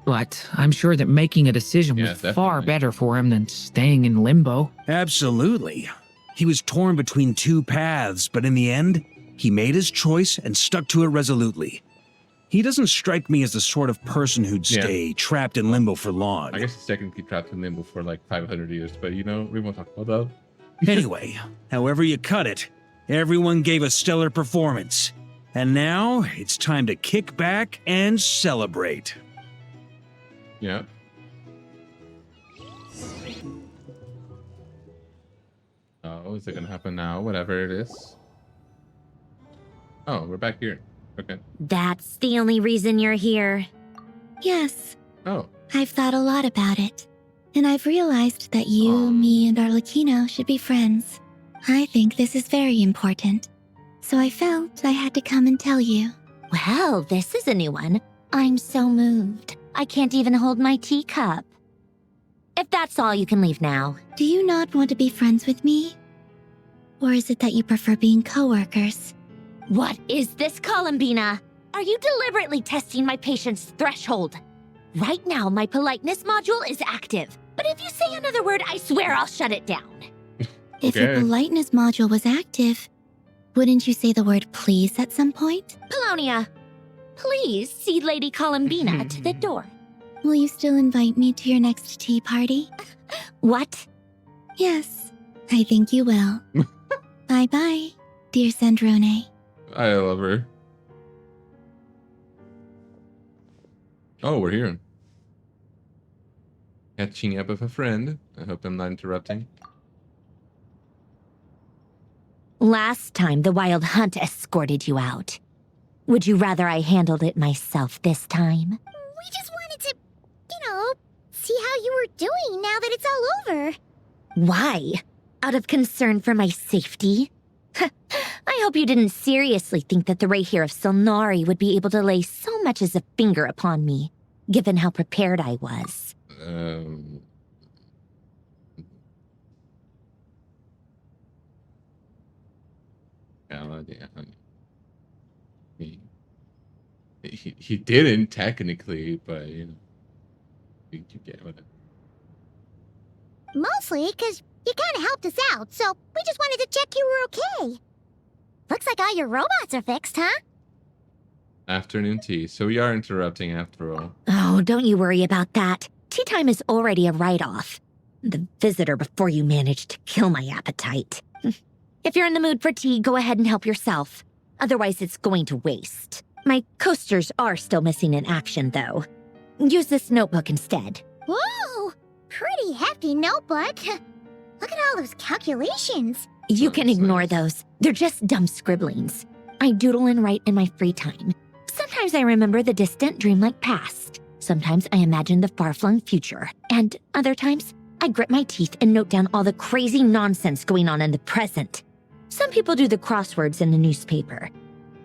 Speaker 5: But I'm sure that making a decision was far better for him than staying in limbo.
Speaker 15: Absolutely. He was torn between 2 paths, but in the end, he made his choice and stuck to it resolutely. He doesn't strike me as the sort of person who'd stay trapped in limbo for long.
Speaker 1: I guess he's technically trapped in limbo for like 500 years, but you know, we won't talk about that.
Speaker 15: Anyway, however you cut it, everyone gave a stellar performance. And now, it's time to kick back and celebrate.
Speaker 1: Yeah. Oh, is it gonna happen now? Whatever it is. Oh, we're back here. Okay.
Speaker 2: That's the only reason you're here. Yes.
Speaker 1: Oh.
Speaker 2: I've thought a lot about it. And I've realized that you, me, and Arlecchino should be friends. I think this is very important. So I felt I had to come and tell you. Well, this is a new one. I'm so moved. I can't even hold my teacup. If that's all, you can leave now. Do you not want to be friends with me? Or is it that you prefer being coworkers? What is this, Columbina? Are you deliberately testing my patience threshold? Right now, my politeness module is active. But if you say another word, I swear I'll shut it down. If your politeness module was active, wouldn't you say the word please at some point? Polonia, please see Lady Columbina to the door. Will you still invite me to your next tea party? What? Yes, I think you will. Bye-bye, dear Sandrone.
Speaker 1: I love her. Oh, we're here. Catching up with a friend. I hope I'm not interrupting.
Speaker 2: Last time, the Wild Hunt escorted you out. Would you rather I handled it myself this time?
Speaker 19: We just wanted to, see how you were doing now that it's all over.
Speaker 2: Why? Out of concern for my safety? I hope you didn't seriously think that the Rerir of Solnari would be able to lay so much as a finger upon me, given how prepared I was.
Speaker 1: He didn't technically, but you get with it.
Speaker 19: Mostly because you kind of helped us out, so we just wanted to check you were okay. Looks like all your robots are fixed, huh?
Speaker 1: Afternoon tea, so we are interrupting after all.
Speaker 2: Oh, don't you worry about that. Tea time is already a write-off. The visitor before you managed to kill my appetite. If you're in the mood for tea, go ahead and help yourself. Otherwise, it's going to waste. My coasters are still missing in action, though. Use this notebook instead.
Speaker 19: Whoa! Pretty hefty notebook. Look at all those calculations.
Speaker 2: You can ignore those. They're just dumb scribblings. I doodle and write in my free time. Sometimes I remember the distant, dreamlike past. Sometimes I imagine the far-flung future. And other times, I grit my teeth and note down all the crazy nonsense going on in the present. Some people do the crosswords in the newspaper.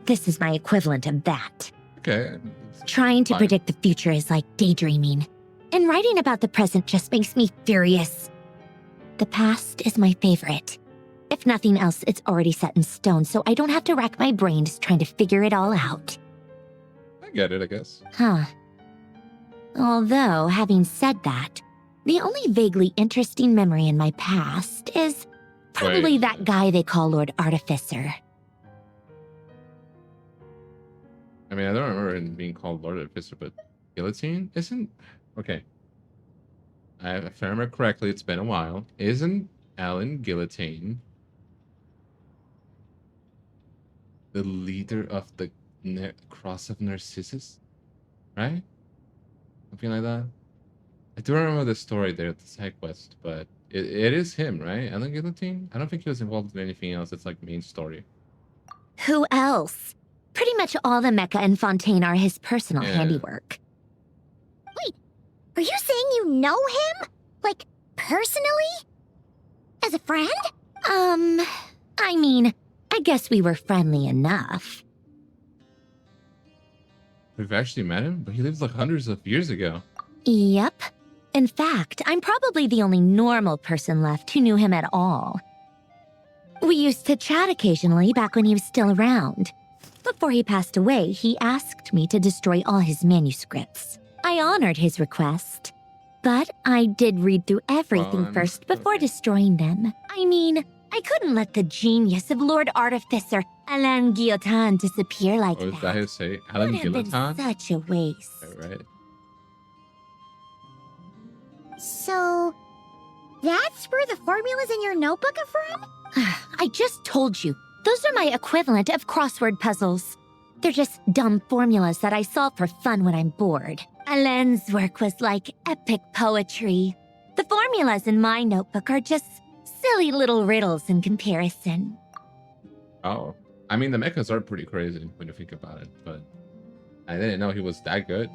Speaker 2: This is my equivalent of that.
Speaker 1: Okay.
Speaker 2: Trying to predict the future is like daydreaming. And writing about the present just makes me furious. The past is my favorite. If nothing else, it's already set in stone, so I don't have to rack my brains trying to figure it all out.
Speaker 1: I get it, I guess.
Speaker 2: Huh. Although, having said that, the only vaguely interesting memory in my past is probably that guy they call Lord Artificer.
Speaker 1: I mean, I don't remember it being called Lord Artificer, but Guillotine isn't... Okay. If I remember correctly, it's been a while. Isn't Alan Guillotine the leader of the Cross of Narcissus? Right? Something like that? I do remember the story there at the side quest, but it is him, right? Alan Guillotine? I don't think he was involved in anything else. It's like main story.
Speaker 2: Who else? Pretty much all the mecha and Fontaine are his personal handiwork.
Speaker 19: Wait, are you saying you know him? Like, personally? As a friend?
Speaker 2: I mean, I guess we were friendly enough.
Speaker 1: We've actually met him, but he lives like hundreds of years ago.
Speaker 2: Yep. In fact, I'm probably the only normal person left who knew him at all. We used to chat occasionally back when he was still around. Before he passed away, he asked me to destroy all his manuscripts. I honored his request, but I did read through everything first before destroying them. I mean, I couldn't let the genius of Lord Artificer Alain Guillotin disappear like
Speaker 1: Oh, is that how you say? Alan
Speaker 2: Would have been
Speaker 1: Guillotin?
Speaker 2: such a waste.
Speaker 1: Right.
Speaker 19: So, that's where the formulas in your notebook are from?
Speaker 2: I just told you. Those are my equivalent of crossword puzzles. They're just dumb formulas that I solve for fun when I'm bored. Alain's work was like epic poetry. The formulas in my notebook are just silly little riddles in comparison.
Speaker 1: Oh, I mean, the mechas are pretty crazy when you think about it, but I didn't know he was that good.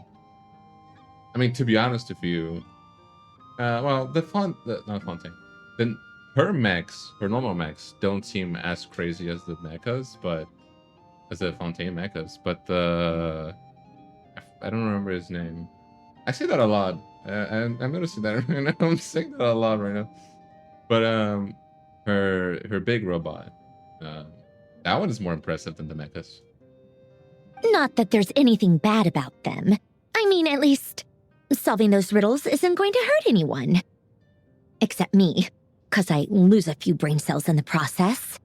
Speaker 1: I mean, to be honest with you, well, not Fontaine, then her mechs, her normal mechs, don't seem as crazy as the mechas, but as the Fontaine mechas. But I don't remember his name. I say that a lot. I'm noticing that right now. I'm saying that a lot right now. But her big robot, that one is more impressive than the mechas.
Speaker 2: Not that there's anything bad about them. I mean, at least solving those riddles isn't going to hurt anyone. Except me, because I lose a few brain cells in the process.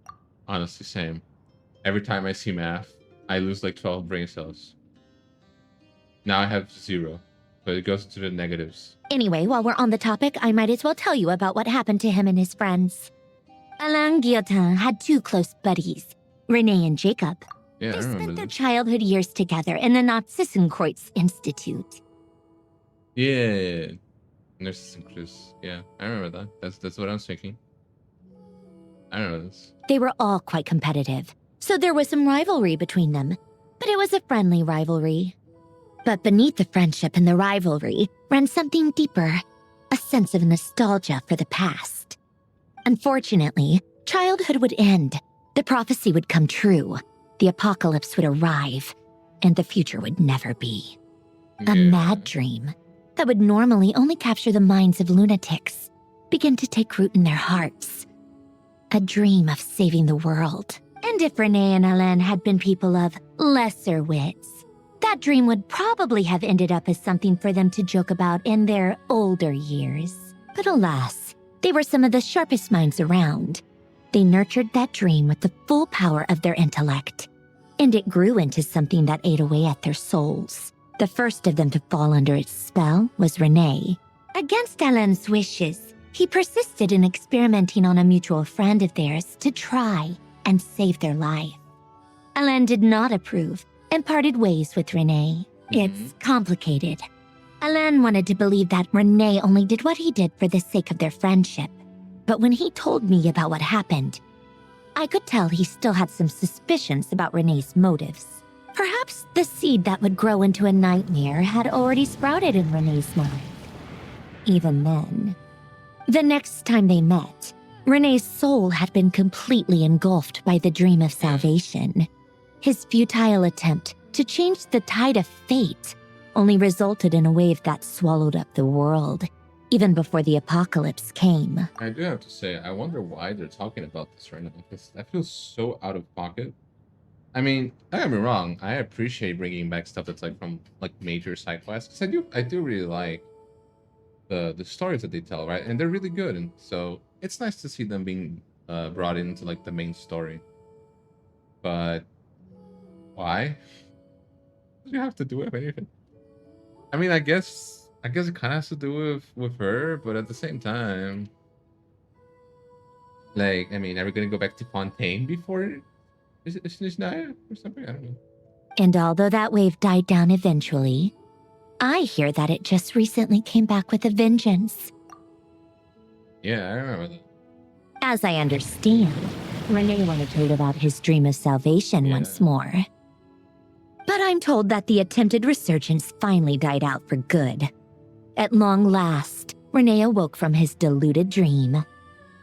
Speaker 1: Honestly, same. Every time I see math, I lose like 12 brain cells. Now I have 0, but it goes to the negatives.
Speaker 2: Anyway, while we're on the topic, I might as well tell you about what happened to him and his friends. Alain Guillotin had 2 close buddies, Renee and Jacob.
Speaker 1: Yeah,
Speaker 2: They
Speaker 1: I remember
Speaker 2: spent their
Speaker 1: this.
Speaker 2: childhood years together in the Narzissenkreuz Institute.
Speaker 1: Yeah. Nurses and Chris. Yeah, I remember that. That's what I was thinking. I remember this.
Speaker 2: They were all quite competitive, so there was some rivalry between them, but it was a friendly rivalry. But beneath the friendship and the rivalry ran something deeper, a sense of nostalgia for the past. Unfortunately, childhood would end, the prophecy would come true, the apocalypse would arrive, and the future would never be. A mad dream that would normally only capture the minds of lunatics begin to take root in their hearts. A dream of saving the world. And if Renee and Alain had been people of lesser wits, that dream would probably have ended up as something for them to joke about in their older years. But alas, they were some of the sharpest minds around. They nurtured that dream with the full power of their intellect, and it grew into something that ate away at their souls. The first of them to fall under its spell was Renee. Against Alain's wishes, he persisted in experimenting on a mutual friend of theirs to try and save their life. Alain did not approve and parted ways with Renee. It's complicated. Alain wanted to believe that Renee only did what he did for the sake of their friendship. But when he told me about what happened, I could tell he still had some suspicions about Renee's motives. Perhaps the seed that would grow into a nightmare had already sprouted in Renee's mind. Even then, the next time they met, Renee's soul had been completely engulfed by the dream of salvation. His futile attempt to change the tide of fate only resulted in a wave that swallowed up the world, even before the apocalypse came.
Speaker 1: I do have to say, I wonder why they're talking about this right now, because that feels so out of pocket. I mean, don't get me wrong, I appreciate bringing back stuff that's like from like major side quests, because I do really like the stories that they tell, right? And they're really good, and so it's nice to see them being brought into like the main story. But why? What do you have to do with anything? I mean, I guess it kind of has to do with her, but at the same time, like, I mean, are we gonna go back to Fontaine before Naya or something? I don't know.
Speaker 2: And although that wave died down eventually, I hear that it just recently came back with a vengeance.
Speaker 1: Yeah, I remember that.
Speaker 2: As I understand, Renee wanted to live out his dream of salvation once more. But I'm told that the attempted resurgence finally died out for good. At long last, Renee awoke from his deluded dream.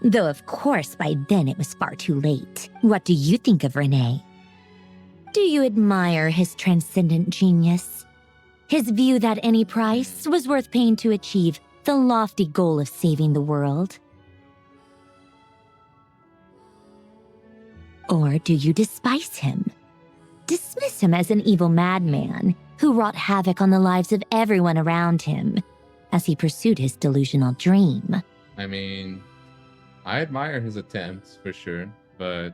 Speaker 2: Though of course by then it was far too late. What do you think of Renee? Do you admire his transcendent genius? His view that any price was worth paying to achieve the lofty goal of saving the world? Or do you despise him? Dismiss him as an evil madman who wrought havoc on the lives of everyone around him as he pursued his delusional dream?
Speaker 1: I mean, I admire his attempts for sure, but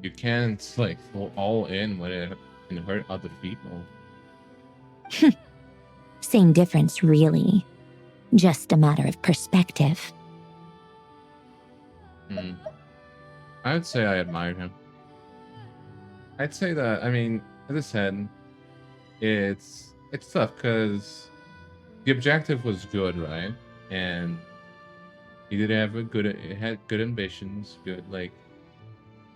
Speaker 1: you can't like go all in when it can hurt other people.
Speaker 2: Same difference, really. Just a matter of perspective.
Speaker 1: I would say I admired him. I'd say that, I mean, as I said, it's tough because the objective was good, right? And He did have a good, it had good ambitions, good like,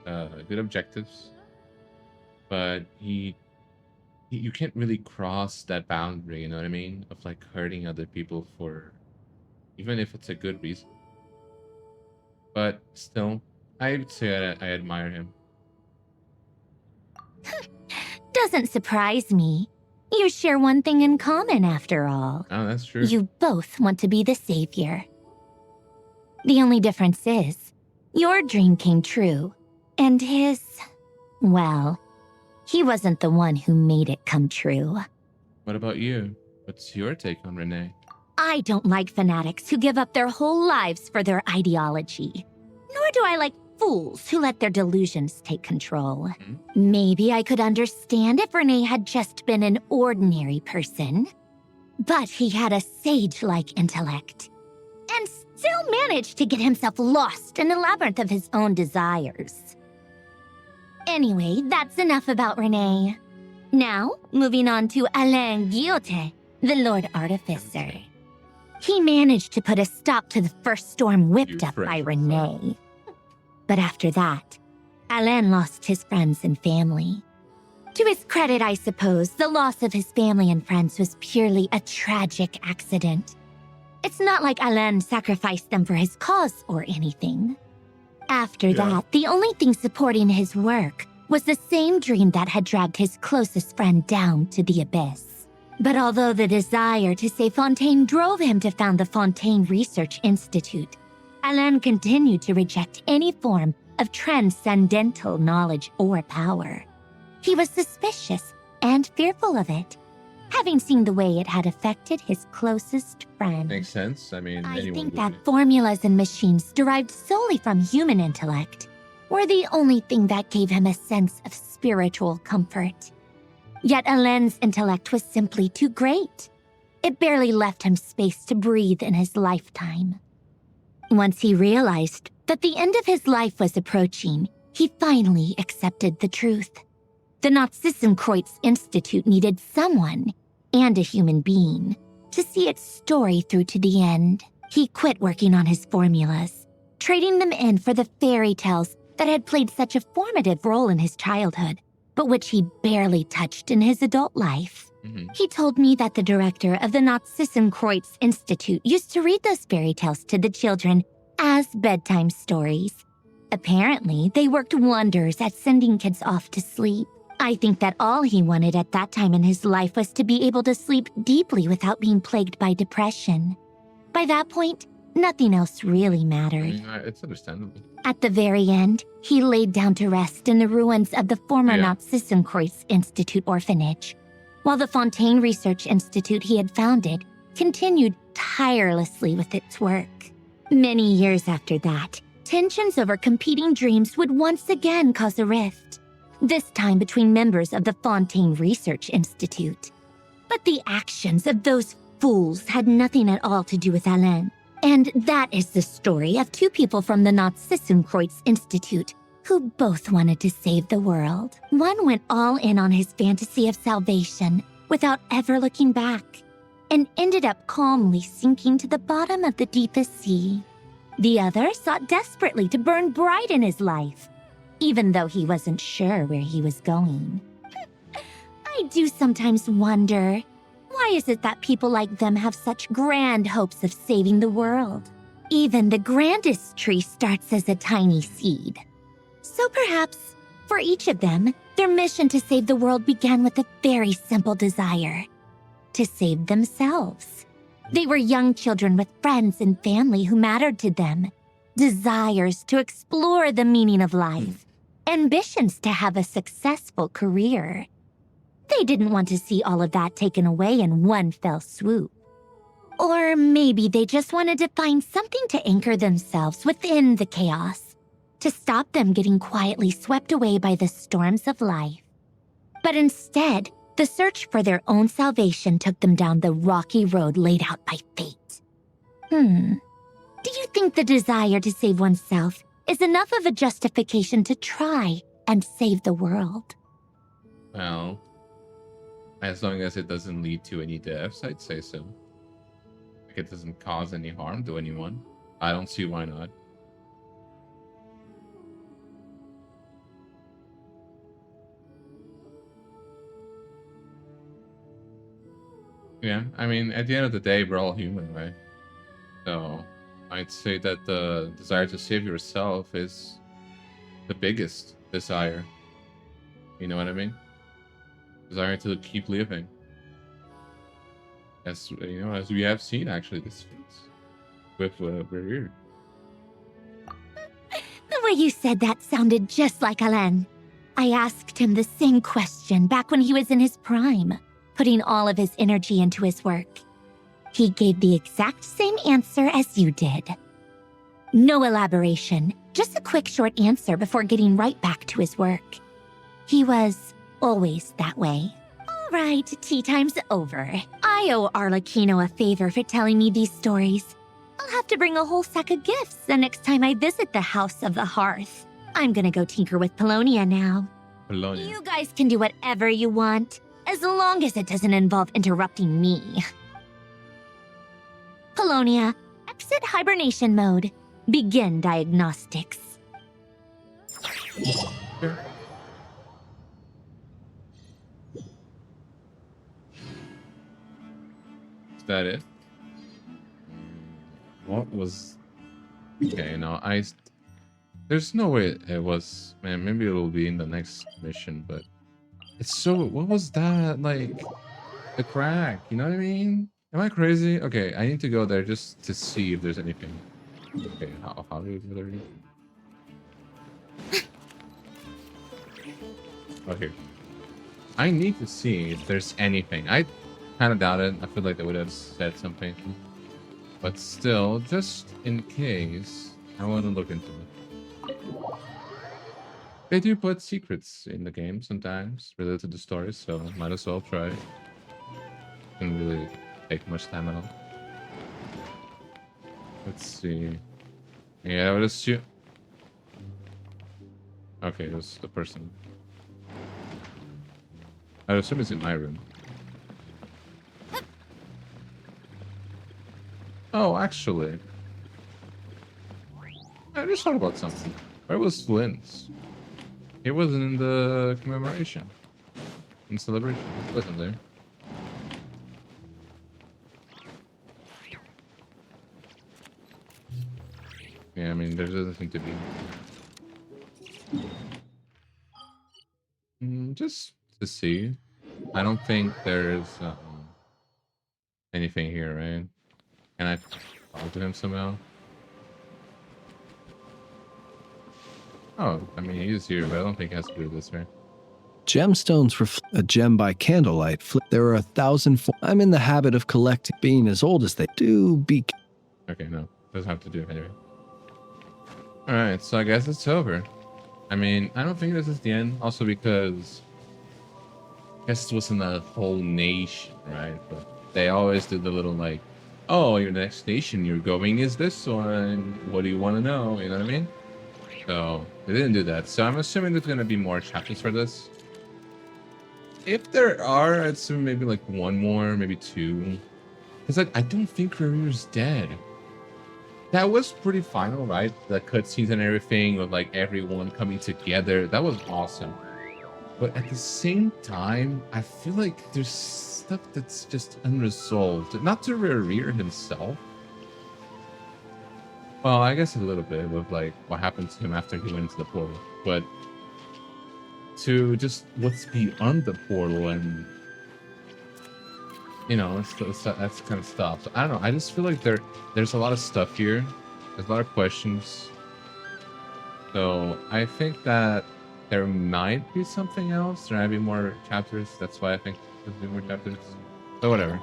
Speaker 1: good objectives, but you can't really cross that boundary. You know what I mean? Of like hurting other people for, even if it's a good reason. But still, I would say I admire him.
Speaker 2: Doesn't surprise me. You share one thing in common, after all.
Speaker 1: Oh, that's true.
Speaker 2: You both want to be the savior. The only difference is, your dream came true, and his, well, he wasn't the one who made it come true.
Speaker 1: What about you? What's your take on Renee?
Speaker 2: I don't like fanatics who give up their whole lives for their ideology. Nor do I like fools who let their delusions take control. Maybe I could understand if Renee had just been an ordinary person. But he had a sage-like intellect. And still managed to get himself lost in the labyrinth of his own desires. Anyway, that's enough about Renee. Now, moving on to Alain Guillotin, the Lord Artificer. He managed to put a stop to the first storm whipped up by Renee. But after that, Alain lost his friends and family. To his credit, I suppose, the loss of his family and friends was purely a tragic accident. It's not like Alain sacrificed them for his cause or anything. After that, the only thing supporting his work was the same dream that had dragged his closest friend down to the abyss. But although the desire to save Fontaine drove him to found the Fontaine Research Institute, Alain continued to reject any form of transcendental knowledge or power. He was suspicious and fearful of it, having seen the way it had affected his closest friend.
Speaker 1: Makes sense. I mean,
Speaker 2: I
Speaker 1: anyone
Speaker 2: think
Speaker 1: would
Speaker 2: that
Speaker 1: be.
Speaker 2: formulas and machines derived solely from human intellect were the only thing that gave him a sense of spiritual comfort. Yet Alain's intellect was simply too great. It barely left him space to breathe in his lifetime. Once he realized that the end of his life was approaching, he finally accepted the truth. The Nazi-Kreuz Institute needed someone, and a human being, to see its story through to the end. He quit working on his formulas, trading them in for the fairy tales that had played such a formative role in his childhood, but which he barely touched in his adult life. He told me that the director of the Nazi-Kreuz Institute used to read those fairy tales to the children as bedtime stories. Apparently, they worked wonders at sending kids off to sleep. I think that all he wanted at that time in his life was to be able to sleep deeply without being plagued by depression. By that point, nothing else really mattered.
Speaker 1: It's understandable.
Speaker 2: At the very end, he laid down to rest in the ruins of the former Nazi-Kreuz Institute orphanage, while the Fontaine Research Institute he had founded continued tirelessly with its work. Many years after that, tensions over competing dreams would once again cause a rift, this time between members of the Fontaine Research Institute. But the actions of those fools had nothing at all to do with Alain. And that is the story of two people from the Nazi-Kreuz Institute who both wanted to save the world. One went all in on his fantasy of salvation without ever looking back, and ended up calmly sinking to the bottom of the deepest sea. The other sought desperately to burn bright in his life, even though he wasn't sure where he was going. I do sometimes wonder, why is it that people like them have such grand hopes of saving the world? Even the grandest tree starts as a tiny seed. So perhaps, for each of them, their mission to save the world began with a very simple desire: to save themselves. They were young children with friends and family who mattered to them, desires to explore the meaning of life, ambitions to have a successful career. They didn't want to see all of that taken away in one fell swoop. Or maybe they just wanted to find something to anchor themselves within the chaos, to stop them getting quietly swept away by the storms of life. But instead, the search for their own salvation took them down the rocky road laid out by fate. Do you think the desire to save oneself is enough of a justification to try and save the world?
Speaker 1: Well, as long as it doesn't lead to any deaths, I'd say so. Like it doesn't cause any harm to anyone. I don't see why not. Yeah, I mean, at the end of the day, we're all human, right? So I'd say that the desire to save yourself is the biggest desire. You know what I mean? Desire to keep living. As you know, as we have seen actually this phase with Rerir.
Speaker 2: The way you said that sounded just like Alain. I asked him the same question back when he was in his prime, putting all of his energy into his work. He gave the exact same answer as you did. No elaboration, just a quick short answer before getting right back to his work. He was always that way. All right, tea time's over. I owe Arlecchino a favor for telling me these stories. I'll have to bring a whole sack of gifts the next time I visit the House of the Hearth. I'm gonna go tinker with Polonia now.
Speaker 1: Polonia.
Speaker 2: You guys can do whatever you want, as long as it doesn't involve interrupting me. Polonia, exit hibernation mode. Begin diagnostics.
Speaker 1: Sure. Is that it? What was... Okay, no, there's no way it was... Man, maybe it'll be in the next mission, but... It's so... What was that? Like... The crack, you know what I mean? Am I crazy? Okay, I need to go there just to see if there's anything. Okay, how do we go there? Oh, here. I need to see if there's anything. I kind of doubt it. I feel like they would have said something. But still, just in case, I want to look into it. They do put secrets in the game sometimes related to the story, so might as well try. Didn't really take much time at all. Let's see. Yeah, I would assume... Okay, that's the person. I would assume it's in my room. Oh, actually. I just thought about something. Where was Flint's? He wasn't in the commemoration. In celebration. He wasn't there. Yeah, I mean, there doesn't seem to be. Just to see. I don't think there's anything here, right? Can I talk to him somehow? Oh, I mean, he's here, but I don't think he has to do this, right?
Speaker 17: Gemstones reflect a gem by candlelight. There are 1,000. I'm in the habit of collecting. Being as old as they do, be.
Speaker 1: Okay, no, doesn't have to do it anyway. All right, so I guess it's over. I mean, I don't think this is the end. Also because I guess it wasn't a whole nation, right? But they always do the little like, oh, your next nation you're going is this one. What do you want to know? You know what I mean? So they didn't do that. So I'm assuming there's gonna be more chapters for this. If there are, I'd assume maybe like one more, maybe two. Because I don't think Rerir's dead. That was pretty final, right? The cutscenes and everything with like everyone coming together. That was awesome. But at the same time, I feel like there's stuff that's just unresolved. Not to Rerir himself. Well, I guess a little bit with like what happened to him after he went into the portal. But to just what's beyond the portal and you know, that's kind of stuff. So I don't know. I just feel like there's a lot of stuff here. There's a lot of questions. So I think that there might be something else. There might be more chapters. That's why I think there'll be more chapters. So whatever.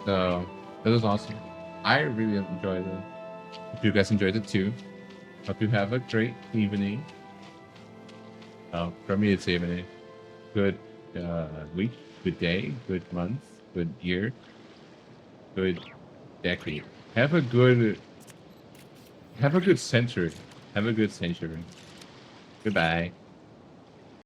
Speaker 1: So that was awesome. I really enjoyed it. Hope you guys enjoyed it too. Hope you have a great evening. Oh, for me it's evening. Good week, good day, good month, good year, good decade. Have a good century. Have a good century. Goodbye.